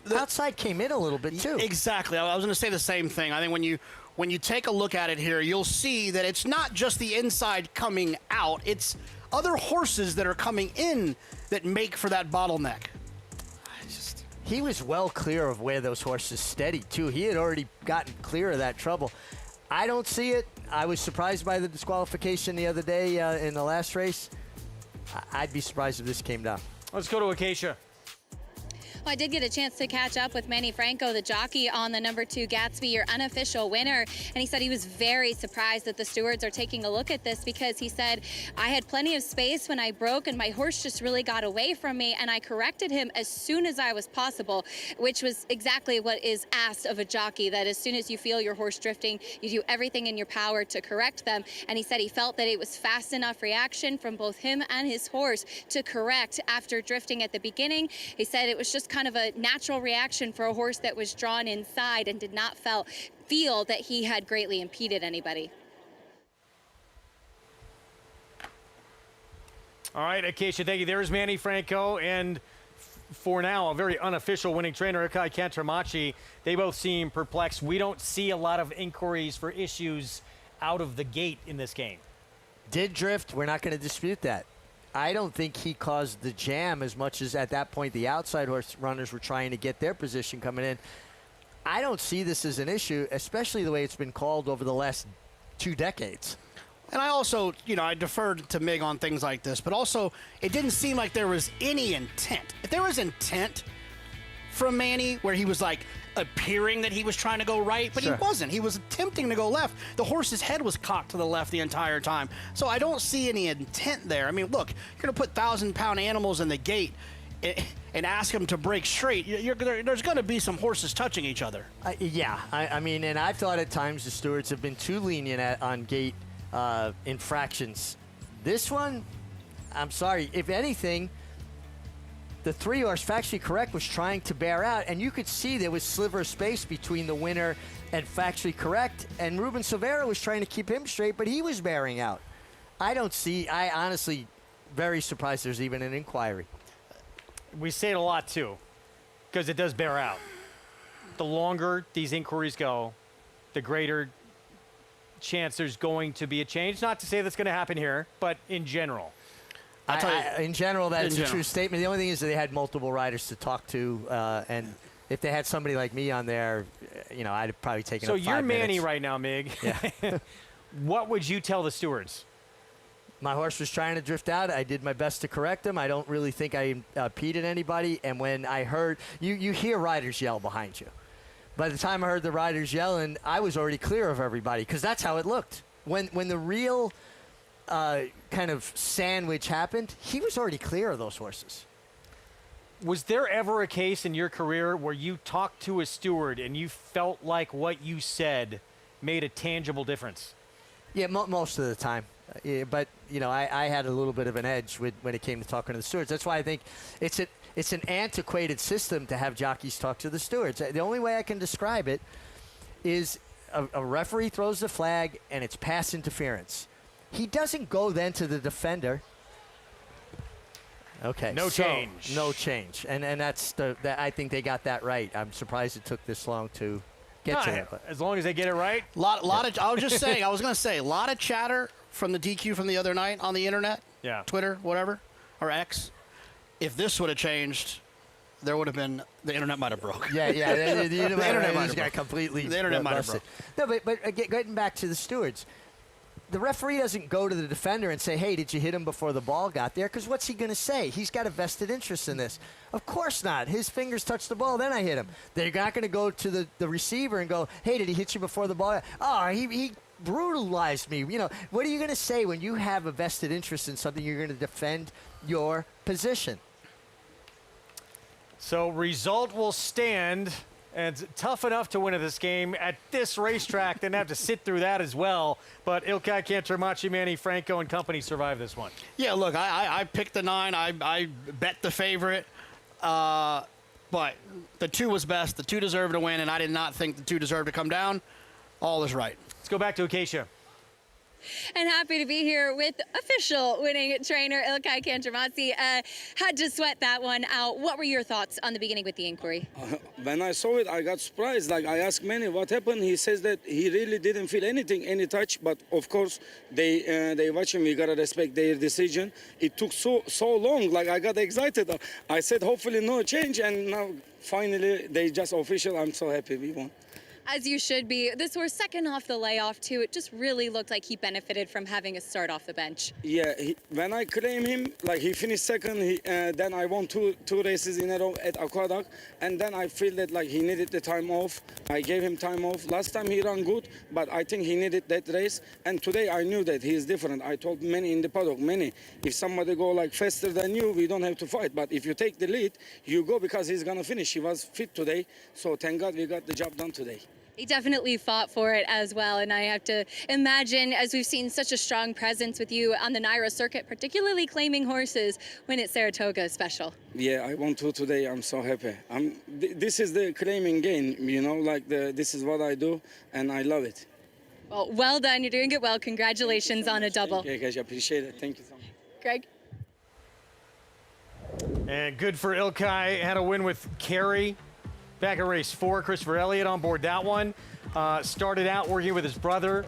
[SPEAKER 20] The outside came in a little bit too.
[SPEAKER 8] Exactly. I was going to say the same thing. I think when you take a look at it here, you'll see that it's not just the inside coming out. It's other horses that are coming in that make for that bottleneck.
[SPEAKER 20] He was well clear of where those horses steadied, too. He had already gotten clear of that trouble. I don't see it. I was surprised by the disqualification the other day in the last race. I'd be surprised if this came down.
[SPEAKER 1] Let's go to Acacia.
[SPEAKER 17] Well, I did get a chance to catch up with Manny Franco, the jockey on the number 2 Gatsby, your unofficial winner. And he said he was very surprised that the stewards are taking a look at this, because he said, I had plenty of space when I broke and my horse just really got away from me, and I corrected him as soon as I was possible, which was exactly what is asked of a jockey, that as soon as you feel your horse drifting, you do everything in your power to correct them. And he said he felt that it was fast enough reaction from both him and his horse to correct after drifting at the beginning. He said it was just kind of a natural reaction for a horse that was drawn inside and did not feel that he had greatly impeded anybody.
[SPEAKER 1] All right, Acacia, thank you. There's Manny Franco, and for now, a very unofficial winning trainer, Akai Kantramachi. They both seem perplexed. We don't see a lot of inquiries for issues out of the gate in this game.
[SPEAKER 20] Did drift. We're not going to dispute that. I don't think he caused the jam as much as at that point the outside horse runners were trying to get their position coming in. I don't see this as an issue, especially the way it's been called over the last 2 decades.
[SPEAKER 8] And I also, I deferred to Mig on things like this, but also it didn't seem like there was any intent. If there was intent from Manny where he was like appearing that he was trying to go right, but
[SPEAKER 20] Sure.
[SPEAKER 8] he wasn't. He was attempting to go left. The horse's head was cocked to the left the entire time. So I don't see any intent there. I mean, look, you're going to put 1,000-pound animals in the gate and ask them to break straight. There's going to be some horses touching each other.
[SPEAKER 20] Yeah, I mean, and I've thought at times the stewards have been too lenient on gate infractions. This one, I'm sorry. If anything, the 3-horse Factually Correct was trying to bear out, and you could see there was sliver of space between the winner and Factually Correct, and Ruben Silvera was trying to keep him straight, but he was bearing out. I honestly very surprised there's even an inquiry.
[SPEAKER 1] We say it a lot, too, because it does bear out. The longer these inquiries go, the greater chance there's going to be a change. Not to say that's going to happen here, but in general.
[SPEAKER 20] In general, that's a true statement. The only thing is that they had multiple riders to talk to, and if they had somebody like me on there, I'd have probably taken up 5 minutes.
[SPEAKER 1] So you're Manny right now, Mig.
[SPEAKER 20] Yeah.
[SPEAKER 1] What would you tell the stewards?
[SPEAKER 20] My horse was trying to drift out. I did my best to correct him. I don't really think I impeded anybody. And when I heard, you hear riders yell behind you. By the time I heard the riders yelling, I was already clear of everybody, because that's how it looked. When the real kind of sandwich happened, he was already clear of those horses.
[SPEAKER 1] Was there ever a case in your career where you talked to a steward and you felt like what you said made a tangible difference?
[SPEAKER 20] Yeah, most of the time. But, I had a little bit of an edge when it came to talking to the stewards. That's why I think it's an antiquated system to have jockeys talk to the stewards. The only way I can describe it is a referee throws the flag and it's pass interference. He doesn't go then to the defender. Okay.
[SPEAKER 1] No change.
[SPEAKER 20] No change. And that's I think they got that right. I'm surprised it took this long to get to it.
[SPEAKER 1] As long as they get it right.
[SPEAKER 8] I was just saying, I was going to say, a lot of chatter from the DQ from the other night on the internet, Twitter, whatever, or X. If this would have changed, there would have been, the internet might have broke.
[SPEAKER 20] The internet might have
[SPEAKER 8] got
[SPEAKER 20] completely
[SPEAKER 8] The internet might have
[SPEAKER 20] busted.
[SPEAKER 8] broke.
[SPEAKER 20] No, but getting back to the stewards, the referee doesn't go to the defender and say, hey, did you hit him before the ball got there? Because what's he going to say? He's got a vested interest in this. Of course not. His fingers touched the ball, then I hit him. They're not going to go to the receiver and go, hey, did he hit you before the ball? Oh, he brutalized me. You know, what are you going to say when you have a vested interest in something? You're going to defend your position.
[SPEAKER 1] So result will stand, and it's tough enough to win at this game at this racetrack, then have to sit through that as well. But Ilkay Cantermachi, Manny Franco, and company survived this one.
[SPEAKER 8] Yeah, look, I picked the 9. I bet the favorite. But the 2 was best. The 2 deserved to win, and I did not think the 2 deserved to come down. All is right.
[SPEAKER 1] Let's go back to Acacia.
[SPEAKER 17] And happy to be here with official winning trainer Ilkay Cantermachi. Had to sweat that one out. What were your thoughts on the beginning with the inquiry?
[SPEAKER 18] When I saw it, I got surprised. Like, I asked Manny what happened. He says that he really didn't feel anything, any touch. But of course, they watch him. We gotta respect their decision. It took so long. Like, I got excited. I said hopefully no change, and now finally they just official. I'm so happy we won.
[SPEAKER 17] As you should be. This was second off the layoff, too. It just really looked like he benefited from having a start off the bench.
[SPEAKER 18] Yeah, when I claim him, like he finished second, then I won two races in a row at Aqueduct, and then I feel that like he needed the time off. I gave him time off. Last time he ran good, but I think he needed that race, and today I knew that he is different. I told many in the paddock, if somebody go like faster than you, we don't have to fight, but if you take the lead, you go because he's gonna finish. He was fit today, so thank God we got the job done today.
[SPEAKER 17] He definitely fought for it as well, and I have to imagine, as we've seen such a strong presence with you on the NYRA circuit, particularly claiming horses when it's Saratoga special.
[SPEAKER 18] Yeah, I won 2 today. I'm so happy. This is the claiming game, you know, like this is what I do, and I love it.
[SPEAKER 17] Well done. You're doing it well. Congratulations on a double.
[SPEAKER 18] Okay, guys, I appreciate it. Thank you so much.
[SPEAKER 17] Greg?
[SPEAKER 1] And good for Ilkay. Had a win with Carey. Back at race 4, Christopher Elliott on board that one. Started out working with his brother,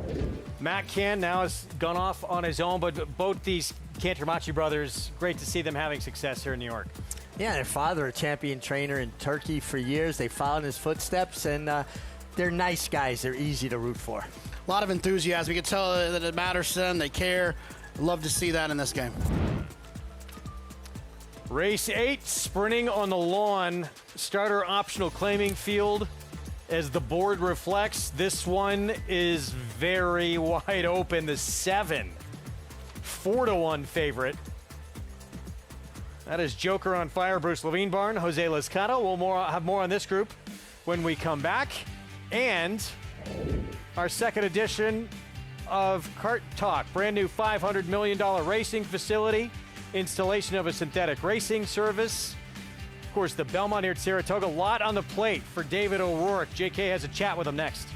[SPEAKER 1] Matt Can. Now has gone off on his own, but both these Cantermachi brothers, great to see them having success here in New York.
[SPEAKER 20] Yeah, their father, a champion trainer in Turkey for years. They followed in his footsteps, and they're nice guys. They're easy to root for.
[SPEAKER 8] A lot of enthusiasm. You can tell that it matters to them. They care. Love to see that in this game.
[SPEAKER 1] Race 8, sprinting on the lawn, starter optional claiming field. As the board reflects, this one is very wide open. The 7, 4-1 favorite. That is Joker on fire, Bruce Levinebarn, Jose Lezcano. We'll have more on this group when we come back. And our second edition of Kart Talk, brand new $500 million racing facility. Installation of a synthetic racing service. Of course, the Belmont here at Saratoga. A lot on the plate for David O'Rourke. JK has a chat with him next.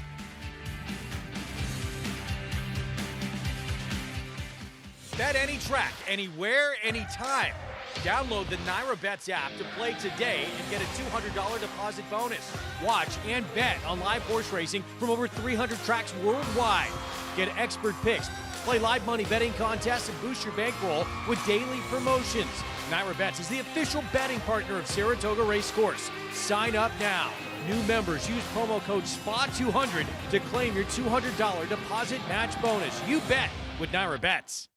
[SPEAKER 12] Bet any track, anywhere, anytime. Download the NYRA Bets app to play today and get a $200 deposit bonus. Watch and bet on live horse racing from over 300 tracks worldwide. Get expert picks, play live money betting contests, and boost your bankroll with daily promotions. NYRA Bets is the official betting partner of Saratoga Racecourse. Sign up now. New members use promo code SPA200 to claim your $200 deposit match bonus. You bet with NYRA Bets.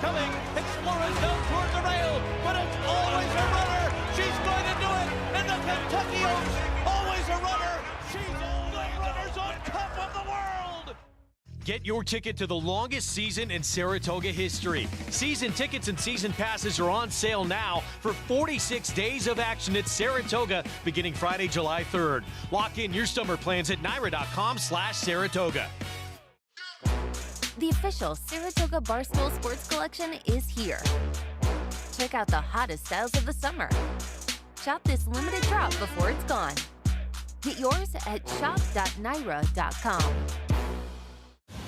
[SPEAKER 19] Coming, Explorer's down toward the rail, but it's always a runner. She's going to do it in the Kentucky Oaks. Always a runner. She's all the runners on top of the world.
[SPEAKER 12] Get your ticket to the longest season in Saratoga history. Season tickets and season passes are on sale now for 46 days of action at Saratoga beginning Friday, July 3rd. Lock in your summer plans at NYRA.com/Saratoga.
[SPEAKER 23] The official Saratoga Barstool Sports Collection is here. Check out the hottest styles of the summer. shop this limited drop before it's gone. Get yours at shop.naira.com.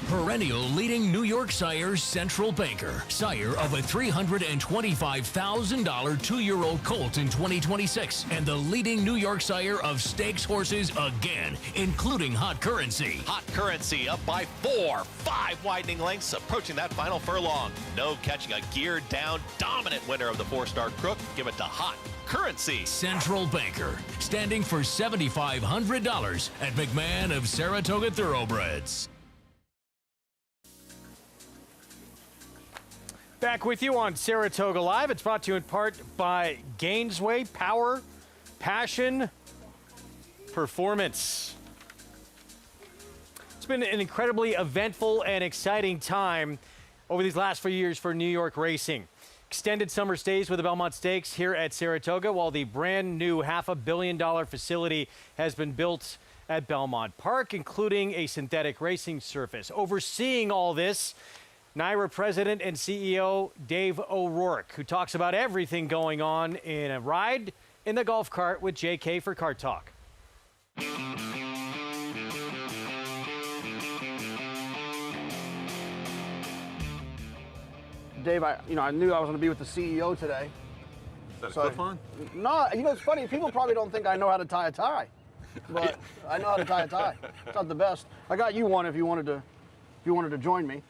[SPEAKER 9] Perennial leading New York sire Central Banker, sire of a $325,000 two-year-old colt in 2026, and the leading New York sire of stakes horses again, including Hot Currency.
[SPEAKER 11] Hot Currency up by 4, 5 widening lengths, approaching that final furlong. No catching a geared down, dominant winner of the 4-star Crook. Give it to Hot Currency.
[SPEAKER 9] Central Banker, standing for $7,500 at McMahon of Saratoga Thoroughbreds.
[SPEAKER 12] Back with you on Saratoga Live. It's brought to you in part by Gainesway Power, Passion, Performance. It's been an incredibly eventful and exciting time over these last few years for New York racing. Extended summer stays with the Belmont Stakes here at Saratoga, while the brand new $500 million facility has been built at Belmont Park, including a synthetic racing surface. Overseeing all this, NYRA President and CEO Dave O'Rourke, who talks about everything going on in a ride in the golf cart with JK for Kart Talk.
[SPEAKER 21] Dave, I knew I was going to be with the CEO today.
[SPEAKER 24] Is that a clip on?
[SPEAKER 21] No, it's funny. People probably don't think I know how to tie a tie, but I know how to tie a tie. It's not the best. I got you one if you wanted to join me.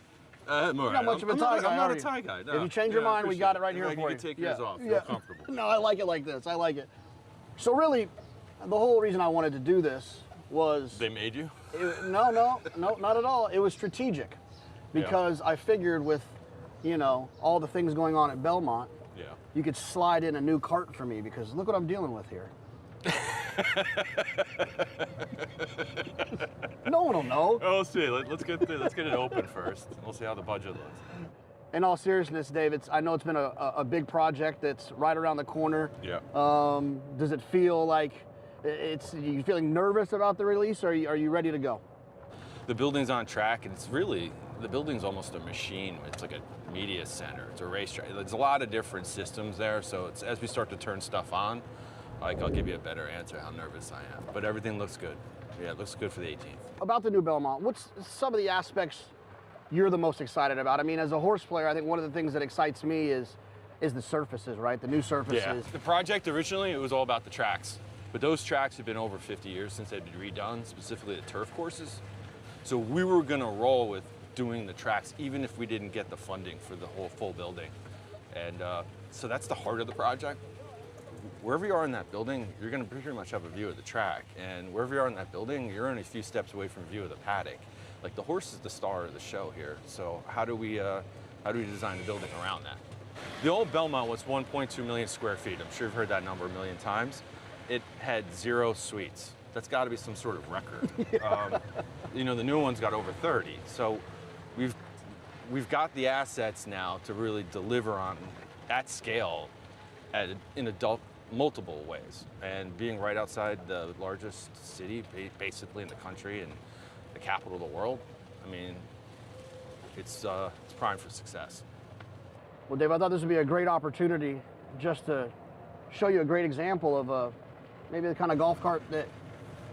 [SPEAKER 24] You're
[SPEAKER 21] not much of a tie guy.
[SPEAKER 24] I'm not a tie guy. No.
[SPEAKER 21] If you change your mind, we got it right here for you.
[SPEAKER 24] You can take yours off. Feel comfortable.
[SPEAKER 21] No, I like it like this. I like it. So really, the whole reason I wanted to do this was...
[SPEAKER 24] They made you?
[SPEAKER 21] No, not at all. It was strategic because I figured with, all the things going on at Belmont, you could slide in a new cart for me because look what I'm dealing with here. No one will know.
[SPEAKER 24] Oh, let's see. Let's get it open first. We'll see how the budget looks.
[SPEAKER 21] In all seriousness, Dave, I know it's been a big project that's right around the corner.
[SPEAKER 24] Yeah.
[SPEAKER 21] Does it feel like you feeling nervous about the release, or are you ready to go?
[SPEAKER 24] The building's on track, and the building's almost a machine. It's like a media center. It's a racetrack. There's a lot of different systems there, so as we start to turn stuff on, I'll give you a better answer how nervous I am. But everything looks good. Yeah, it looks good for the 18th.
[SPEAKER 21] About the new Belmont, what's some of the aspects you're the most excited about? I mean, as a horse player, I think one of the things that excites me is the surfaces, right? The new surfaces.
[SPEAKER 24] Yeah. The project originally, it was all about the tracks. But those tracks have been over 50 years since they've been redone, specifically the turf courses. So we were going to roll with doing the tracks, even if we didn't get the funding for the whole full building. And so that's the heart of the project. Wherever you are in that building, you're going to pretty much have a view of the track. And wherever you are in that building, you're only a few steps away from a view of the paddock. Like, the horse is the star of the show here. So how do we design the building around that? The old Belmont was 1.2 million square feet. I'm sure you've heard that number a million times. It had 0 suites. That's got to be some sort of record. The new one's got over 30. So we've got the assets now to really deliver on at scale in multiple ways. And being right outside the largest city, basically in the country and the capital of the world, I mean, it's primed for success.
[SPEAKER 21] Well, Dave, I thought this would be a great opportunity just to show you a great example of maybe the kind of golf cart that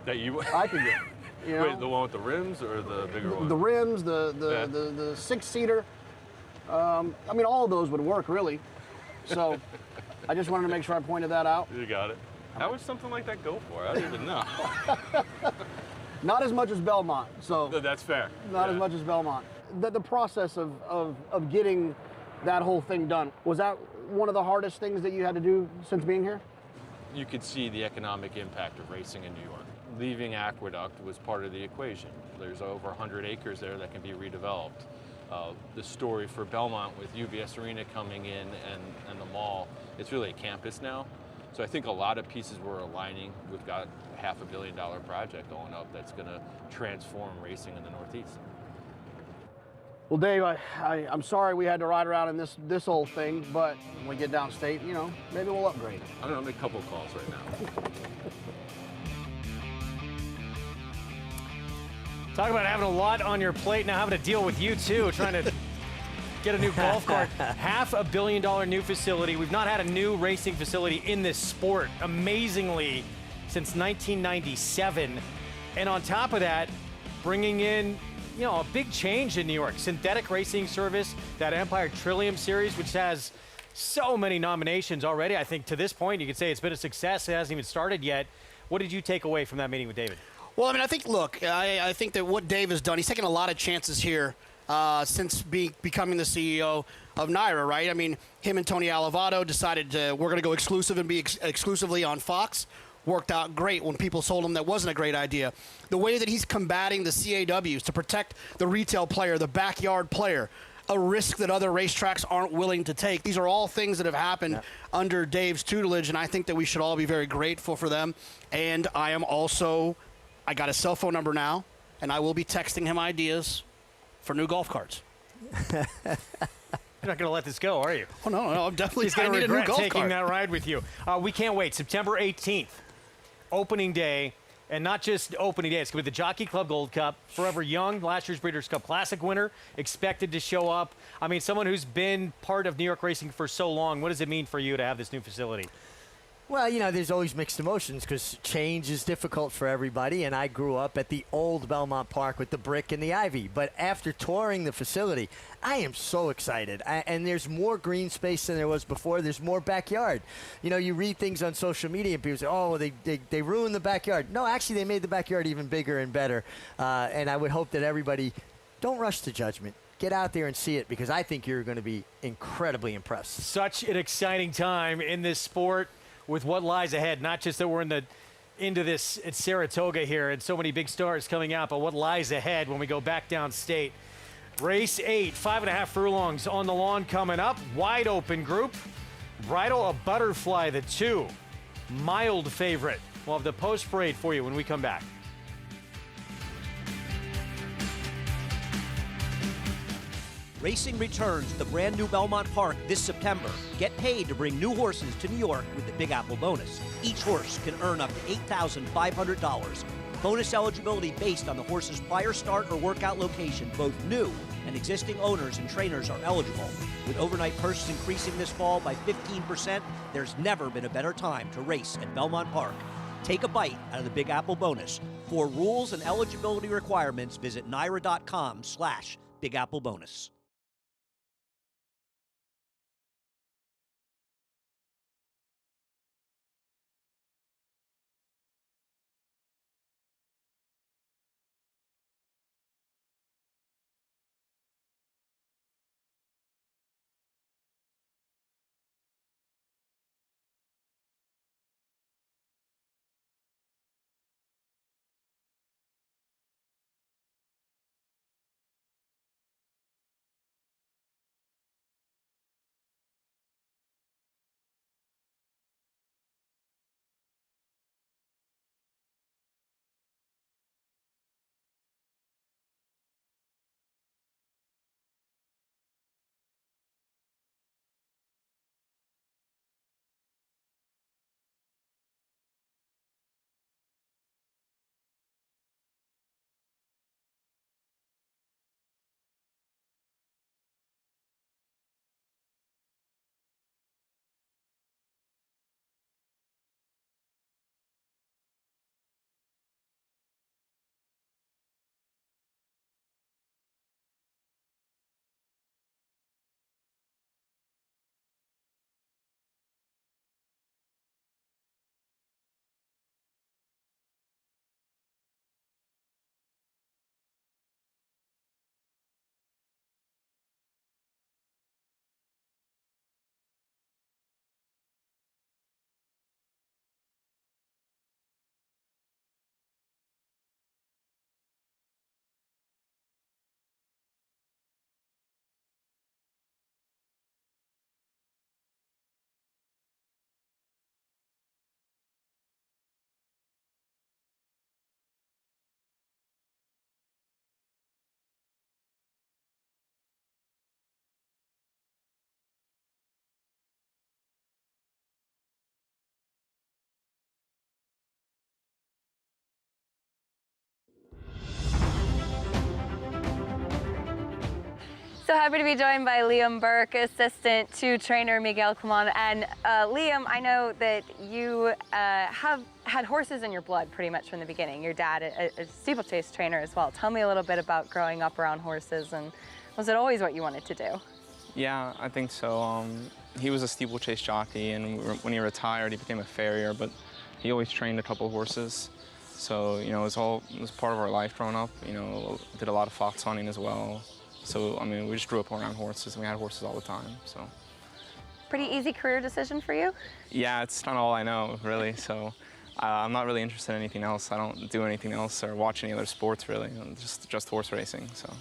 [SPEAKER 21] I could get.
[SPEAKER 24] Wait, the one with the rims or the bigger one?
[SPEAKER 21] The rims, the 6-seater. I mean, all of those would work, really. So I just wanted to make sure I pointed that out.
[SPEAKER 24] You got it. How would something like that go for? I don't even know.
[SPEAKER 21] Not as much as Belmont. So
[SPEAKER 24] that's fair.
[SPEAKER 21] Not as much as Belmont. The process of getting that whole thing done, was that one of the hardest things that you had to do since being here?
[SPEAKER 24] You could see the economic impact of racing in New York. Leaving Aqueduct was part of the equation. There's over 100 acres there that can be redeveloped. The story for Belmont with UBS Arena coming in and the mall, it's really a campus now. So I think a lot of pieces were aligning. We've got a $500 million project going up that's going to transform racing in the Northeast.
[SPEAKER 21] Well, Dave, I'm sorry we had to ride around in this old thing, but when we get downstate, maybe we'll upgrade.
[SPEAKER 24] I don't know, make a couple of calls right now.
[SPEAKER 12] Talk about having a lot on your plate now, having to deal with you too, trying to get a new golf cart. $500 million new facility. We've not had a new racing facility in this sport, amazingly, since 1997. And on top of that, bringing in, a big change in New York. Synthetic racing service, that Empire Trillium Series, which has so many nominations already. I think to this point, you could say it's been a success. It hasn't even started yet. What did you take away from that meeting with David?
[SPEAKER 8] Well, I mean, I think that what Dave has done, he's taken a lot of chances here since becoming the CEO of NYRA, right? I mean, him and Tony Alavato decided we're going to go exclusive and be exclusively on Fox. Worked out great when people told him that wasn't a great idea. The way that he's combating the CAWs to protect the retail player, the backyard player, a risk that other racetracks aren't willing to take. These are all things that have happened under Dave's tutelage, and I think that we should all be very grateful for them. And I got his cell phone number now, and I will be texting him ideas for new golf carts.
[SPEAKER 12] You're not going to let this go, are you?
[SPEAKER 8] Oh, no, I'm definitely
[SPEAKER 12] going to regret taking
[SPEAKER 8] cart.
[SPEAKER 12] that ride with you. We can't wait. September 18th, opening day. And not just opening day, it's going to be the Jockey Club Gold Cup. Forever Young, last year's Breeders' Cup Classic winner, expected to show up. I mean, someone who's been part of New York racing for so long, what does it mean for you to have this new facility?
[SPEAKER 20] Well, there's always mixed emotions because change is difficult for everybody, and I grew up at the old Belmont Park with the brick and the ivy. But after touring the facility, I am so excited. And there's more green space than there was before. There's more backyard. You read things on social media, and people say, oh, they ruined the backyard. No, actually, they made the backyard even bigger and better. And I would hope that everybody don't rush to judgment. Get out there and see it, because I think you're going to be incredibly impressed.
[SPEAKER 12] Such an exciting time in this sport, with what lies ahead. Not just that we're into this at Saratoga here and so many big stars coming out, but what lies ahead when we go back downstate. Race 8, 5.5 furlongs on the lawn coming up. Wide open group. Bridal a Butterfly, the 2. Mild favorite. We'll have the post parade for you when we come back.
[SPEAKER 3] Racing returns to the brand new Belmont Park this September. Get paid to bring new horses to New York with the Big Apple bonus. Each horse can earn up to $8,500. Bonus eligibility based on the horse's prior start or workout location. Both new and existing owners and trainers are eligible. With overnight purses increasing this fall by 15%, there's never been a better time to race at Belmont Park. Take a bite out of the Big Apple bonus. For rules and eligibility requirements, visit NYRA.com/Big Apple bonus.
[SPEAKER 17] So happy to be joined by Liam Burke, assistant to trainer Miguel Clement. And Liam, I know that you have had horses in your blood pretty much from the beginning. Your dad, a steeplechase trainer as well. Tell me a little bit about growing up around horses, and was it always what you wanted to do?
[SPEAKER 6] Yeah, I think so. He was a steeplechase jockey, and when he retired, he became a farrier, but he always trained a couple horses. So, you know, it was part of our life growing up. You know, did a lot of fox hunting as well. So, I mean, we just grew up around horses, and we had horses all the time, so.
[SPEAKER 17] Pretty easy career decision for you?
[SPEAKER 6] Yeah, it's not all I know, really, so I'm not really interested in anything else. I don't do anything else or watch any other sports, really, just horse racing, so.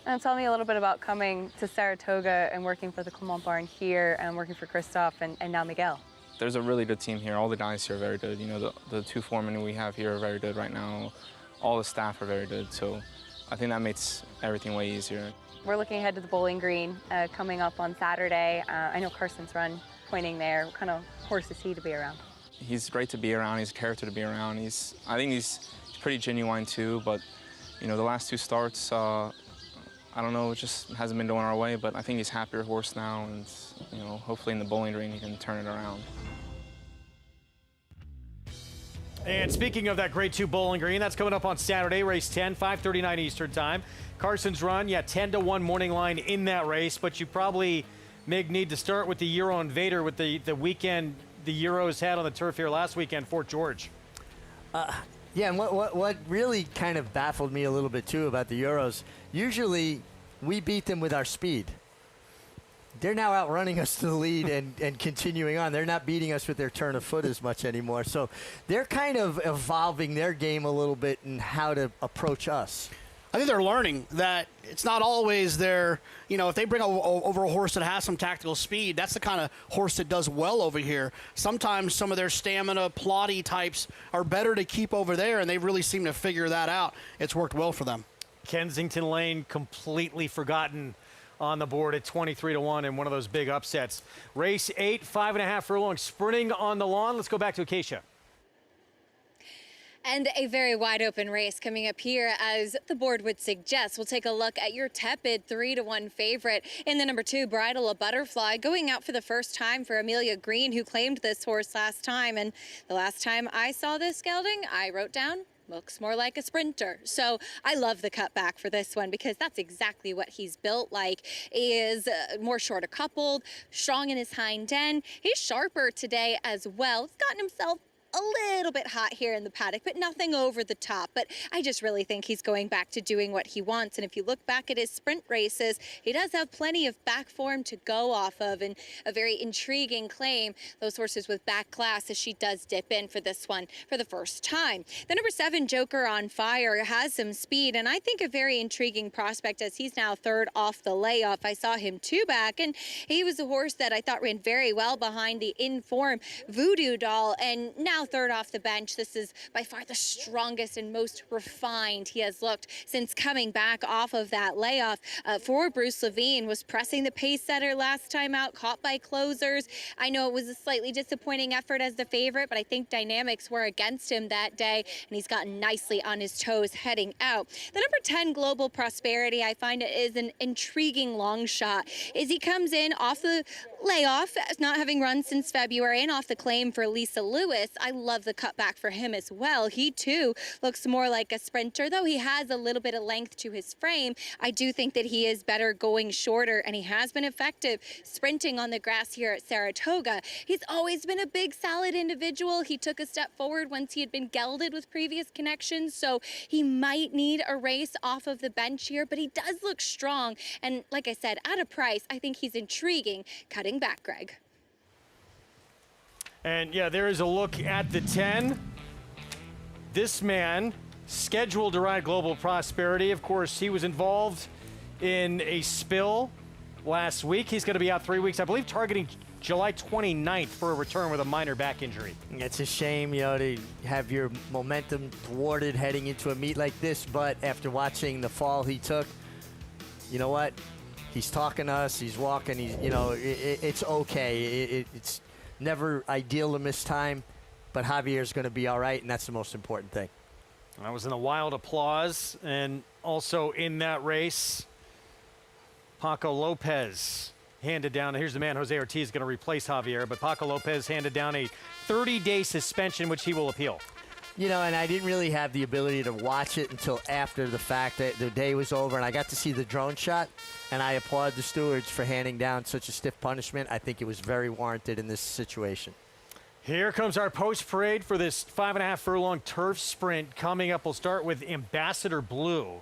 [SPEAKER 17] And tell me a little bit about coming to Saratoga and working for the Clement barn here and working for Christophe and now Miguel.
[SPEAKER 6] There's a really good team here. All the guys here are very good. You know, the two foremen we have here are very good right now. All the staff are very good, so I think that makes everything way easier.
[SPEAKER 17] We're looking ahead to the Bowling Green coming up on Saturday. I know Carson's Run pointing there. What kind of horse is he to be around?
[SPEAKER 6] He's great to be around. He's a character to be around. I think he's pretty genuine too, but you know, the last two starts, I don't know, it just hasn't been going our way, but I think he's a happier horse now, and you know, hopefully in the Bowling Green he can turn it around.
[SPEAKER 12] And speaking of that Grade 2 Bowling Green, that's coming up on Saturday, race 10, 5:39 Eastern time. Carson's Run, yeah, 10-1 morning line in that race, but you probably, Mig, need to start with the Euro Invader with the weekend the Euros had on the turf here last weekend, Fort George.
[SPEAKER 20] Yeah, and what really kind of baffled me a little bit too about the Euros, usually we beat them with our speed. They're now outrunning us to the lead and continuing on. They're not beating us with their turn of foot as much anymore. So they're kind of evolving their game a little bit in how to approach us.
[SPEAKER 8] I think they're learning that it's not always their, you know, if they bring over a horse that has some tactical speed, that's the kind of horse that does well over here. Sometimes some of their stamina, plotty types are better to keep over there, and they really seem to figure that out. It's worked well for them.
[SPEAKER 12] Kensington Lane completely forgotten on the board at 23-1 in one of those big upsets. Race 8, 5.5 furlongs, sprinting on the lawn. Let's go back to Acacia.
[SPEAKER 17] And a very wide open race coming up here, as the board would suggest. We'll take a look at your tepid 3-1 favorite in the number 2, Bridal a Butterfly, going out for the first time for Amelia Green, who claimed this horse last time. And the last time I saw this gelding, I wrote down, looks more like a sprinter. So I love the cutback for this one because that's exactly what he's built like. He is more shorter coupled, strong in his hind end. He's sharper today as well. He's gotten himself a little bit hot here in the paddock, but nothing over the top. But I just really think he's going back to doing what he wants. And if you look back at his sprint races, he does have plenty of back form to go off of, and a very intriguing claim. Those horses with back class, as she does dip in for this one for the first time. The number 7, Joker on Fire, has some speed, and I think a very intriguing prospect, as he's now third off the layoff. I saw him 2 back, and he was a horse that I thought ran very well behind the in-form Voodoo Doll, and now third off the bench. This is by far the strongest and most refined he has looked since coming back off of that layoff. For Bruce Levine, was pressing the pace setter last time out, caught by closers. I know it was a slightly disappointing effort as the favorite, but I think dynamics were against him that day, and he's gotten nicely on his toes heading out. The number 10, Global Prosperity, I find it is an intriguing long shot, as he comes in off the layoff, not having run since February, and off the claim for Lisa Lewis. I love the cutback for him as well. He too looks more like a sprinter, though he has a little bit of length to his frame. I do think that he is better going shorter, and he has been effective sprinting on the grass here at Saratoga. He's always been a big, solid individual. He took a step forward once he had been gelded with previous connections, so he might need a race off of the bench here, but he does look strong. And like I said, at a price, I think he's intriguing cutting back, Greg.
[SPEAKER 12] And yeah, there is a look at the 10. This man, scheduled to ride Global Prosperity. Of course, he was involved in a spill last week. He's going to be out 3 weeks, I believe, targeting July 29th for a return with a minor back injury.
[SPEAKER 20] It's a shame, you know, to have your momentum thwarted heading into a meet like this, but after watching the fall he took, you know what? He's talking to us, he's walking, he's, you know, it's okay. It's never ideal to miss time, but Javier's going to be all right, and that's the most important thing.
[SPEAKER 12] I was in a wild applause, and also in that race, Paco Lopez handed down, here's the man, Jose Ortiz, going to replace Javier, but Paco Lopez handed down a 30-day suspension, which he will appeal.
[SPEAKER 20] You know, and I didn't really have the ability to watch it until after the fact that the day was over, and I got to see the drone shot, and I applaud the stewards for handing down such a stiff punishment. I think it was very warranted in this situation.
[SPEAKER 12] Here comes our post parade for this 5.5 furlong turf sprint. Coming up, we'll start with Ambassador Blue.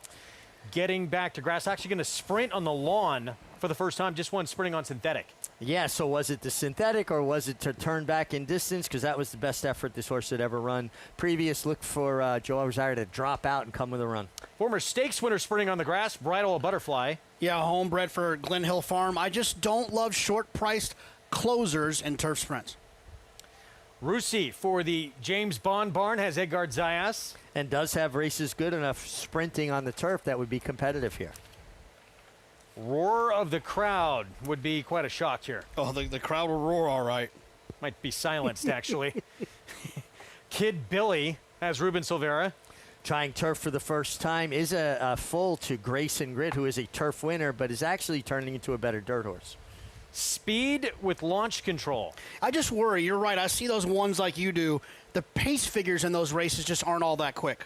[SPEAKER 12] Getting back to grass, actually going to sprint on the lawn for the first time, just one sprinting on synthetic.
[SPEAKER 20] Yeah, so was it the synthetic or was it to turn back in distance? Because that was the best effort this horse had ever run. Previous look for Joe Rosario to drop out and come with a run.
[SPEAKER 12] Former stakes winner sprinting on the grass, Bridal a Butterfly.
[SPEAKER 8] Yeah, homebred for Glen Hill Farm. I just don't love short-priced closers in turf sprints.
[SPEAKER 12] Russi for the James Bond barn has Edgard Zayas.
[SPEAKER 20] And does have races good enough sprinting on the turf that would be competitive here.
[SPEAKER 12] Roar of the crowd would be quite a shock here.
[SPEAKER 8] Oh, the crowd will roar all right.
[SPEAKER 12] Might be silenced, actually. Kid Billy has Ruben Silvera.
[SPEAKER 20] Trying turf for the first time is a full to Grayson Grit, who is a turf winner, but is actually turning into a better dirt horse.
[SPEAKER 12] Speed with launch control.
[SPEAKER 8] I just worry. You're right. I see those ones like you do. The pace figures in those races just aren't all that quick.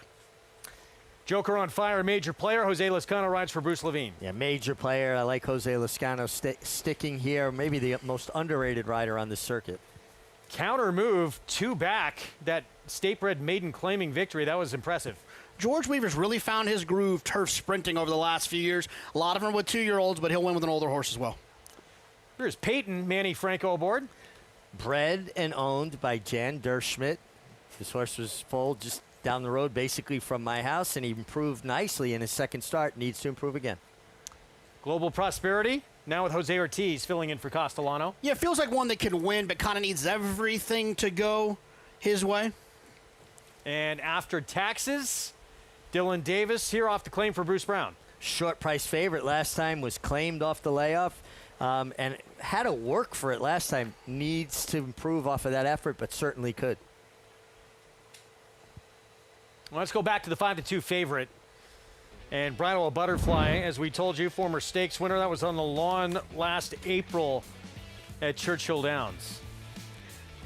[SPEAKER 12] Joker on fire, major player. Jose Lezcano rides for Bruce Levine.
[SPEAKER 20] Yeah, major player. I like Jose Lezcano sticking here. Maybe the most underrated rider on the circuit.
[SPEAKER 12] Counter move, 2 back. That state-bred maiden claiming victory. That was impressive.
[SPEAKER 8] George Weaver's really found his groove turf sprinting over the last few years. A lot of them with 2-year-olds, but he'll win with an older horse as well.
[SPEAKER 12] Here's Peyton, Manny Franco aboard.
[SPEAKER 20] Bred and owned by Jan Derschmidt. This horse was foaled just down the road basically from my house, and he improved nicely in his second start. Needs to improve again.
[SPEAKER 12] Global Prosperity, now with Jose Ortiz filling in for Castellano.
[SPEAKER 8] Yeah, it feels like one that can win, but kind of needs everything to go his way.
[SPEAKER 12] And after taxes, Dylan Davis here off the claim for Bruce Brown.
[SPEAKER 20] Short price favorite last time, was claimed off the layoff, and had to work for it last time. Needs to improve off of that effort, but certainly could.
[SPEAKER 12] Well, let's go back to the 5-2 favorite. And Bridal a Butterfly, as we told you, former stakes winner. That was on the lawn last April at Churchill Downs.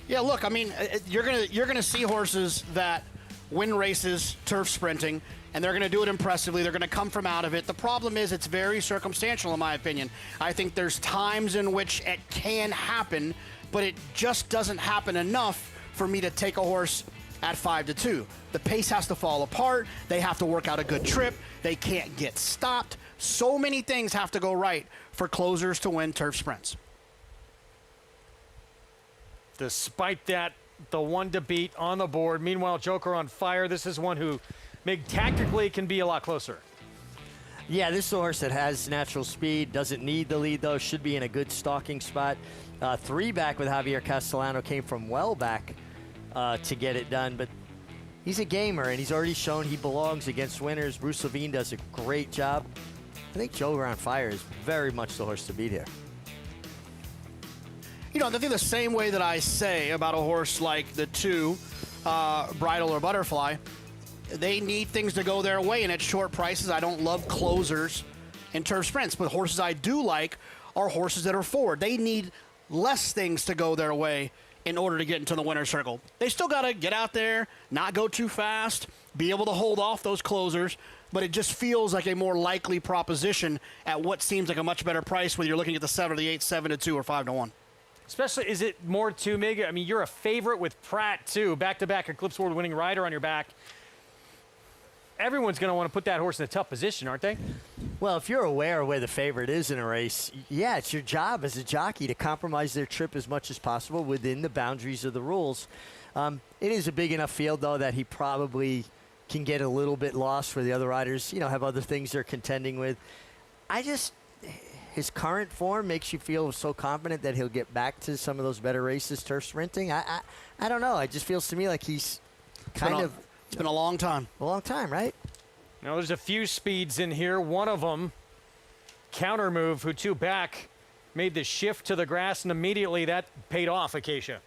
[SPEAKER 8] Yeah, look, I mean, you're gonna see horses that win races turf sprinting, and they're gonna do it impressively. They're gonna come from out of it. The problem is it's very circumstantial, in my opinion. I think there's times in which it can happen, but it just doesn't happen enough for me to take a horse at 5-2. The pace has to fall apart. They have to work out a good trip. They can't get stopped. So many things have to go right for closers to win turf sprints.
[SPEAKER 12] Despite that, the one to beat on the board. Meanwhile, Joker on fire. This is one who maybe tactically can be a lot closer.
[SPEAKER 20] Yeah, this is a horse that has natural speed, doesn't need the lead though, should be in a good stalking spot. 3 back with Javier Castellano, came from well back to get it done, but he's a gamer and he's already shown he belongs against winners. Bruce Levine does a great job. I think Joker on fire is very much the horse to beat here.
[SPEAKER 8] You know, I think the same way that I say about a horse like the 2, Bridal or Butterfly, they need things to go their way, and at short prices, I don't love closers in turf sprints, but horses I do like are horses that are forward. They need less things to go their way in order to get into the winner's circle. They still got to get out there, not go too fast, be able to hold off those closers, but it just feels like a more likely proposition at what seems like a much better price whether you're looking at the 7 or the 8, 7-2 or 5-1.
[SPEAKER 12] Especially, is it more to Mig? I mean, you're a favorite with Pratt, too. Back-to-back Eclipse Award winning rider on your back. Everyone's going to want to put that horse in a tough position, aren't they?
[SPEAKER 20] Well, if you're aware of where the favorite is in a race, yeah, it's your job as a jockey to compromise their trip as much as possible within the boundaries of the rules. It is a big enough field, though, that he probably can get a little bit lost where the other riders, you know, have other things they're contending with. His current form makes you feel so confident that he'll get back to some of those better races, turf sprinting. I don't know. It just feels to me like he's
[SPEAKER 8] It's been a long time.
[SPEAKER 20] A long time, right?
[SPEAKER 12] Now, there's a few speeds in here. One of them, counter move, who 2 back, made the shift to the grass, and immediately that paid off, Acacia.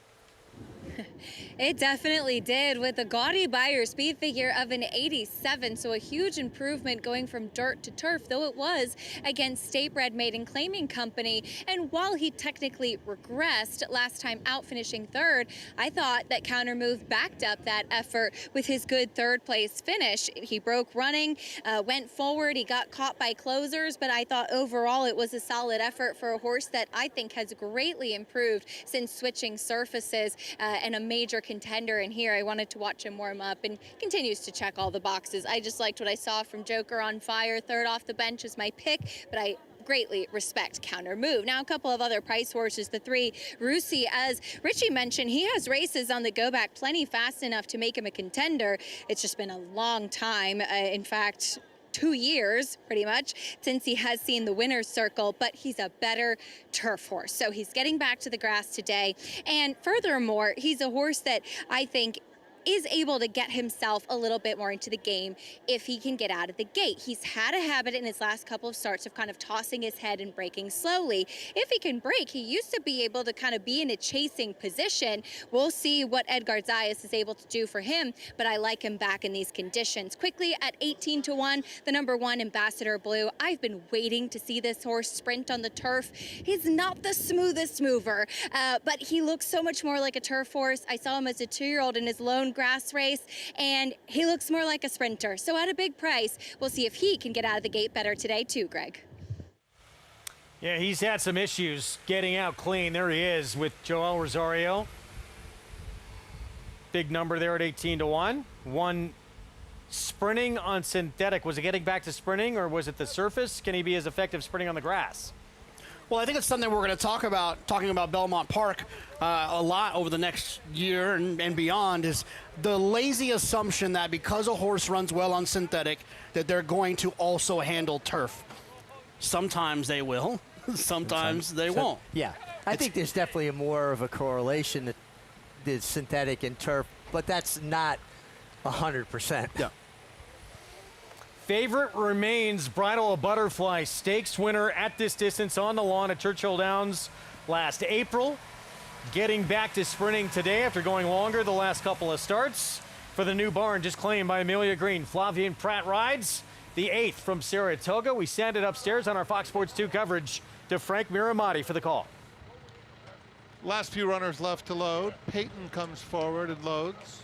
[SPEAKER 17] It definitely did, with a gaudy Beyer speed figure of an 87, so a huge improvement going from dirt to turf, though it was against State-bred maiden claiming company. And while he technically regressed last time out, finishing third, I thought that Counter Move backed up that effort with his good third place finish. He broke running, went forward, he got caught by closers, but I thought overall it was a solid effort for a horse that I think has greatly improved since switching surfaces, and a major contender in here. I wanted to watch him warm up and continues to check all the boxes. I just liked what I saw from Joker on Fire. Third off the bench is my pick, but I greatly respect Counter Move. Now, a couple of other price horses. The 3, Rusi, as Richie mentioned, he has races on the go back plenty fast enough to make him a contender. It's just been a long time. In fact, 2 years pretty much since he has seen the winner's circle, but he's a better turf horse. So he's getting back to the grass today. And furthermore, he's a horse that I think is able to get himself a little bit more into the game if he can get out of the gate. He's had a habit in his last couple of starts of kind of tossing his head and braking slowly. If he can brake, he used to be able to kind of be in a chasing position. We'll see what Edgar Zayas is able to do for him, but I like him back in these conditions. Quickly at 18-1, the number 1, Ambassador Blue. I've been waiting to see this horse sprint on the turf. He's not the smoothest mover, but he looks so much more like a turf horse. I saw him as a 2-year-old in his lone grass race, and he looks more like a sprinter. So at a big price, we'll see if he can get out of the gate better today too, Greg.
[SPEAKER 12] Yeah, he's had some issues getting out clean. There he is with Joel Rosario. Big number there at 18-1. One sprinting on synthetic. Was it getting back to sprinting, or was it the surface? Can he be as effective sprinting on the grass?
[SPEAKER 8] Well, I think it's something we're going to talk about, talking about Belmont Park a lot over the next year and beyond, is the lazy assumption that because a horse runs well on synthetic, that they're going to also handle turf. Sometimes they will, sometimes they won't.
[SPEAKER 20] Yeah, I think there's definitely more of a correlation that the synthetic and turf, but that's not 100%.
[SPEAKER 8] Yeah.
[SPEAKER 12] Favorite remains Bridal a Butterfly, stakes winner at this distance on the lawn at Churchill Downs last April. Getting back to sprinting today after going longer the last couple of starts for the new barn just claimed by Amelia Green. Flavian Pratt rides the 8th from Saratoga. We send it upstairs on our Fox Sports 2 coverage to Frank Miramati for the call.
[SPEAKER 5] Last few runners left to load. Peyton comes forward and loads.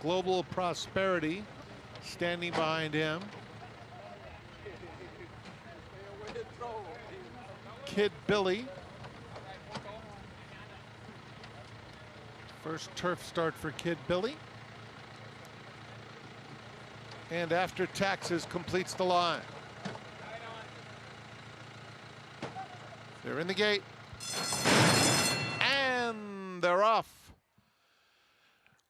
[SPEAKER 5] Global Prosperity standing behind him. Kid Billy. First turf start for Kid Billy. And After Taxes completes the line. They're in the gate. And they're off.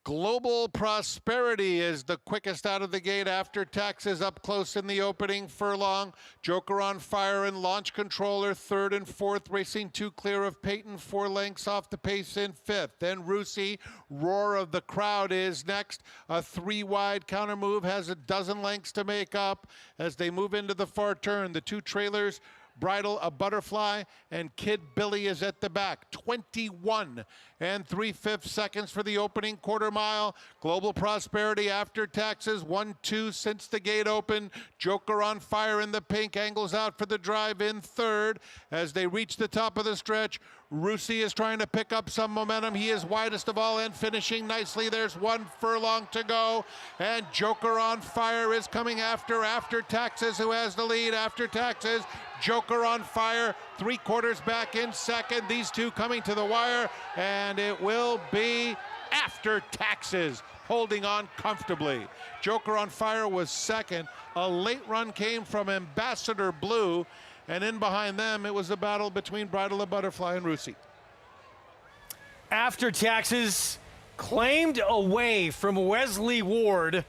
[SPEAKER 5] Global Prosperity is the quickest out of the gate. After Taxes up close in the opening furlong. Joker on Fire and Launch Controller 3rd and 4th, racing 2 clear of Peyton, 4 lengths off the pace in 5th. Then Rusi, Roar of the Crowd is next. A 3 wide Counter Move has a dozen lengths to make up as they move into the far turn. The 2 trailers, Bridal a Butterfly and Kid Billy is at the back. 21 3/5 seconds for the opening quarter mile. Global Prosperity, After Taxes, 1-2 since the gate open. Joker on Fire in the pink angles out for the drive in 3rd. As they reach the top of the stretch, Rusi is trying to pick up some momentum. He is widest of all and finishing nicely. There's 1 furlong to go. And Joker on Fire is coming after Taxes, who has the lead. After Taxes, Joker on Fire, 3/4 back in 2nd. These 2 coming to the wire, and it will be After Taxes holding on comfortably. Joker on Fire was 2nd. A late run came from Ambassador Blue, and in behind them, it was a battle between Bridal a Butterfly and Rusi.
[SPEAKER 12] After Taxes claimed away from Wesley Ward,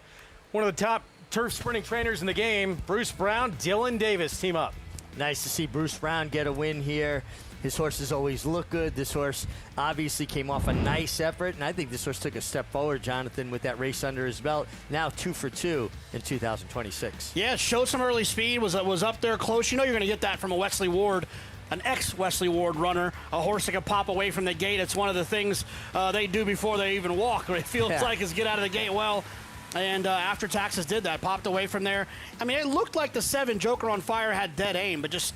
[SPEAKER 12] one of the top turf sprinting trainers in the game. Bruce Brown, Dylan Davis team up.
[SPEAKER 20] Nice to see Bruce Brown get a win here. His horses always look good. This horse obviously came off a nice effort, and I think this horse took a step forward, Jonathan, with that race under his belt. Now 2 for 2 in 2026.
[SPEAKER 8] Yeah, showed some early speed, was up there close. You know you're going to get that from a Wesley Ward. an ex-Wesley Ward runner, a horse that can pop away from the gate. It's one of the things they do before they even walk. It feels like is get out of the gate well. And After Taxes did that, popped away from there. I mean, it looked like the 7 Joker on Fire had dead aim, but just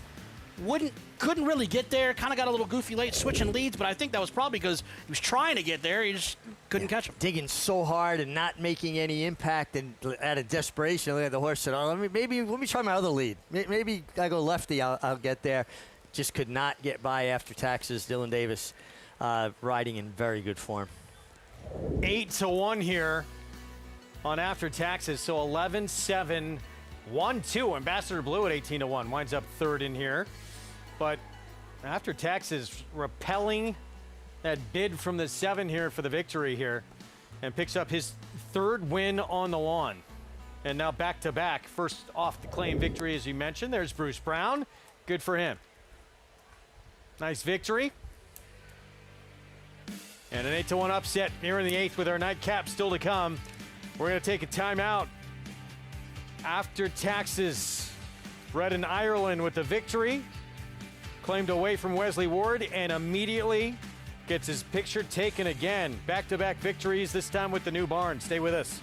[SPEAKER 8] couldn't really get there. Kind of got a little goofy late switching leads, but I think that was probably because he was trying to get there. He just couldn't catch him.
[SPEAKER 20] Digging so hard and not making any impact, and out of desperation, look at the horse said, "Oh, let me try my other lead. Maybe I go lefty. I'll get there." Just could not get by After Taxes. Dylan Davis riding in very good form.
[SPEAKER 12] 8-1 here on After Taxes. So 11-7, 1-2. Ambassador Blue at 18-1 winds up third in here. But After Taxes repelling that bid from the 7 here for the victory here, and picks up his 3rd win on the lawn. And now back-to-back. First off the claim victory, as you mentioned. There's Bruce Brown. Good for him. Nice victory. And an 8-1 upset here in the 8th with our nightcap still to come. We're going to take a timeout. After Taxes, bred in Ireland with the victory. Claimed away from Wesley Ward and immediately gets his picture taken again. Back-to-back victories, this time with the new barn. Stay with us.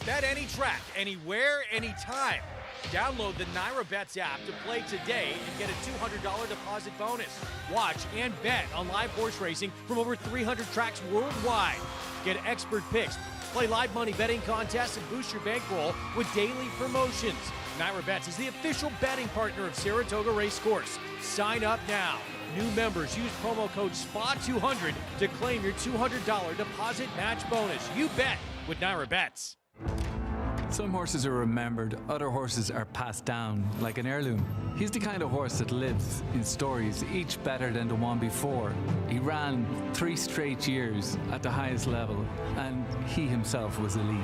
[SPEAKER 12] Bet any track, anywhere, anytime. Download the NyraBets app to play today and get a $200 deposit bonus. Watch and bet on live horse racing from over 300 tracks worldwide. Get expert picks, play live money betting contests, and boost your bankroll with daily promotions. NyraBets is the official betting partner of Saratoga Racecourse. Sign up now. New members use promo code SPA200 to claim your $200 deposit match bonus. You bet with NyraBets.
[SPEAKER 13] Some horses are remembered, other horses are passed down like an heirloom. He's the kind of horse that lives in stories, each better than the one before. He ran 3 straight years at the highest level, and he himself was elite.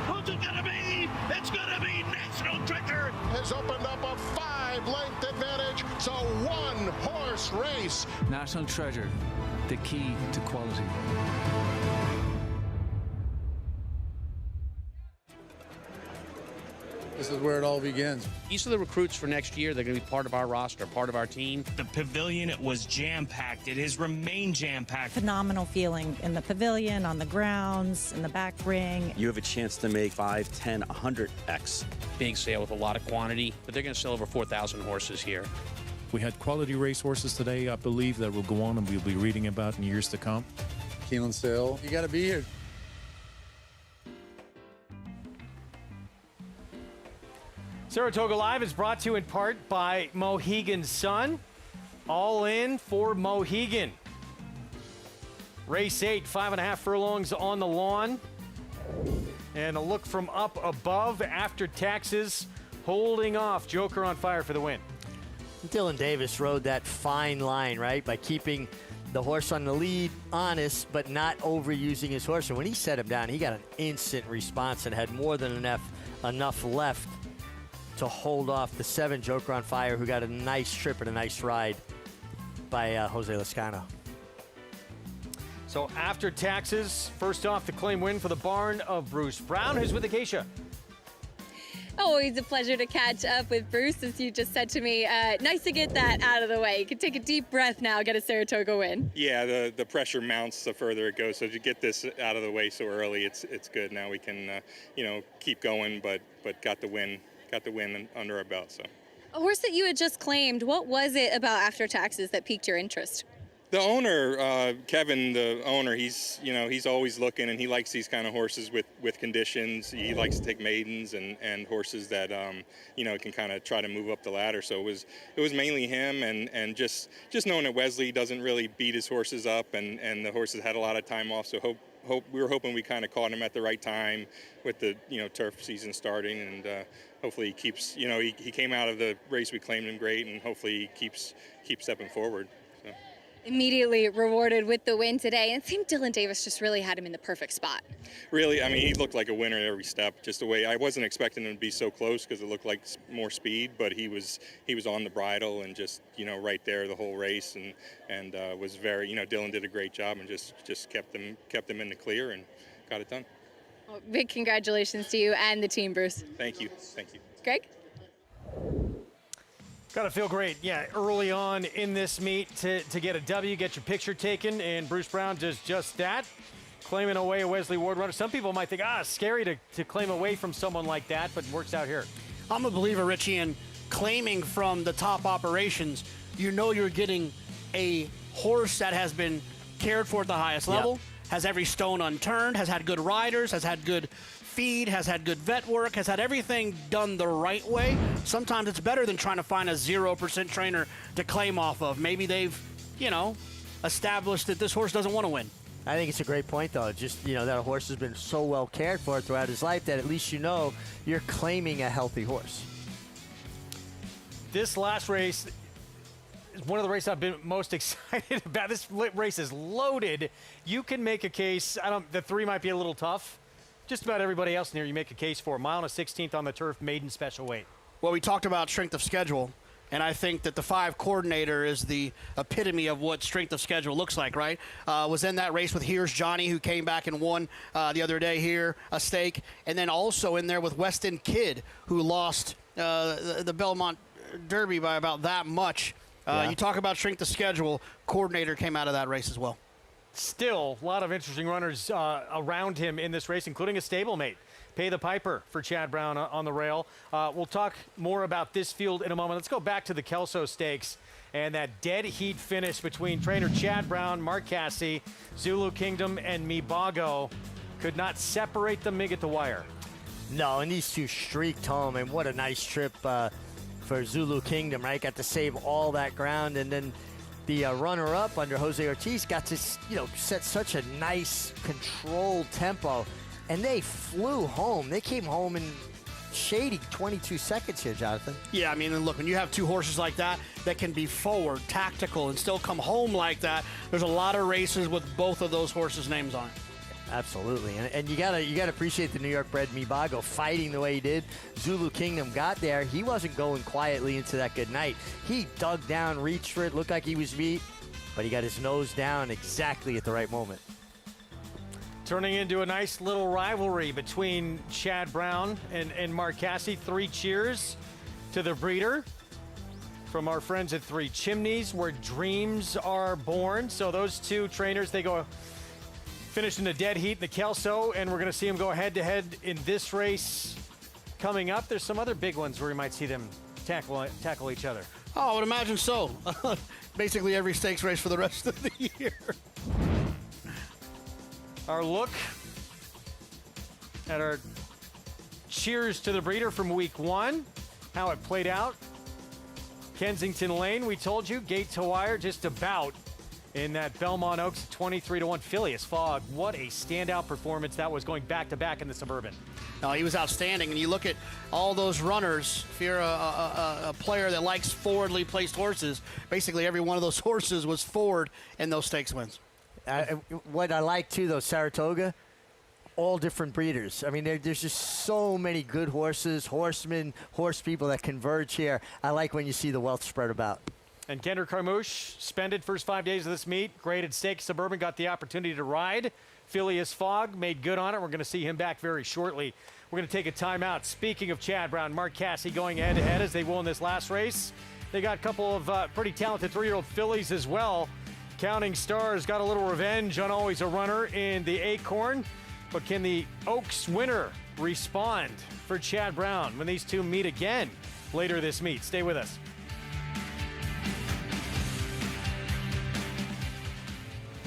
[SPEAKER 19] Who's it gonna be? It's gonna be National Treasure.
[SPEAKER 5] Has opened up a 5-length advantage. It's a 1-horse race.
[SPEAKER 13] National Treasure, the key to quality.
[SPEAKER 14] This is where it all begins.
[SPEAKER 15] These are the recruits for next year. They're going to be part of our roster, part of our team.
[SPEAKER 22] The pavilion was jam-packed. It has remained jam-packed.
[SPEAKER 25] Phenomenal feeling in the pavilion, on the grounds, in the back ring.
[SPEAKER 26] You have a chance to make 5, 10, 100x.
[SPEAKER 15] Big sale with a lot of quantity, but they're going to sell over 4,000 horses here.
[SPEAKER 27] We had quality racehorses today, I believe, that will go on and we'll be reading about in years to come.
[SPEAKER 14] Keelan Sale, you got to be here.
[SPEAKER 12] Saratoga Live is brought to you in part by Mohegan Sun. All in for Mohegan. Race 8, 5.5 furlongs on the lawn. And a look from up above After Taxes, holding off Joker on Fire for the win.
[SPEAKER 20] Dylan Davis rode that fine line, right, by keeping the horse on the lead honest, but not overusing his horse. And when he set him down, he got an instant response and had more than enough left to hold off the 7 Joker on Fire, who got a nice trip and a nice ride by Jose Lascano.
[SPEAKER 12] So After Taxes, first off the claim win for the barn of Bruce Brown, who's with Acacia.
[SPEAKER 17] Always a pleasure to catch up with Bruce, as you just said to me. Nice to get that out of the way. You can take a deep breath now, get a Saratoga win.
[SPEAKER 28] Yeah, the pressure mounts the further it goes. So to get this out of the way so early, it's good. Now we can, keep going, but got the win under our belt. So
[SPEAKER 17] A horse that you had just claimed, what was it about After Taxes that piqued your interest?
[SPEAKER 28] the owner, Kevin, the owner, he's always looking, and he likes these kind of horses with conditions. He likes to take maidens and horses that can kind of try to move up the ladder. So it was mainly him, and just knowing that Wesley doesn't really beat his horses up, and the horses had a lot of time off. So we were hoping we kind of caught him at the right time with the turf season starting, and hopefully he keeps he came out of the race, we claimed him great, and hopefully he keeps stepping forward. So.
[SPEAKER 17] Immediately rewarded with the win today, and it seemed Dylan Davis just really had him in the perfect spot.
[SPEAKER 28] Really, I mean, he looked like a winner at every step. Just the way I wasn't expecting him to be so close because it looked like more speed, but he was on the bridle and just right there the whole race, and was very Dylan did a great job and just kept them in the clear and got it done.
[SPEAKER 17] Well, big congratulations to you and the team, Bruce.
[SPEAKER 28] Thank you.
[SPEAKER 17] Greg?
[SPEAKER 12] Got to feel great, yeah, early on in this meet to get a W, get your picture taken, and Bruce Brown does just that, claiming away a Wesley Ward runner. Some people might think, scary to claim away from someone like that, but it works out here.
[SPEAKER 8] I'm a believer, Richie, in claiming from the top operations. You're getting a horse that has been cared for at the highest level, has every stone unturned, has had good riders, has had good feed, has had good vet work, has had everything done the right way. Sometimes it's better than trying to find a 0% trainer to claim off of. Maybe they've, established that this horse doesn't want to win.
[SPEAKER 20] I think it's a great point, though. Just, that a horse has been so well cared for throughout his life that at least you're claiming a healthy horse.
[SPEAKER 12] This last race is one of the races I've been most excited about. This race is loaded. You can make a case. The 3 might be a little tough. Just about everybody else in here you make a case for. Mile and a 16th on the turf, maiden special weight.
[SPEAKER 8] Well, we talked about strength of schedule, and I think that the 5 coordinator is the epitome of what strength of schedule looks like, right? Was in that race with Here's Johnny, who came back and won the other day here, a stake. And then also in there with Weston Kidd, who lost the Belmont Derby by about that much. You talk about strength of schedule, coordinator came out of that race as well.
[SPEAKER 12] Still, a lot of interesting runners around him in this race, including a stablemate. Pay the Piper for Chad Brown on the rail. We'll talk more about this field in a moment. Let's go back to the Kelso Stakes and that dead heat finish between trainer Chad Brown, Mark Casse, Zulu Kingdom, and Mibago. Could not separate them, at the wire.
[SPEAKER 20] No, and these two streaked home, and what a nice trip for Zulu Kingdom, right? Got to save all that ground, and then the runner-up under Jose Ortiz got to, set such a nice, controlled tempo, and they flew home. They came home in shady 22 seconds here, Jonathan.
[SPEAKER 8] Yeah, I mean, and look, when you have 2 horses like that can be forward, tactical, and still come home like that, there's a lot of races with both of those horses' names on it.
[SPEAKER 20] Absolutely, and you gotta appreciate the New York-bred Mibago fighting the way he did. Zulu Kingdom got there. He wasn't going quietly into that good night. He dug down, reached for it, looked like he was beat, but he got his nose down exactly at the right moment.
[SPEAKER 12] Turning into a nice little rivalry between Chad Brown and Mark Casse. 3 cheers to the breeder from our friends at 3 Chimneys, where dreams are born. So those 2 trainers, they go finished in a dead heat in the Kelso, and we're going to see them go head-to-head in this race coming up. There's some other big ones where we might see them tackle each other.
[SPEAKER 8] Oh, I would imagine so. Basically every stakes race for the rest of the year.
[SPEAKER 12] Our look at our cheers to the breeder from week 1, how it played out. Kensington Lane, we told you, gate to wire, just about in that Belmont Oaks 23-1 Phileas Fogg. What a standout performance that was, going back-to-back in the Suburban.
[SPEAKER 8] No, he was outstanding. And you look at all those runners, if you're a player that likes forwardly placed horses, basically every one of those horses was forward in those stakes wins.
[SPEAKER 20] What I like, too, though, Saratoga, all different breeders. I mean, there's just so many good horses, horsemen, horse people that converge here. I like when you see the wealth spread about.
[SPEAKER 12] And Kendrick Carmouche spended first 5 days of this meet. Graded stake Suburban, got the opportunity to ride. Phileas Fogg made good on it. We're going to see him back very shortly. We're going to take a timeout. Speaking of Chad Brown, Mark Casse going head-to-head as they won this last race. They got a couple of pretty talented 3-year-old fillies as well. Counting Stars got a little revenge on Always a Runner in the Acorn. But can the Oaks winner respond for Chad Brown when these 2 meet again later this meet? Stay with us.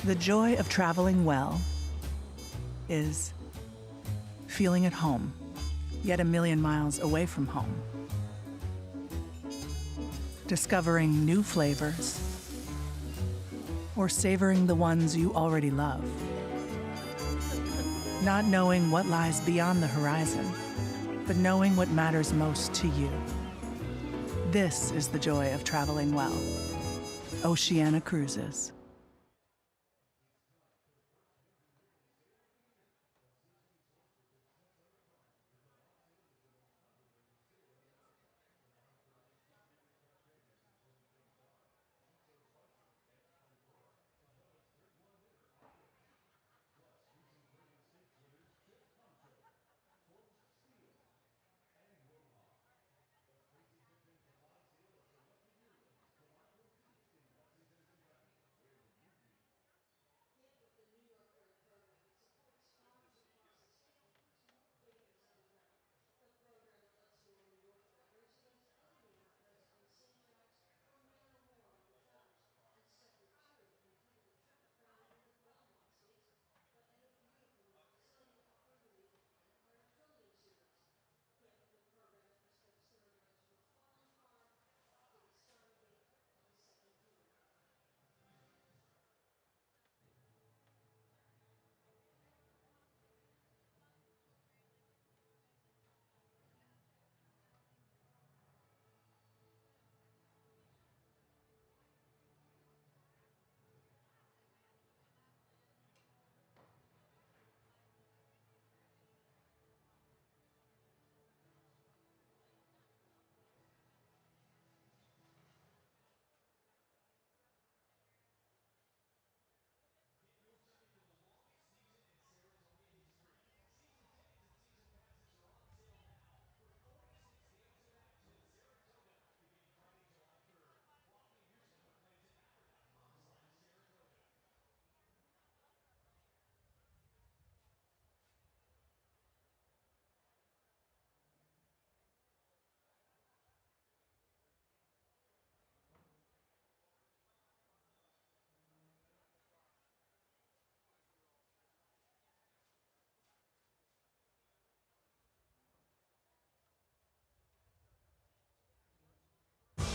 [SPEAKER 1] The joy of traveling well is feeling at home, yet a million miles away from home. Discovering new flavors, or savoring the ones you already love. Not knowing what lies beyond the horizon, but knowing what matters most to you. This is the joy of traveling well. Oceana Cruises.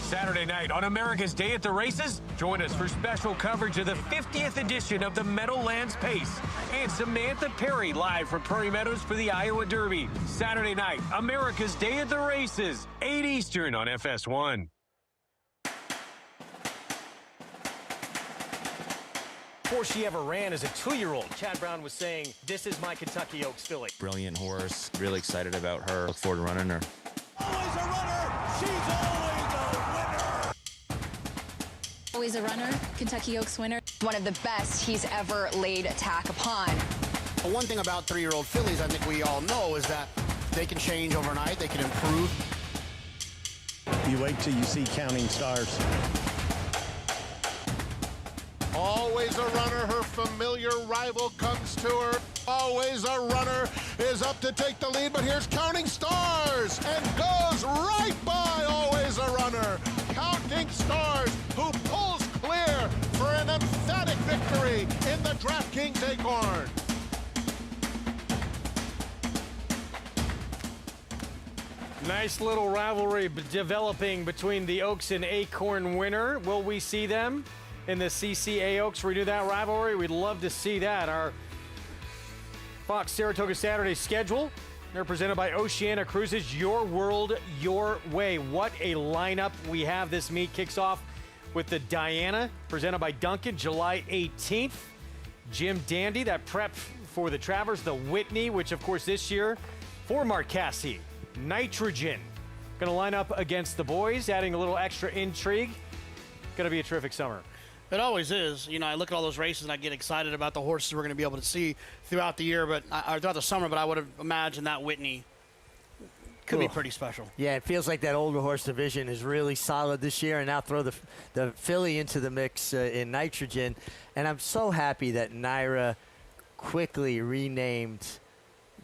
[SPEAKER 9] Saturday night on America's Day at the Races, join us for special coverage of the 50th edition of the Meadowlands Pace. And Samantha Perry live from Prairie Meadows for the Iowa Derby. Saturday night, America's Day at the Races, 8 Eastern on FS1.
[SPEAKER 12] Before she ever ran as a 2-year-old, Chad Brown was saying, "This is my Kentucky Oaks filly."
[SPEAKER 2] Brilliant horse. Really excited about her. Look forward to running her.
[SPEAKER 19] Always a runner. She's always a winner.
[SPEAKER 4] Always a runner, Kentucky Oaks winner. One of the best he's ever laid attack upon.
[SPEAKER 8] One thing about 3-year-old fillies, I think we all know, is that they can change overnight. They can improve.
[SPEAKER 7] You wait till you see Counting Stars.
[SPEAKER 5] Always a runner, her familiar rival comes to her. Always a runner is up to take the lead, but here's Counting Stars and goes right by Always a Runner. Counting Stars, who pulls clear for an emphatic victory in the DraftKings Acorn.
[SPEAKER 12] Nice little rivalry developing between the Oaks and Acorn winner. Will we see them in the CCA Oaks renew that rivalry? We'd love to see that. Our Fox Saratoga Saturday schedule, they're presented by Oceana Cruises. Your world, your way. What a lineup we have. This meet kicks off with the Diana, presented by Duncan, July 18th. Jim Dandy, that prep for the Travers. The Whitney, which of course this year for Marcassi. Nitrogen, going to line up against the boys, adding a little extra intrigue. Going to be a terrific summer.
[SPEAKER 8] It always is. You know, I look at all those races and I get excited about the horses we're going to be able to see throughout the year, or throughout the summer, but I would have imagined that Whitney could be pretty special.
[SPEAKER 20] Yeah, it feels like that older horse division is really solid this year, and now throw the filly into the mix in Nitrogen. And I'm so happy that Naira quickly renamed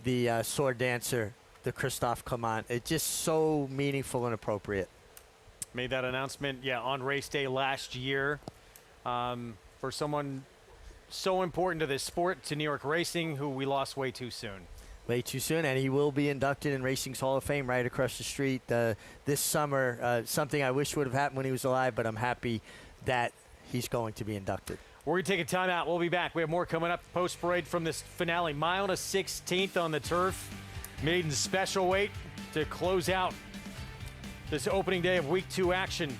[SPEAKER 20] the sword dancer the Christophe Clement. It's just so meaningful and appropriate.
[SPEAKER 12] Made that announcement, on race day last year. For someone so important to this sport, to New York racing, who we lost way too soon.
[SPEAKER 20] Way too soon, and he will be inducted in Racing's Hall of Fame right across the street this summer. Something I wish would have happened when he was alive, but I'm happy that he's going to be inducted.
[SPEAKER 12] We're going to take a timeout. We'll be back. We have more coming up post-parade from this finale. Mile and a 16th on the turf. Maiden special weight to close out this opening day of Week 2 action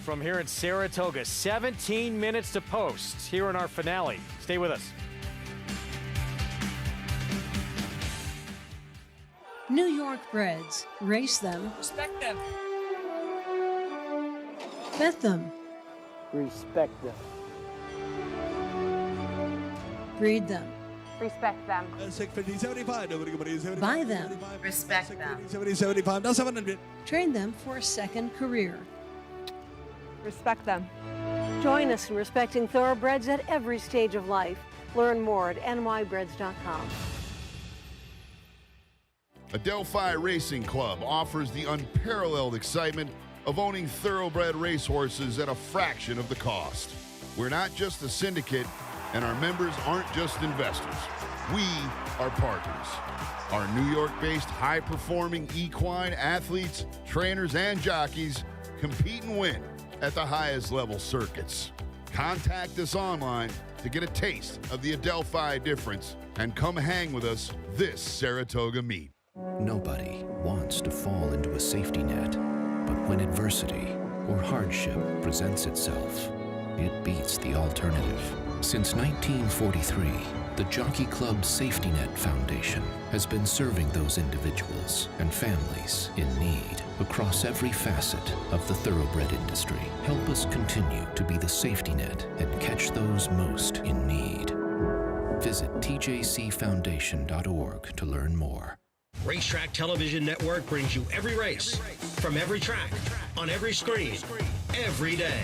[SPEAKER 12] from here in Saratoga. 17 minutes to post here in our finale. Stay with us.
[SPEAKER 3] New York breds. Race them.
[SPEAKER 10] Respect them.
[SPEAKER 3] Bet them.
[SPEAKER 11] Respect them.
[SPEAKER 3] Breed them.
[SPEAKER 16] Respect them.
[SPEAKER 3] Buy them.
[SPEAKER 16] Respect them.
[SPEAKER 3] Train them for a second career.
[SPEAKER 16] Respect them.
[SPEAKER 18] Join us in respecting thoroughbreds at every stage of life. Learn more at nybreds.com.
[SPEAKER 21] Adelphi Racing Club offers the unparalleled excitement of owning thoroughbred racehorses at a fraction of the cost. We're not just a syndicate, and our members aren't just investors. We are partners. Our New York-based high-performing equine athletes, trainers, and jockeys compete and win at the highest level circuits. Contact us online to get a taste of the Adelphi difference and come hang with us this Saratoga meet.
[SPEAKER 23] Nobody wants to fall into a safety net, but when adversity or hardship presents itself, it beats the alternative. Since 1943, the Jockey Club Safety Net Foundation has been serving those individuals and families in need across every facet of the thoroughbred industry. Help us continue to be the safety net and catch those most in need. Visit tjcfoundation.org to learn more.
[SPEAKER 24] Racetrack Television Network brings you every race, from every track, on every screen, every day.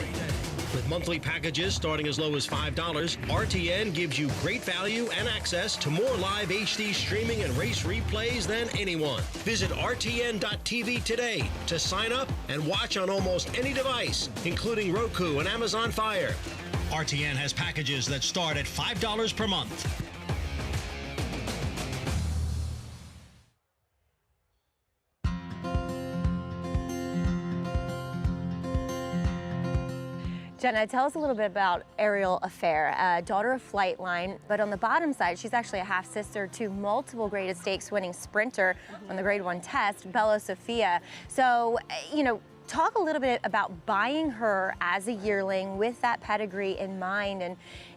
[SPEAKER 24] With monthly packages starting as low as $5, RTN gives you great value and access to more live HD streaming and race replays than anyone. Visit RTN.tv today to sign up and watch on almost any device, including Roku and Amazon Fire. RTN has packages that start at $5 per month.
[SPEAKER 29] Jenna, tell us a little bit about Ariel Affair, daughter of Flightline, but on the bottom side, she's actually a half-sister to multiple Graded Stakes winning sprinter on the Grade 1 test, Bella Sophia. So, you know, talk a little bit about buying her as a yearling with that pedigree in mind, and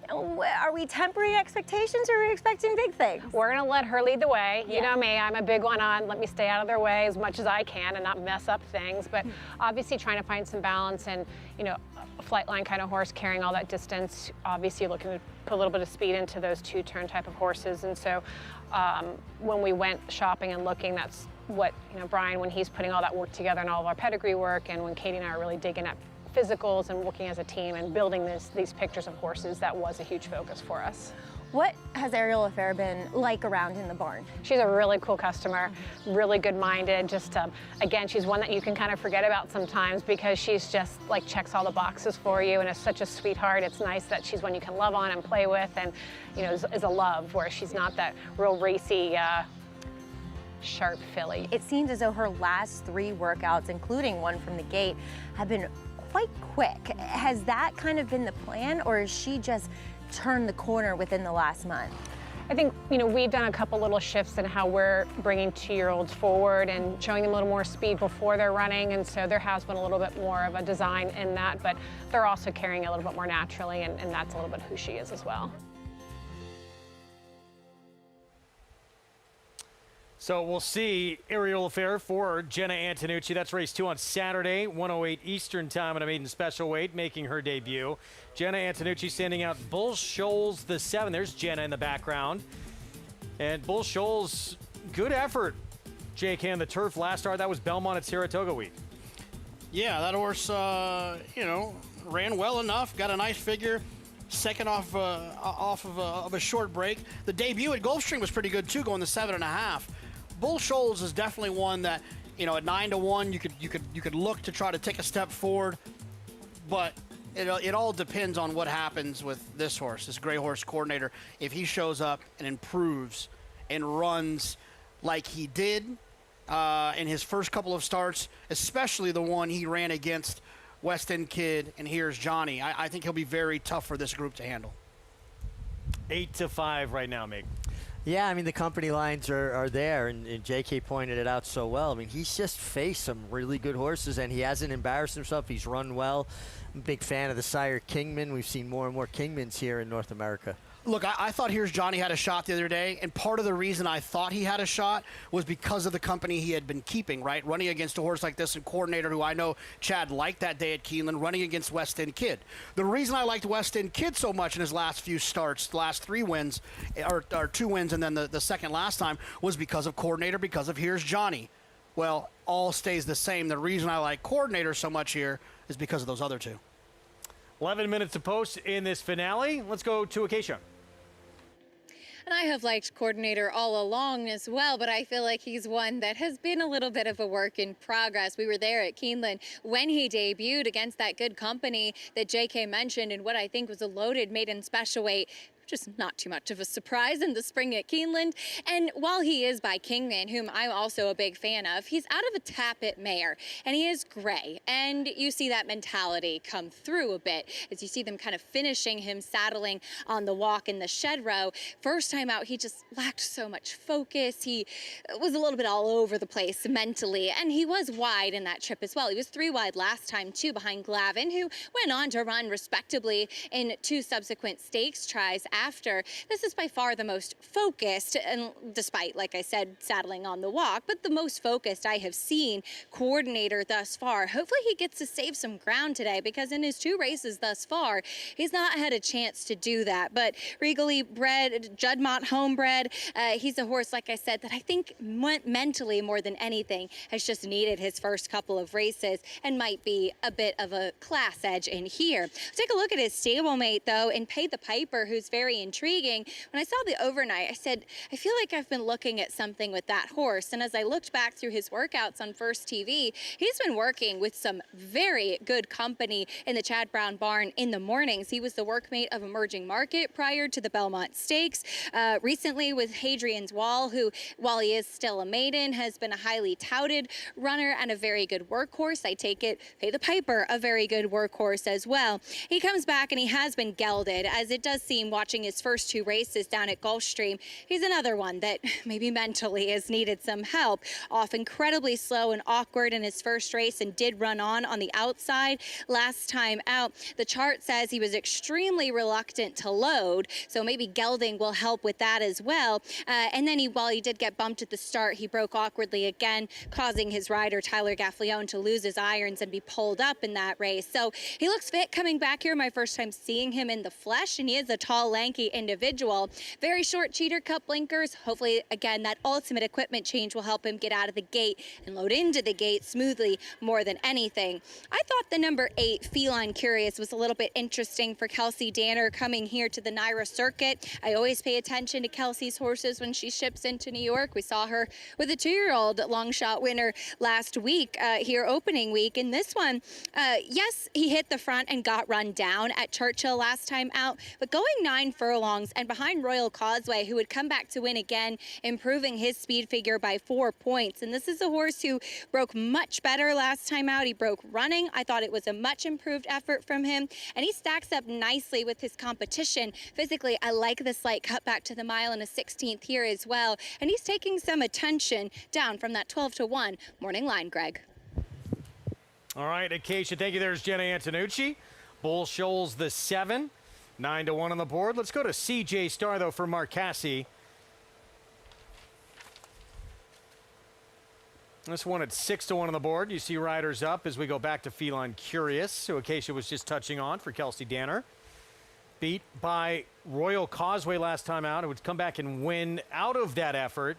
[SPEAKER 29] are we tempering expectations or are we expecting big things?
[SPEAKER 16] We're going to let her lead the way.
[SPEAKER 29] Yeah.
[SPEAKER 16] You know me, I'm a big one on let me stay out of their way as much as I can and not mess up things, but obviously trying to find some balance and, you know, a Flightline kind of horse carrying all that distance, obviously looking to put a little bit of speed into those two-turn type of horses. And so when we went shopping and looking, that's what, you know, Brian, when he's putting all that work together and all of our pedigree work, and when Katie and I are really digging at physicals and working as a team and building these pictures of horses, that was a huge focus for us.
[SPEAKER 29] What has Ariel Affair been like around in the barn?
[SPEAKER 16] She's a really cool customer, really good-minded. Just again, she's one that you can kind of forget about sometimes because she's just like checks all the boxes for you and is such a sweetheart. It's nice that she's one you can love on and play with, and you know, is a love where she's not that real racy, sharp filly.
[SPEAKER 29] It seems as though her last 3 workouts, including one from the gate, have been quite quick. Has that kind of been the plan, or is she just turned the corner within the last month?
[SPEAKER 16] I think, you know, we've done a couple little shifts in how we're bringing 2-year-olds forward and showing them a little more speed before they're running, and so there has been a little bit more of a design in that, but they're also carrying a little bit more naturally, and that's a little bit who she is as well.
[SPEAKER 12] So we'll see Ariel Affair for Jenna Antonucci. That's race 2 on Saturday, 1:08 Eastern time at a maiden special weight, making her debut. Jenna Antonucci sending out Bull Shoals the 7. There's Jenna in the background. And Bull Shoals, good effort, Jake, on the turf last start. That was Belmont at Saratoga week.
[SPEAKER 8] Yeah, that horse, you know, ran well enough, got a nice figure. Second off of a short break. The debut at Gulfstream was pretty good too, going to 7.5. Bull Shoals is definitely one that, you know, at 9-1, you could look to try to take a step forward, but it all depends on what happens with this horse, this gray horse coordinator. If he shows up and improves and runs like he did in his first couple of starts, especially the one he ran against West End Kid, and Here's Johnny. I think he'll be very tough for this group to handle.
[SPEAKER 12] 8-5 right now, Mig.
[SPEAKER 20] Yeah, I mean, the company lines are there, and JK pointed it out so well. I mean, he's just faced some really good horses, and he hasn't embarrassed himself. He's run well. I'm a big fan of the sire Kingman. We've seen more and more Kingmans here in North America.
[SPEAKER 8] Look, I thought Here's Johnny had a shot the other day, and part of the reason I thought he had a shot was because of the company he had been keeping, right? Running against a horse like this and Coordinator, who I know Chad liked that day at Keeneland, running against West End Kid. The reason I liked West End Kid so much in his last few starts, the last 3 wins, or 2 wins and then the second last time, was because of Coordinator, because of Here's Johnny. Well, all stays the same. The reason I like Coordinator so much here is because of those other 2.
[SPEAKER 12] 11 minutes to post in this finale. Let's go to Acacia.
[SPEAKER 17] And I have liked Coordinator all along as well, but I feel like he's one that has been a little bit of a work in progress. We were there at Keeneland when he debuted against that good company that JK mentioned in what I think was a loaded maiden special weight. Just not too much of a surprise in the spring at Keeneland. And while he is by Kingman, whom I'm also a big fan of, he's out of a Tappet mare, and he is gray. And you see that mentality come through a bit as you see them kind of finishing him saddling on the walk in the shed row. First time out, he just lacked so much focus. He was a little bit all over the place mentally, and he was wide in that trip as well. He was 3 wide last time, too, behind Glavin, who went on to run respectably in 2 subsequent stakes tries after. This is by far the most focused, and despite, like I said, saddling on the walk, but the most focused I have seen Coordinator thus far. Hopefully he gets to save some ground today, because in his 2 races thus far, he's not had a chance to do that. But regally bred, Juddmonte homebred, he's a horse, like I said, that I think mentally more than anything has just needed his first couple of races and might be a bit of a class edge in here. Take a look at his stablemate, though, and Pay the Piper, who's very intriguing. When I saw the overnight, I said, I feel like I've been looking at something with that horse. And as I looked back through his workouts on First TV, he's been working with some very good company in the Chad Brown barn in the mornings. He was the workmate of Emerging Market prior to the Belmont Stakes. Recently with Hadrian's Wall, who, while he is still a maiden, has been a highly touted runner and a very good workhorse. I take it, Pay the Piper, a very good workhorse as well. He comes back and he has been gelded, as it does seem, watching his first 2 races down at Gulfstream, he's another one that maybe mentally has needed some help. Off incredibly slow and awkward in his first race, and did run on the outside last time out. The chart says he was extremely reluctant to load, so maybe gelding will help with that as well. And then while he did get bumped at the start, he broke awkwardly again, causing his rider Tyler Gaffleone to lose his irons and be pulled up in that race. So he looks fit coming back here. My first time seeing him in the flesh, and he is a tall, lanky individual. Very short cheater cup blinkers. Hopefully, again, that ultimate equipment change will help him get out of the gate and load into the gate smoothly more than anything. I thought the number 8, Feline Curious, was a little bit interesting for Kelsey Danner coming here to the NYRA circuit. I always pay attention to Kelsey's horses when she ships into New York. We saw her with a 2-year-old long shot winner last week here opening week. In this one, yes, he hit the front and got run down at Churchill last time out, but going 9 furlongs and behind Royal Causeway, who would come back to win again, improving his speed figure by 4 points. And this is a horse who broke much better last time out. He broke running. I thought it was a much improved effort from him, and he stacks up nicely with his competition. Physically, I like the slight cutback to the mile in a 16th here as well, and he's taking some attention down from that 12-1 morning line, Greg.
[SPEAKER 12] All right, Acacia, thank you. There's Jenna Antonucci. Bull Shoals the 7. 9-1 on the board. Let's go to CJ Star, though, for Mark Casse. This one at 6-1 on the board. You see riders up as we go back to Feline Curious, who Acacia was just touching on for Kelsey Danner. Beat by Royal Causeway last time out. It would come back and win out of that effort,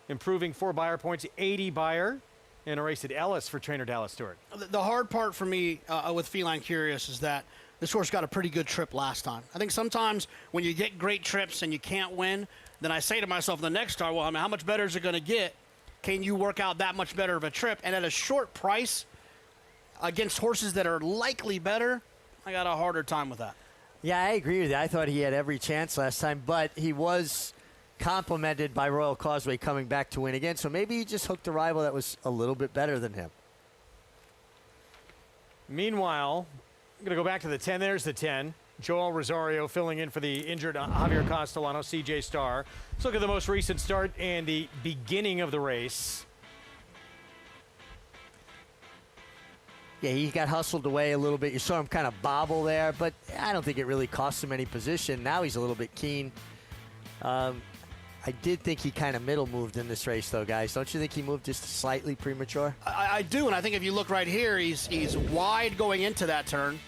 [SPEAKER 12] improving 4 Beyer points, 80 Beyer, in a race at Ellis for trainer Dallas Stewart.
[SPEAKER 8] The hard part for me with Feline Curious is that this horse got a pretty good trip last time. I think sometimes when you get great trips and you can't win, then I say to myself the next start, well, I mean, how much better is it going to get? Can you work out that much better of a trip? And at a short price against horses that are likely better, I got a harder time with that.
[SPEAKER 20] Yeah, I agree with you. I thought he had every chance last time, but he was complimented by Royal Causeway coming back to win again. So maybe he just hooked a rival that was a little bit better than him.
[SPEAKER 12] Meanwhile, I'm going to go back to the 10. There's the 10. Joel Rosario filling in for the injured Javier Castellano, CJ Starr. Let's look at the most recent start and the beginning of the race.
[SPEAKER 20] Yeah, he got hustled away a little bit. You saw him kind of bobble there, but I don't think it really cost him any position. Now he's a little bit keen. I did think he kind of middle moved in this race, though, guys. Don't you think he moved just slightly premature?
[SPEAKER 8] I do, and I think if you look right here, he's wide going into that turn.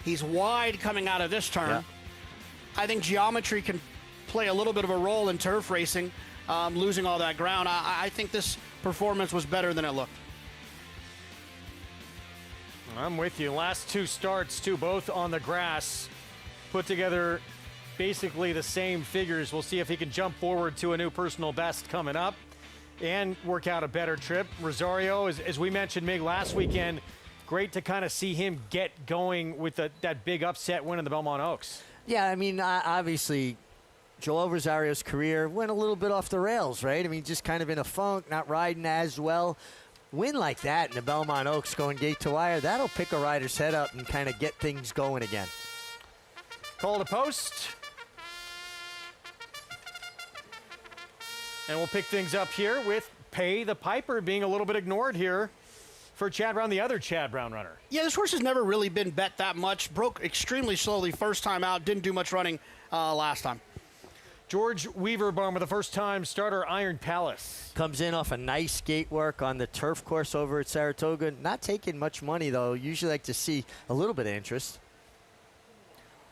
[SPEAKER 8] He's wide coming out of this turn.
[SPEAKER 20] Yeah.
[SPEAKER 8] I think geometry can play a little bit of a role in turf racing, losing all that ground. I think this performance was better than it looked.
[SPEAKER 12] I'm with you. Last two starts, too, both on the grass, put together basically the same figures. We'll see if he can jump forward to a new personal best coming up and work out a better trip. Rosario, as we mentioned, Mig, last weekend, great to kind of see him get going with that big upset win in the Belmont Oaks.
[SPEAKER 20] Yeah, I mean, obviously, Joel Rosario's career went a little bit off the rails, right? I mean, just kind of in a funk, not riding as well. Win like that in the Belmont Oaks going gate to wire, that'll pick a rider's head up and kind of get things going again.
[SPEAKER 12] Call to post. And we'll pick things up here with Pay the Piper being a little bit ignored here for Chad Brown, the other Chad Brown runner.
[SPEAKER 8] Yeah, this horse has never really been bet that much. Broke extremely slowly first time out. Didn't do much running last time.
[SPEAKER 12] George Weaverbaum with the first-time starter, Iron Palace.
[SPEAKER 20] Comes in off a nice gate work on the turf course over at Saratoga. Not taking much money, though. Usually like to see a little bit of interest.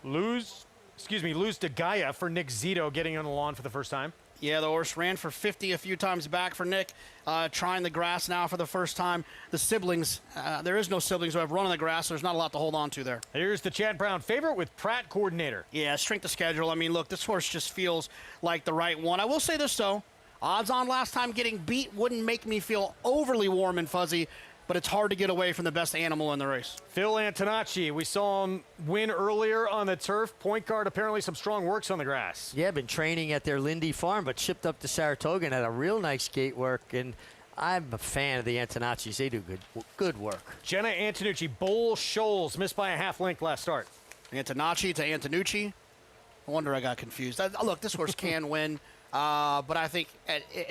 [SPEAKER 12] Luz de Gaia for Nick Zito getting on the lawn for the first time.
[SPEAKER 8] Yeah, the horse ran for 50 a few times back for Nick. Trying the grass now for the first time. The siblings, there is no siblings who have run on the grass, so there's not a lot to hold on to there.
[SPEAKER 12] Here's the Chad Brown favorite with Pratt coordinator.
[SPEAKER 8] Yeah, strength of schedule. I mean, look, this horse just feels like the right one. I will say this, though. Odds on last time getting beat wouldn't make me feel overly warm and fuzzy, but it's hard to get away from the best animal in the race.
[SPEAKER 12] Phil Antonacci, we saw him win earlier on the turf. Point guard, apparently some strong works on the grass.
[SPEAKER 20] Yeah, been training at their Lindy farm, but shipped up to Saratoga and had a real nice gate work. And I'm a fan of the Antonaccis. They do good work.
[SPEAKER 12] Jenna Antonucci, Bull Shoals, missed by a half length last start.
[SPEAKER 8] Antonacci to Antonucci. No wonder I got confused. Look, this horse can win, but I think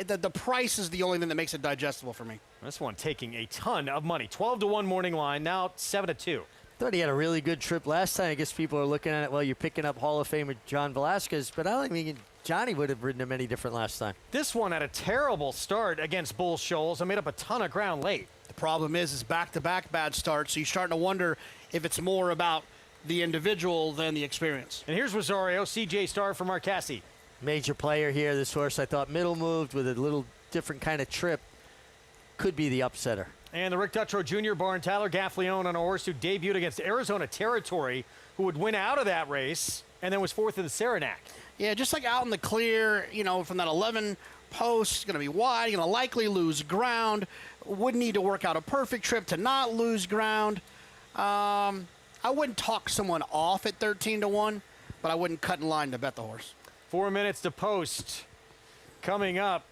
[SPEAKER 8] the price is the only thing that makes it digestible for me.
[SPEAKER 12] This one taking a ton of money. 12-1 morning line, now 7-2.
[SPEAKER 20] Thought he had a really good trip last time. I guess people are looking at it, well, you're picking up Hall of Famer John Velasquez, but I don't think Johnny would have ridden him any different last time.
[SPEAKER 12] This one had a terrible start against Bull Shoals. I made up a ton of ground late.
[SPEAKER 8] The problem is back-to-back bad starts, so you're starting to wonder if it's more about the individual than the experience.
[SPEAKER 12] And here's Rosario, CJ Starr from Marcassi.
[SPEAKER 20] Major player here. This horse, I thought, middle moved with a little different kind of trip. Could be the upsetter.
[SPEAKER 12] And the Rick Dutrow Jr. barn, Tyler Gaffleone on a horse who debuted against Arizona Territory, who would win out of that race and then was fourth in the Saranac.
[SPEAKER 8] Yeah, just like out in the clear, you know, from that 11 post, going to be wide, going to likely lose ground. Would need to work out a perfect trip to not lose ground. I wouldn't talk someone off at 13-1, but I wouldn't cut in line to bet the horse.
[SPEAKER 12] 4 minutes to post coming up.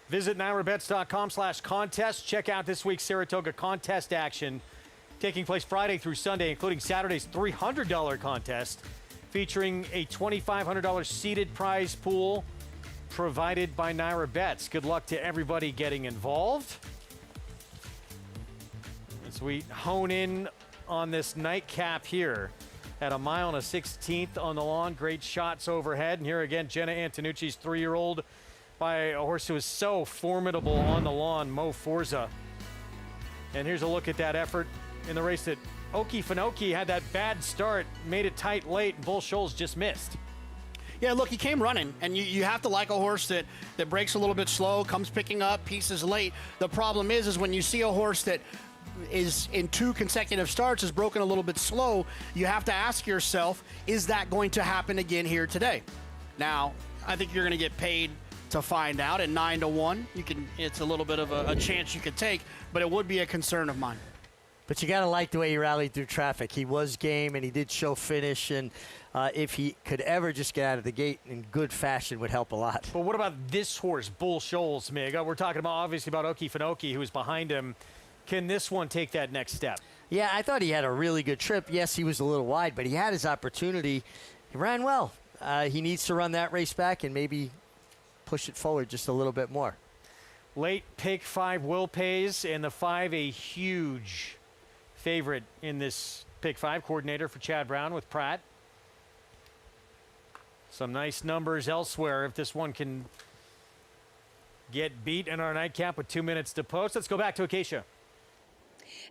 [SPEAKER 12] Visit NyraBets.com/contest. Check out this week's Saratoga contest action taking place Friday through Sunday, including Saturday's $300 contest featuring a $2,500 seated prize pool provided by NyraBets. Good luck to everybody getting involved. As we hone in on this nightcap here at 1 1/16 on the lawn. Great shots overhead. And here again, Jenna Antonucci's 3-year-old by a horse who is so formidable on the lawn, Mo Forza. And here's a look at that effort in the race that Okefenokee had that bad start, made it tight late, and Bull Shoals just missed.
[SPEAKER 8] Yeah, look, he came running, and you have to like a horse that breaks a little bit slow, comes picking up pieces late. The problem is when you see a horse that is in 2 consecutive starts is broken a little bit slow, you have to ask yourself, is that going to happen again here today? Now, I think you're going to get paid to find out at 9-1. It's a little bit of a chance you could take, but it would be a concern of mine.
[SPEAKER 20] But you got to like the way he rallied through traffic. He was game, and he did show finish, and if he could ever just get out of the gate in good fashion would help a lot.
[SPEAKER 12] But what about this horse, Bull Shoals, Mig? We're talking about, obviously, about Okefenokee, who's behind him. Can this one take that next step?
[SPEAKER 20] Yeah, I thought he had a really good trip. Yes, he was a little wide, but he had his opportunity. He ran well. He needs to run that race back and maybe push it forward just a little bit more.
[SPEAKER 12] Late pick 5 Will Pays, and the 5 a huge favorite in this pick 5. Coordinator for Chad Brown with Pratt. Some nice numbers elsewhere if this one can get beat in our nightcap with 2 minutes to post. Let's go back to Acacia.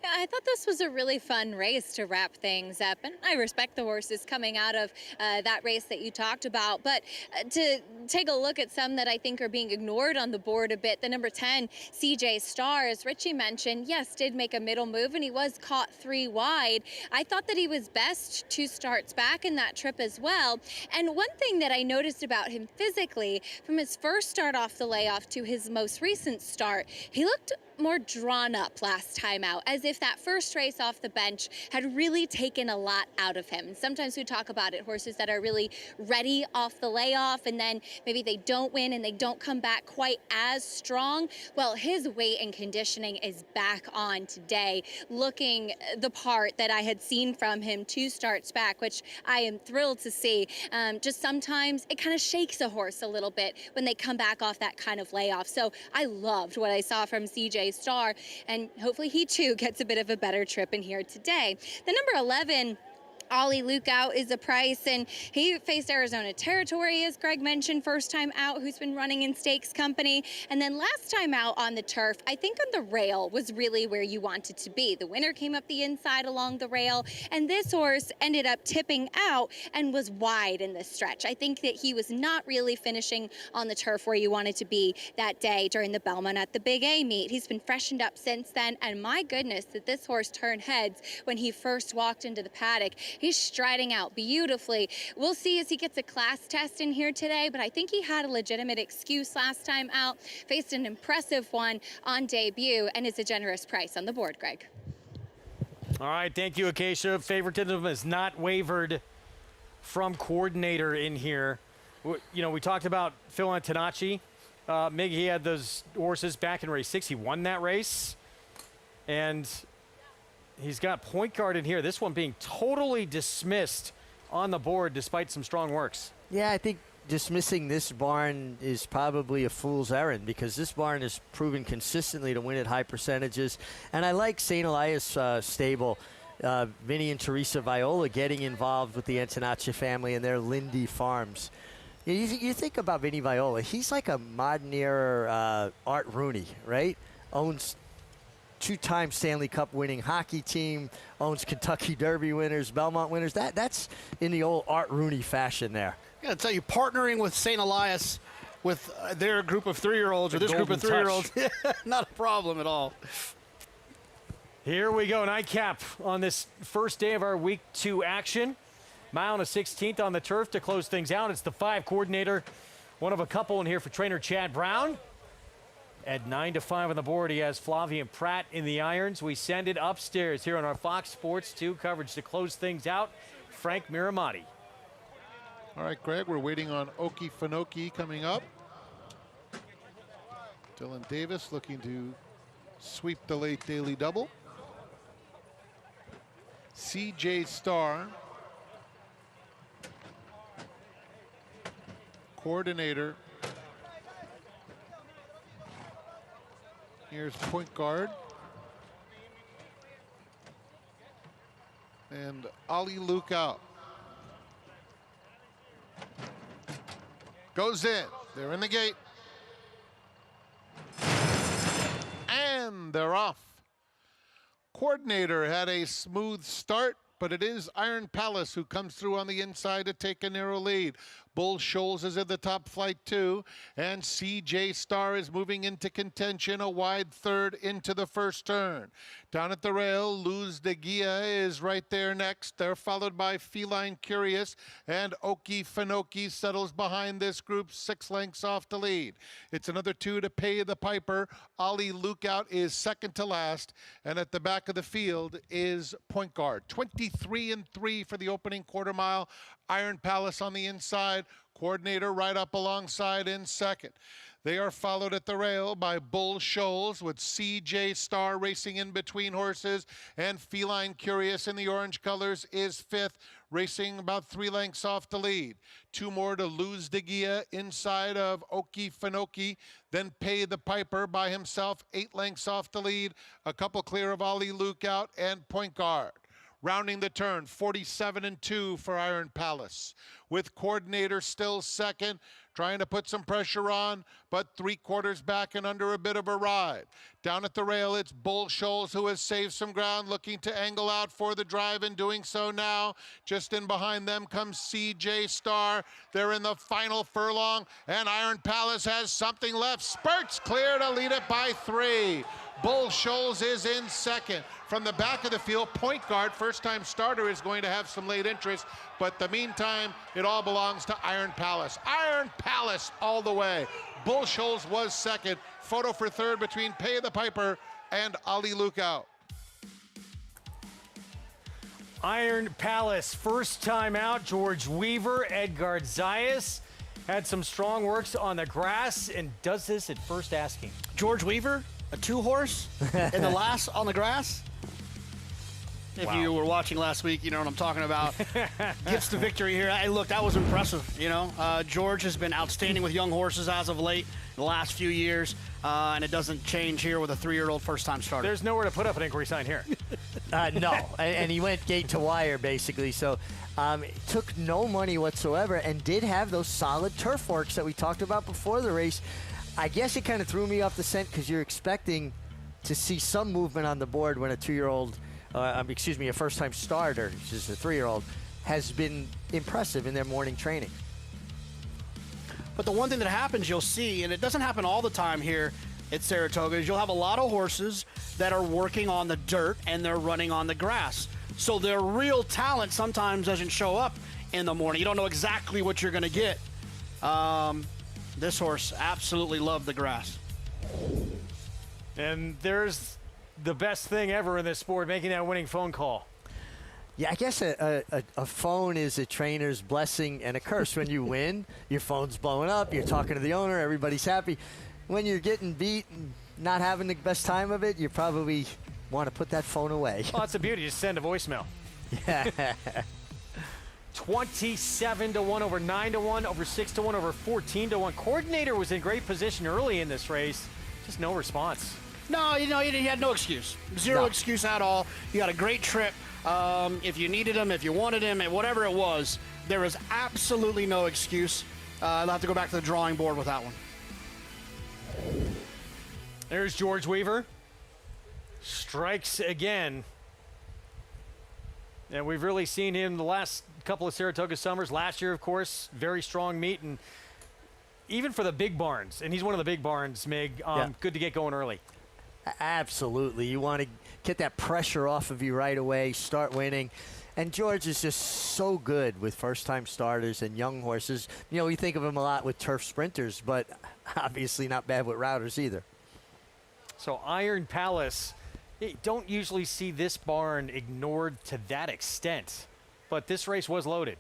[SPEAKER 17] I thought this was a really fun race to wrap things up, and I respect the horses coming out of that race that you talked about. But to take a look at some that I think are being ignored on the board a bit, the number 10, CJ Star, as Richie mentioned, yes, did make a middle move, and he was caught 3 wide. I thought that he was best 2 starts back in that trip as well. And one thing that I noticed about him physically, from his first start off the layoff to his most recent start, he looked more drawn up last time out, as if that first race off the bench had really taken a lot out of him. Sometimes we talk about it, horses that are really ready off the layoff and then maybe they don't win and they don't come back quite as strong. Well, his weight and conditioning is back on today, looking the part that I had seen from him 2 starts back, which I am thrilled to see. Just sometimes it kind of shakes a horse a little bit when they come back off that kind of layoff. So I loved what I saw from CJ Star, and hopefully he too gets a bit of a better trip in here today. The number 11, Ollie Lookout, is a price, and he faced Arizona Territory, as Greg mentioned, first time out, who's been running in stakes company. And then last time out on the turf, I think on the rail was really where you wanted to be. The winner came up the inside along the rail, and this horse ended up tipping out and was wide in this stretch. I think that he was not really finishing on the turf where you wanted to be that day during the Belmont at the Big A meet. He's been freshened up since then, and my goodness, did this horse turn heads when he first walked into the paddock. He's striding out beautifully. We'll see as he gets a class test in here today, but I think he had a legitimate excuse last time out, faced an impressive one on debut, and is a generous price on the board, Greg.
[SPEAKER 12] All right, thank you, Acacia. Favoritism has not wavered from Coordinator in here. You know, we talked about Phil Antonacci. Mig, he had those horses back in race 6. He won that race, and he's got Point Guard in here. This one being totally dismissed on the board despite some strong works.
[SPEAKER 20] Yeah, I think dismissing this barn is probably a fool's errand because this barn has proven consistently to win at high percentages. And I like St. Elias stable, Vinny and Teresa Viola getting involved with the Antonacci family and their Lindy Farms. You think about Vinny Viola, he's like a modern era Art Rooney, right? Owns 2-time Stanley Cup winning hockey team, owns Kentucky Derby winners, Belmont winners. That's in the old Art Rooney fashion there.
[SPEAKER 8] I gotta tell you, partnering with St. Elias with their group of 3-year-olds or this group of 3-year-olds, not a problem at all.
[SPEAKER 12] Here we go, nightcap on this first day of our week 2 action. Mile and a 16th on the turf to close things out. It's the 5 Coordinator, one of a couple in here for trainer Chad Brown. At 9 to 5 on the board, he has Flavian Pratt in the irons. We send it upstairs here on our Fox Sports 2 coverage to close things out. Frank Miramati.
[SPEAKER 5] All right, Greg, we're waiting on Okie Finoki coming up. Dylan Davis looking to sweep the late daily double. CJ Star, Coordinator. Here's Point Guard. And Ollie Lookout. Goes in. They're in the gate. And they're off. Coordinator had a smooth start, but it is Iron Palace who comes through on the inside to take a narrow lead. Bull Shoals is in the top flight too, and CJ Star is moving into contention, a wide third into the first turn. Down at the rail, Luz de Guia is right there next. They're followed by Feline Curious, and Okie Finoki settles behind this group 6 lengths off the lead. It's another 2 to pay the piper. Ollie Lookout is second to last, and at the back of the field is Point Guard. 23-3 for the opening quarter mile. Iron Palace on the inside. side. Coordinator right up alongside in second. They are followed at the rail by Bull Shoals with CJ Star racing in between horses, and Feline Curious in the orange colors is fifth, racing about 3 lengths off the lead. 2 more to Luz de Guia inside of Okie Finoki, then Pay the Piper by himself, 8 lengths off the lead, a couple clear of Ali Luke out and Point Guard. Rounding the turn, 47-2 for Iron Palace, with Coordinator still second, trying to put some pressure on, but 3/4 back and under a bit of a ride. Down at the rail, it's Bull Shoals who has saved some ground, looking to angle out for the drive and doing so now. Just in behind them comes CJ Star. They're in the final furlong, and Iron Palace has something left. Spurts clear to lead it by 3. Bull Shoals is in second. From the back of the field, Point Guard, first-time starter, is going to have some late interest, but the meantime, it all belongs to Iron Palace. Iron Palace all the way. Bull Shoals was second. Photo for third between Pay the Piper and Ali Luke out.
[SPEAKER 12] Iron Palace, first time out. George Weaver, Edgar Zayas had some strong works on the grass and does this at first asking.
[SPEAKER 8] George Weaver, a 2-horse in the last on the grass. If you were watching last week, you know what I'm talking about. Gets the victory here. Hey, look, that was impressive. You know, George has been outstanding with young horses as of late, the last few years, and it doesn't change here with a 3-year-old first-time starter.
[SPEAKER 12] There's nowhere to put up an inquiry sign here.
[SPEAKER 20] No, and he went gate to wire, basically, so took no money whatsoever and did have those solid turf works that we talked about before the race. I guess it kind of threw me off the scent because you're expecting to see some movement on the board when a 2-year-old, a first-time starter, which is a 3-year-old, has been impressive in their morning training.
[SPEAKER 8] But the one thing that happens, you'll see, and it doesn't happen all the time here at Saratoga, is you'll have a lot of horses that are working on the dirt and they're running on the grass. So their real talent sometimes doesn't show up in the morning. You don't know exactly what you're going to get. This horse absolutely loved the grass.
[SPEAKER 12] And there's the best thing ever in this sport, making that winning phone call.
[SPEAKER 20] Yeah, I guess a phone is a trainer's blessing and a curse. When you win, your phone's blowing up, you're talking to the owner, everybody's happy. When you're getting beat and not having the best time of it, you probably want to put that phone away.
[SPEAKER 12] Well, that's the beauty. Just send a voicemail.
[SPEAKER 20] Yeah.
[SPEAKER 12] 27-1 over 9-1 over 6-1 over 14-1. Coordinator was in great position early in this race. Just no response.
[SPEAKER 8] No, you know, he had no excuse. Zero excuse at all. You got a great trip. If you needed him, if you wanted him, whatever it was, there was absolutely no excuse. I'll have to go back to the drawing board with that one.
[SPEAKER 12] There's George Weaver. Strikes again. And we've really seen him the last couple of Saratoga summers. Last year, of course, very strong meet. And even for the big barns, and he's one of the big barns, Mig, good to get going early.
[SPEAKER 20] Absolutely. You want to get that pressure off of you right away, start winning. And George is just so good with first-time starters and young horses. You know, we think of him a lot with turf sprinters, but obviously not bad with routers either.
[SPEAKER 12] So Iron Palace, you don't usually see this barn ignored to that extent, but this race was loaded.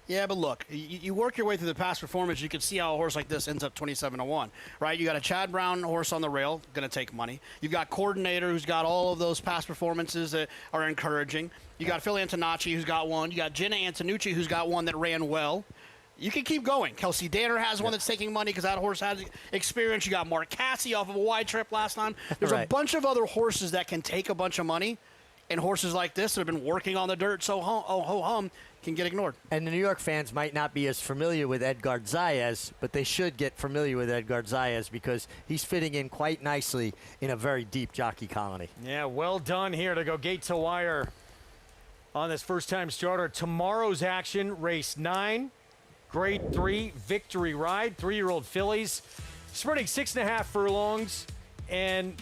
[SPEAKER 8] Yeah, but look, you work your way through the past performance, you can see how a horse like this ends up 27-1, right? You got a Chad Brown horse on the rail, going to take money. You've got Coordinator, who's got all of those past performances that are encouraging. You got Phil Antonacci, who's got one. You got Jenna Antonucci, who's got one that ran well. You can keep going. Kelsey Danner has one that's taking money because that horse has experience. You got Mark Cassie off of a wide trip last time. There's a bunch of other horses that can take a bunch of money, and horses like this that have been working on the dirt so ho-hum can get ignored.
[SPEAKER 20] And the New York fans might not be as familiar with Edgar Zayas, but they should get familiar with Edgar Zayas because he's fitting in quite nicely in a very deep jockey colony.
[SPEAKER 12] Yeah, well done here to go gate to wire on this first-time starter. Tomorrow's action, race 9, grade 3 victory ride, 3-year-old fillies, sprinting 6.5 furlongs. And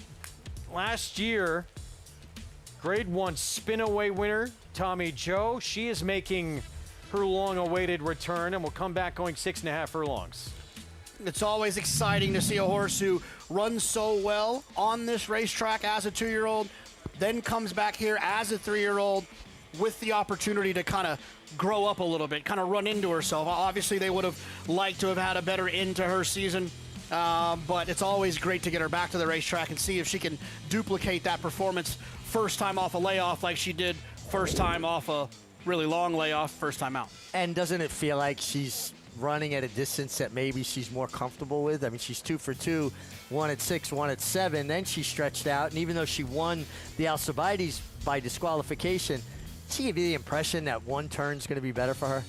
[SPEAKER 12] last year, grade 1 spin-away winner, Tommy Joe. She is making her long-awaited return and will come back going 6.5 furlongs.
[SPEAKER 8] It's always exciting to see a horse who runs so well on this racetrack as a 2-year-old, then comes back here as a 3-year-old with the opportunity to kind of grow up a little bit, kind of run into herself. Obviously, they would have liked to have had a better end to her season, but it's always great to get her back to the racetrack and see if she can duplicate that performance first time off a layoff like she did first time off a really long layoff, first time out.
[SPEAKER 20] And doesn't it feel like she's running at a distance that maybe she's more comfortable with? I mean, she's 2 for 2, 1 at 6, 1 at 7. Then she stretched out, and even though she won the Alcibiades by disqualification, did she give you the impression that one turn's going to be better for her?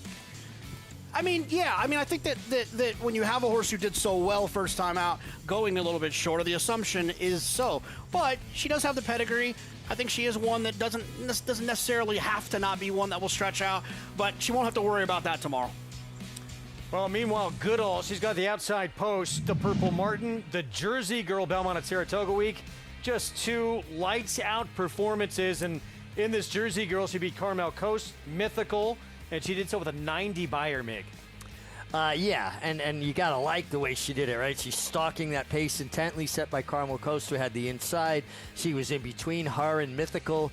[SPEAKER 8] I mean, yeah. I mean, I think that when you have a horse who did so well first time out, going a little bit shorter, the assumption is so. But she does have the pedigree. I think she is one that doesn't necessarily have to not be one that will stretch out, but she won't have to worry about that tomorrow.
[SPEAKER 12] Well, meanwhile, Goodall, she's got the outside post, the Purple Martin, the Jersey Girl Belmont at Saratoga Week. Just 2 lights-out performances, and in this Jersey Girl, she beat Carmel Coast, Mythical, and she did so with a 90 Beyer, Mig.
[SPEAKER 20] Yeah, and you got to like the way she did it, right? She's stalking that pace intently set by Carmel Coast, who had the inside. She was in between her and Mythical,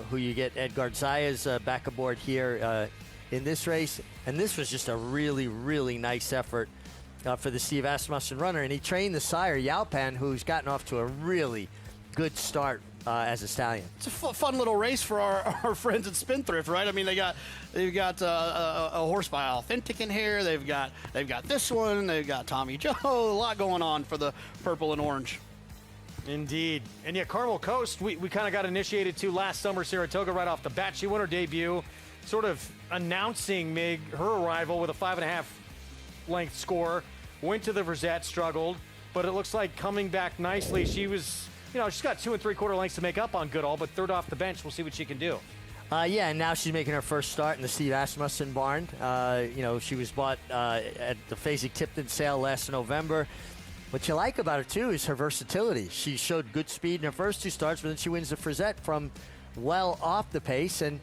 [SPEAKER 20] who you get Edgar Zayas back aboard here in this race. And this was just a really, really nice effort for the Steve Asmussen runner. And he trained the sire, Yaupan, who's gotten off to a really good start as a stallion.
[SPEAKER 8] It's a fun little race for our friends at Spendthrift, right? I mean, they've got a horse by Authentic in here. They've got this one. They've got Tommy Joe. A lot going on for the purple and orange.
[SPEAKER 12] Indeed. And yeah, Carmel Coast, we kind of got initiated to last summer, Saratoga right off the bat. She won her debut, sort of announcing her arrival with a 5.5 length score. Went to the Verzette, struggled, but it looks like coming back nicely. She was, she's got 2 3/4 lengths to make up on Goodall, but third off the bench. We'll see what she can do.
[SPEAKER 20] Yeah, and now she's making her first start in the Steve Asmussen barn. She was bought at the Fasig-Tipton sale last November. What you like about her, too, is her versatility. She showed good speed in her first 2 starts, but then she wins the Frizette from well off the pace, and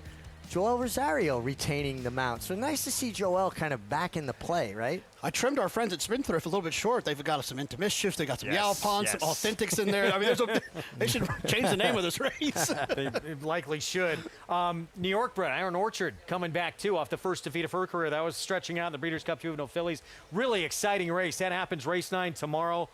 [SPEAKER 20] Joel Rosario retaining the mount. So nice to see Joel kind of back in the play, right?
[SPEAKER 8] I trimmed our friends at Spendthrift a little bit short. They've got some Into Mischiefs. They got some Yalpons, some Authentics in there. I mean, they should change the name of this race.
[SPEAKER 12] They likely should. New York bred Iron Orchard coming back, too, off the first defeat of her career. That was stretching out in the Breeders' Cup Juvenile Fillies. Really exciting race. That happens race 9 tomorrow,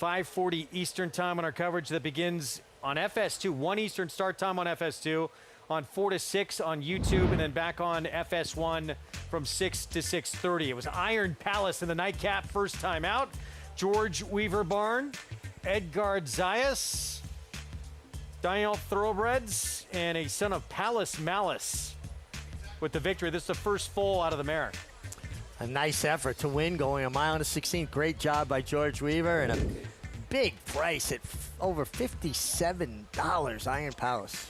[SPEAKER 12] 5:40 Eastern time on our coverage that begins on FS2, 1 Eastern start time on FS2. On 4 to 6 on YouTube, and then back on FS1 from 6 to 6:30. It was Iron Palace in the nightcap first time out. George Weaver Barn, Edgar Zayas, Daniel Thoroughbreds, and a son of Palace Malice with the victory. This is the first foal out of the mare.
[SPEAKER 20] A nice effort to win, going 1 mile and a 16th. Great job by George Weaver, and a big price at over $57, Iron Palace.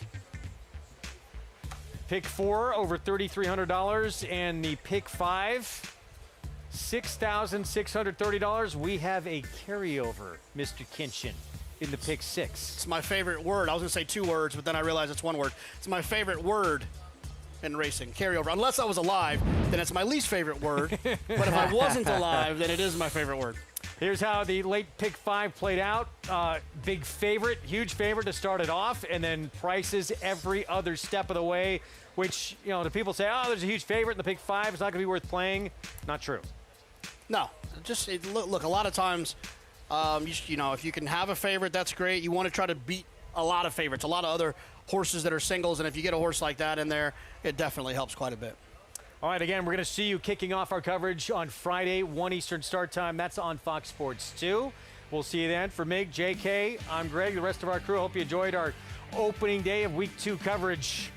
[SPEAKER 12] Pick 4 over $3,300, and the pick 5, $6,630. We have a carryover, Mr. Kinchin, in the pick 6.
[SPEAKER 8] It's my favorite word. I was going to say 2 words, but then I realized it's 1 word. It's my favorite word in racing, carryover. Unless I was alive, then it's my least favorite word. But if I wasn't alive, then it is my favorite word.
[SPEAKER 12] Here's how the late pick 5 played out. Big favorite, huge favorite to start it off, and then prices every other step of the way, which, the people say, oh, there's a huge favorite in the pick 5. It's not going to be worth playing. Not true.
[SPEAKER 8] No. Look, a lot of times, if you can have a favorite, that's great. You want to try to beat a lot of favorites, a lot of other horses that are singles, and if you get a horse like that in there, it definitely helps quite a bit.
[SPEAKER 12] All right, again, we're going to see you kicking off our coverage on Friday, 1 Eastern start time. That's on Fox Sports 2. We'll see you then. For Mig, JK, I'm Greg, the rest of our crew. Hope you enjoyed our opening day of Week 2 coverage.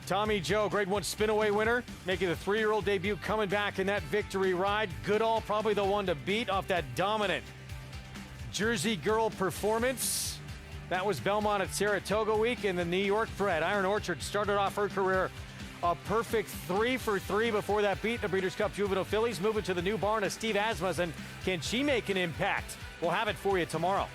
[SPEAKER 12] Tommy Joe, Grade 1 spin-away winner, making the 3-year-old debut, coming back in that victory ride. Goodall, probably the one to beat off that dominant Jersey Girl performance. That was Belmont at Saratoga Week, and the New York bred Iron Orchard started off her career a perfect 3 for 3 before that beat the Breeders' Cup Juvenile Fillies. Moving to the new barn of Steve Asmussen. Can she make an impact? We'll have it for you tomorrow.